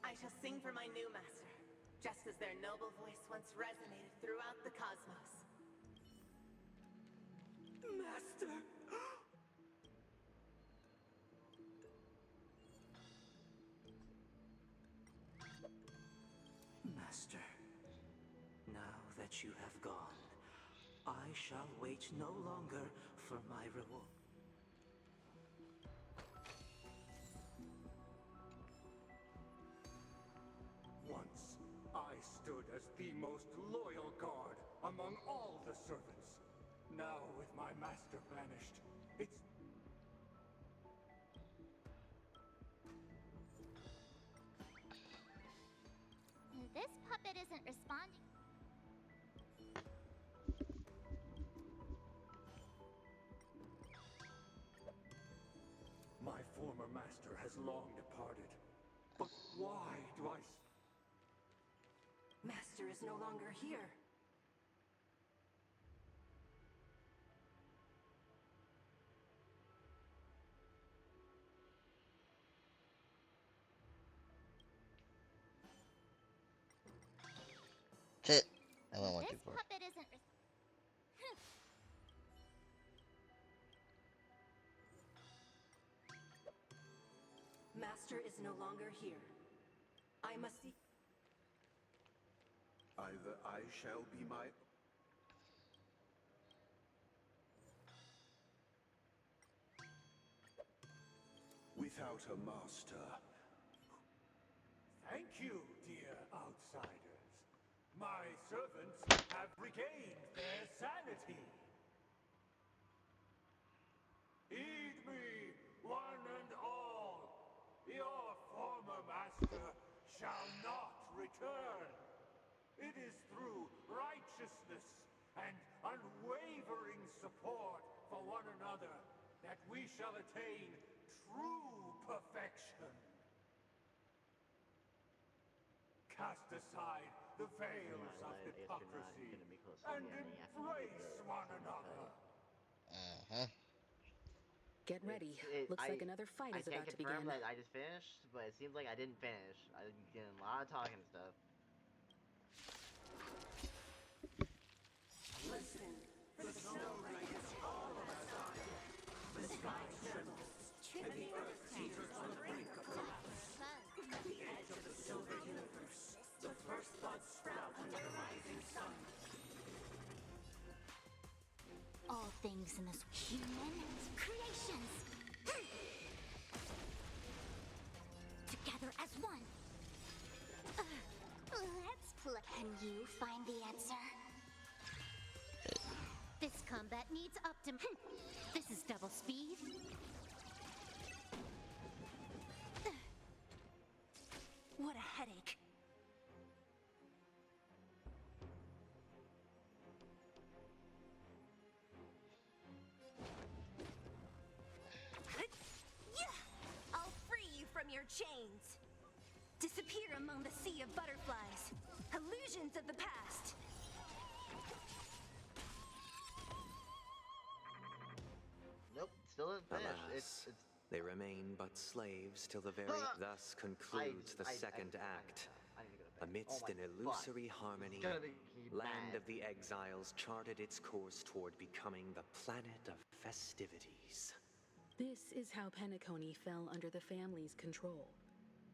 I shall sing for my new master, just as their noble voice once resonated throughout the cosmos. Master! Master, now that you have gone, I shall wait no longer for my reward. Once, I stood as the most loyal guard among all the servants. Now, with my master vanished, it's... This puppet isn't responding. My former master has long departed. But why do I... Master is no longer here. Shit. I went one too This far. puppet isn't Master is no longer here. I must see. Either I shall be my... Without a master. Thank you, dear outsiders. My servants have regained their sanity. Heed me, one and all. Your former master shall not return. It is through right consciousness and unwavering support for one another that we shall attain true perfection. Cast aside the veils of hypocrisy and embrace one another. Get ready. Looks like another fight is about to begin. I can't confirm that I just finished, but it seems like I didn't finish. I'm getting a lot of talking and stuff. Listen, the snow rains all of us on. The sky trembles, and the earth teeters on the brink of collapse. At the edge of the silver universe, the first buds sprout under the rising sun. All things in this human creations. Together as one. Let's play. Can you find the answer? This combat needs This is double speed. What a headache. I'll free you from your chains. Disappear among the sea of butterflies. Illusions of the past. Nope, still didn't finish. Alas, they remain but slaves till the very... Thus concludes the second act. Amidst an illusory harmony, Land of the Exiles charted its course toward becoming the planet of festivities. This is how Penacony fell under the family's control.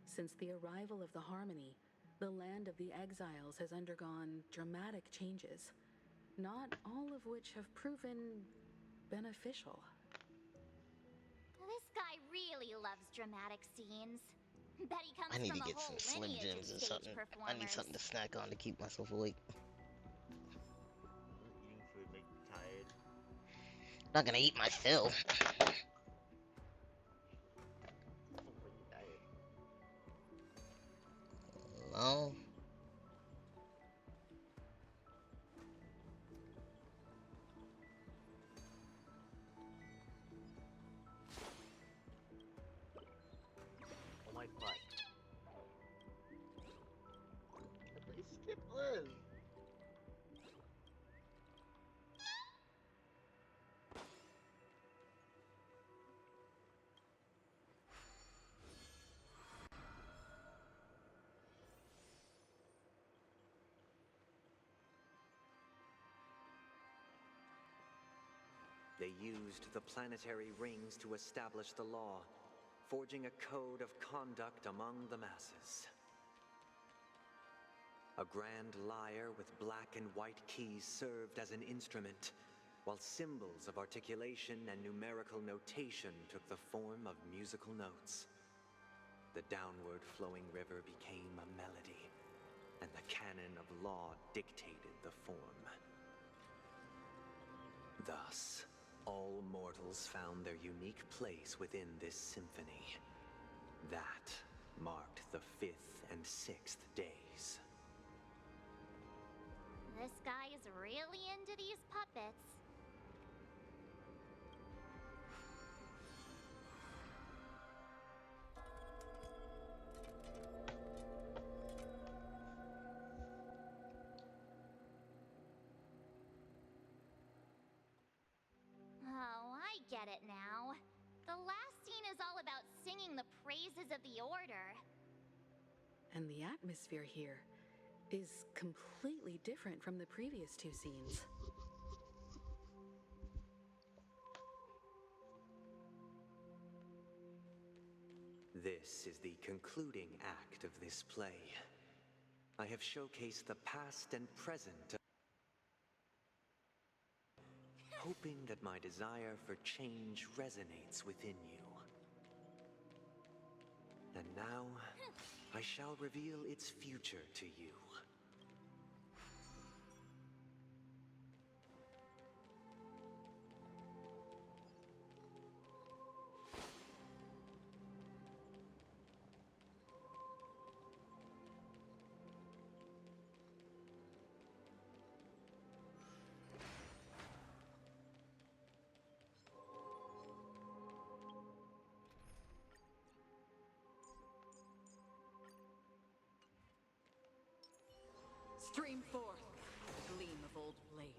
Since the arrival of the Harmony, the Land of the Exiles has undergone dramatic changes, not all of which have proven beneficial. This guy really loves dramatic scenes. Bet he comes I need from to get a whole some Slim lineage Jims of or stage something. I need something to snack on to keep myself awake. Eating food make me tired. Not gonna eat my fill. Hello? Oh my butt. Please skip Liz. They used the planetary rings to establish the law, forging a code of conduct among the masses. A grand lyre with black and white keys served as an instrument, while symbols of articulation and numerical notation took the form of musical notes. The downward flowing river became a melody, and the canon of law dictated the form. Thus, all mortals found their unique place within this symphony. That marked the 5th and 6th days. This guy is really into these puppets. Oh, I get it now. The last scene is all about singing the praises of the Order. And the atmosphere here is completely different from the previous two scenes. This is the concluding act of this play. I have showcased the past and present, hoping that my desire for change resonates within you. And now, I shall reveal its future to you. Stream forth the gleam of old blades.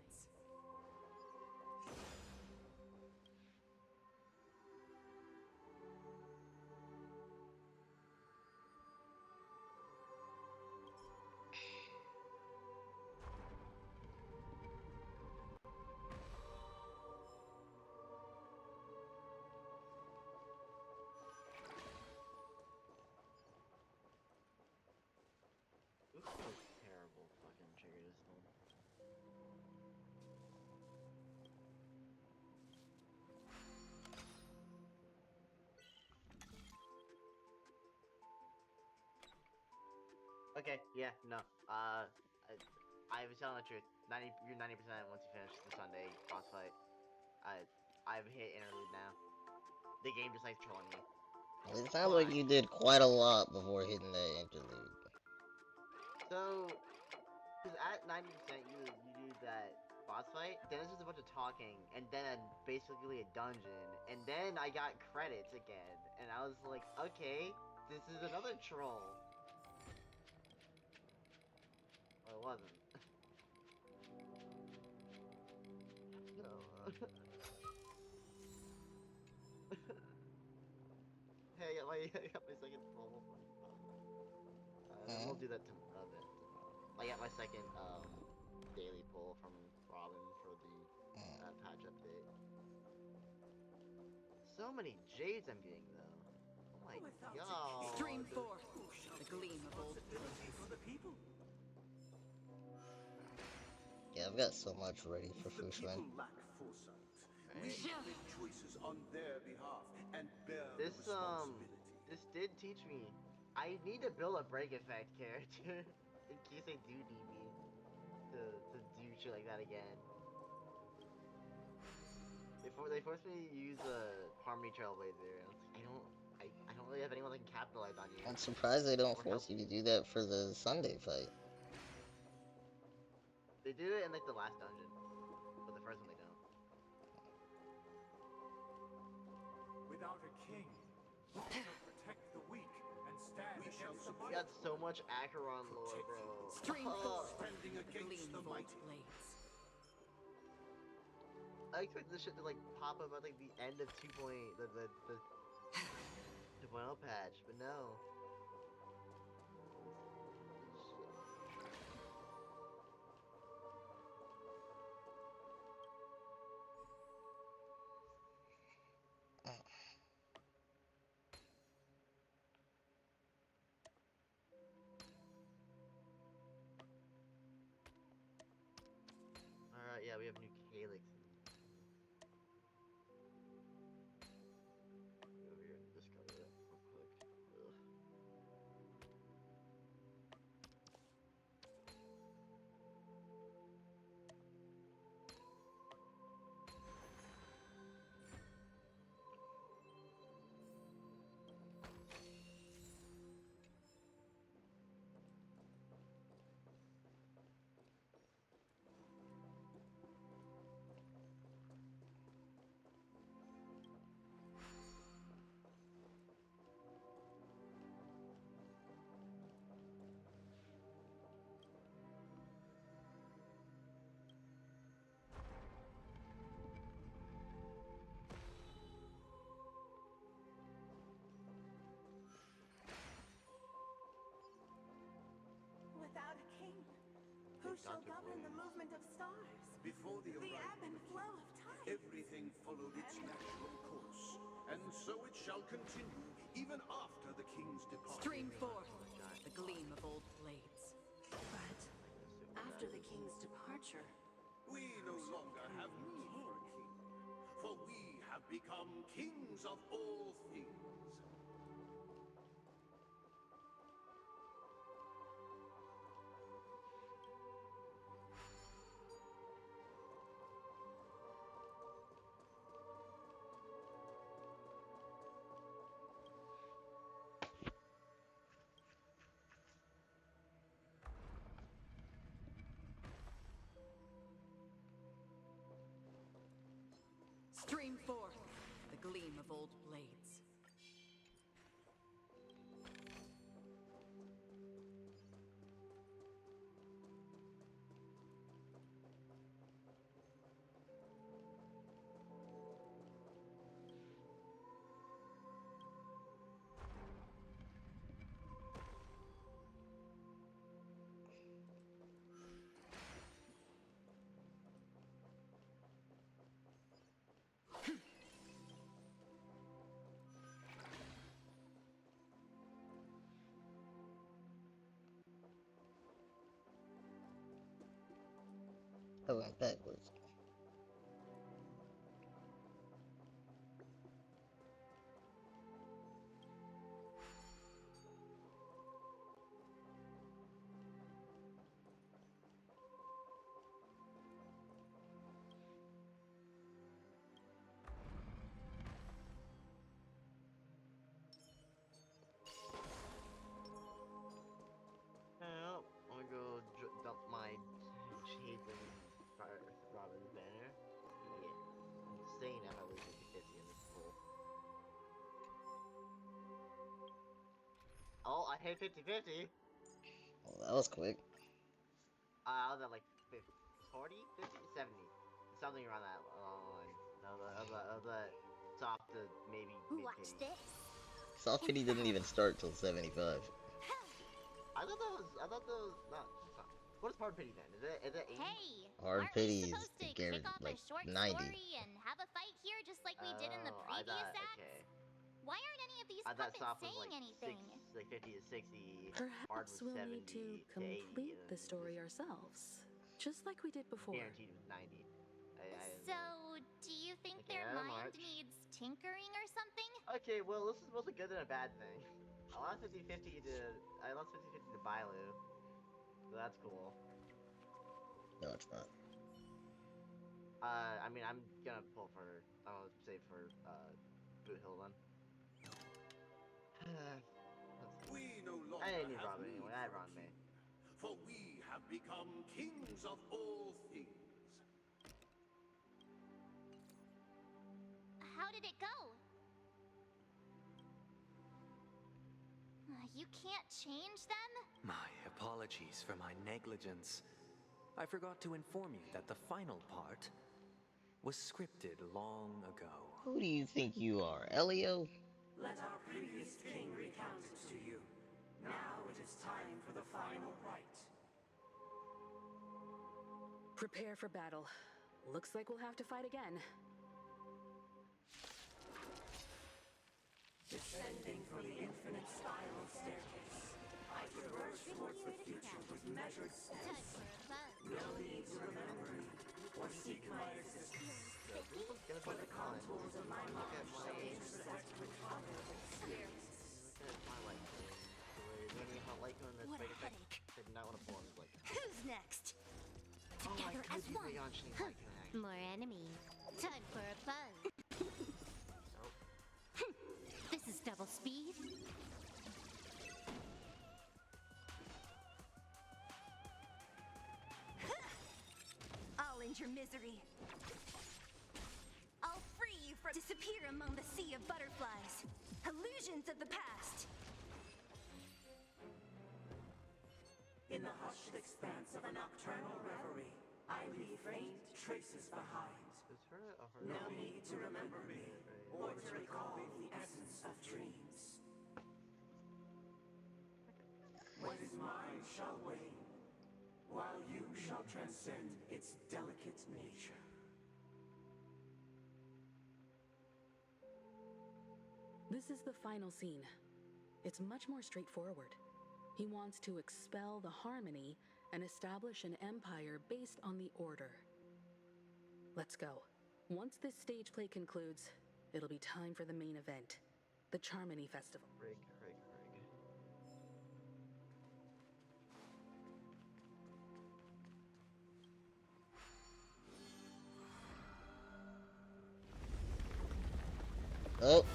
Oof, terrible fucking trigger this one. Okay, yeah, no. I was telling the truth. You're 90% once you finish the Sunday boss fight. I've hit interlude now. The game just likes trolling me. It sounds like you did quite a lot before hitting that interlude. So, because at 90% you do that boss fight, then it's just a bunch of talking, and then basically a dungeon, and then I got credits again, and I was like, okay, this is another troll. Well, it wasn't. No. Hey, I got my second pull. We'll do that tomorrow. I got my second daily pull from Robin for the patch update. So many jades I'm getting though. Oh my god. Stream forth the gleam of old blades. For the people. Yeah, I've got so much ready for If the Fushman. people lack foresight, we should make choices on their behalf and bear the responsibility. This did teach me. I need to build a break effect character in case they do need me to do shit like that again. They forced me to use a Harmony Trailblazer. I don't really have anyone that can capitalize on you. I'm surprised they don't force you to do that for the Sunday fight. They do it in like the last dungeon, but the first one they don't. Without a king, who shall protect the weak and stand against the We mighty? got so much Acheron lore, bro. Stream forth the gleam of old blades. I expect this shit to like pop up at like the end of 2.0 the 2.0 patch, but no. Alright, yeah, we have new Calyx. Go over here and discover it real quick. Ugh. Without a king, who shall govern the movement of stars? Before the ebb and flow of time. Everything followed its natural course, and so it shall continue even after the king's departure. Stream forth the gleam of old blades. But after the king's departure, we no longer have need for a king, for we have become kings of all things. Stream forth the gleam of old blades. Go back backwards. Well, I'm gonna go dump my shades in Robin's banner. Yeah. I'm saying if I lose 50-50 in this pool. Oh, I hit 50-50. Oh, that was quick. I was at like 50, 40, 50, 70. Something around that line. I was at soft to maybe Watch mid-50. this. Soft pity didn't even start till 75. I thought that was not. What is hard pity then? Is it 80? Hey, Hard aren't we pity is supposed to kick off like a short 90. story and have a fight here just like we did in the previous acts? Okay. Why aren't any of these I thought puppets soft was saying like anything? 50 to 60. Hard Perhaps was we'll 70 need to to 80. complete the story ourselves, just like we did before. Guaranteed it was 90. So, do you think their mind needs tinkering or something? Okay, well, this is both a good and a bad thing. I lost 50-50 to Bailu. So that's cool. No, it's not. I mean, I'm gonna pull for, I'll save for, Boot Hill then. We no longer I didn't need have Robin need anyway, I had for a Ron May. king, for we have become kings of all things. How did it go? You can't change them? My apologies for my negligence. I forgot to inform you that the final part was scripted long ago. Who do you think you are, Elio? Let our previous king recount it to you. Now it is time for the final rite. Prepare for battle. Looks like we'll have to fight again. Descending from the infinite spiral staircase, I traverse towards the future with measured steps. No need to remember me or seek my existence. For the contours of my mind shall intersect with other experiences. What a headache. I did not want to pull him, like... Who's next? Oh, I Together could as be one. Rayon Shin, Huh. I can act. More enemies. Time for a buzz. This is double speed. I'll end your misery. I'll free you from disappear among the sea of butterflies. Illusions of the past. In the hushed expanse of a nocturnal reverie, I leave faint traces behind. No need to remember me, or to recall the essence of dreams. What is mine shall wane, while you shall transcend its delicate nature. This is the final scene. It's much more straightforward. He wants to expel the harmony and establish an empire based on the order. Let's go. Once this stage play concludes, it'll be time for the main event, the Charmony Festival. Rig. Oh.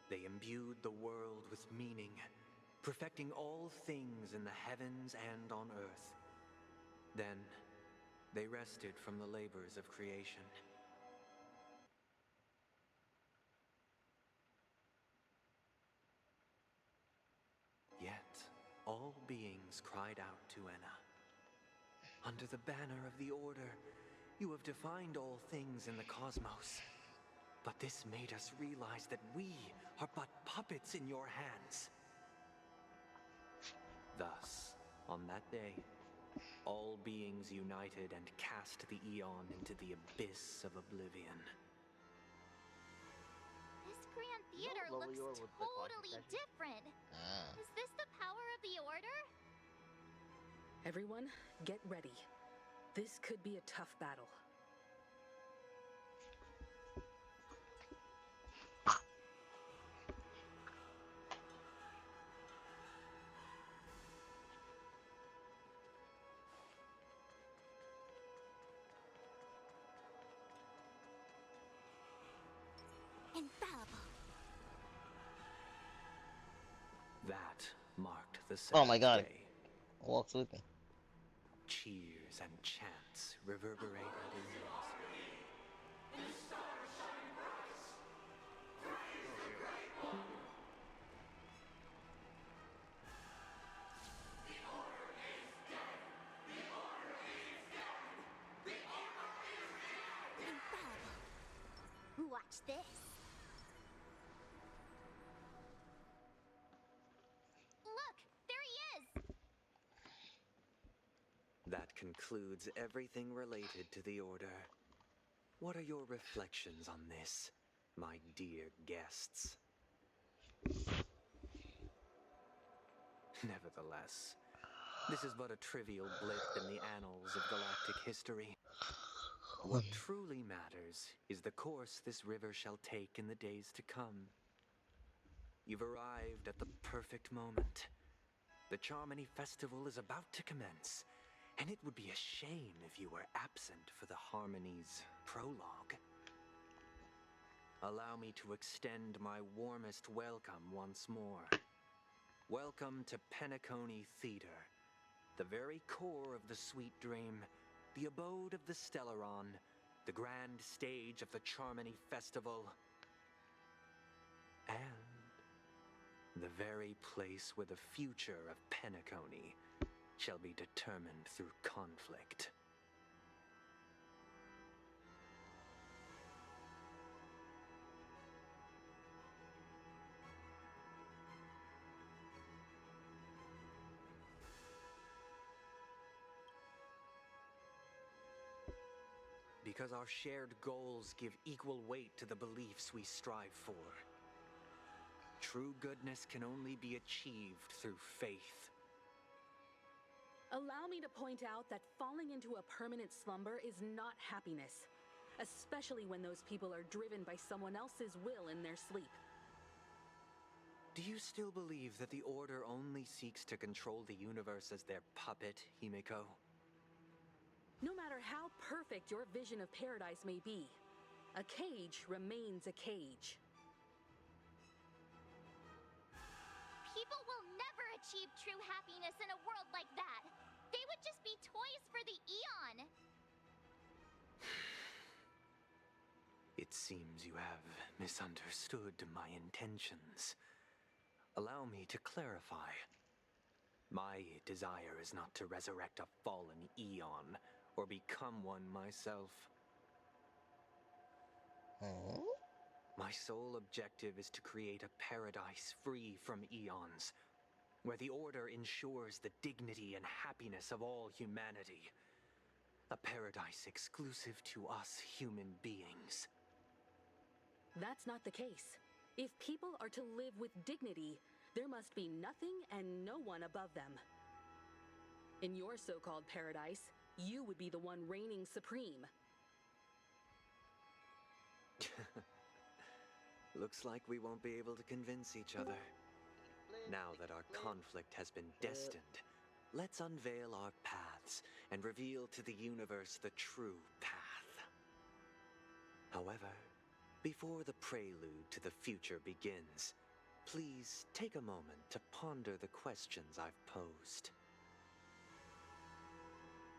They imbued the world with meaning, perfecting all things in the heavens and on earth. Then, they rested from the labors of creation. Yet, all beings cried out to Enna. Under the banner of the Order, you have defined all things in the cosmos. But this made us realize that we are but puppets in your hands. Thus, on that day, All beings united and cast the Eon into the abyss of oblivion. This grand theater looks totally different. Is this the power of the Order? Everyone, get ready. This could be a tough battle. Infallible. That marked the Oh my god. day. Walks with me. Cheers and chants reverberated in the Infallible. Watch this. Look, there he is. That concludes everything related to the Order. What are your reflections on this, my dear guests? Nevertheless, this is but a trivial blip in the annals of galactic history. What truly matters is the course this river shall take in the days to come. You've arrived at the perfect moment. The Charmony Festival is about to commence, and it would be a shame if you were absent for the Harmony's prologue. Allow me to extend my warmest welcome once more. Welcome to Penacony Theater, the very core of the Sweet Dream, the abode of the Stellaron, the grand stage of the Charmony Festival, and the very place where the future of Penacony shall be determined through conflict. Because our shared goals give equal weight to the beliefs we strive for. True goodness can only be achieved through faith. Allow me to point out that falling into a permanent slumber is not happiness, especially when those people are driven by someone else's will in their sleep. Do you still believe that the Order only seeks to control the universe as their puppet, Himeko? No matter how perfect your vision of paradise may be, a cage remains a cage. People will never achieve true happiness in a world like that. They would just be toys for the Eon. It seems you have misunderstood my intentions. Allow me to clarify. My desire is not to resurrect a fallen Eon, or become one myself. My sole objective is to create a paradise free from Eons, where the Order ensures the dignity and happiness of all humanity. A paradise exclusive to us human beings. That's not the case. If people are to live with dignity, there must be nothing and no one above them. In your so-called paradise, you would be the one reigning supreme. Looks like we won't be able to convince each other. Now that our conflict has been destined, let's unveil our paths and reveal to the universe the true path. However, before the prelude to the future begins, please take a moment to ponder the questions I've posed.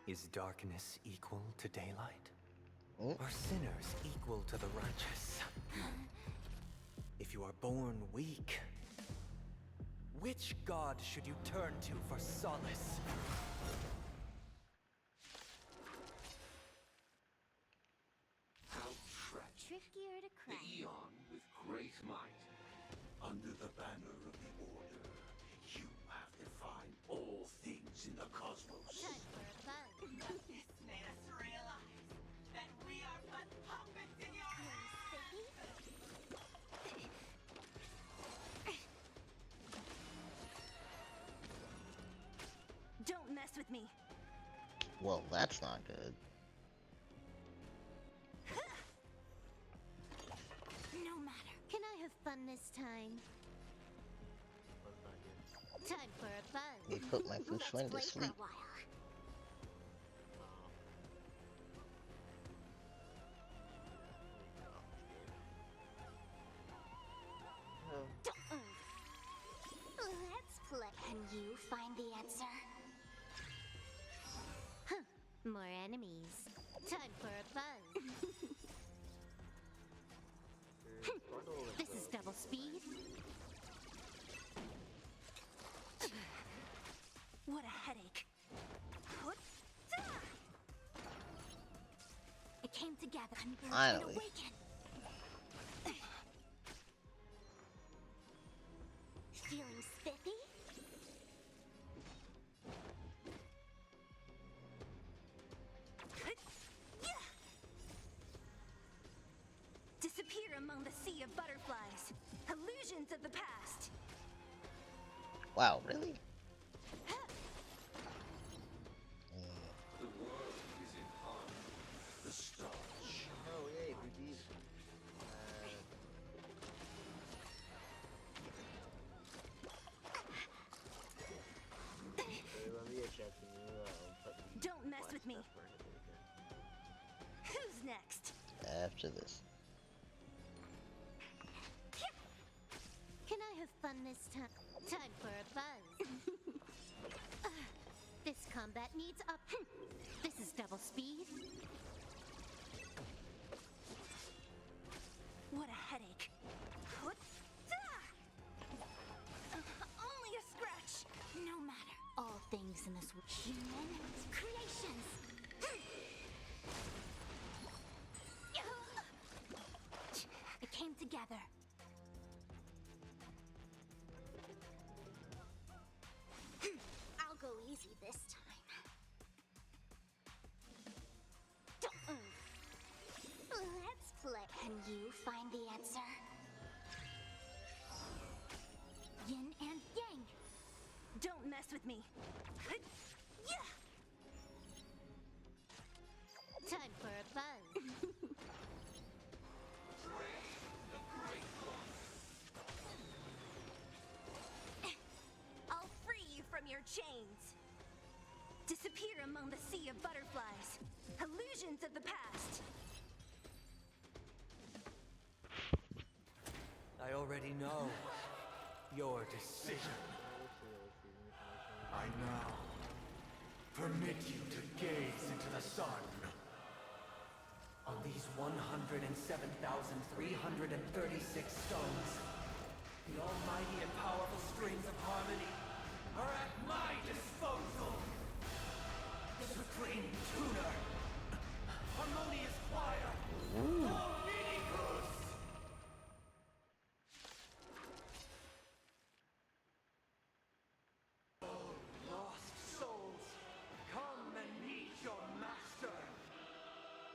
Is darkness equal to daylight? Are sinners equal to the righteous? If you are born weak, which god should you turn to for solace? Trickier to crack. The Eon with great might. Under the banner of the Order, you have defined all things in the cosmos. Time for a with me. Well, that's not good. No matter. Can I have fun this time? Time for a buzz. They put my Let's Fushuen play to for sleep. a while. Let's play. Can you find the answer? Huh. More enemies. Time for a buzz. This is double speed. What a headache. It came together. Finally. Awaken. Feeling spiffy? Disappear among the sea of butterflies. Illusions of the past. Wow, really? The world is in harmony. The stars shine. Oh yay, we beat. Don't mess with me. Who's next? After this. Can I have fun this time? Time for a buzz. This combat needs up. This is double speed. What a headache. Only a scratch. No matter. All things in this world. Human creations. It came together. I'll go easy this time. Let's play. Can you find the answer? Yin and yang. Don't mess with me. Time for a buzz. I'll free you from your chains. Disappear among the sea of butterflies. Illusions of the past. I already know your decision. I now permit you to gaze into the sun. On these 107,336 stones, the almighty and powerful springs of harmony are at my disposal. Supreme Tuner, Harmonious Choir, Dominicus! Lost souls, come and meet your master.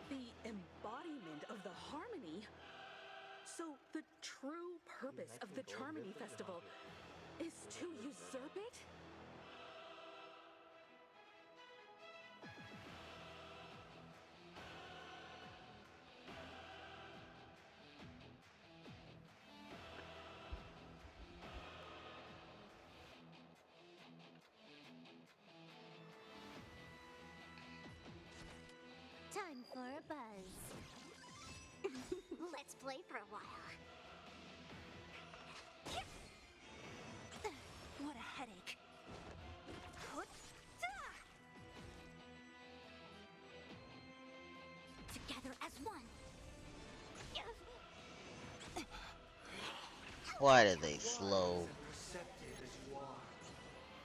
The embodiment of the harmony? So the true purpose of the Charmony Festival is to usurp it? Time for a buzz. Let's play for a while. What a headache. Together as one. Why did they slow? Perceptive as you are,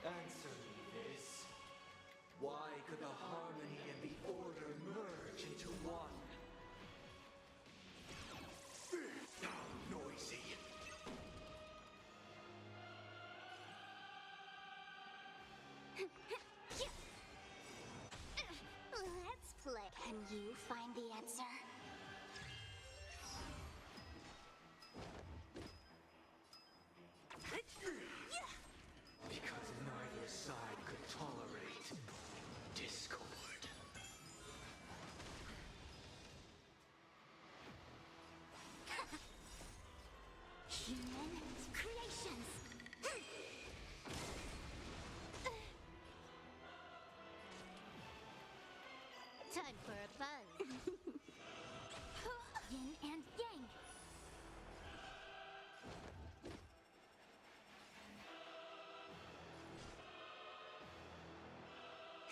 answer me this. Why could the harmony and the order merge into one? Be down, noisy. Let's play. Can you find the answer? Because neither side could tolerate Time for a buzz. Yin and yang.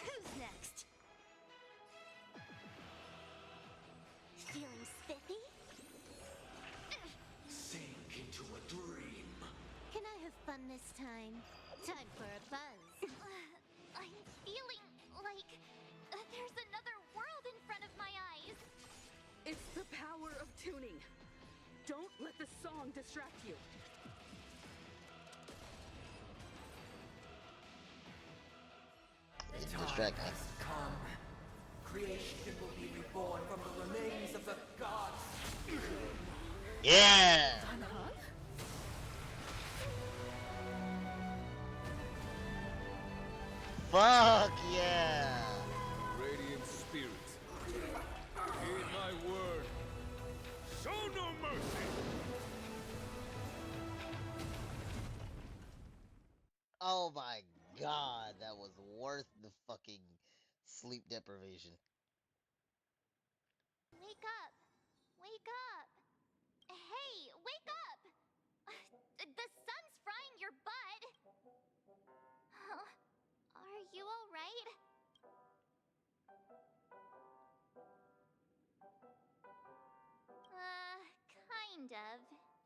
Who's next? Feeling spiffy? Sink into a dream. Can I have fun this time? Time for a buzz. I'm feeling like there's another world in front of my eyes. It's the power of tuning. Don't let the song distract you. It's distracting. Come. Creation will be reborn from the remains of the gods. Yeah! Fuck yeah! Radiant spirits, heed my word. Show no mercy! Oh my god, that was worth the fucking sleep deprivation. Wake up! Wake up! Hey, wake up! The sun's frying your butt! Are you alright? Kind of.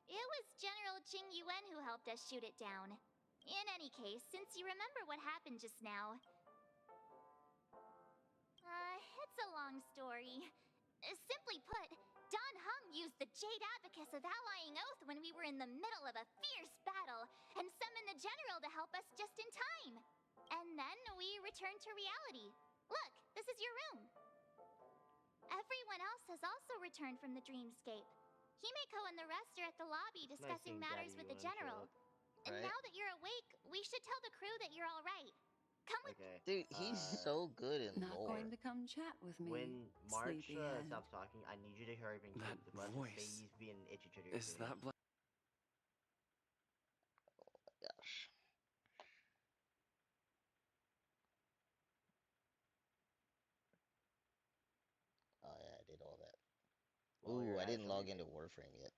It was General Jing Yuan who helped us shoot it down. In any case, since you remember what happened just now... it's a long story. Simply put, Don Hung used the Jade Abacus of Allying Oath when we were in the middle of a fierce battle, and summoned the General to help us just in time. And then we returned to reality. Look, this is your room. Everyone else has also returned from the dreamscape. Himeko and the rest are at the lobby discussing matters with the General. And now that you're awake, we should tell the crew that you're alright. Come with me. Dude, he's so good in Not lore. going to come chat with me. When March sleepyhead. stops talking, I need you to hurry up and keep the button. voice. He's being itchy trigger. Is that Gosh. Oh yeah, I did all that. Well, Ooh, you're I didn't log actually- into Warframe yet.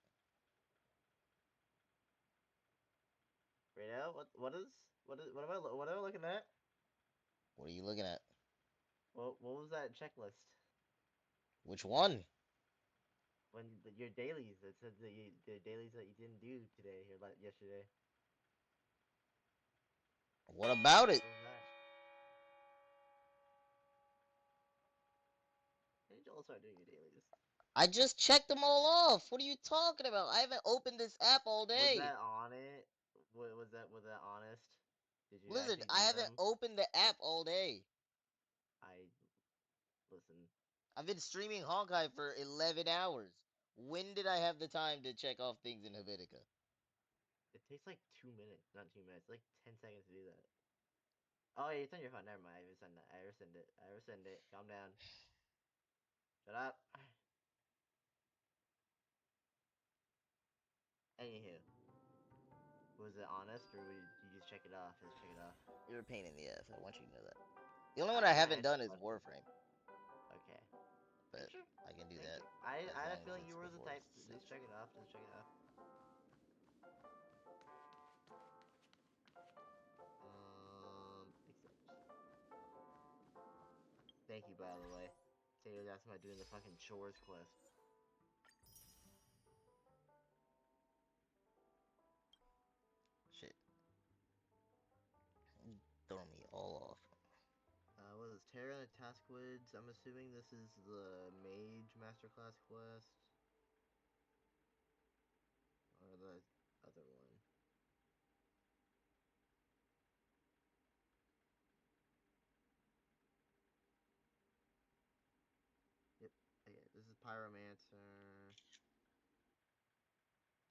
Right now, what am I looking at? What are you looking at? What was that checklist? Which one? When your dailies, it said the dailies that you didn't do today or yesterday. What about it? What was that? When did you all start doing your dailies? I just checked them all off. What are you talking about? I haven't opened this app all day. Was that on it? Was that honest? Did you Listen, actually I do haven't them? opened the app all day. Listen. I've been streaming Honkai for 11 hours. When did I have the time to check off things in Helvetica? It takes like 2 minutes, not 2 minutes, like 10 seconds to do that. Oh, yeah, it's on your phone. Never mind. I resend that. I resend it. Calm down. Shut up. Anywho, was it honest or did you just check it off? Just check it off. You're a pain in the ass. I want you to know that. The only one I haven't done is Warframe. Okay. But Sure. I can do Thank that. you. I had a as long feeling as you it's were the before type. it's Just check it off. Just check it off. Accept. Thank you, by the way. Taylor's asking about doing the fucking chores quest. Shit. Throwing me all off. What is Terra and Taskwoods? I'm assuming this is the Mage Masterclass quest. Or the other one. Yep. Okay, this is Pyromancer.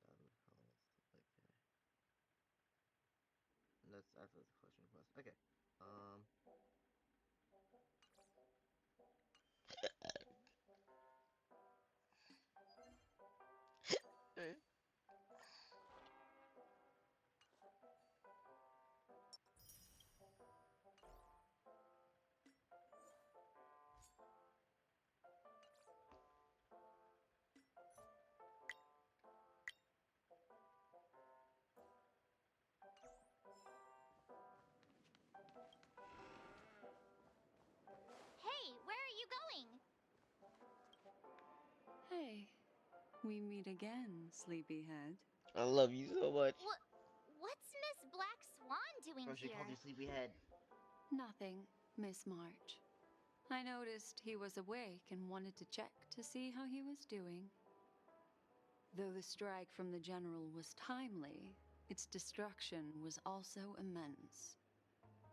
Okay. And that's the collection quest. Okay. Hey, we meet again, sleepyhead. I love you so much. What's Miss Black Swan doing Oh, she here? called you sleepyhead. Nothing, Miss March. I noticed he was awake and wanted to check to see how he was doing. Though the strike from the General was timely, its destruction was also immense.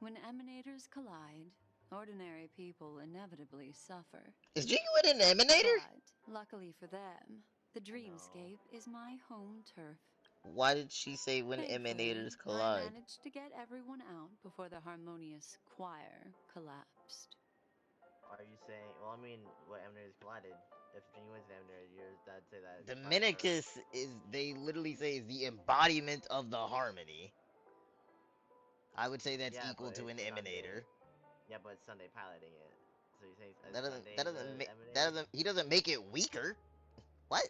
When emanators collide, ordinary people inevitably suffer. Is Genuine an emanator? But, luckily for them, the dreamscape is my home turf. Why did she say when Thankfully, emanators I collide? managed to get everyone out before the harmonious choir collapsed. Are you saying? Well, I mean, what emanators collided? If Genuine's an emanator, that'd say that. Dominicus is, they literally say, is the embodiment of the harmony. I would say that's equal to an emanator. Yeah, but it's Sunday piloting it. So you saying That doesn't, he doesn't make it weaker. What?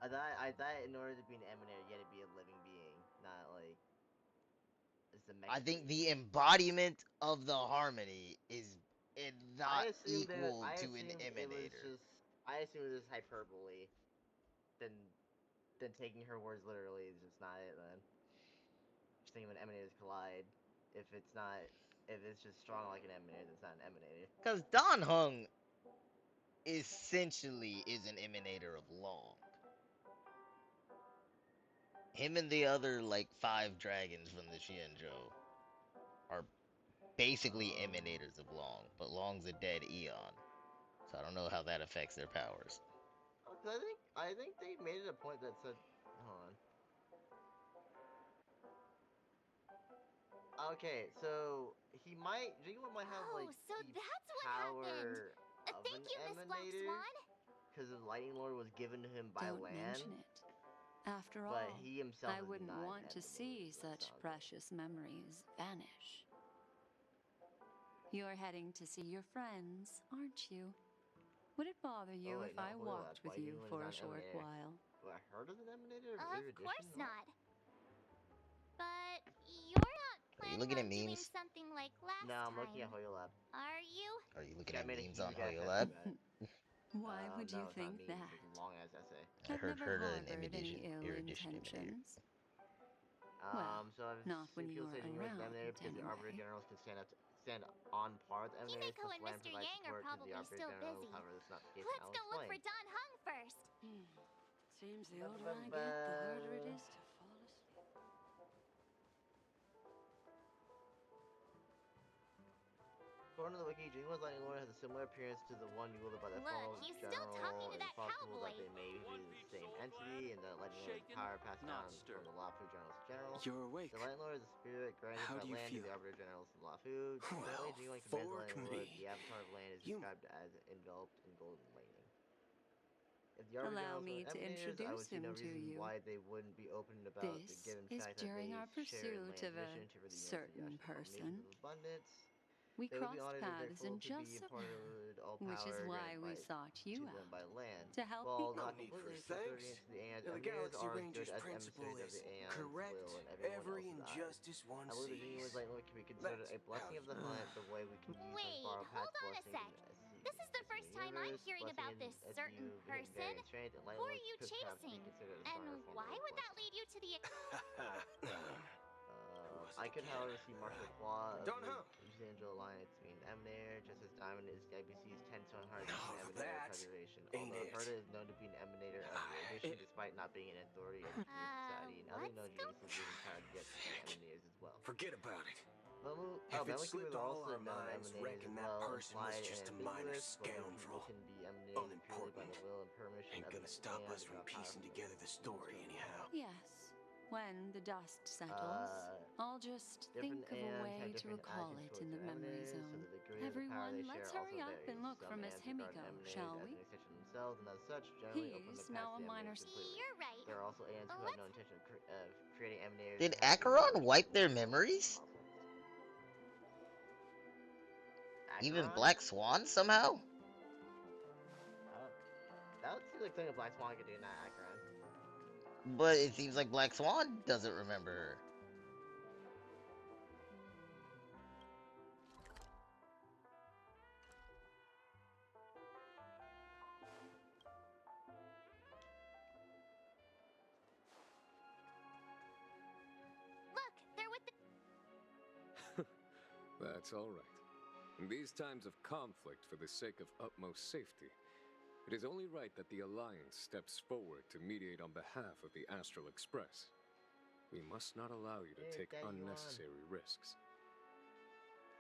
I thought in order to be an emanator, you had to be a living being, not like. I think the embodiment of the harmony is not equal to an emanator. I assumed it was hyperbole. Then taking her words literally is just not it. Then just thinking when emanators collide, if it's just strong like an emanator, it's not an emanator. Because Don Hung essentially is an emanator of Long. Him and the other, like, 5 dragons from the Xianzhou are basically emanators of Long, but Long's a dead Eon. So I don't know how that affects their powers. I think they made it a point that said, hold on. Okay, so Genuine might have like so the that's what power happened. of Thank an you, Miss Black emanator, Swan. because the Lightning Lord was given to him by Don't land. mention it. After But all, he himself I is wouldn't not want to see such precious memories vanish. You're heading to see your friends, aren't you? Would it bother you if I walked with you for a short while? I heard of an emanator? Of course not. But you're not planning looking at on doing memes? something like last No, I'm time, looking at Hoyolab. are you? Are you looking at memes on Hoyolab? Why would you think that? It's a long ass essay. I heard never an harbored any ill erudition emanator. intentions. Well, So I've not when seen you people are say Genuine's around, emanator because the anyway. Arbiter Generals can stand on par with emanators. Himeko and Mr. Yang are probably still busy. However, that's not the case. Let's go look for Don Hung first. Seems the older I get, the harder it is to fall asleep. According to the wiki, Genuine's Lightning Lord has a similar appearance to the one wielded by the Look, former he's general. still talking to It's that possible cowboy. that they may be the same entity, and that Lightning Lord's power passed on from the Lafu generals to general. You're awake. The Lightning Lord is a spirit granted How by do you land to feel? the Arbiter generals of Lafu. Well, Genuine commands the fork Lightning Lord. me. The avatar of land is described as enveloped in golden lightning. If the Arbiter Allow generals me were to emanators, I introduce would see no him to reason you. why they wouldn't be open about the This given is fact that during they our share pursuit land's of a mission to rid the certain United States person. of abundance. We They would be crossed honored and paths grateful in to be just a imparted all which is power why we granted sought you to them by out. land. To help Well, people. not No need for completely thanks. subservient to the Aeons. The Emanators Galaxy are as Ranger's good as principle emissaries of is the Aeons correct will in everyone every else's eyes. injustice one I believe the sees. Genuine's Lightning can be considered a blessing of the hunt, the way we can use Wait, borrow hold past on a blessings sec. This is the first time I'm hearing about this certain person. Who are you chasing? And why would that lead you to the... I could, however, see Marshal Qua of Don't the know. Angel Alliance being emanator, just as Diamond is the IBC's 10-ton heart and emanator that preservation. ain't Although it. Herta is known to be an emanator of erudition, despite not being an authority of the society, and other known geniuses using power to get to be emanators as well. Forget about it. If it Benwick slipped are all also our known minds, emanators reckon as that well, person was implied just and a minor ambiguous, but most people scoundrel. can be emanated purely by the will and permission Ain't of gonna the stop Aeons us to from draw power piecing from together the story anyhow. Yes. When the dust settles, I'll just think of a way to recall it in the memory zone. Everyone, let's hurry up and look for Miss Himiko, shall we? Themselves, and as such, generally open the He's now a minor. You're right. There are also Aeons who have no intention of creating emanators. Did Acheron wipe their memories? Even Black Swan somehow? That seems like something a Black Swan could do, not Acheron. But it seems like Black Swan doesn't remember her. That's all right. In these times of conflict for the sake of utmost safety, it is only right that the Alliance steps forward to mediate on behalf of the Astral Express. We must not allow you to take unnecessary risks.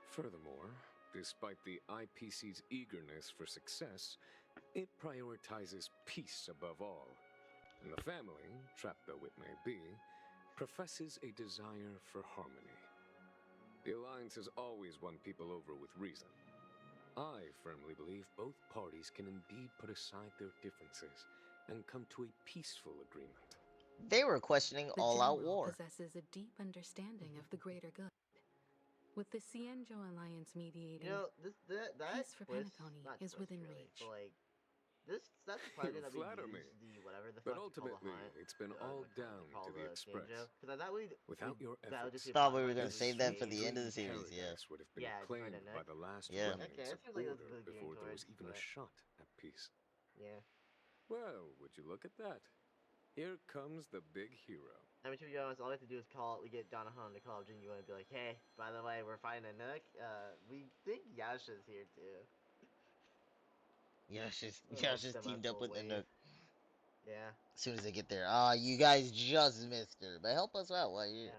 Furthermore, despite the IPC's eagerness for success, it prioritizes peace above all. And the family, trapped though it may be, professes a desire for harmony. The Alliance has always won people over with reason. I firmly believe both parties can indeed put aside their differences and come to a peaceful agreement. They were questioning all-out war. The General possesses a deep understanding of the greater good. With the Cienjo Alliance mediating, that peace for twist, Penacony not is twist, within really, reach. but like, that's the part You that flatter me. the whatever the But fuck ultimately, it's been all down to the Express. Because I thought Without your efforts, thought we were gonna save that for the end of the series. Yeah. would have been claimed by the last Yeah. remnants of order before there was even a shot at peace. Yeah. Well, would you look at that? Here comes the big hero. I mean, to be honest, all we have to do is we get Donahan to call up Jinyu and be like, hey, by the way, we're fighting a Nook. We think Yasha's here too. Yasha's teamed up with the Nook. Yeah. As soon as they get there, you guys just missed her, but help us out while you're. Yeah.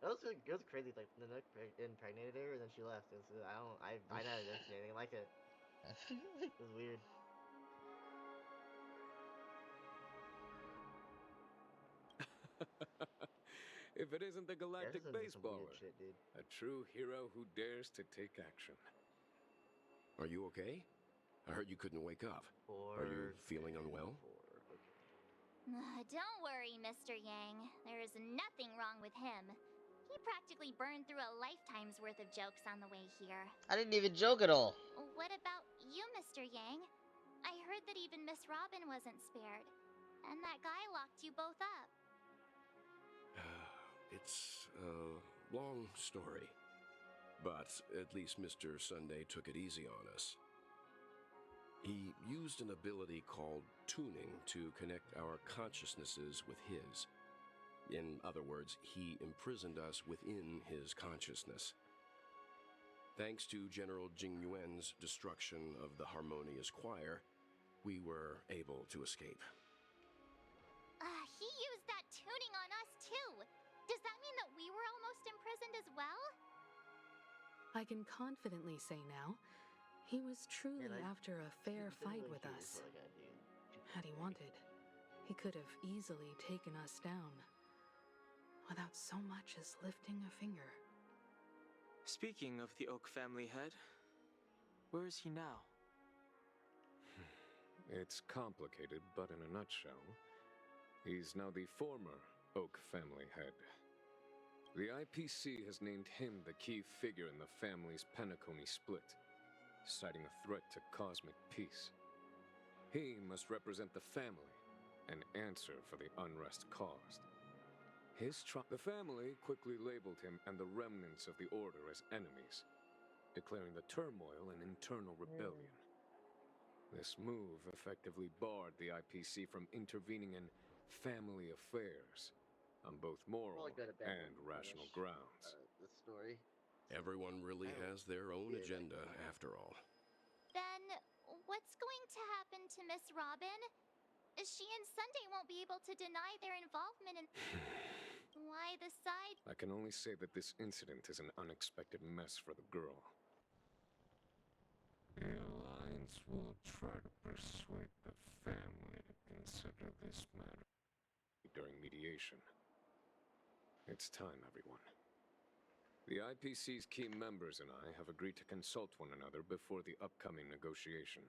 It was crazy. Like the Nook impregnated her and then she left. I never seen anything like it. It was weird. If it isn't the galactic baseballer, shit, dude. a true hero who dares to take action. Are you okay? I heard you couldn't wake up. Are you feeling unwell? Don't worry, Mr. Yang. There is nothing wrong with him. He practically burned through a lifetime's worth of jokes on the way here. I didn't even joke at all. What about you, Mr. Yang? I heard that even Miss Robin wasn't spared. And that guy locked you both up. It's a long story. But at least Mr. Sunday took it easy on us. He used an ability called tuning to connect our consciousnesses with his. In other words, he imprisoned us within his consciousness. Thanks to General Jing Yuan's destruction of the Harmonious Choir, we were able to escape. He used that tuning on us too. Does that mean that we were almost imprisoned as well? I can confidently say now, he was truly after a fair fight with us. Had he wanted, he could have easily taken us down, without so much as lifting a finger. Speaking of the Oak family head, where is he now? It's complicated, but in a nutshell, he's now the former Oak family head. The IPC has named him the key figure in the family's Penacony split, citing a threat to cosmic peace. He must represent the family and answer for the unrest caused. The family quickly labeled him and the remnants of the Order as enemies, declaring the turmoil an internal rebellion. This move effectively barred the IPC from intervening in family affairs on both moral and rational grounds. The story. Everyone really has their own agenda, after all. Then, what's going to happen to Miss Robin? She and Sunday won't be able to deny their involvement in... Why the side... I can only say that this incident is an unexpected mess for the girl. The Alliance will try to persuade the family to consider this matter during mediation. It's time, everyone. The IPC's key members and I have agreed to consult one another before the upcoming negotiation.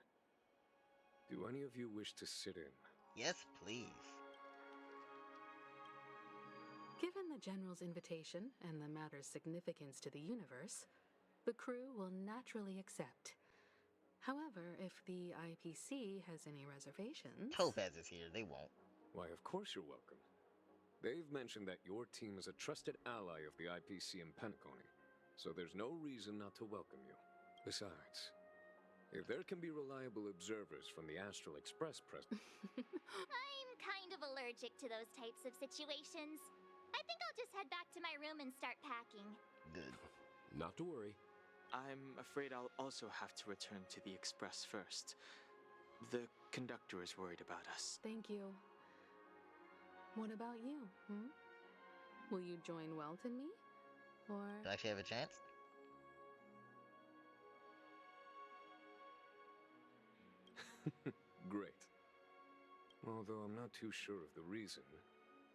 Do any of you wish to sit in? Yes, please. Given the General's invitation and the matter's significance to the universe, the crew will naturally accept. However, if the IPC has any reservations... Topaz is here, they won't. Why, of course you're welcome. They've mentioned that your team is a trusted ally of the IPC in Penacony, so there's no reason not to welcome you. Besides, if there can be reliable observers from the Astral Express present... I'm kind of allergic to those types of situations. I think I'll just head back to my room and start packing. Good. Not to worry. I'm afraid I'll also have to return to the Express first. The conductor is worried about us. Thank you. What about you, Will you join Welt and me? Or... Do I actually have a chance? Great. Although I'm not too sure of the reason.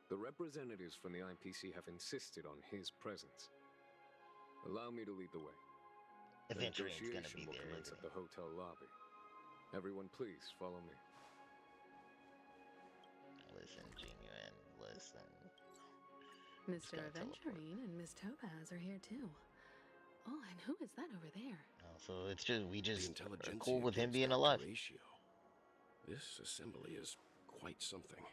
The representatives from the IPC have insisted on his presence. Allow me to lead the way. Eventually, the negotiation will commence at the hotel lobby. Everyone, please follow me. Listen, Genuine, listen. Mr. Aventurine and Miss Topaz are here too. Oh, and who is that over there? Oh, so it's just we just the are cool with him gives being Dr. alive. Ratio. This assembly is quite something.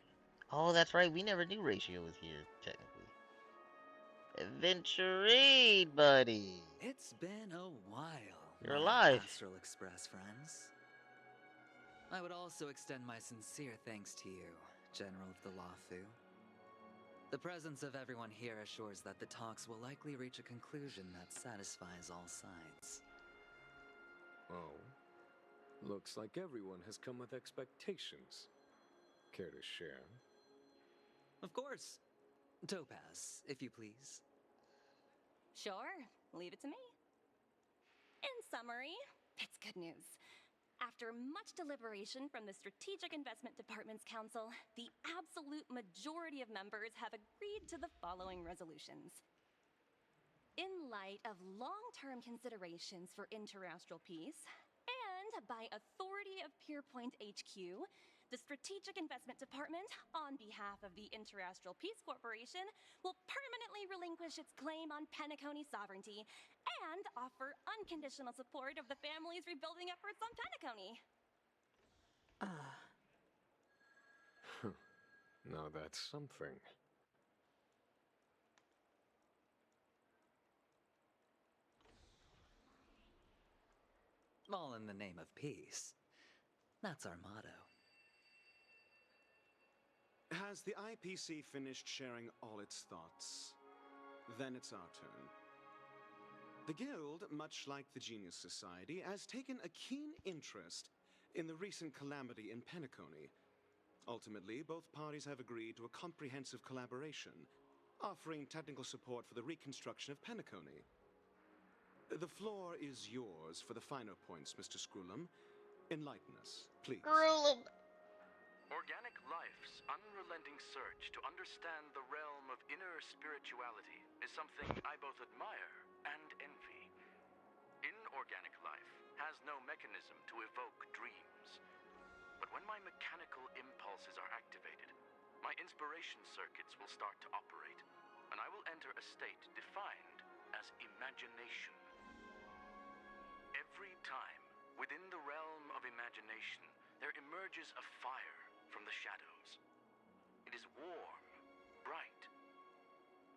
Oh, that's right. We never knew Ratio was here, technically. Aventurine, buddy. It's been a while. You're my alive. Astral Express friends. I would also extend my sincere thanks to you, General of the Lafu. The presence of everyone here assures that the talks will likely reach a conclusion that satisfies all sides. Oh. Looks like everyone has come with expectations. Care to share? Of course. Topaz, if you please. Sure, leave it to me. In summary, it's good news. After much deliberation from the Strategic Investment Department's Council, the absolute majority of members have agreed to the following resolutions. In light of long-term considerations for interastral peace, and by authority of Pierpoint HQ, the Strategic Investment Department, on behalf of the Interastral Peace Corporation, will permanently relinquish its claim on Penacony sovereignty and offer unconditional support of the family's rebuilding efforts on Penacony. Now that's something. All in the name of peace. That's our motto. Has the IPC finished sharing all its thoughts? Then it's our turn. The Guild, much like the Genius Society, has taken a keen interest in the recent calamity in Penacony. Ultimately, both parties have agreed to a comprehensive collaboration, offering technical support for the reconstruction of Penacony. The floor is yours for the finer points, Mr. Screwlum. Enlighten us, please. Screwlum! Organic life's unrelenting search to understand the realm of inner spirituality is something I both admire and envy. Inorganic life has no mechanism to evoke dreams. But when my mechanical impulses are activated, my inspiration circuits will start to operate, and I will enter a state defined as imagination. Every time, within the realm of imagination, there emerges a fire from the shadows. It is warm, bright.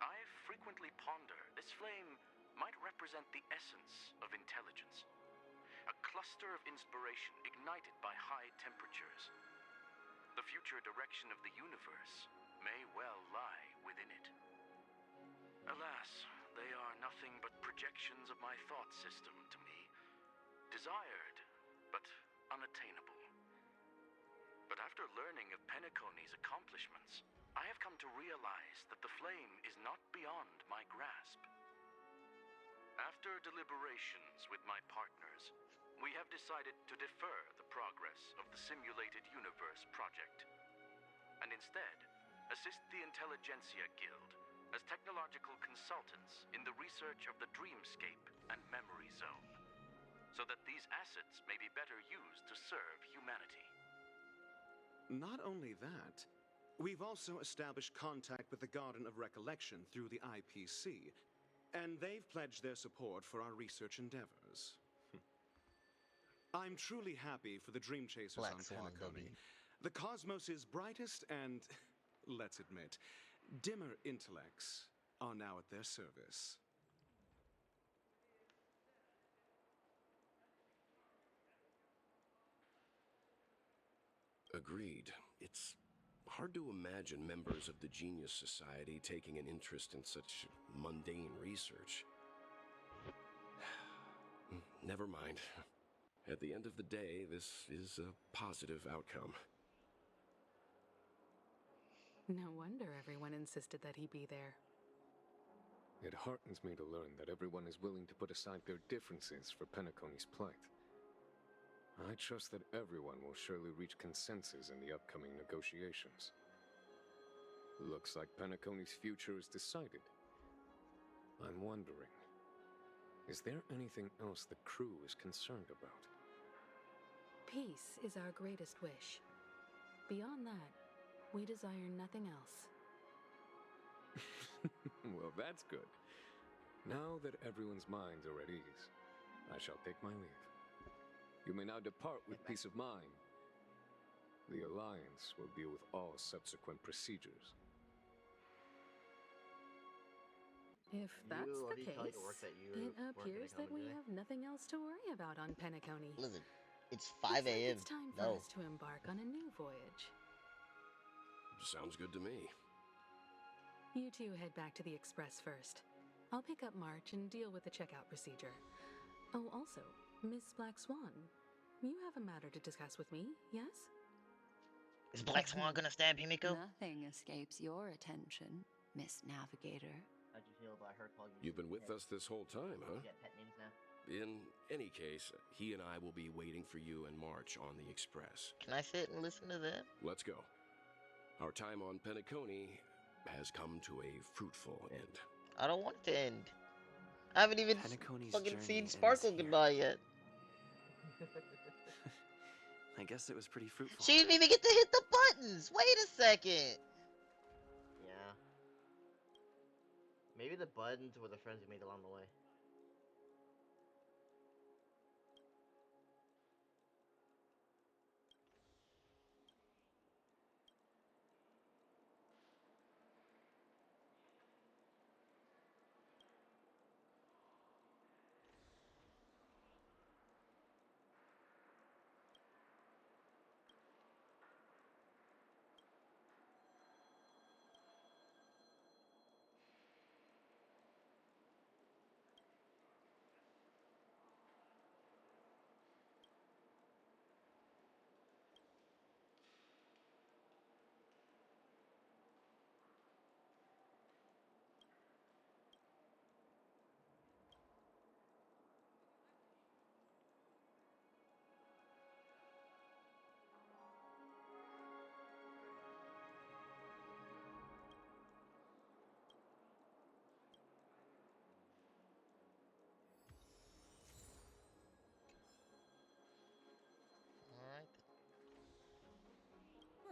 I frequently ponder this flame might represent the essence of intelligence. A cluster of inspiration ignited by high temperatures. The future direction of the universe may well lie within it. Alas, they are nothing but projections of my thought system to me. Desired, but unattainable. But after learning of Penacony's accomplishments, I have come to realize that the flame is not beyond my grasp. After deliberations with my partners, we have decided to defer the progress of the Simulated Universe project, and instead assist the Intelligentsia Guild as technological consultants in the research of the Dreamscape and Memory Zone, so that these assets may be better used to serve humanity. Not only that, we've also established contact with the Garden of Recollection through the IPC, and they've pledged their support for our research endeavors. I'm truly happy for the Dream Chasers on Penacony. The cosmos' brightest and, let's admit, dimmer intellects are now at their service. Agreed. It's hard to imagine members of the Genius Society taking an interest in such mundane research. Never mind. At the end of the day, this is a positive outcome. No wonder everyone insisted that he be there. It heartens me to learn that everyone is willing to put aside their differences for Penacony's plight. I trust that everyone will surely reach consensus in the upcoming negotiations. Looks like Penacony's future is decided. I'm wondering, is there anything else the crew is concerned about? Peace is our greatest wish. Beyond that, we desire nothing else. Well, that's good. Now that everyone's minds are at ease, I shall take my leave. You may now depart with peace of mind. The Alliance will deal with all subsequent procedures. If that's the case, it appears that we have nothing else to worry about on Penacony. Listen, it's 5 a.m. It's time for us to embark on a new voyage. Sounds good to me. You two head back to the Express first. I'll pick up March and deal with the checkout procedure. Oh, also, Miss Black Swan, you have a matter to discuss with me, yes? Is Black Swan gonna stab Himiko? Nothing escapes your attention, Miss Navigator. How'd you feel about her calling you? You've been with us this whole time, huh? Get pet names now. In any case, he and I will be waiting for you and March on the Express. Can I sit and listen to that? Let's go. Our time on Penacony has come to a fruitful end. I don't want it to end. I haven't even fucking seen Sparkle goodbye yet. I guess it was pretty fruitful. She didn't even get to hit the buttons! Wait a second! Yeah. Maybe the buttons were the friends we made along the way.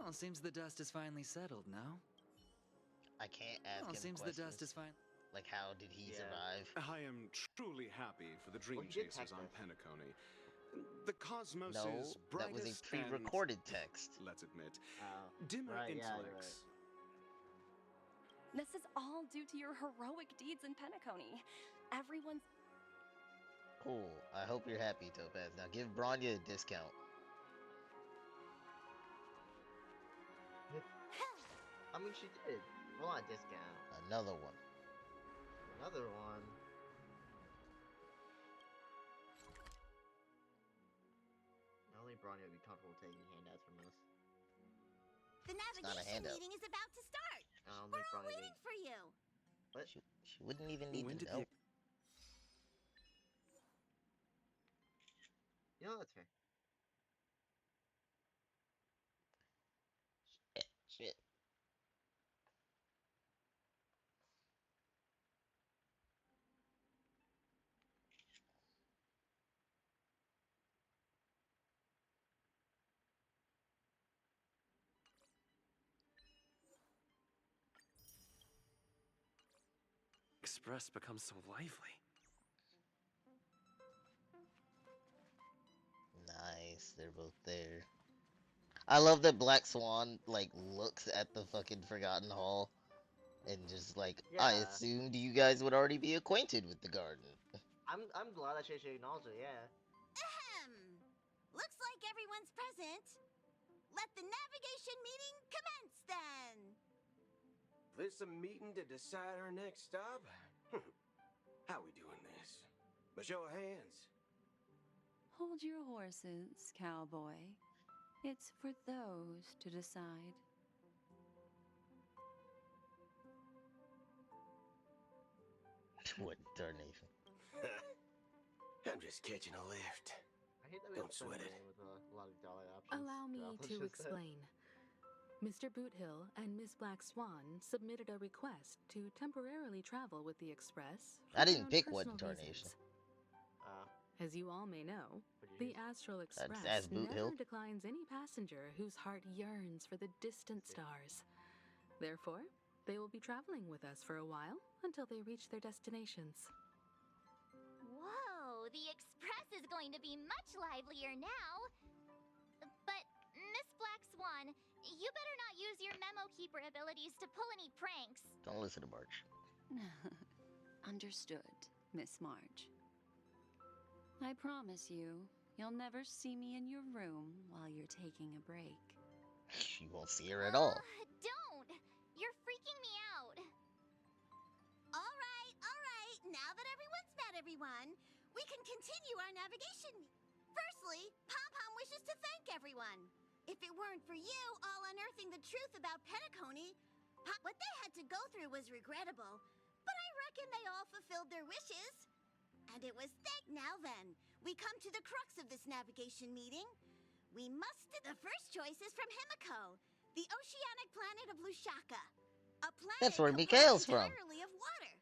Well, seems the dust is finally settled, no? I can't ask Well, him seems questions. the dust is fine. Like, how did he survive? I am truly happy for the Dream Well, he did Chasers text on us. Penacony. The cosmos No, is that was a brightest pre-recorded and, text. let's admit, dimmer Right, yeah, you're intellects. This is all due to your heroic deeds in Penacony. Everyone's... Cool. I hope you're happy, Topaz. Now give Bronya a discount. I mean, she did. Well, not a discount. Another one. Another one. Only Bronya would be comfortable taking handouts from us. The not a navigation handout. meeting is about to start. I'll We're make all Bronya waiting for you. What? She wouldn't even need When to did know. You know, that's fair. Shit. Express becomes so lively. Nice. They're both there. I love that Black Swan, like, looks at the fucking Forgotten Hall and just like, I Yeah. assumed you guys would already be acquainted with the garden. I'm glad that she acknowledged it, yeah. Ahem. Looks like everyone's present. Let the navigation meeting commence then. This a meeting to decide our next stop? How we doing this? By show of hands. Hold your horses, cowboy. It's for those to decide. What tarnation? I'm just catching a lift. I hate that we Don't have to spend sweat it. money with a lot of dialogue options. Allow me Let's to just say. explain. Mr. Boothill and Miss Black Swan submitted a request to temporarily travel with the Express. I didn't for pick personal what tarnation. reasons. As you all may know, the Astral Express ask Boot never Hill. declines any passenger whose heart yearns for the distant stars. Therefore, they will be traveling with us for a while until they reach their destinations. Whoa, the Express is going to be much livelier now. But, Miss Black Swan, you better not use your memo keeper abilities to pull any pranks. Don't listen to March. Understood, Miss March. I promise you, you'll never see me in your room while you're taking a break. You won't see her at all. Don't! You're freaking me out. All right. Now that everyone's met everyone, we can continue our navigation. Firstly, Pom-Pom wishes to thank everyone. If it weren't for you all unearthing the truth about Penacony, what they had to go through was regrettable. But I reckon they all fulfilled their wishes. And it was Now then, we come to the crux of this navigation meeting. We must. The first choice is from Himiko, the oceanic planet of Lushaka. A planet That's where composed Mikhail's from. entirely of water.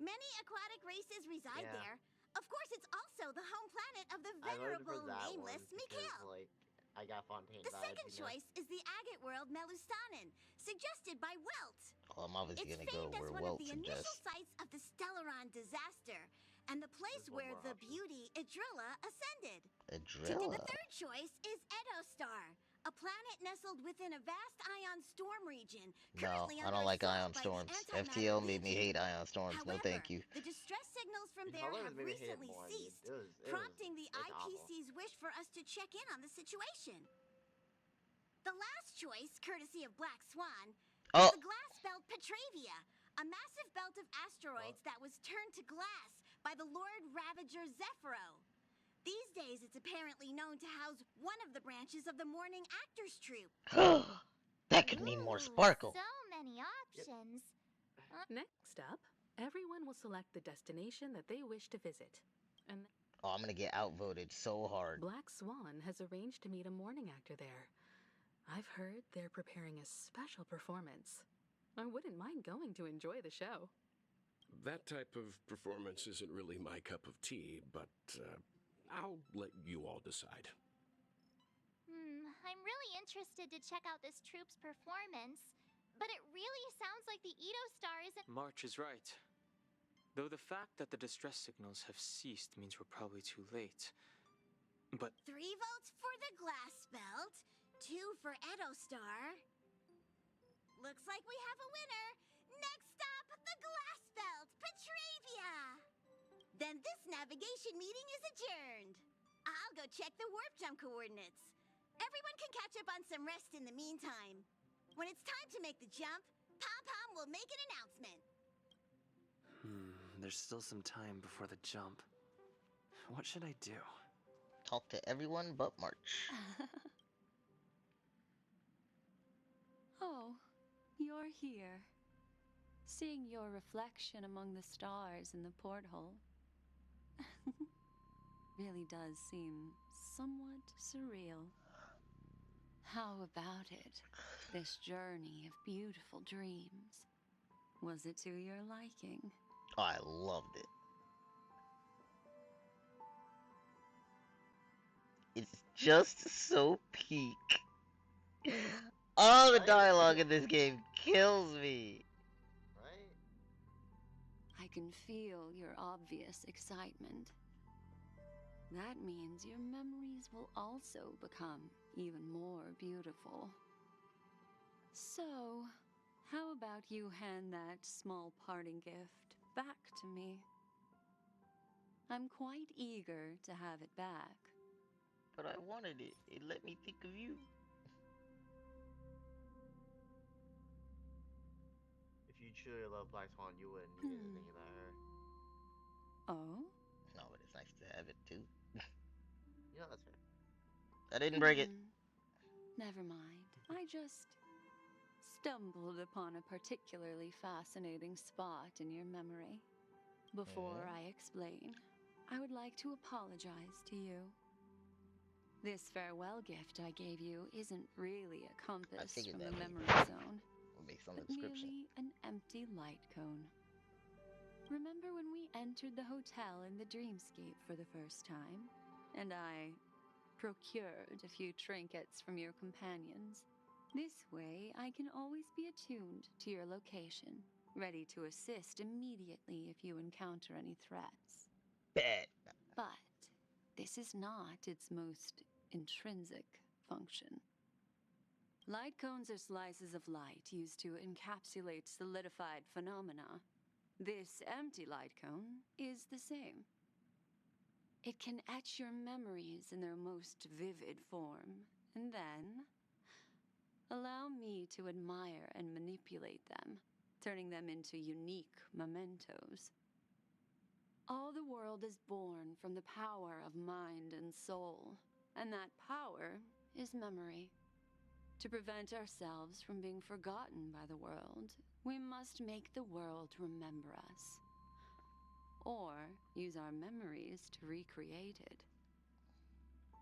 Many aquatic races reside Yeah. there. Of course, it's also the home planet of the I voted for venerable that nameless one because, Mikhail. like, I got Fontaine The vibes, second you know? choice is the agate world Melustanen, suggested by Welt. Oh, I'm obviously It's gonna go famed as where one Welt of the initial suggests. sites of the Stellaron disaster, and the place There's one where more the option. beauty Idrilla ascended. The Adrilla. third choice is Edostar, a planet nestled within a vast ion storm region. No, Currently I under don't like assault ion by the storms. antimatter FTL made me legion. hate ion storms. No, However, thank you. the distress signals from The there colors have made me hate it recently more. I mean, ceased, it was prompting the it's awful. IPC's wish for us to check in on the situation. The last choice, courtesy of Black Swan, Oh. is the glass belt Petravia, a massive belt of asteroids that was turned to glass by the Lord Ravager Zephyro. These days, it's apparently known to house one of the branches of the Morning Actors Troupe. That could mean more sparkle. So many options. Next up, everyone will select the destination that they wish to visit. And Oh, I'm gonna get outvoted so hard. Black Swan has arranged to meet a morning actor there. I've heard they're preparing a special performance. I wouldn't mind going to enjoy the show. That type of performance isn't really my cup of tea, but I'll let you all decide. I'm really interested to check out this troupe's performance, but it really sounds like the Edo Star isn't. March is right. Though the fact that the distress signals have ceased means we're probably too late. But 3 votes for the glass belt, 2 for Edostar. Looks like we have a winner. Next up, the glass belt, Petravia. Then this navigation meeting is adjourned. I'll go check the warp jump coordinates. Everyone can catch up on some rest in the meantime. When it's time to make the jump, Pom-Pom will make an announcement. there's still some time before the jump. What should I do? Talk to everyone but March. Oh, you're here. Seeing your reflection among the stars in the porthole really does seem somewhat surreal. How about it? This journey of beautiful dreams. Was it to your liking? Oh, I loved it. It's just so peak. All the dialogue in this game kills me. Right? I can feel your obvious excitement. That means your memories will also become even more beautiful. So, how about you hand that small parting gift back to me? I'm quite eager to have it back. But I wanted it. It let me think of you. If you truly love Black Swan, you wouldn't need it to think about her. Oh? No, but it's nice to have it too. You know, that's fair. I didn't break it. Never mind. I just stumbled upon a particularly fascinating spot in your memory. Before I explain, I would like to apologize to you. This farewell gift I gave you isn't really a compass from the memory zone, but merely an empty light cone. Remember when we entered the hotel in the dreamscape for the first time, and I procured a few trinkets from your companions? This way, I can always be attuned to your location, ready to assist immediately if you encounter any threats. Bet. But this is not its most intrinsic function. Light cones are slices of light used to encapsulate solidified phenomena. This empty light cone is the same. It can etch your memories in their most vivid form, and then allow me to admire and manipulate them, turning them into unique mementos. All the world is born from the power of mind and soul, and that power is memory. To prevent ourselves from being forgotten by the world, we must make the world remember us, or use our memories to recreate it.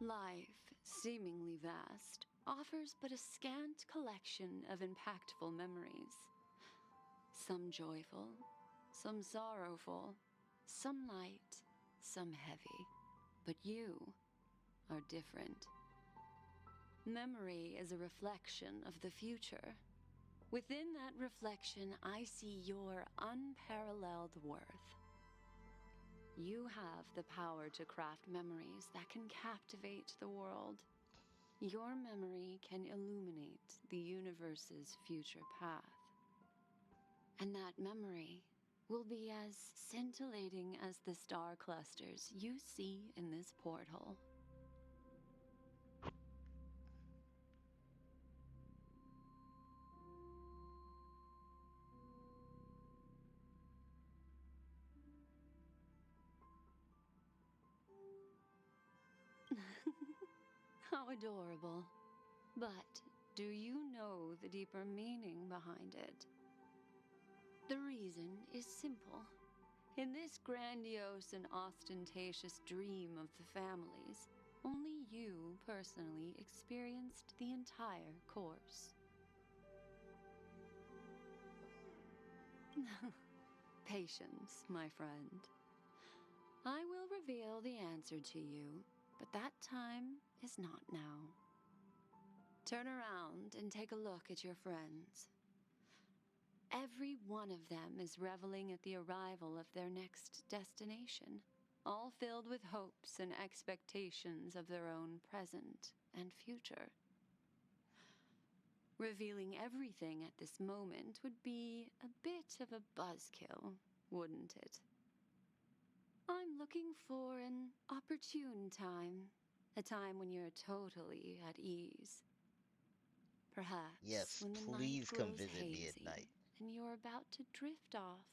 Life, seemingly vast, offers but a scant collection of impactful memories. Some joyful, some sorrowful, some light, some heavy. But you are different. Memory is a reflection of the future. Within that reflection, I see your unparalleled worth. You have the power to craft memories that can captivate the world. Your memory can illuminate the universe's future path. And that memory will be as scintillating as the star clusters you see in this portal. How adorable. But do you know the deeper meaning behind it? The reason is simple. In this grandiose and ostentatious dream of the families, only you personally experienced the entire course. Patience, my friend. I will reveal the answer to you, but that time is not now. Turn around and take a look at your friends. Every one of them is reveling at the arrival of their next destination, all filled with hopes and expectations of their own present and future. Revealing everything at this moment would be a bit of a buzzkill, wouldn't it? I'm looking for an opportune time, a time when you're totally at ease. Perhaps Yes, when the please night come grows visit me at hazy night. and you're about to drift off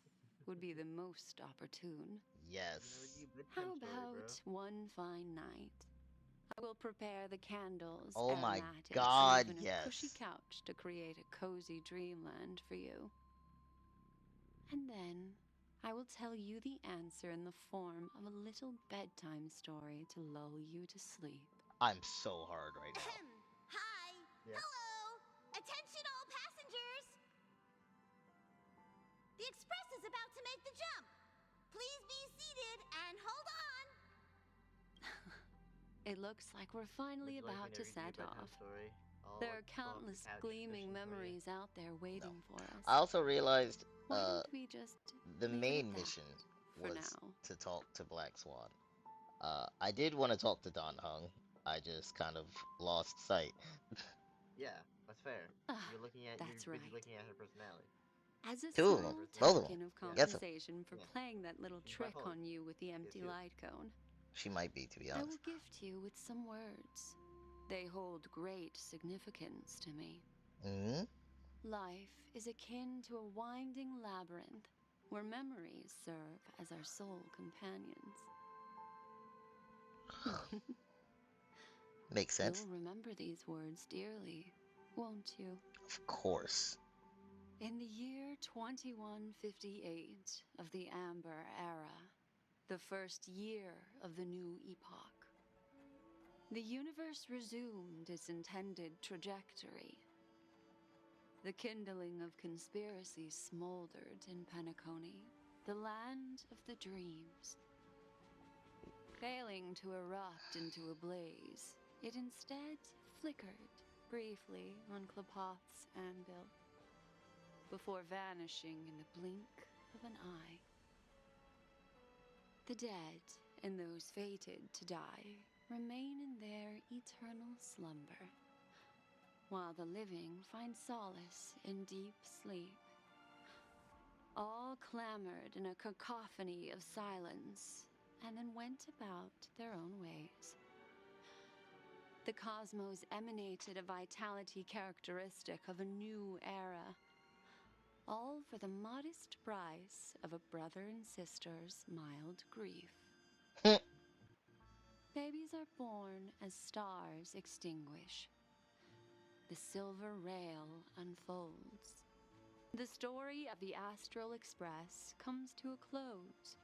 would be the most opportune. Yes. How about one fine night? I will prepare the candles, Oh my aromatics, God, and even yes. a cushy couch to create a cozy dreamland for you. And then I will tell you the answer in the form of a little bedtime story to lull you to sleep. I'm so hard right now. Hi. Yeah. Hello. Attention all passengers. The express is about to make the jump. Please be seated and hold on. It looks like we're finally about to set off. There are countless gleaming memories out there waiting for us. I also realized Why don't we just the leave it main at that mission for was now? to talk to Black Swan. I did want to talk to Don Hung. I just kind of lost sight. Yeah, that's fair. You're looking at that's you're busy right. looking at her personality. As a Two of small them. Both of them. token of Yes, sir. compensation for playing that little She's my trick fault. on you with the empty too. light cone, She might be, to be I honest. will gift you with some words. They hold great significance to me. Mm-hmm. Life is akin to a winding labyrinth where memories serve as our sole companions. Makes sense. You'll remember these words dearly, won't you? Of course. In the year 2158 of the Amber Era, the first year of the new epoch, the universe resumed its intended trajectory. The kindling of conspiracy smoldered in Penacony, the land of the dreams. Failing to erupt into a blaze, it instead flickered briefly on Klapoth's anvil, before vanishing in the blink of an eye. The dead and those fated to die remain in their eternal slumber, while the living find solace in deep sleep. All clamored in a cacophony of silence, and then went about their own ways. The cosmos emanated a vitality characteristic of a new era, all for the modest price of a brother and sister's mild grief. Babies are born as stars extinguish. The silver rail unfolds. The story of the Astral Express comes to a close,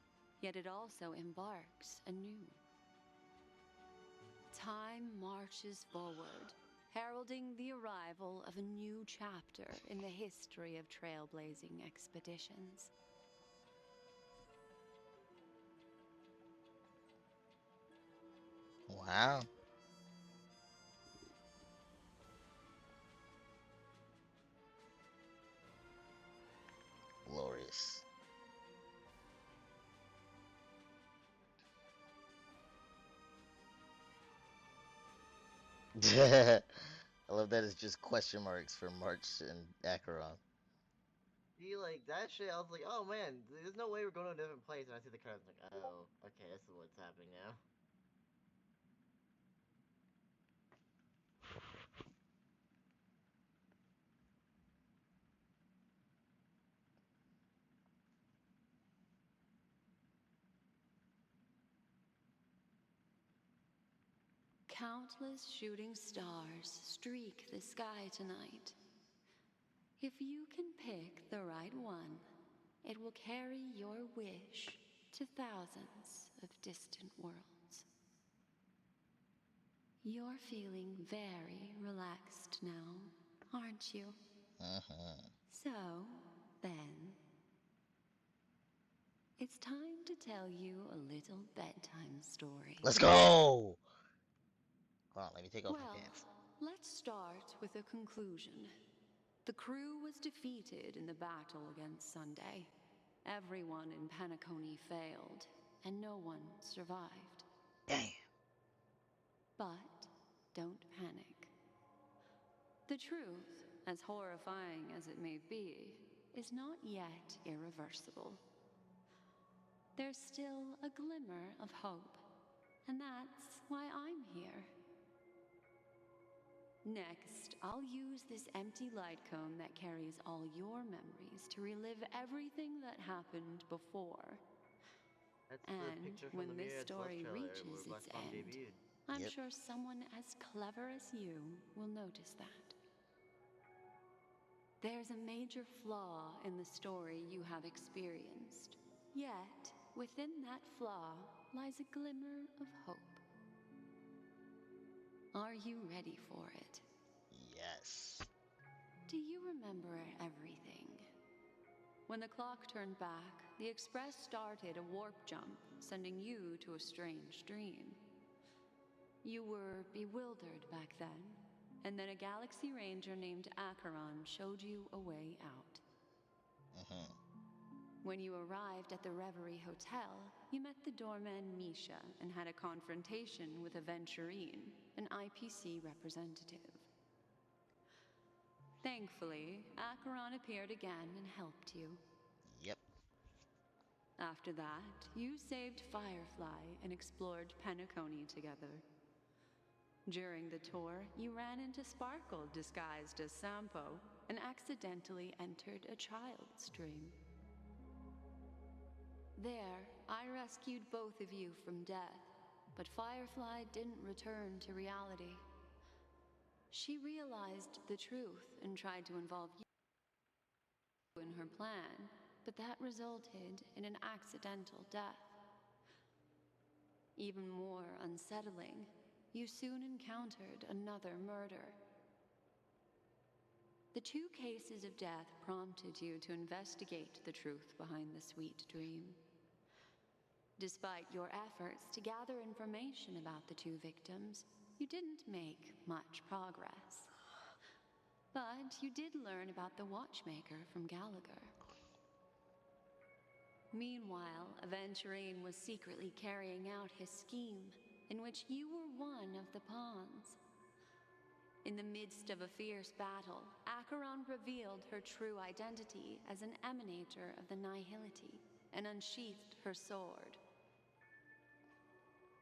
yet it also embarks anew. Time marches forward, heralding the arrival of a new chapter in the history of trailblazing expeditions. Wow. Glorious. I love that it's just question marks for March and Acheron. See, like, that shit, I was like, oh man, there's no way we're going to a different place. And I see the cards, like, oh, okay, this is what's happening now. Countless shooting stars streak the sky tonight. If you can pick the right one, it will carry your wish to thousands of distant worlds. You're feeling very relaxed now, aren't you? So, then, it's time to tell you a little bedtime story. Let's go! Hold on, let me take off my pants. Let's start with a conclusion. The crew was defeated in the battle against Sunday. Everyone in Penacony failed, and no one survived. Damn. But don't panic. The truth, as horrifying as it may be, is not yet irreversible. There's still a glimmer of hope, and that's why I'm here. Next, I'll use this empty light cone that carries all your memories to relive everything that happened before. That's and the picture from when the this Mirror story trailer reaches where Black its Swan end, debuted. I'm sure someone as clever as you will notice that. There's a major flaw in the story you have experienced. Yet, within that flaw lies a glimmer of hope. Are you ready for it? Yes. Do you remember everything? When the clock turned back, the Express started a warp jump, sending you to a strange dream. You were bewildered back then, and then a Galaxy Ranger named Acheron showed you a way out. When you arrived at the Reverie Hotel, you met the doorman Misha and had a confrontation with Aventurine, an IPC representative. Thankfully, Acheron appeared again and helped you. Yep. After that, you saved Firefly and explored Penacony together. During the tour, you ran into Sparkle disguised as Sampo and accidentally entered a child's dream. There, I rescued both of you from death, but Firefly didn't return to reality. She realized the truth and tried to involve you in her plan, but that resulted in an accidental death. Even more unsettling, you soon encountered another murder. The two cases of death prompted you to investigate the truth behind the sweet dream. Despite your efforts to gather information about the two victims, you didn't make much progress. But you did learn about the watchmaker from Gallagher. Meanwhile, Aventurine was secretly carrying out his scheme, in which you were one of the pawns. In the midst of a fierce battle, Acheron revealed her true identity as an emanator of the Nihility and unsheathed her sword.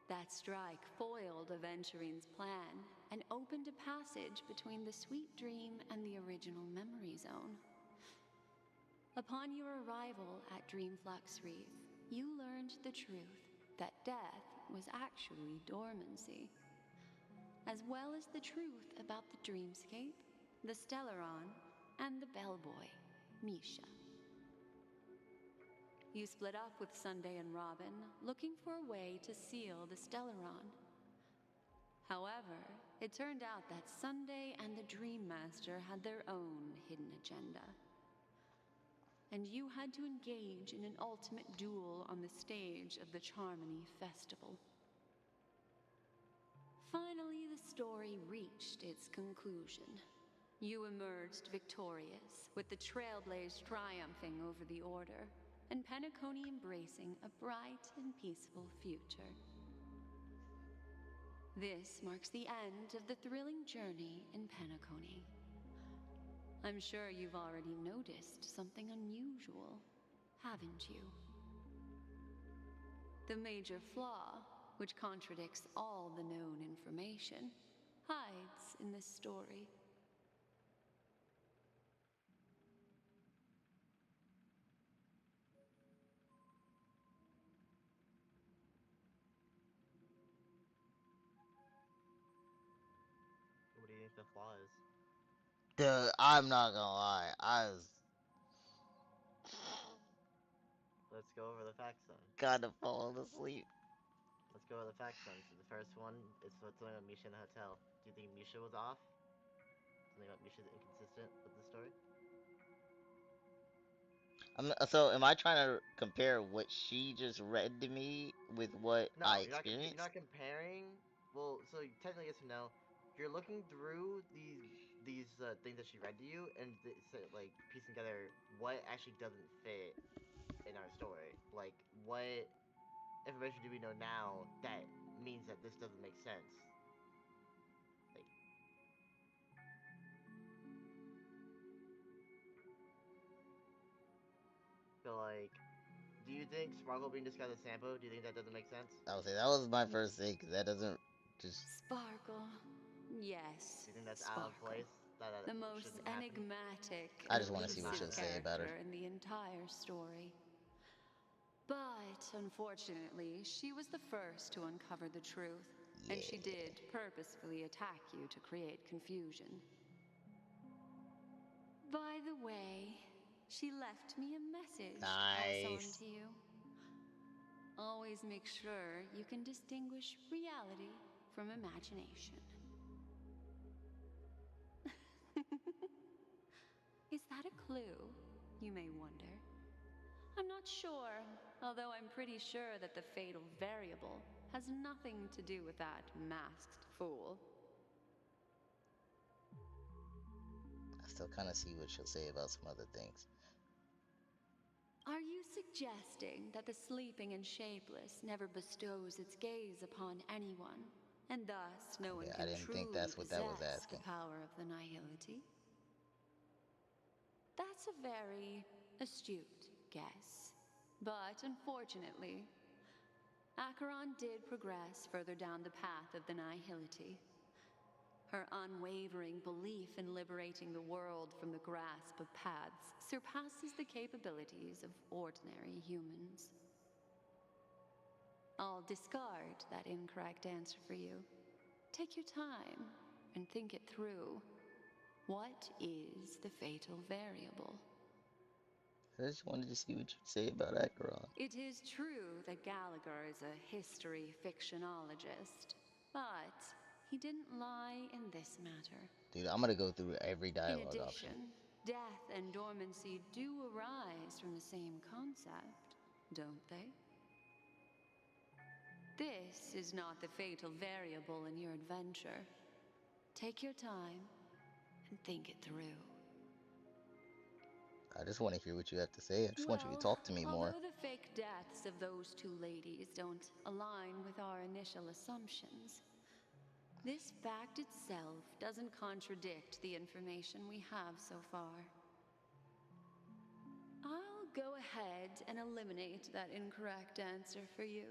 That strike foiled Aventurine's plan and opened a passage between the sweet dream and the original memory zone. Upon your arrival at Dreamflux Reef, you learned the truth that death was actually dormancy, as well as the truth about the dreamscape, the Stellaron, and the bellboy, Misha. You split up with Sunday and Robin, looking for a way to seal the Stellaron. However, it turned out that Sunday and the Dream Master had their own hidden agenda. And you had to engage in an ultimate duel on the stage of the Charmony Festival. Finally, the story reached its conclusion. You emerged victorious, with the Trailblaze triumphing over the Order, and Penacony embracing a bright and peaceful future. This marks the end of the thrilling journey in Penacony. I'm sure you've already noticed something unusual, haven't you? The major flaw, which contradicts all the known information, hides in this story. What do you think the flaw is? I'm not gonna lie. Let's go over the facts then. Kinda falling asleep. Let's go over the facts then. So the first one is something about Misha in the hotel. Do you think Misha was off? Something about Misha's inconsistent with the story? So am I trying to compare what she just read to me with what No, I you're experienced? not comparing. Well, so technically, yes and no. You're looking through these things that she read to you, and like piecing together what actually doesn't fit in our story. Like, what information do we know now that means that this doesn't make sense? Like, so like, do you think Sparkle being disguised as Sampo? Do you think that doesn't make sense? I would say that was my first thing, because that doesn't just... Sparkle. Yes, Do you think that's Sparkle. out of place? That The most shouldn't happen? enigmatic I and just want to see what she'll elusive say about her. character in the entire story. But, unfortunately, she was the first to uncover the truth, and she did purposefully attack you to create confusion. By the way, she left me a message to pass on to you. Always make sure you can distinguish reality from imagination. Is that a clue, you may wonder? I'm not sure, although I'm pretty sure that the fatal variable has nothing to do with that masked fool. I still kind of see what she'll say about some other things. Are you suggesting that the sleeping and shapeless never bestows its gaze upon anyone, and thus no one can I didn't truly think that's what that was possess asking. the power of the Nihility? That's a very astute guess. But unfortunately, Acheron did progress further down the path of the Nihility. Her unwavering belief in liberating the world from the grasp of paths surpasses the capabilities of ordinary humans. I'll discard that incorrect answer for you. Take your time and think it through. What is the fatal variable? I just wanted to see what you'd say about Acheron. It is true that Gallagher is a history fictionologist, but he didn't lie in this matter. Dude, I'm gonna go through every dialogue In option. addition, death and dormancy do arise from the same concept, don't they? This is not the fatal variable in your adventure. Take your time and think it through. I just want to hear what you have to say. I just want you to talk to me more. Although the fake deaths of those two ladies don't align with our initial assumptions, this fact itself doesn't contradict the information we have so far. I'll go ahead and eliminate that incorrect answer for you.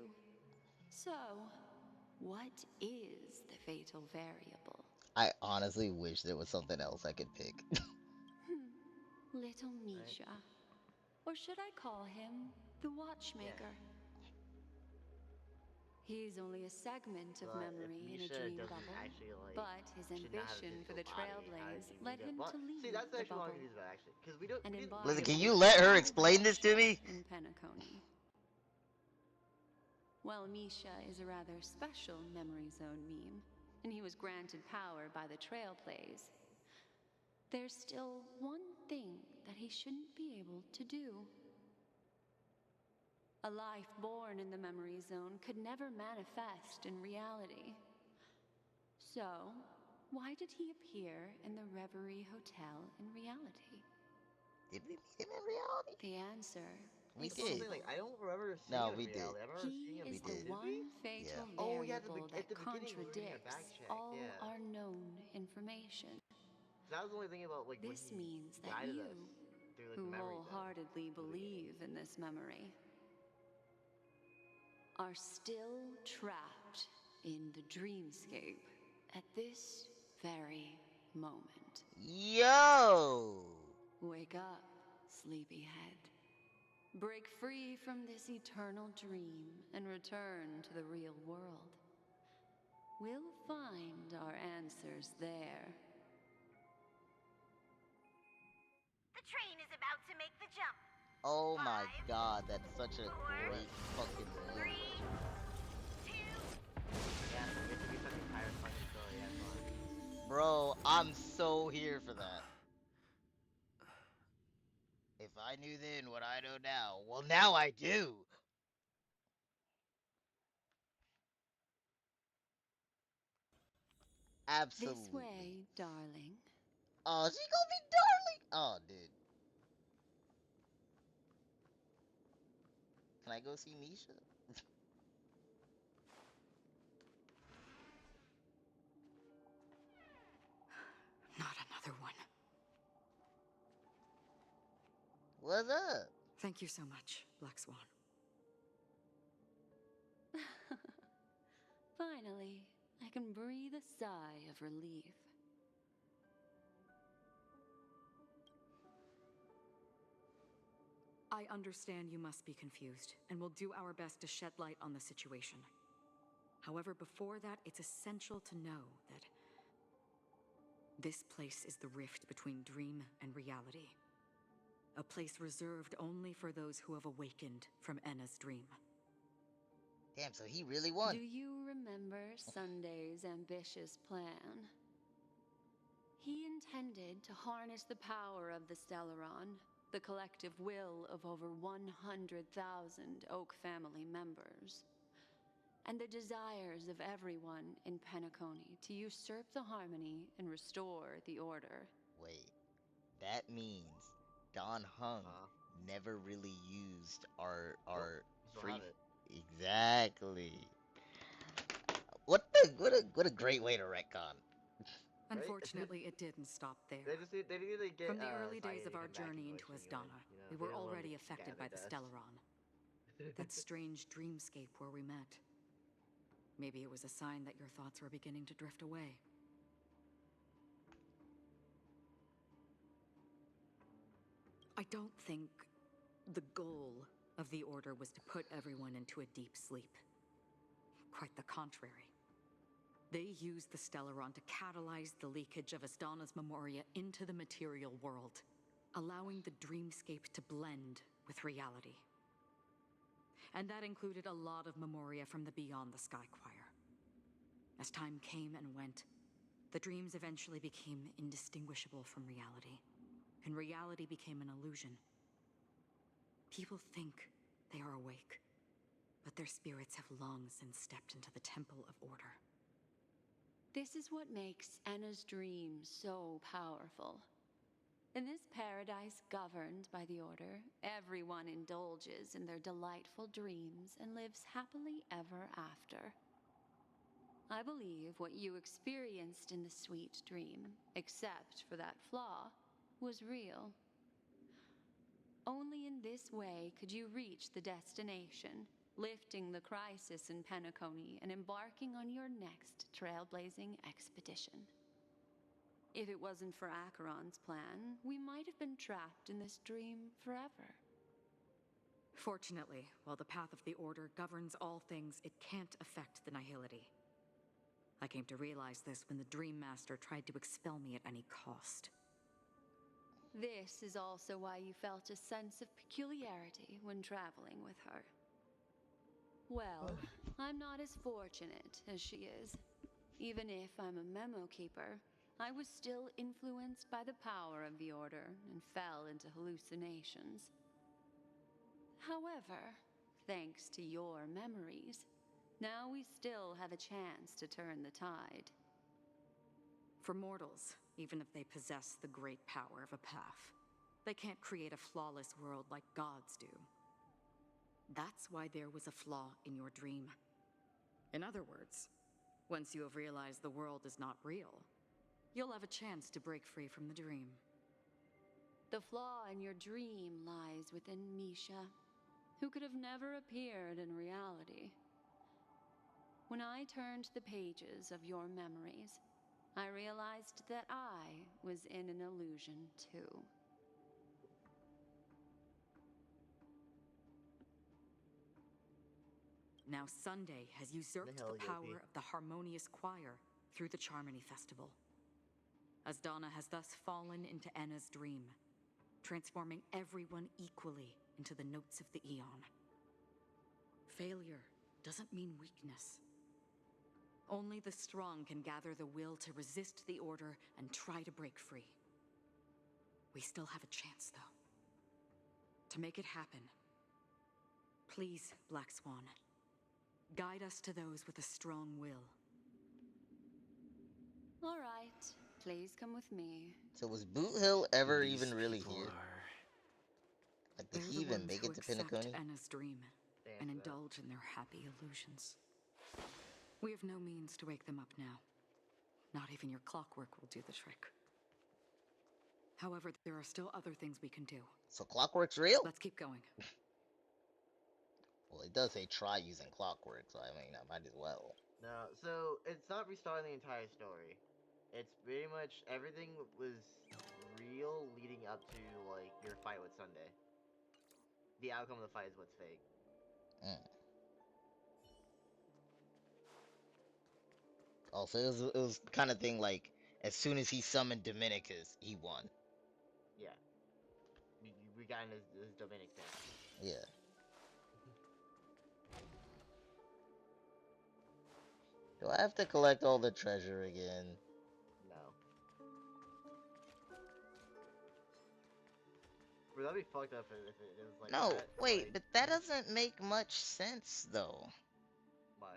So, what is the fatal variable? I honestly wish there was something else I could pick. Little Misha. Or should I call him the Watchmaker? He's only a segment of memory in a dream bubble, but his ambition for the Trailblaze led him to leave the bubble and embody Listen, can you let her explain this to me? in Penacony. Well, Misha is a rather special memory zone meme, and he was granted power by the Trailblaze. There's still one thing that he shouldn't be able to do. A life born in the memory zone could never manifest in reality. So, why did he appear in the Reverie Hotel in reality? Did we meet him in reality? The answer We is did. simple. I don't remember seeing No, him we in did. reality. I remember seeing him. He is the one fatal variable that contradicts all our known information. That was the only thing about like this when he means that guided you, us through, like, who the memory zone. wholeheartedly believe in this memory, are still trapped in the dreamscape at this very moment. Yo! Wake up, sleepyhead. Break free from this eternal dream and return to the real world. We'll find our answers there. The train is about to make the jump. Oh my god, that's such a great fucking move. 3, 2. Yeah, so we have to be such a pirate fucking story. That's fun. Bro, I'm so here for that. If I knew then what I know now, well, now I do. Absolutely. This way, darling. Oh, she gonna be darling. Oh, dude. Can I go see Misha? Not another one. What's up? Thank you so much, Black Swan. Finally, I can breathe a sigh of relief. I understand you must be confused, and we'll do our best to shed light on the situation. However, before that, it's essential to know that this place is the rift between dream and reality. A place reserved only for those who have awakened from Enna's dream. Damn, so he really won. Do you remember Sunday's ambitious plan? He intended to harness the power of the Stellaron, the collective will of over 100,000 Oak family members, and the desires of everyone in Penacony to usurp the harmony and restore the order. Wait, that means Don Hung never really used our free. Exactly. What a great way to retcon. Unfortunately, it didn't stop there. They need to get, From the early days Cyan of to our come back journey and into voice Asdana, you know, we they were don't want already to affected gather by the dust. Stellaron. That strange dreamscape where we met. Maybe it was a sign that your thoughts were beginning to drift away. I don't think the goal of the Order was to put everyone into a deep sleep. quite the contrary. They used the Stellaron to catalyze the leakage of Asdana's memoria into the material world, allowing the dreamscape to blend with reality. And that included a lot of memoria from the Beyond the Sky Choir. As time came and went, the dreams eventually became indistinguishable from reality, and reality became an illusion. People think they are awake, but their spirits have long since stepped into the Temple of Order. This is what makes Enna's dream so powerful. In this paradise governed by the Order, everyone indulges in their delightful dreams and lives happily ever after. I believe what you experienced in the sweet dream, except for that flaw, was real. Only in this way could you reach the destination, lifting the crisis in Penacony and embarking on your next trailblazing expedition. If it wasn't for Acheron's plan, we might have been trapped in this dream forever. Fortunately, while the path of the Order governs all things, it can't affect the Nihility. I came to realize this when the Dream Master tried to expel me at any cost. This is also why you felt a sense of peculiarity when traveling with her. Well, I'm not as fortunate as she is. Even if I'm a memo keeper, I was still influenced by the power of the Order and fell into hallucinations. However, thanks to your memories, now we still have a chance to turn the tide. For mortals, even if they possess the great power of a path, they can't create a flawless world like gods do. That's why there was a flaw in your dream. In other words, once you have realized the world is not real, you'll have a chance to break free from the dream. The flaw in your dream lies within Misha, who could have never appeared in reality. When I turned the pages of your memories, I realized that I was in an illusion too. Now Sunday has usurped the power of the Harmonious Choir through the Charmony Festival. Asdana has thus fallen into Enna's dream, transforming everyone equally into the notes of the Aeon. Failure doesn't mean weakness. Only the strong can gather the will to resist the Order and try to break free. We still have a chance, though. To make it happen, please, Black Swan, guide us to those with a strong will. All right, please come with me. So was Boot Hill ever These even really people here? Like, did They're he the even ones make who it to accept Penacony? Enna's dream and indulge in their happy illusions. We have no means to wake them up now. Not even your clockwork will do the trick. However, there are still other things we can do. So clockwork's real? Let's keep going. Well, it does say try using clockwork, so I mean, I might as well. No, so it's not restarting the entire story. It's pretty much everything was real leading up to, like, your fight with Sunday. The outcome of the fight is what's fake. Also, it was kind of thing like, as soon as he summoned Dominicus, he won. Yeah. We got in his Dominic thing. Yeah. Do I have to collect all the treasure again? No. Bro, that'd be fucked up if it is like No, that. wait, Like, but that doesn't make much sense, though. why?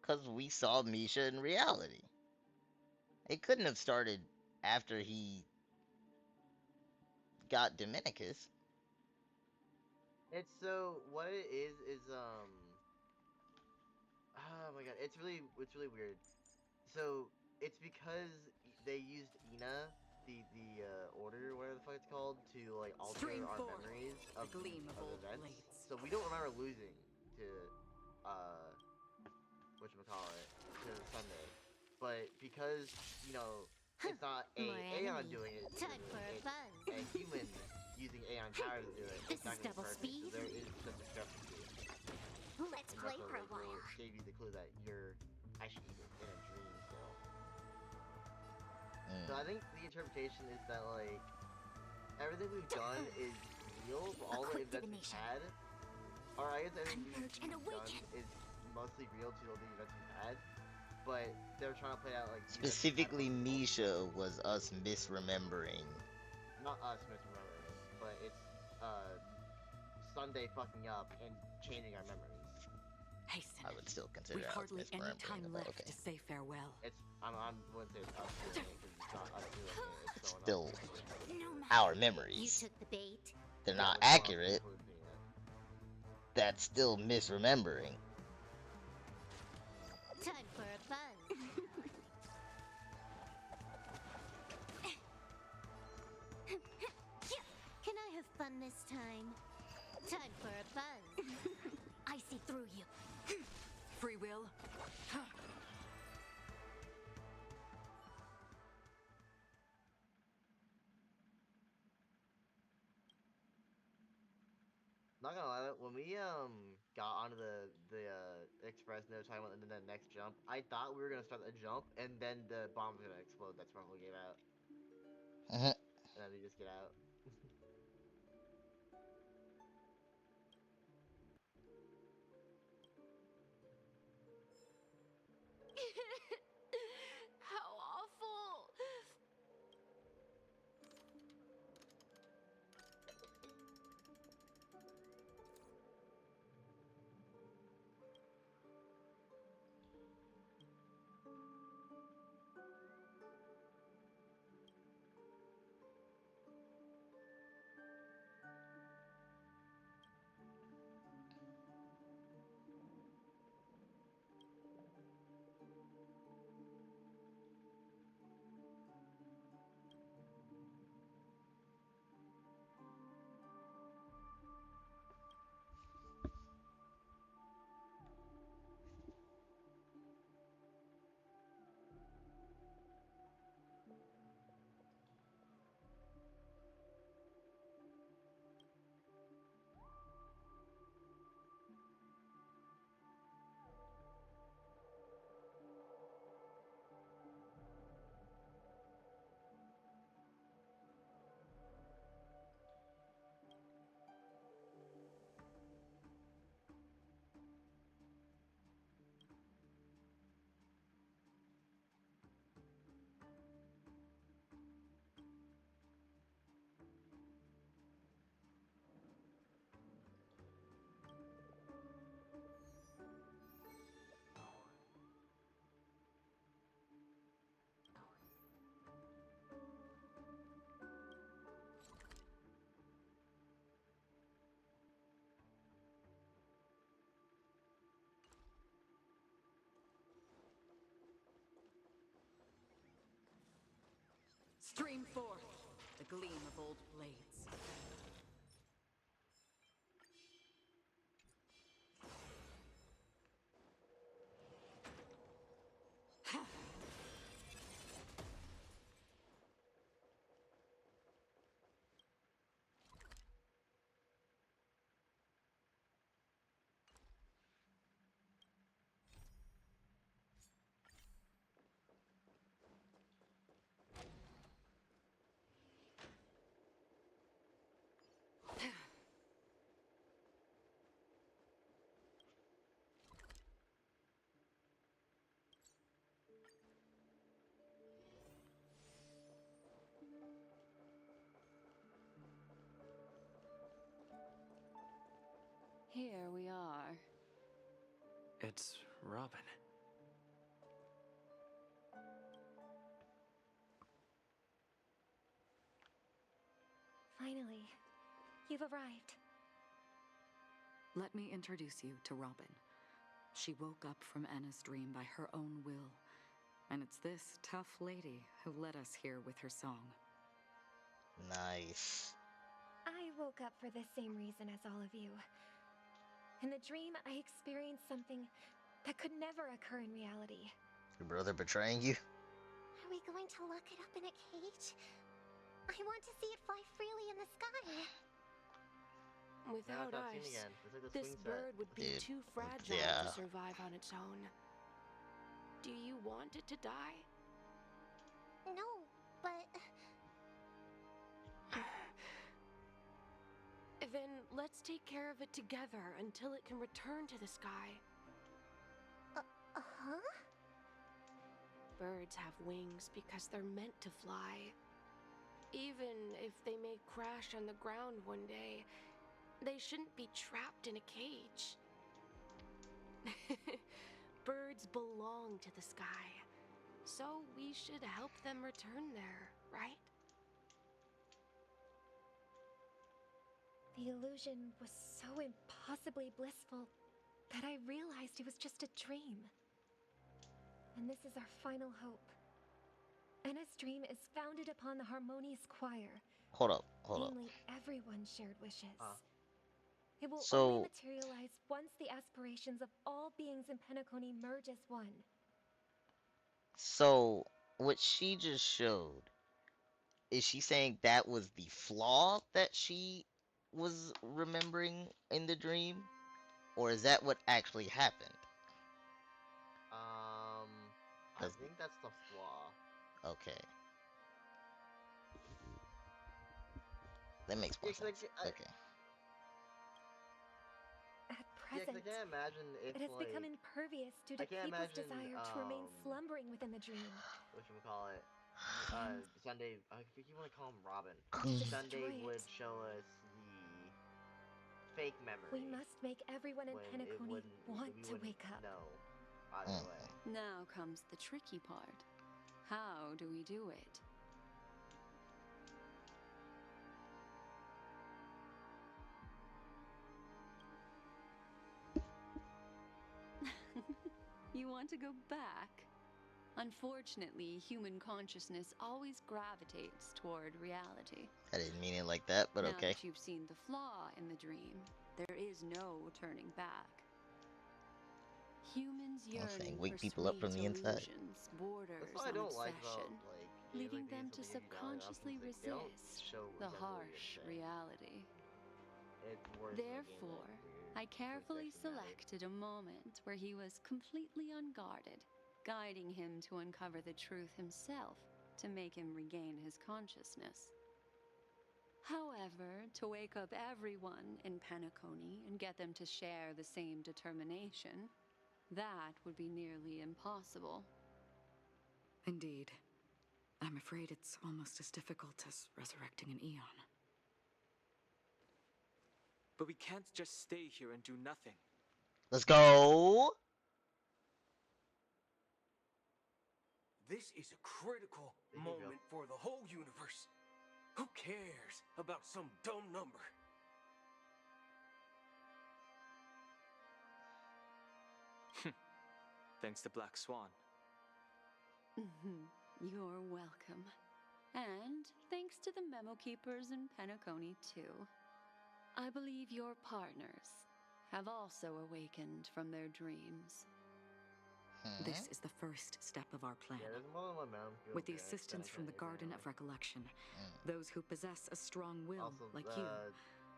Because we saw Misha in reality. It couldn't have started after he got Dominicus. It's so, what it is, oh my god, it's really weird. So, it's because they used Ina, the order, whatever the fuck it's called, to, like, alter our memories of events. So we don't remember losing to, whatchamacallit, to Sunday. But because, you know, it's not Aeon doing it, it's a human using Aeon powers to do it. It's not gonna be perfect, so there is some discrepancy. Let's play that's for a what, while. gave you the clue that you're actually in a dream still. So I think the interpretation is that like everything we've done is real, but all the events we've had, or I guess everything we've done is mostly real to all the events we've had. But they're trying to play out like the events we've had Specifically, were real. Misha was us misremembering. Not us misremembering, but it's Sunday fucking up and changing our memories. Hasten. I would still consider We've us hardly any misremembering, time but left okay. to say farewell. It's I wouldn't say it's us doing it because it's not us doing it. It's someone Still else doing it. No matter. our You memories. took the bait. They're Yeah, not but someone else accurate. including it. That's still misremembering. Time for a buzz. Can I have fun this time? Time for a buzz. I see through you. Free will? Not gonna lie, when we got onto the express no time and then the next jump, I thought we were gonna start the jump and then the bomb was gonna explode that Sparkle gave out. And then we just get out. How awful! Stream forth the gleam of old blades. Here we are. It's Robin. Finally, you've arrived. Let me introduce you to Robin. She woke up from Anna's dream by her own will, and it's this tough lady who led us here with her song. Nice. I woke up for the same reason as all of you. In the dream, I experienced something that could never occur in reality. Your brother betraying you? Are we going to lock it up in a cage? I want to see it fly freely in the sky. Without that scene us, again. It's like the this swing set. bird would be Dude, too fragile yeah. to survive on its own. Do you want it to die? No, but... Then let's take care of it together until it can return to the sky. Huh? Birds have wings because they're meant to fly. Even if they may crash on the ground one day, they shouldn't be trapped in a cage. Birds belong to the sky, so we should help them return there, right? The illusion was so impossibly blissful that I realized it was just a dream. And this is our final hope. Enna's dream is founded upon the harmonious choir. Hold up. Namely, everyone's shared wishes. It will So- only materialize once the aspirations of all beings in Penacony merge as one. So, what she just showed, is she saying that was the flaw that she was remembering in the dream? Or is that what actually happened? I think that's the flaw. Okay. That makes more sense. Okay. At Yeah, 'cause present, I can't imagine if, it has like... become impervious due to I can't people's imagine, desire to remain slumbering within the dream. Whatchamacallit? Sunday... I keep wanting to call him Robin. To Sunday destroy would it. show us the fake memory. We must make everyone in when it Penacony wouldn't- want we to wouldn't wake up. know either way. Now comes the tricky part. How do we do it? You want to go back? Unfortunately, human consciousness always gravitates toward reality. I didn't mean it like that, but now okay. that you've seen the flaw in the dream, there is no turning back. Humans I'm saying yearning wake for people up from sweet the inside. illusions, borders That's what I on don't like about, obsession, like, leading games them like to these, you know, subconsciously they don't resist show the exactly what harsh you're saying. reality. It's worse than a game Therefore, like weird, I carefully it's actually matter. selected a moment where he was completely unguarded, guiding him to uncover the truth himself to make him regain his consciousness. However, to wake up everyone in Penacony and get them to share the same determination, that would be nearly impossible. Indeed. I'm afraid it's almost as difficult as resurrecting an Eon. But we can't just stay here and do nothing. Let's go! This is a critical moment for the whole universe. Who cares about some dumb number? Thanks to Black Swan. You're welcome. And thanks to the memo keepers in Penacony, too. I believe your partners have also awakened from their dreams. This is the first step of our plan. Yeah, there's more than one man. With the assistance from the Garden of Recollection, those who possess a strong will, Also, like you,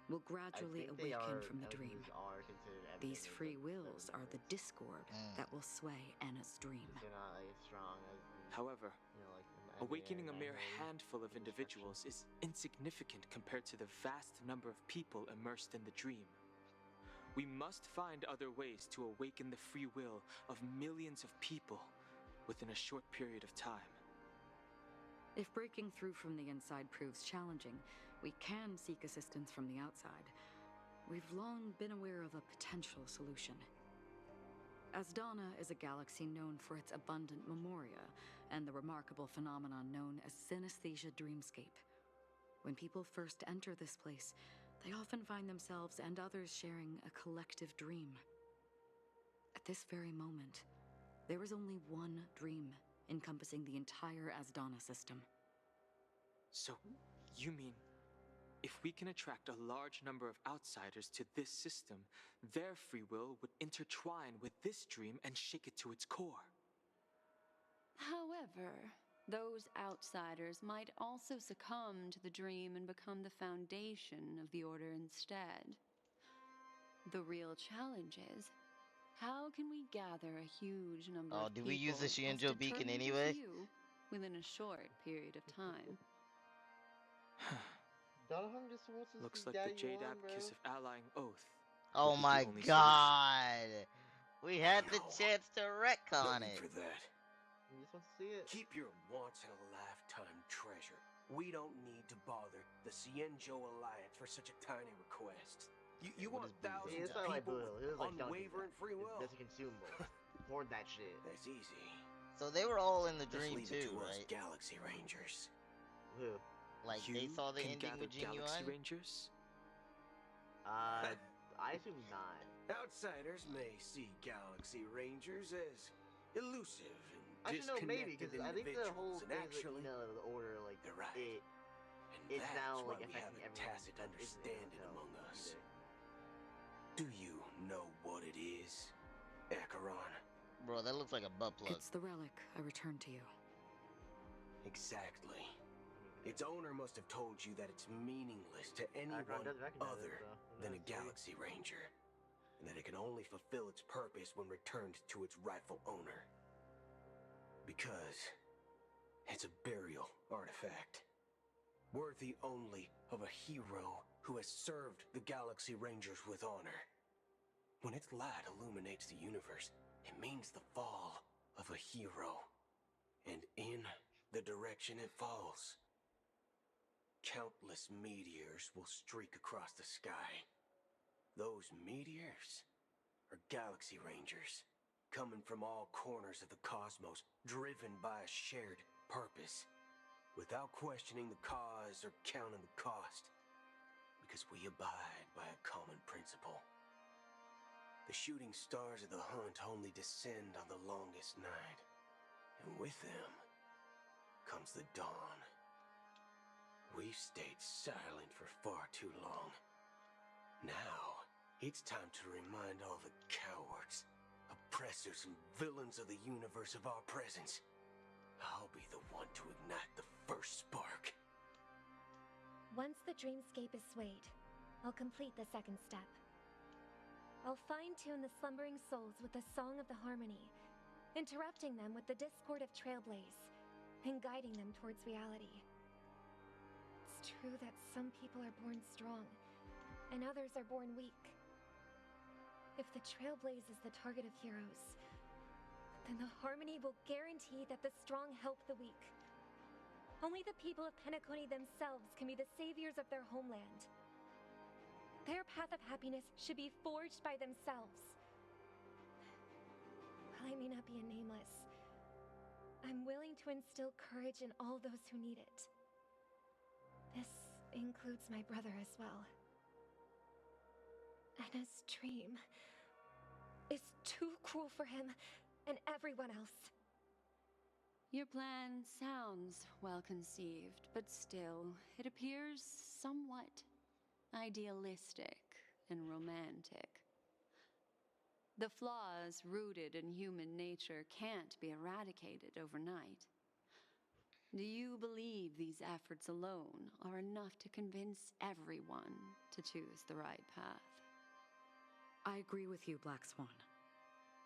will gradually think they awaken are- from the I think dream. these are considered These evidence free of wills are the discord that will sway Anna's dream. They're not like, as strong as the, However, you know, like awakening a mere Nightmare, handful of individuals is insignificant compared to the vast number of people immersed in the dream. We must find other ways to awaken the free will of millions of people within a short period of time. If breaking through from the inside proves challenging, we can seek assistance from the outside. We've long been aware of a potential solution. Asdana is a galaxy known for its abundant memoria and the remarkable phenomenon known as synesthesia dreamscape. When people first enter this place, they often find themselves and others sharing a collective dream. At this very moment, there is only one dream encompassing the entire Asdana system. So, you mean, if we can attract a large number of outsiders to this system, their free will would intertwine with this dream and shake it to its core? However, those outsiders might also succumb to the dream and become the foundation of the Order instead. The real challenge is, how can we gather a huge number Oh, of do people we use the as Shinjo beacon determined as anyway? you within a short period of time? Donovan just wants to Looks see like the Daddy Jade Yuan, Ab bro. Kiss of Allying Oath. Oh will be the my only god! We had the chance to retcon Nothing it. for that. He just wants to see it. Keep your once-in-a-lifetime treasure. We don't need to bother the Cienjo Alliance for such a tiny request. You want thousands It's of not like people Blue. with It was like unwavering free will. That's a consumable. Hoard that shit. That's easy. So they were all in the Let's dream leave it too, to us right? Galaxy Rangers. Who? Like You they saw the can ending gather with Galaxy Genuine? Rangers? I assume not. Outsiders may see Galaxy Rangers as elusive and Actually, no, maybe, because disconnected I think the whole individuals, and thing actually, is, the order, like, they're right. it's that's now, why like, we have affecting a everyone. tacit understanding among us. Do you know what it is, Acheron? Bro, that looks like a butt plug. It's the relic I returned to you. Exactly. Its owner must have told you that it's meaningless to anyone other than a Galaxy Ranger, and that it can only fulfill its purpose when returned to its rightful owner. Because it's a burial artifact, worthy only of a hero who has served the Galaxy Rangers with honor. When its light illuminates the universe, it means the fall of a hero. And in the direction it falls, countless meteors will streak across the sky. Those meteors are Galaxy Rangers, coming from all corners of the cosmos, driven by a shared purpose, without questioning the cause or counting the cost, because we abide by a common principle. The shooting stars of the hunt only descend on the longest night, and with them comes the dawn. We've stayed silent for far too long. Now, it's time to remind all the cowards, oppressors, and villains of the universe of our presence. I'll be the one to ignite the first spark. Once the dreamscape is swayed, I'll complete the second step. I'll fine-tune the slumbering souls with the Song of the Harmony, interrupting them with the discord of Trailblaze, and guiding them towards reality. It's true that some people are born strong, and others are born weak. If the Trailblaze is the target of heroes, then the Harmony will guarantee that the strong help the weak. Only the people of Penacony themselves can be the saviors of their homeland. Their path of happiness should be forged by themselves. While I may not be a nameless, I'm willing to instill courage in all those who need it. This includes my brother as well. Anna's dream is too cruel for him and everyone else. Your plan sounds well conceived, but still, it appears somewhat idealistic and romantic. The flaws rooted in human nature can't be eradicated overnight. Do you believe these efforts alone are enough to convince everyone to choose the right path? I agree with you, Black Swan.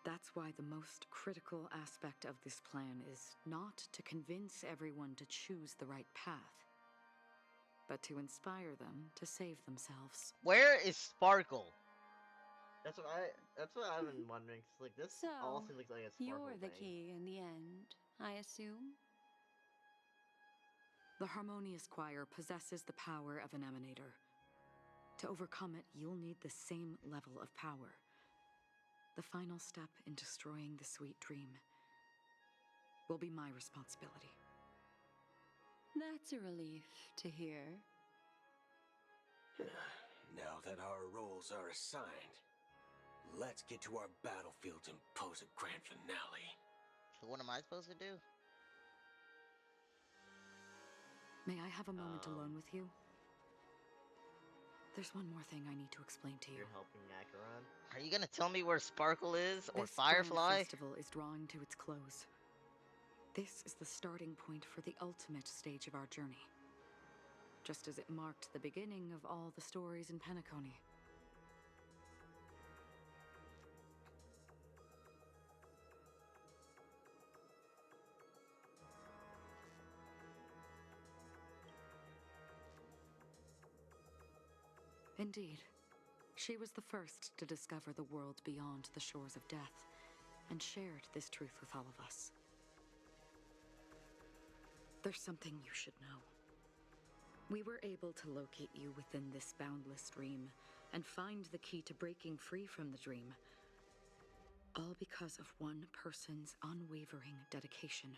That's why the most critical aspect of this plan is not to convince everyone to choose the right path, but to inspire them to save themselves. Where is Sparkle? That's what I've been wondering. 'Cause, like, this So, all seems like a Sparkle you're the thing. key in the end, I assume? The Harmonious Choir possesses the power of an emanator. To overcome it, you'll need the same level of power. The final step in destroying the sweet dream will be my responsibility. That's a relief to hear. Now that our roles are assigned, let's get to our battlefields and pose a grand finale. So what am I supposed to do? May I have a moment alone with you? There's one more thing I need to explain to you. You're helping Acheron? Are you gonna tell me where Sparkle is? Or This grand Firefly? festival is drawing to its close. This is the starting point for the ultimate stage of our journey. Just as it marked the beginning of all the stories in Penacony. Indeed. She was the first to discover the world beyond the shores of death, and shared this truth with all of us. There's something you should know. We were able to locate you within this boundless dream, and find the key to breaking free from the dream. All because of one person's unwavering dedication.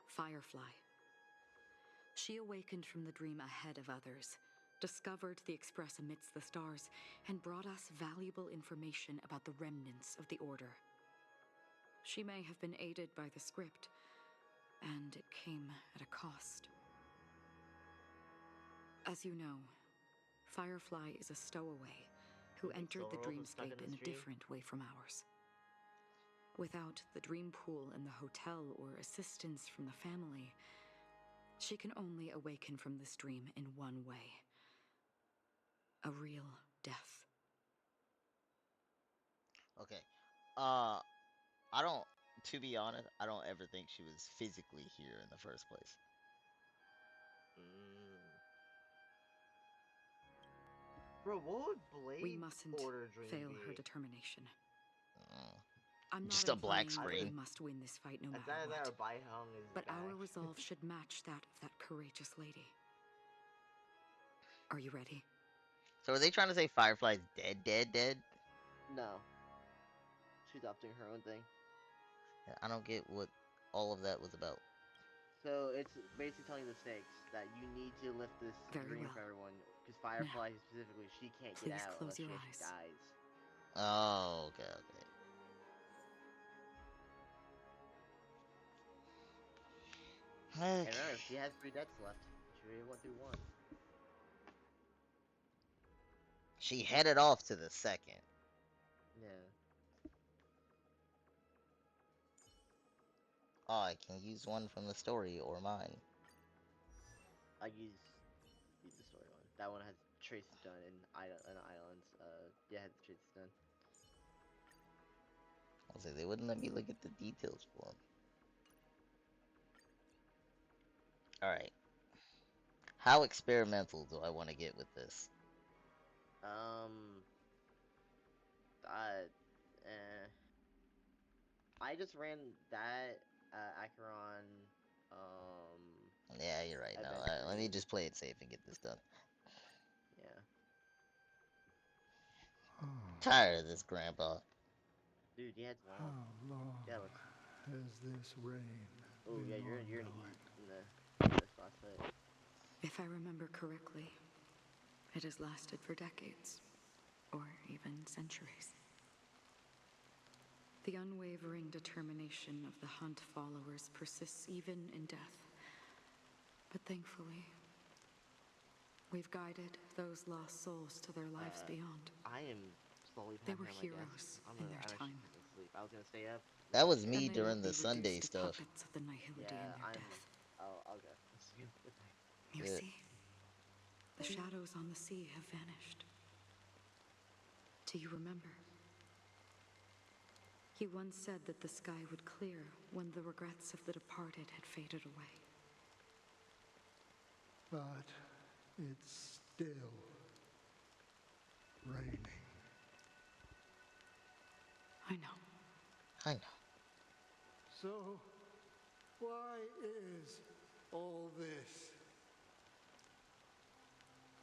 Firefly. She awakened from the dream ahead of others, discovered the Express amidst the stars, and brought us valuable information about the remnants of the Order. She may have been aided by the script, and it came at a cost. As you know, Firefly is a stowaway who entered the dreamscape in a different way from ours. Without the dream pool in the hotel or assistance from the family, she can only awaken from this dream in one way. A real death. Okay. To be honest, I don't ever think she was physically here in the first place. Bro, what would Blade We mustn't Order dream fail be? her determination. I'm not Just a black implying that screen. we must win this fight no matter That what. or Baihong is But back. our resolve should match that of that courageous lady. Are you ready? So are they trying to say Firefly's dead? No. She's up doing her own thing. I don't get what all of that was about. So it's basically telling the stakes that you need to lift this dream for everyone. Because Firefly specifically, she can't get out unless she actually dies. Oh, okay. And remember, she has 3 deaths left. She already went through 1. She headed off to the second. Yeah. Oh, I can use one from the story or mine. I use the story one. That one has traces done in islands. Yeah, has the traces done. I was like, they wouldn't let me look at the details for them. Alright. How experimental do I want to get with this? I just ran that Acheron. Yeah, you're right. Now let me just play it safe and get this done. Yeah. Tired of this, Grandpa. Dude, yeah, it's long. How long has this rain? Oh yeah, you're gonna eat in this last bit. If I remember correctly, it has lasted for decades, or even centuries. The unwavering determination of the Hunt followers persists even in death. But thankfully, we've guided those lost souls to their lives beyond. I am slowly They were heroes in their time. Sleep. I was gonna stay up. That was me during the Sunday stuff. Puppets of the Nihility in their death. I'll go. You see, the shadows on the sea have vanished. Do you remember? He once said that the sky would clear when the regrets of the departed had faded away. But it's still raining. I know. So, why is all this?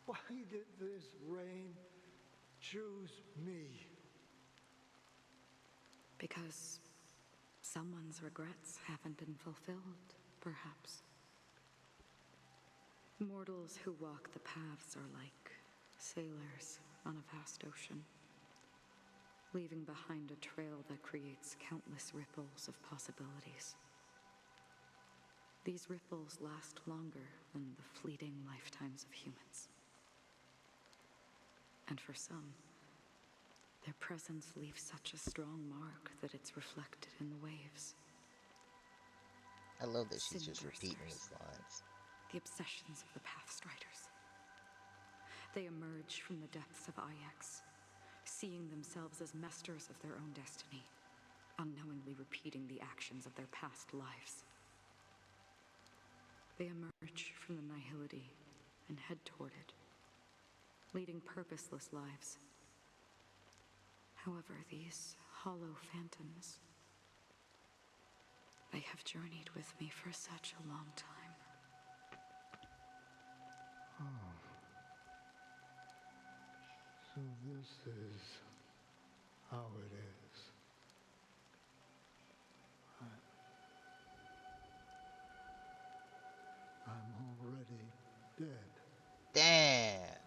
Why did this rain choose me? Because someone's regrets haven't been fulfilled, perhaps. Mortals who walk the paths are like sailors on a vast ocean, leaving behind a trail that creates countless ripples of possibilities. These ripples last longer than the fleeting lifetimes of humans. And for some, their presence leaves such a strong mark that it's reflected in the waves. I love that she's just repeating these lines. The obsessions of the Pathstriders. They emerge from the depths of Ix, seeing themselves as masters of their own destiny, unknowingly repeating the actions of their past lives. They emerge from the Nihility and head toward it, leading purposeless lives. However, these hollow phantoms, they have journeyed with me for such a long time. Oh. So this is how it is. I'm already dead. Damn.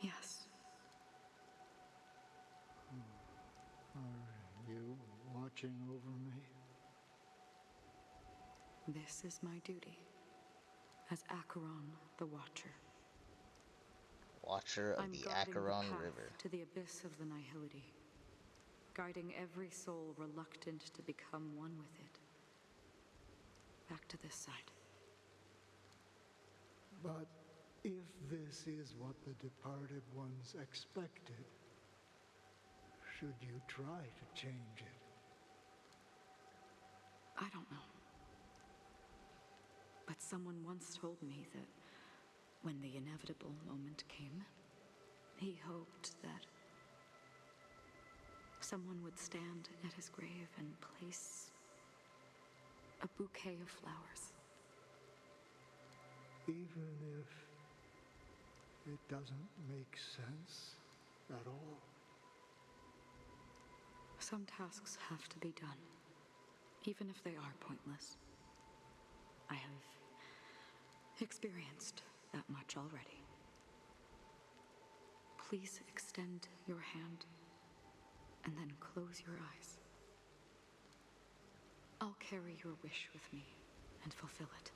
Yes. Are you watching over me? This is my duty as Acheron the Watcher. Watcher of I'm the guarding Acheron the path River. to the abyss of the Nihility, guiding every soul reluctant to become one with it. Back to this side. But if this is what the departed ones expected, should you try to change it? I don't know. But someone once told me that when the inevitable moment came, he hoped that someone would stand at his grave and place a bouquet of flowers. Even if it doesn't make sense at all? Some tasks have to be done, even if they are pointless. I have experienced that much already. Please extend your hand and then close your eyes. I'll carry your wish with me and fulfill it.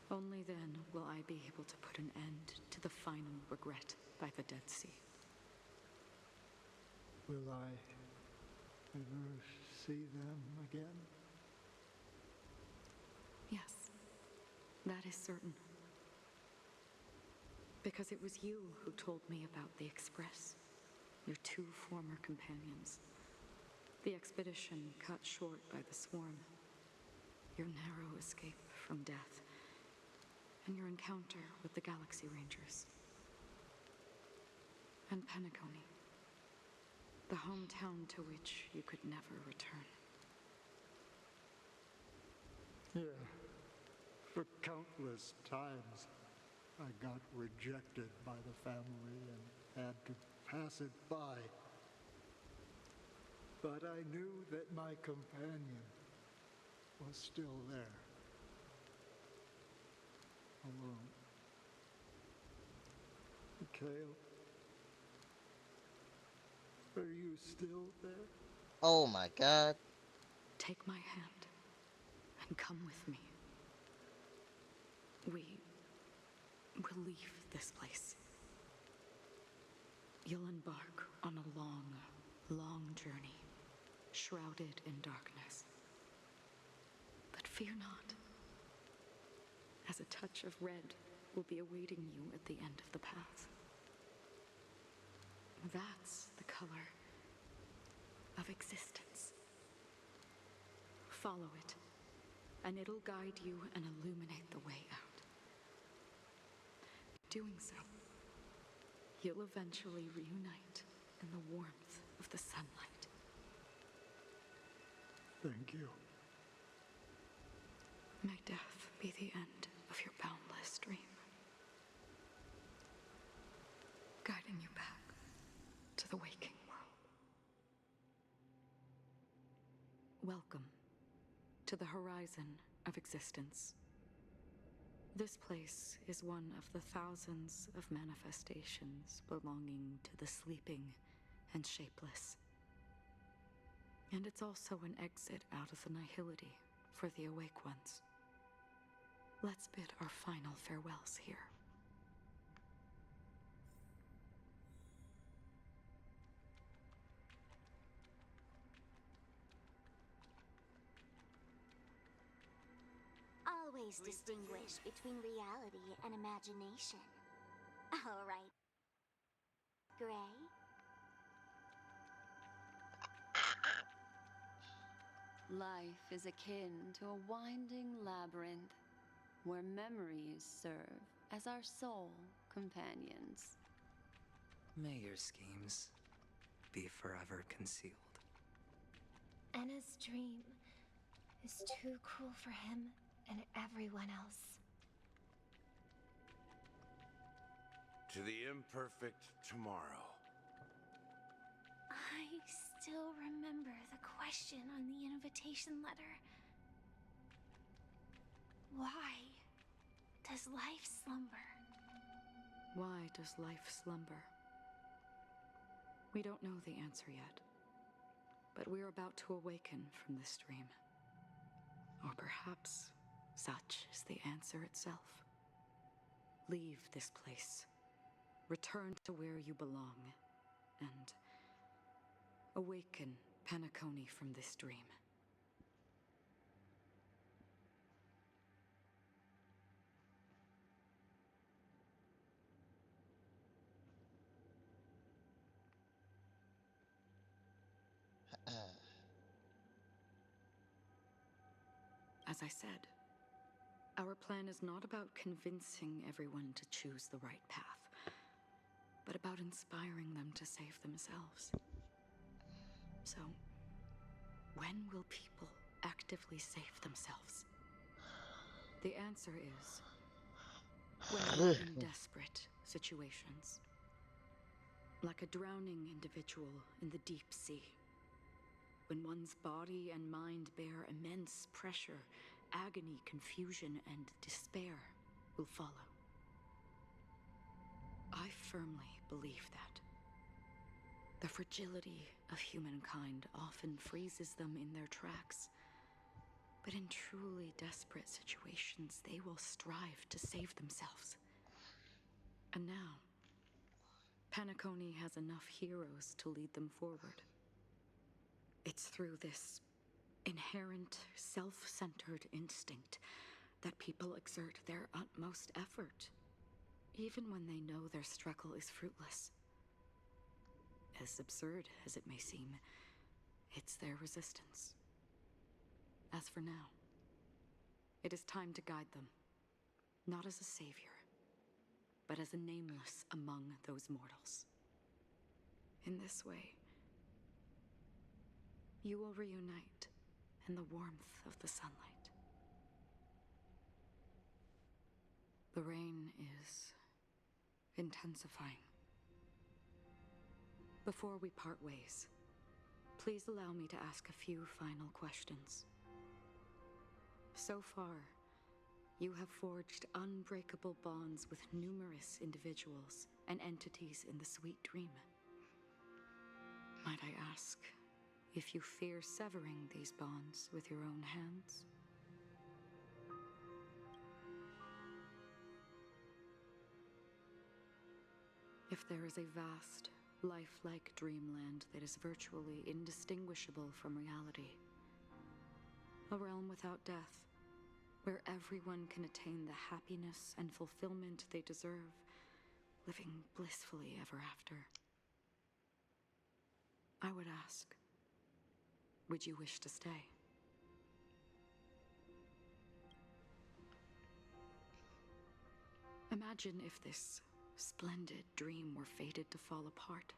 Only then will I be able to put an end to the final regret by the Dead Sea. Will I ever see them again? Yes, that is certain. Because it was you who told me about the Express, your two former companions. The expedition cut short by the swarm, your narrow escape from death, and your encounter with the Galaxy Rangers. And Penacony, the hometown to which you could never return. Yeah. For countless times, I got rejected by the family and had to pass it by. But I knew that my companion was still there. Alone. Mikhail, are you still there? Oh my god. Take my hand and come with me. We'll leave this place. You'll embark on a long, long journey, shrouded in darkness. But fear not, as a touch of red will be awaiting you at the end of the path. That's the color of existence. Follow it, and it'll guide you and illuminate the way out. Doing so, you'll eventually reunite in the warmth of the sunlight. Thank you. May death be the end of your boundless dream, guiding you back to the waking world. Welcome to the horizon of existence. This place is one of the thousands of manifestations belonging to the sleeping and shapeless. And it's also an exit out of the nihility for the awake ones. Let's bid our final farewells here. Always distinguish between reality and imagination. All right. Gray? Life is akin to a winding labyrinth where memories serve as our soul companions. May your schemes be forever concealed. Enna's dream is too cruel for him and everyone else. To the imperfect tomorrow. I still remember the question on the invitation letter. Why does life slumber? Why does life slumber? We don't know the answer yet, but we're about to awaken from this dream. Or perhaps such is the answer itself. Leave this place. Return to where you belong, and awaken Penacony from this dream. As I said, our plan is not about convincing everyone to choose the right path, but about inspiring them to save themselves. So, when will people actively save themselves? The answer is when we're in desperate situations. Like a drowning individual in the deep sea. When one's body and mind bear immense pressure, agony, confusion, and despair will follow. I firmly believe that. The fragility of humankind often freezes them in their tracks. But in truly desperate situations, they will strive to save themselves. And now, Penacony has enough heroes to lead them forward. It's through this inherent, self-centered instinct that people exert their utmost effort, even when they know their struggle is fruitless. As absurd as it may seem, it's their resistance. As for now, it is time to guide them, not as a savior, but as a nameless among those mortals. In this way, you will reunite in the warmth of the sunlight. The rain is intensifying. Before we part ways, please allow me to ask a few final questions. So far, you have forged unbreakable bonds with numerous individuals and entities in the Sweet Dream. Might I ask if you fear severing these bonds with your own hands? If there is a vast, lifelike dreamland that is virtually indistinguishable from reality, a realm without death, where everyone can attain the happiness and fulfillment they deserve, living blissfully ever after, I would ask, would you wish to stay? Imagine if this splendid dream were fated to fall apart.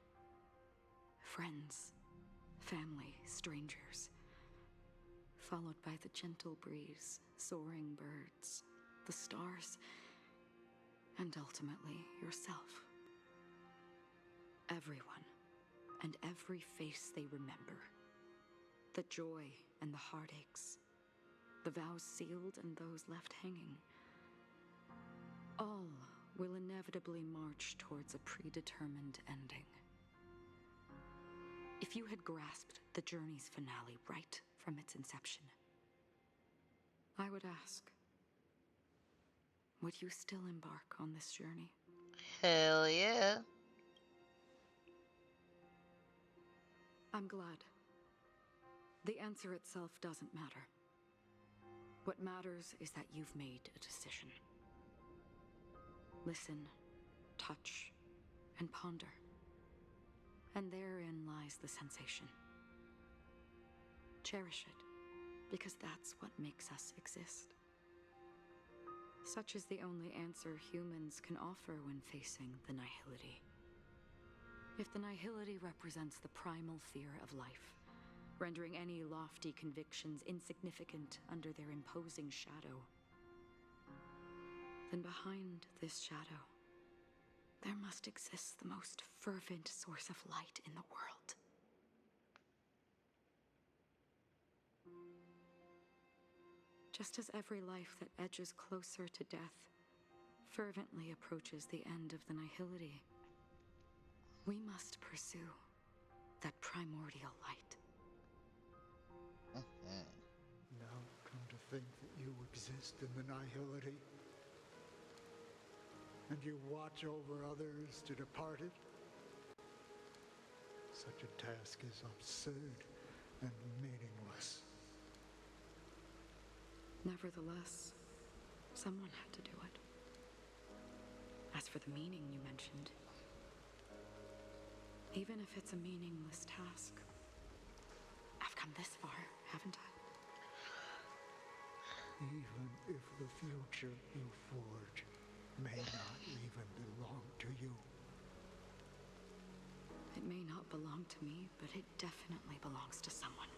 Friends, family, strangers, followed by the gentle breeze, soaring birds, the stars, and ultimately yourself. Everyone, and every face they remember. The joy and the heartaches, the vows sealed and those left hanging. All will inevitably march towards a predetermined ending. If you had grasped the journey's finale right from its inception, I would ask, would you still embark on this journey? Hell yeah. I'm glad. The answer itself doesn't matter. What matters is that you've made a decision. Listen, touch, and ponder. And therein lies the sensation. Cherish it, because that's what makes us exist. Such is the only answer humans can offer when facing the nihility. If the nihility represents the primal fear of life, rendering any lofty convictions insignificant under their imposing shadow, then behind this shadow, there must exist the most fervent source of light in the world. Just as every life that edges closer to death fervently approaches the end of the nihility, we must pursue that primordial light. Now come to think that you exist in the nihility, and you watch over others to depart it. Such a task is absurd and meaningless. Nevertheless, someone had to do it. As for the meaning you mentioned, even if it's a meaningless task, I've come this far, haven't I? Even if the future you forge may not even belong to you. It may not belong to me, but it definitely belongs to someone.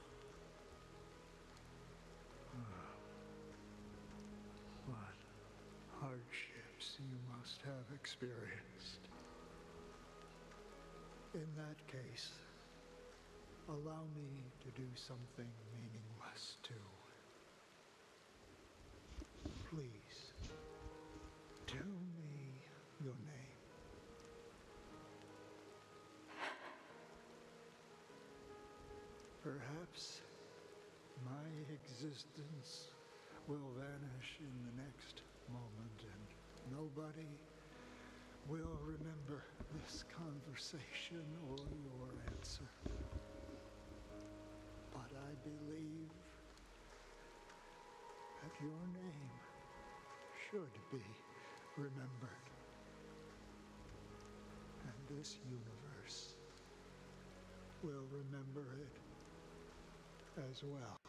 What hardships you must have experienced. In that case, allow me to do something meaningless too. Please, tell me your name. Perhaps my existence will vanish in the next moment, and nobody will remember this conversation or your answer. But I believe that your name should be remembered. And this universe will remember it as well.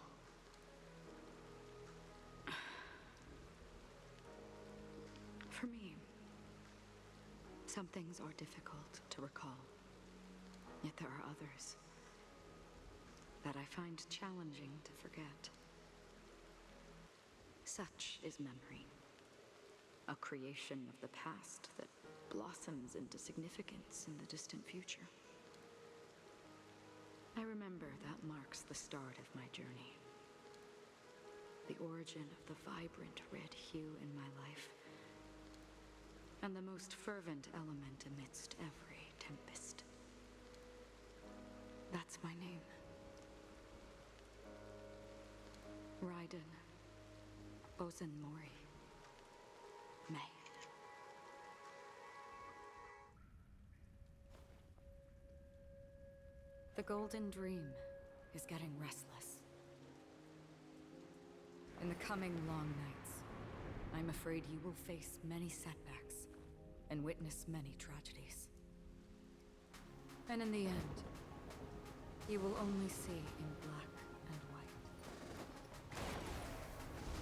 For me, some things are difficult to recall, yet there are others that I find challenging to forget. Such is memory, a creation of the past that blossoms into significance in the distant future. I remember that marks the start of my journey, the origin of the vibrant red hue in my life, and the most fervent element amidst every tempest. That's my name. Raiden Bozen Mori. May. The Golden Dream is getting restless. In the coming long nights, I'm afraid you will face many setbacks and witness many tragedies. And in the end, you will only see in black and white.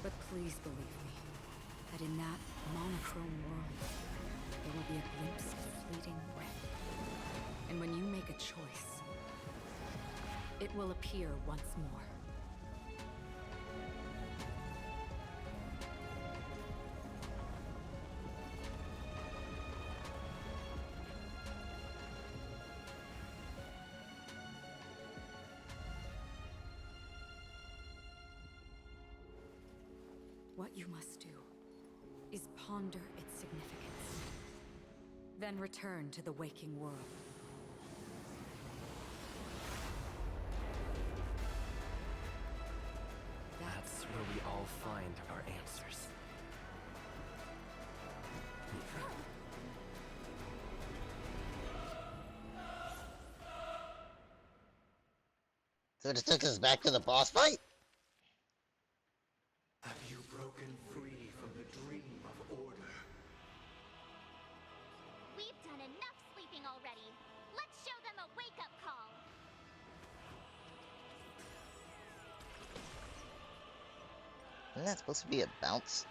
But please believe me, that in that monochrome world, there will be a glimpse of fleeting red. And when you make a choice, it will appear once more. What you must do is ponder its significance, then return to the waking world. That's where we all find our answers. So it took us back to the boss fight? Have you broken free from the dream of order? We've done enough sleeping already. Let's show them a wake-up call. Isn't that supposed to be a bounce?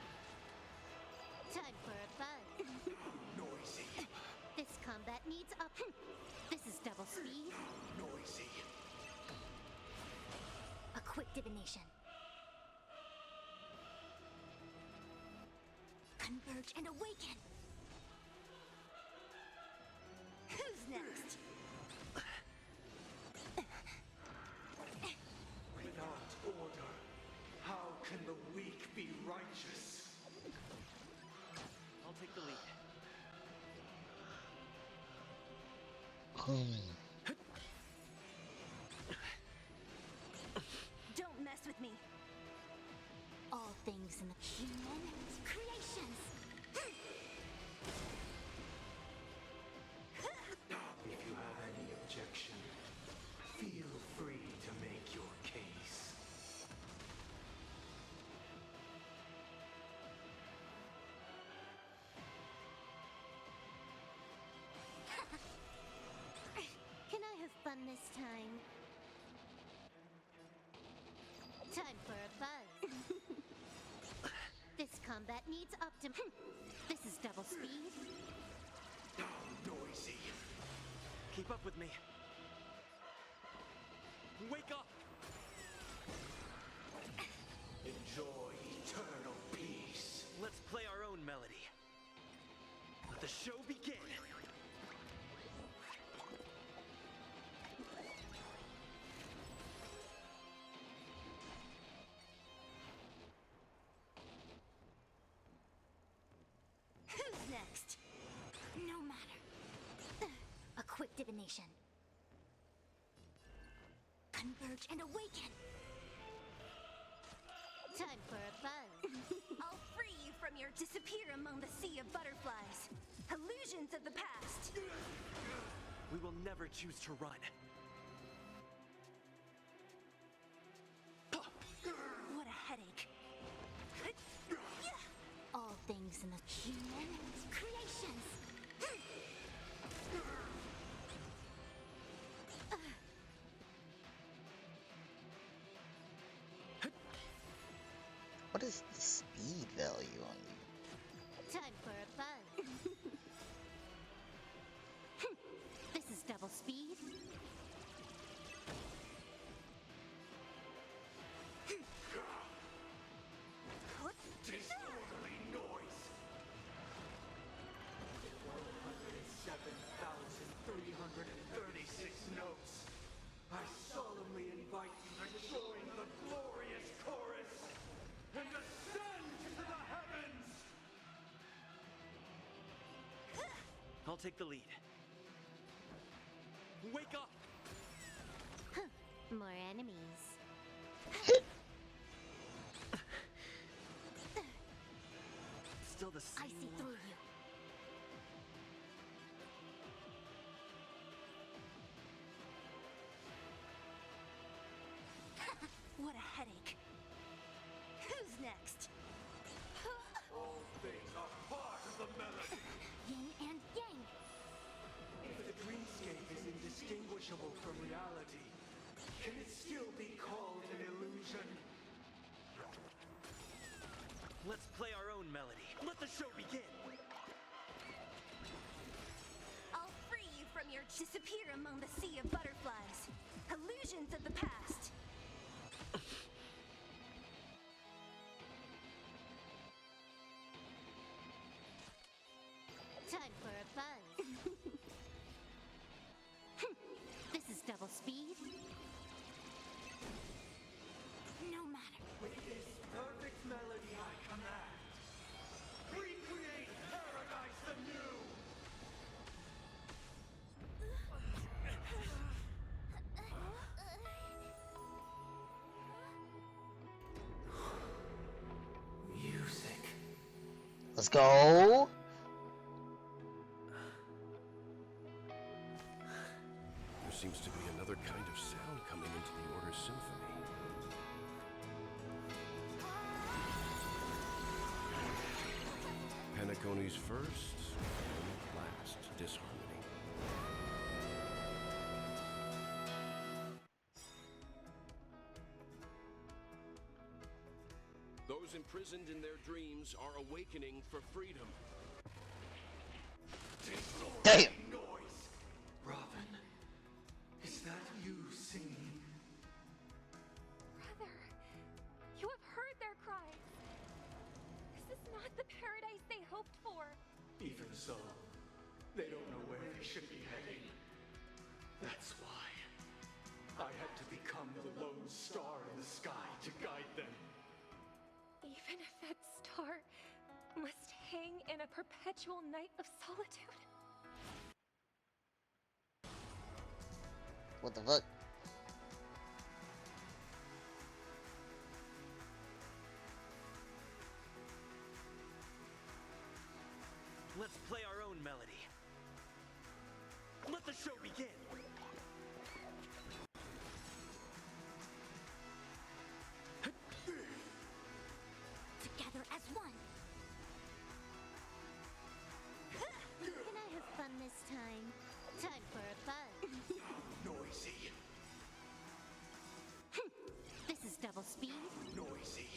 quick divination. Converge and awaken! Who's next? Without order, how can the weak be righteous? I'll take the lead. Don't mess with me. All things in the human creations. If you have any objection, feel free to make your case. Can I have fun this time? Time for a buzz. This combat needs This is double speed. Noisy. Keep up with me. Wake up! Enjoy eternal peace. Let's play our own melody. Let the show begin. Who's next? No matter. A quick divination. Converge and awaken! Time for a buzz. I'll free you from your disappear among the sea of butterflies. Illusions of the past. We will never choose to run. What a headache. All things in the human creations. What is the speed value on you? Time for a buzz. This is double speed. Disorderly noise. 107,336 notes. I solemnly invite you to join the glorious chorus and ascend to the heavens! I'll take the lead. Wake up! More enemies. Still the same I see through you. What a headache. Who's next? All things are part of the melody. Yin and yang. If the dreamscape is indistinguishable from reality, can it still be called an illusion? Let's play our own melody. Let the show begin. I'll free you from your disappear among the sea of butterflies. Illusions of the past. Time for a buzz. This is double speed. No matter. With this perfect melody I command, recreate paradise anew! Music. Let's go! There seems to be another kind of sound coming into the Order Symphony. Panaconi's first and last disharmony. Those imprisoned in their dreams are awakening for freedom. Damn! Noise! Robin, is that you singing? Brother. Even so, they don't know where they should be heading. That's why I had to become the lone star in the sky to guide them. Even if that star must hang in a perpetual night of solitude. What the fuck? Let's play our own melody. Let the show begin! Together as one! Can I have fun this time? Time for a buzz. Noisy. This is double speed. Noisy.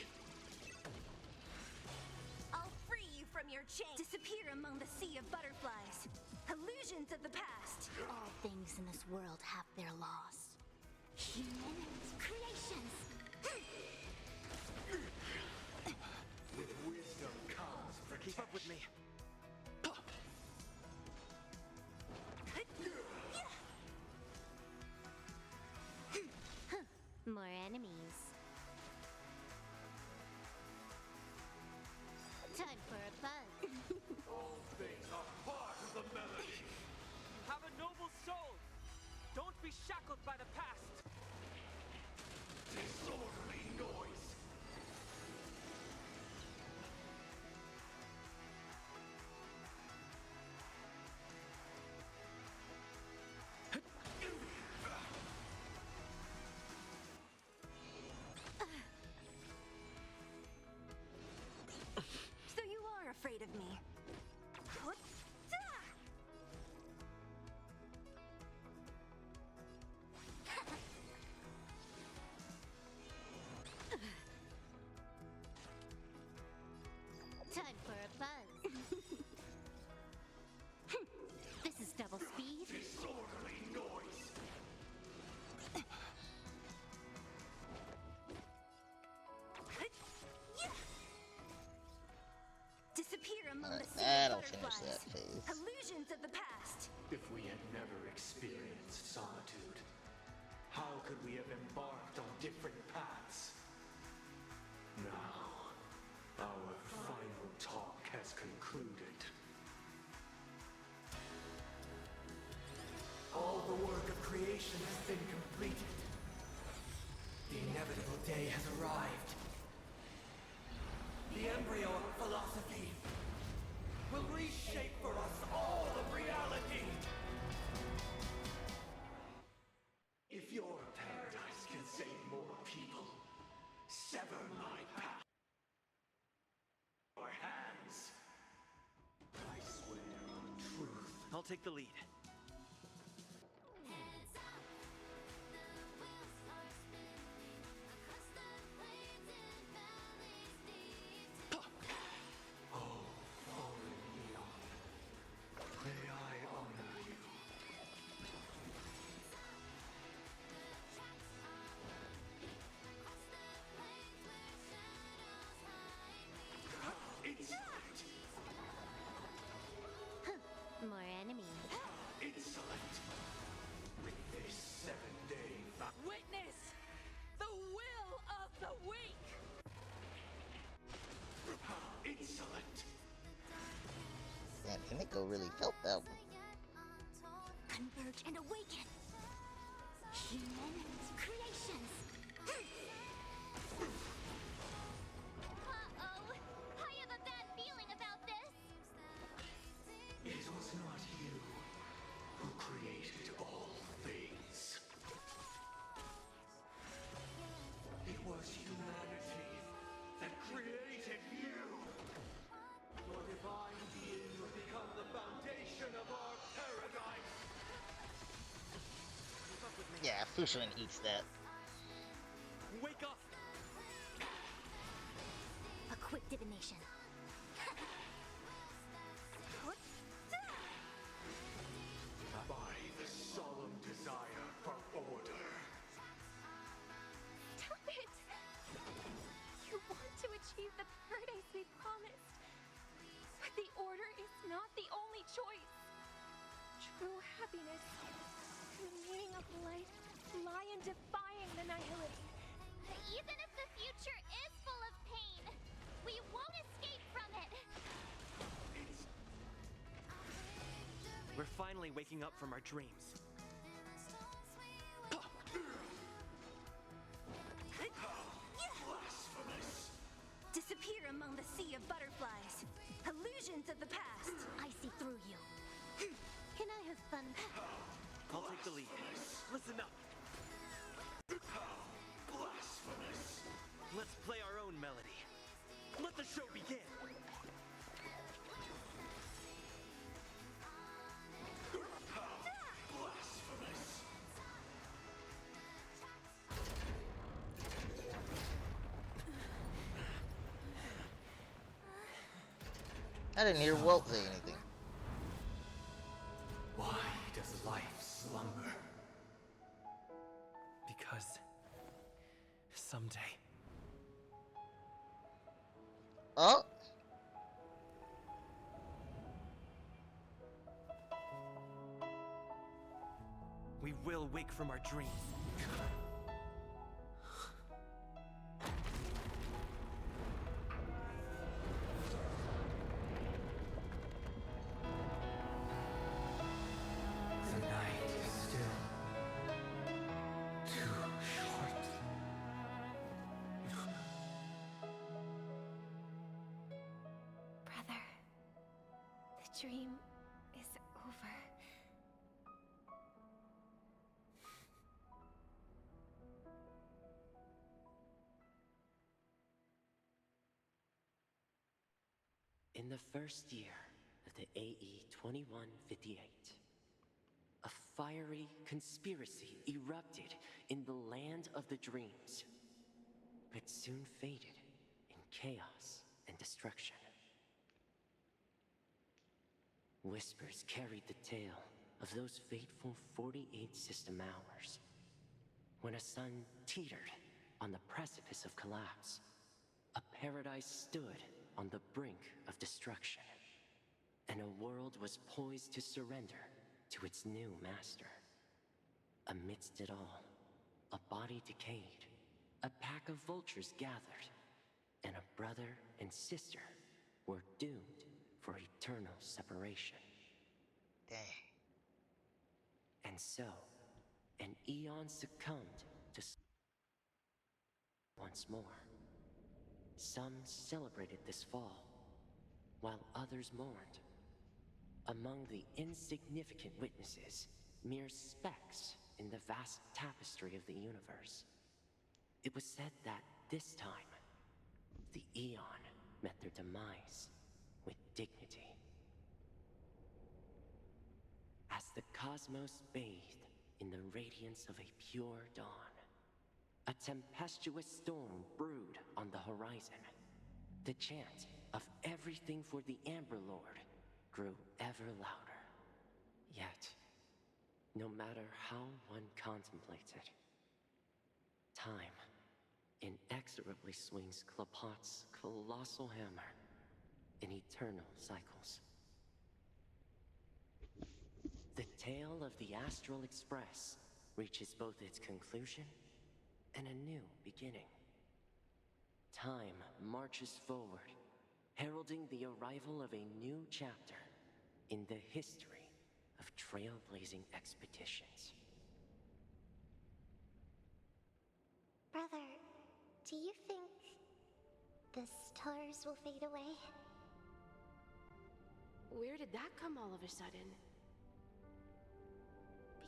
I'll free you from your chain. Disappear among the sea of butterflies. Illusions of the past. All things in this world have their laws. Human creations. With wisdom comes protection. Keep up with me. More enemies. Time for a buzz. All things are part of the melody. You have a noble soul. Don't be shackled by the past. Disorderly noise. So you are afraid of me. Time for a buzz. This is double speed. Disorderly noise. Disappear among the sea That'll of finish butterflies. that phase. Illusions of the past. If we had never experienced solitude, how could we have embarked on different paths? Now, our final talk has concluded. All the work of creation has been completed. The inevitable day has arrived. The embryo of philosophy will reshape for us all of reality. If your paradise can save more people, sever my path. Your hands. I swear on truth. I'll take the lead. Oh, fallen Eon, may I honor you. Insolent! More enemies. Insolent! With this 7-day Witness the will of the weak! Insolent! Damn, Himiko really felt that one. Converge and awaken. Human creations. Uh-oh. I have a bad feeling about this. It was not you who created all things. It was humanity that created you. Your divine being will become the foundation of our paradise. Yeah, Fushun eats that. Wake up! A quick divination. By the solemn desire for order. Stop it! You want to achieve the paradise we promised. But the order is not not the only choice. True happiness, the meaning of life, lie in defying the nihility. Even if the future is full of pain, we won't escape from it. We're finally waking up from our dreams. Blasphemous! Disappear among the sea of butterflies. Illusions of the past. I see through you. Can I have fun? I'll take the lead. Listen up. Blasphemous! Let's play our own melody. Let the show begin. Blasphemous! I didn't hear Walt say anything. Why does life slumber? Because someday. Oh! We will wake from our dreams. The night is still too short. Brother, the dream is over. In the first year of the AE 2158, a fiery conspiracy erupted in the land of the dreams, but soon faded in chaos and destruction. Whispers carried the tale of those fateful 48 system hours, when a sun teetered on the precipice of collapse. A paradise stood on the brink of destruction, and a world was poised to surrender to its new master. Amidst it all, a body decayed, a pack of vultures gathered, and a brother and sister were doomed for eternal separation. Dang. And so, an eon succumbed to once more. Some celebrated this fall, while others mourned. Among the insignificant witnesses, mere specks in the vast tapestry of the universe, it was said that this time, the Eon met their demise with dignity. As the cosmos bathed in the radiance of a pure dawn, a tempestuous storm brewed on the horizon. The chant of everything for the Amber Lord grew ever louder. Yet, no matter how one contemplates it, time inexorably swings Klapot's colossal hammer in eternal cycles. The tale of the Astral Express reaches both its conclusion and a new beginning. Time marches forward, heralding the arrival of a new chapter in the history of trailblazing expeditions. Brother, do you think the stars will fade away? Where did that come all of a sudden?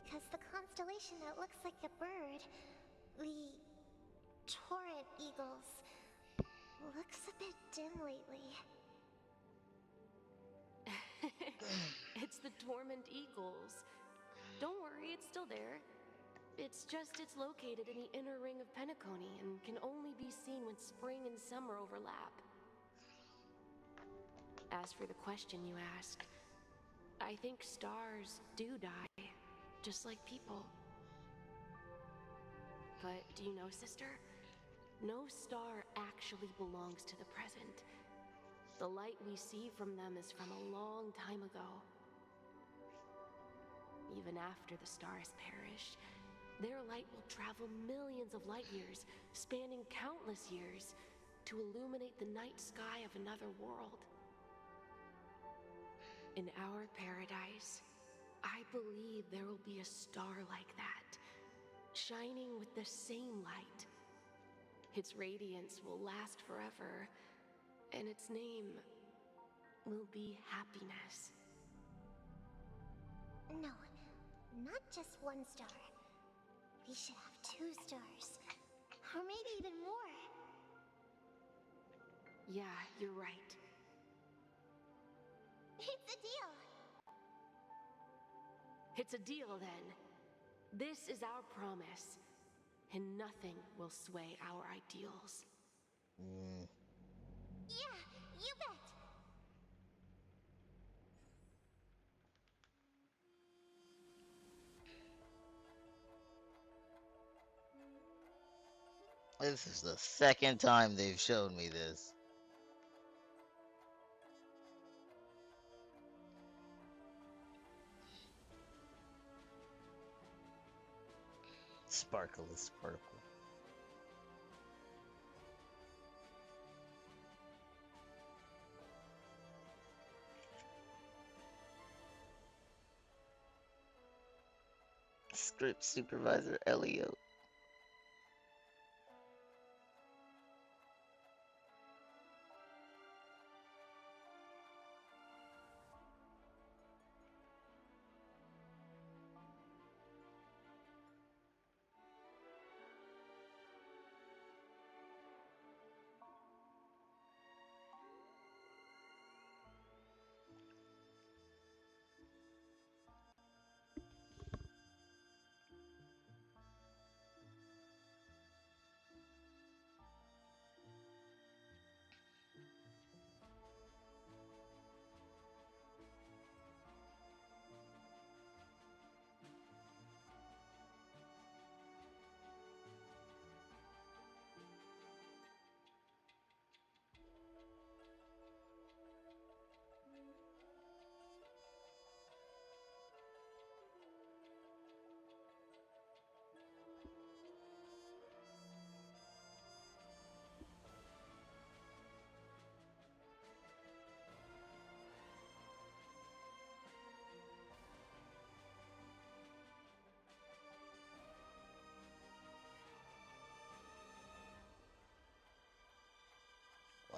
Because the constellation that looks like a bird, the Torrent Eagles, looks a bit dim lately. It's the Torment Eagles. Don't worry, it's still there. It's just it's located in the inner ring of Penacony and can only be seen when spring and summer overlap. As for the question you asked, I think stars do die, just like people. But do you know, sister? No star actually belongs to the present. The light we see from them is from a long time ago. Even after the stars perish, their light will travel millions of light years, spanning countless years, to illuminate the night sky of another world. In our paradise, I believe there will be a star like that, shining with the same light. Its radiance will last forever, and its name will be happiness. No, not just one star. We should have 2 stars. Or maybe even more. Yeah, you're right. It's a deal. It's a deal then. This is our promise, and nothing will sway our ideals. Yeah, you bet. This is the second time they've showed me this. Sparkle is sparkle. Script supervisor Elio.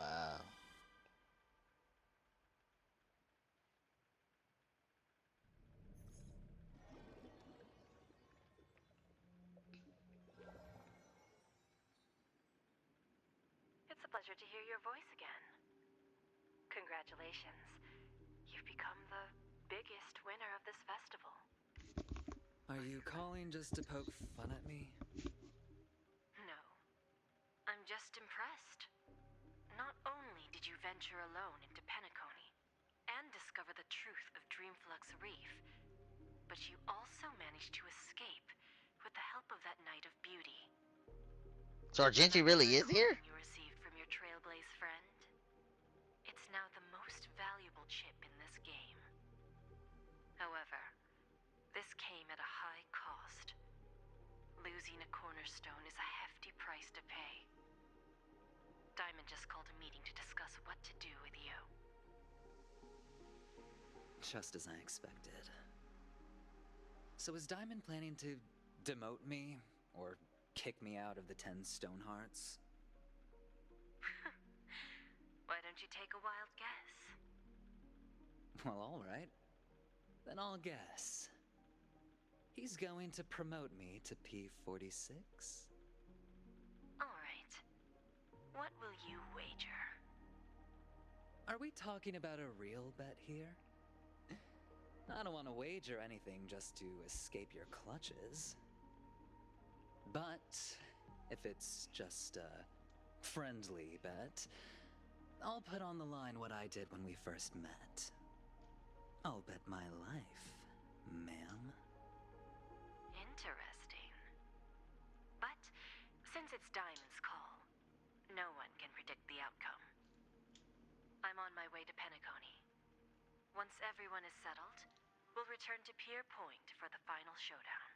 Wow. It's a pleasure to hear your voice again. Congratulations. You've become the biggest winner of this festival. Are you calling just to poke fun at me? No. I'm just impressed. Not only did you venture alone into Penacony and discover the truth of Dreamflux Reef, but you also managed to escape with the help of that Knight of Beauty. So Argenti really is here? You received from your Trailblaze friend. It's now the most valuable chip in this game. However, this came at a high cost. Losing a cornerstone is a hefty price to pay. Diamond just called a meeting to discuss what to do with you. Just as I expected. So is Diamond planning to demote me? Or kick me out of the 10 Stonehearts? Why don't you take a wild guess? Well, alright. Then I'll guess. He's going to promote me to P46? Alright. What will you wager? Are we talking about a real bet here? I don't want to wager anything just to escape your clutches. But if it's just a friendly bet, I'll put on the line what I did when we first met. I'll bet my life, ma'am. Interesting. But since it's Diamond's call, no one can predict the outcome. I'm on everyone is settled, we'll return to Pier Point for the final showdown.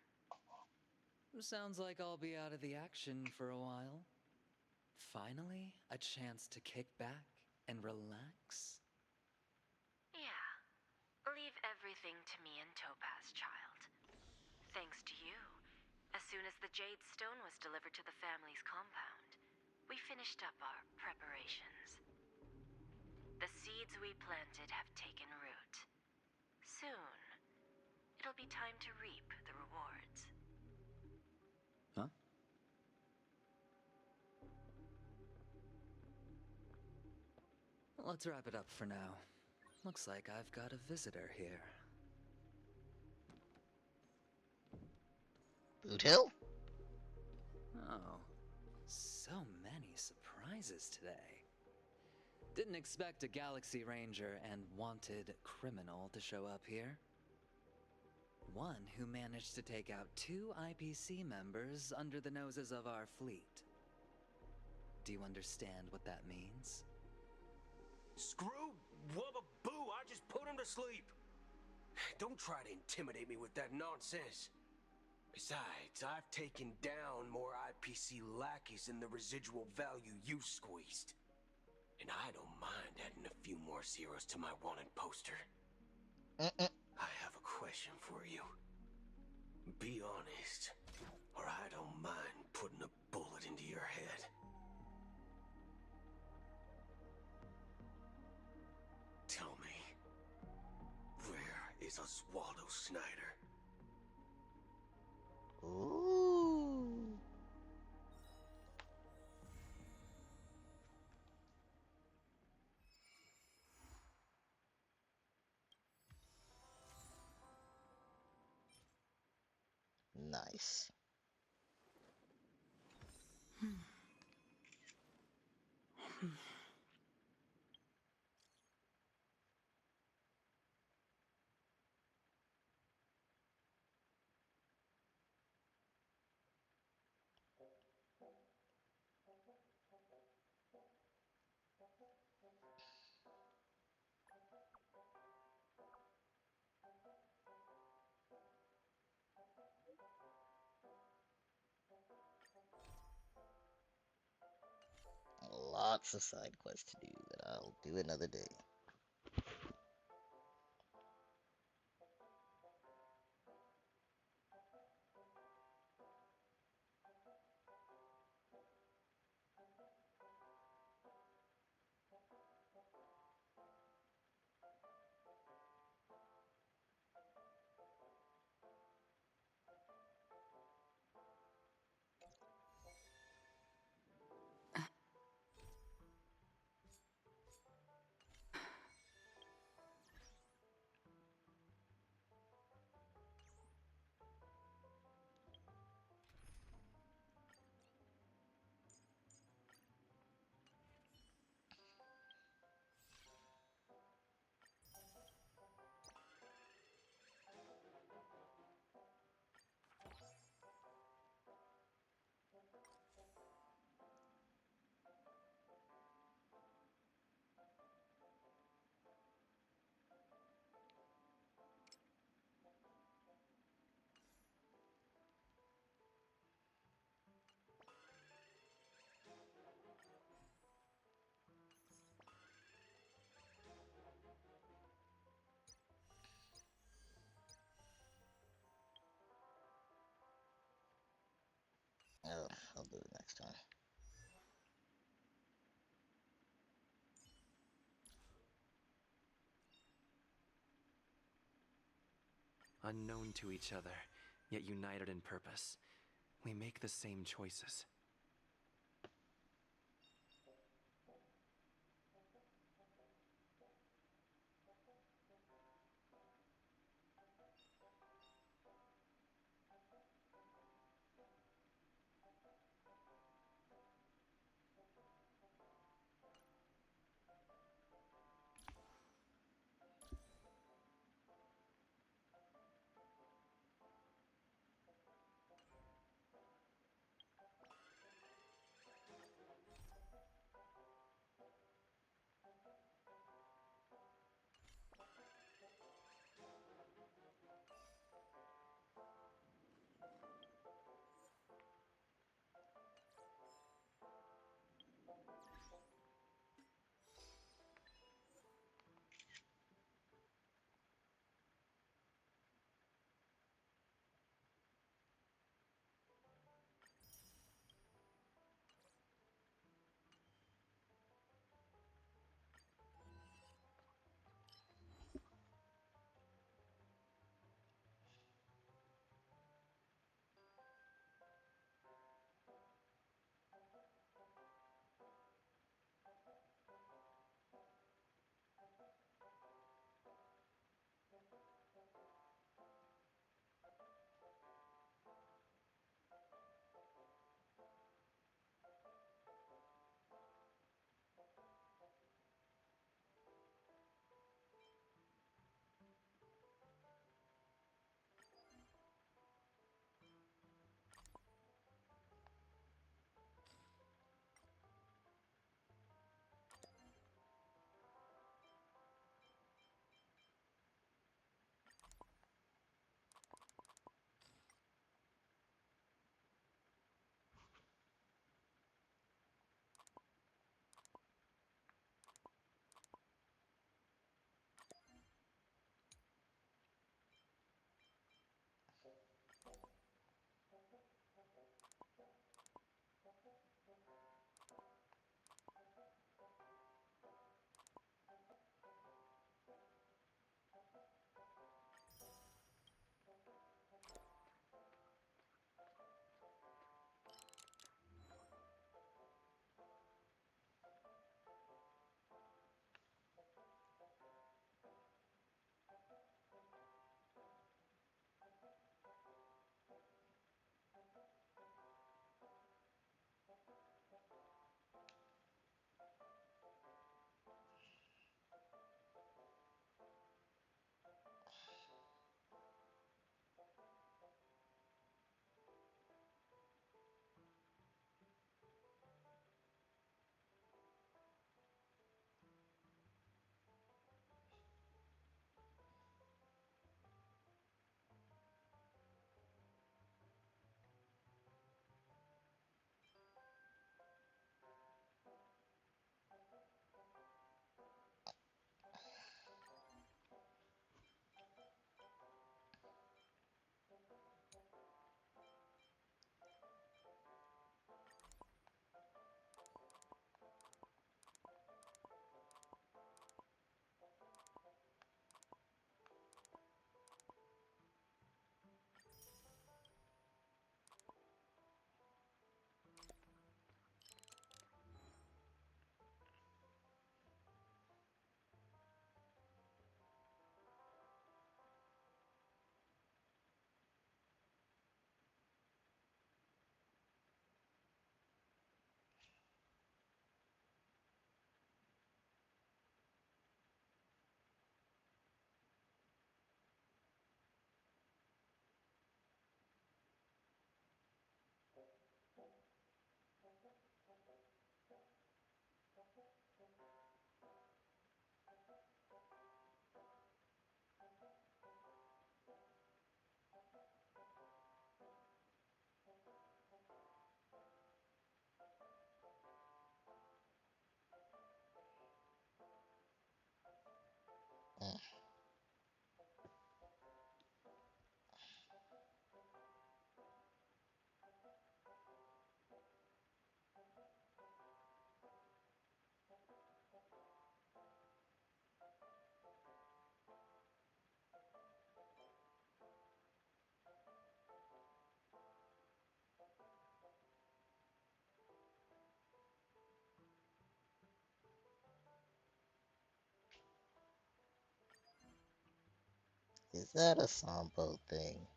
Sounds like I'll be out of the action for a while. Finally, a chance to kick back and relax. Yeah. Leave everything to me and Topaz, child. Thanks to you, as soon as the Jade Stone was delivered to the family's compound, we finished up our preparations. The seeds we planted have taken root. Soon, it'll be time to reap the rewards. Huh? Let's wrap it up for now. Looks like I've got a visitor here. Boot Hill? Oh, so many surprises today. Didn't expect a Galaxy Ranger and wanted criminal to show up here. One who managed to take out 2 IPC members under the noses of our fleet. Do you understand what that means? Screw wubba boo, I just put him to sleep. Don't try to intimidate me with that nonsense. Besides, I've taken down more IPC lackeys than the residual value you squeezed. And I don't mind adding a few more zeros to my wanted poster. I have a question for you. Be honest, or I don't mind putting a bullet into your head. Tell me, where is Oswaldo Snyder? Ooh. Nice. Lots of side quests to do, but I'll do another day. Oh, I'll do it next time. Unknown to each other, yet united in purpose, we make the same choices. Is that a Sampo thing?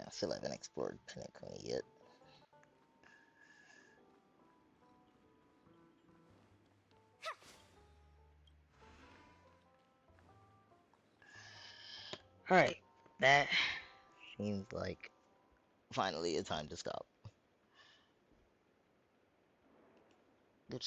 I still haven't explored Penacony yet. Alright, that seems like finally a time to stop. Good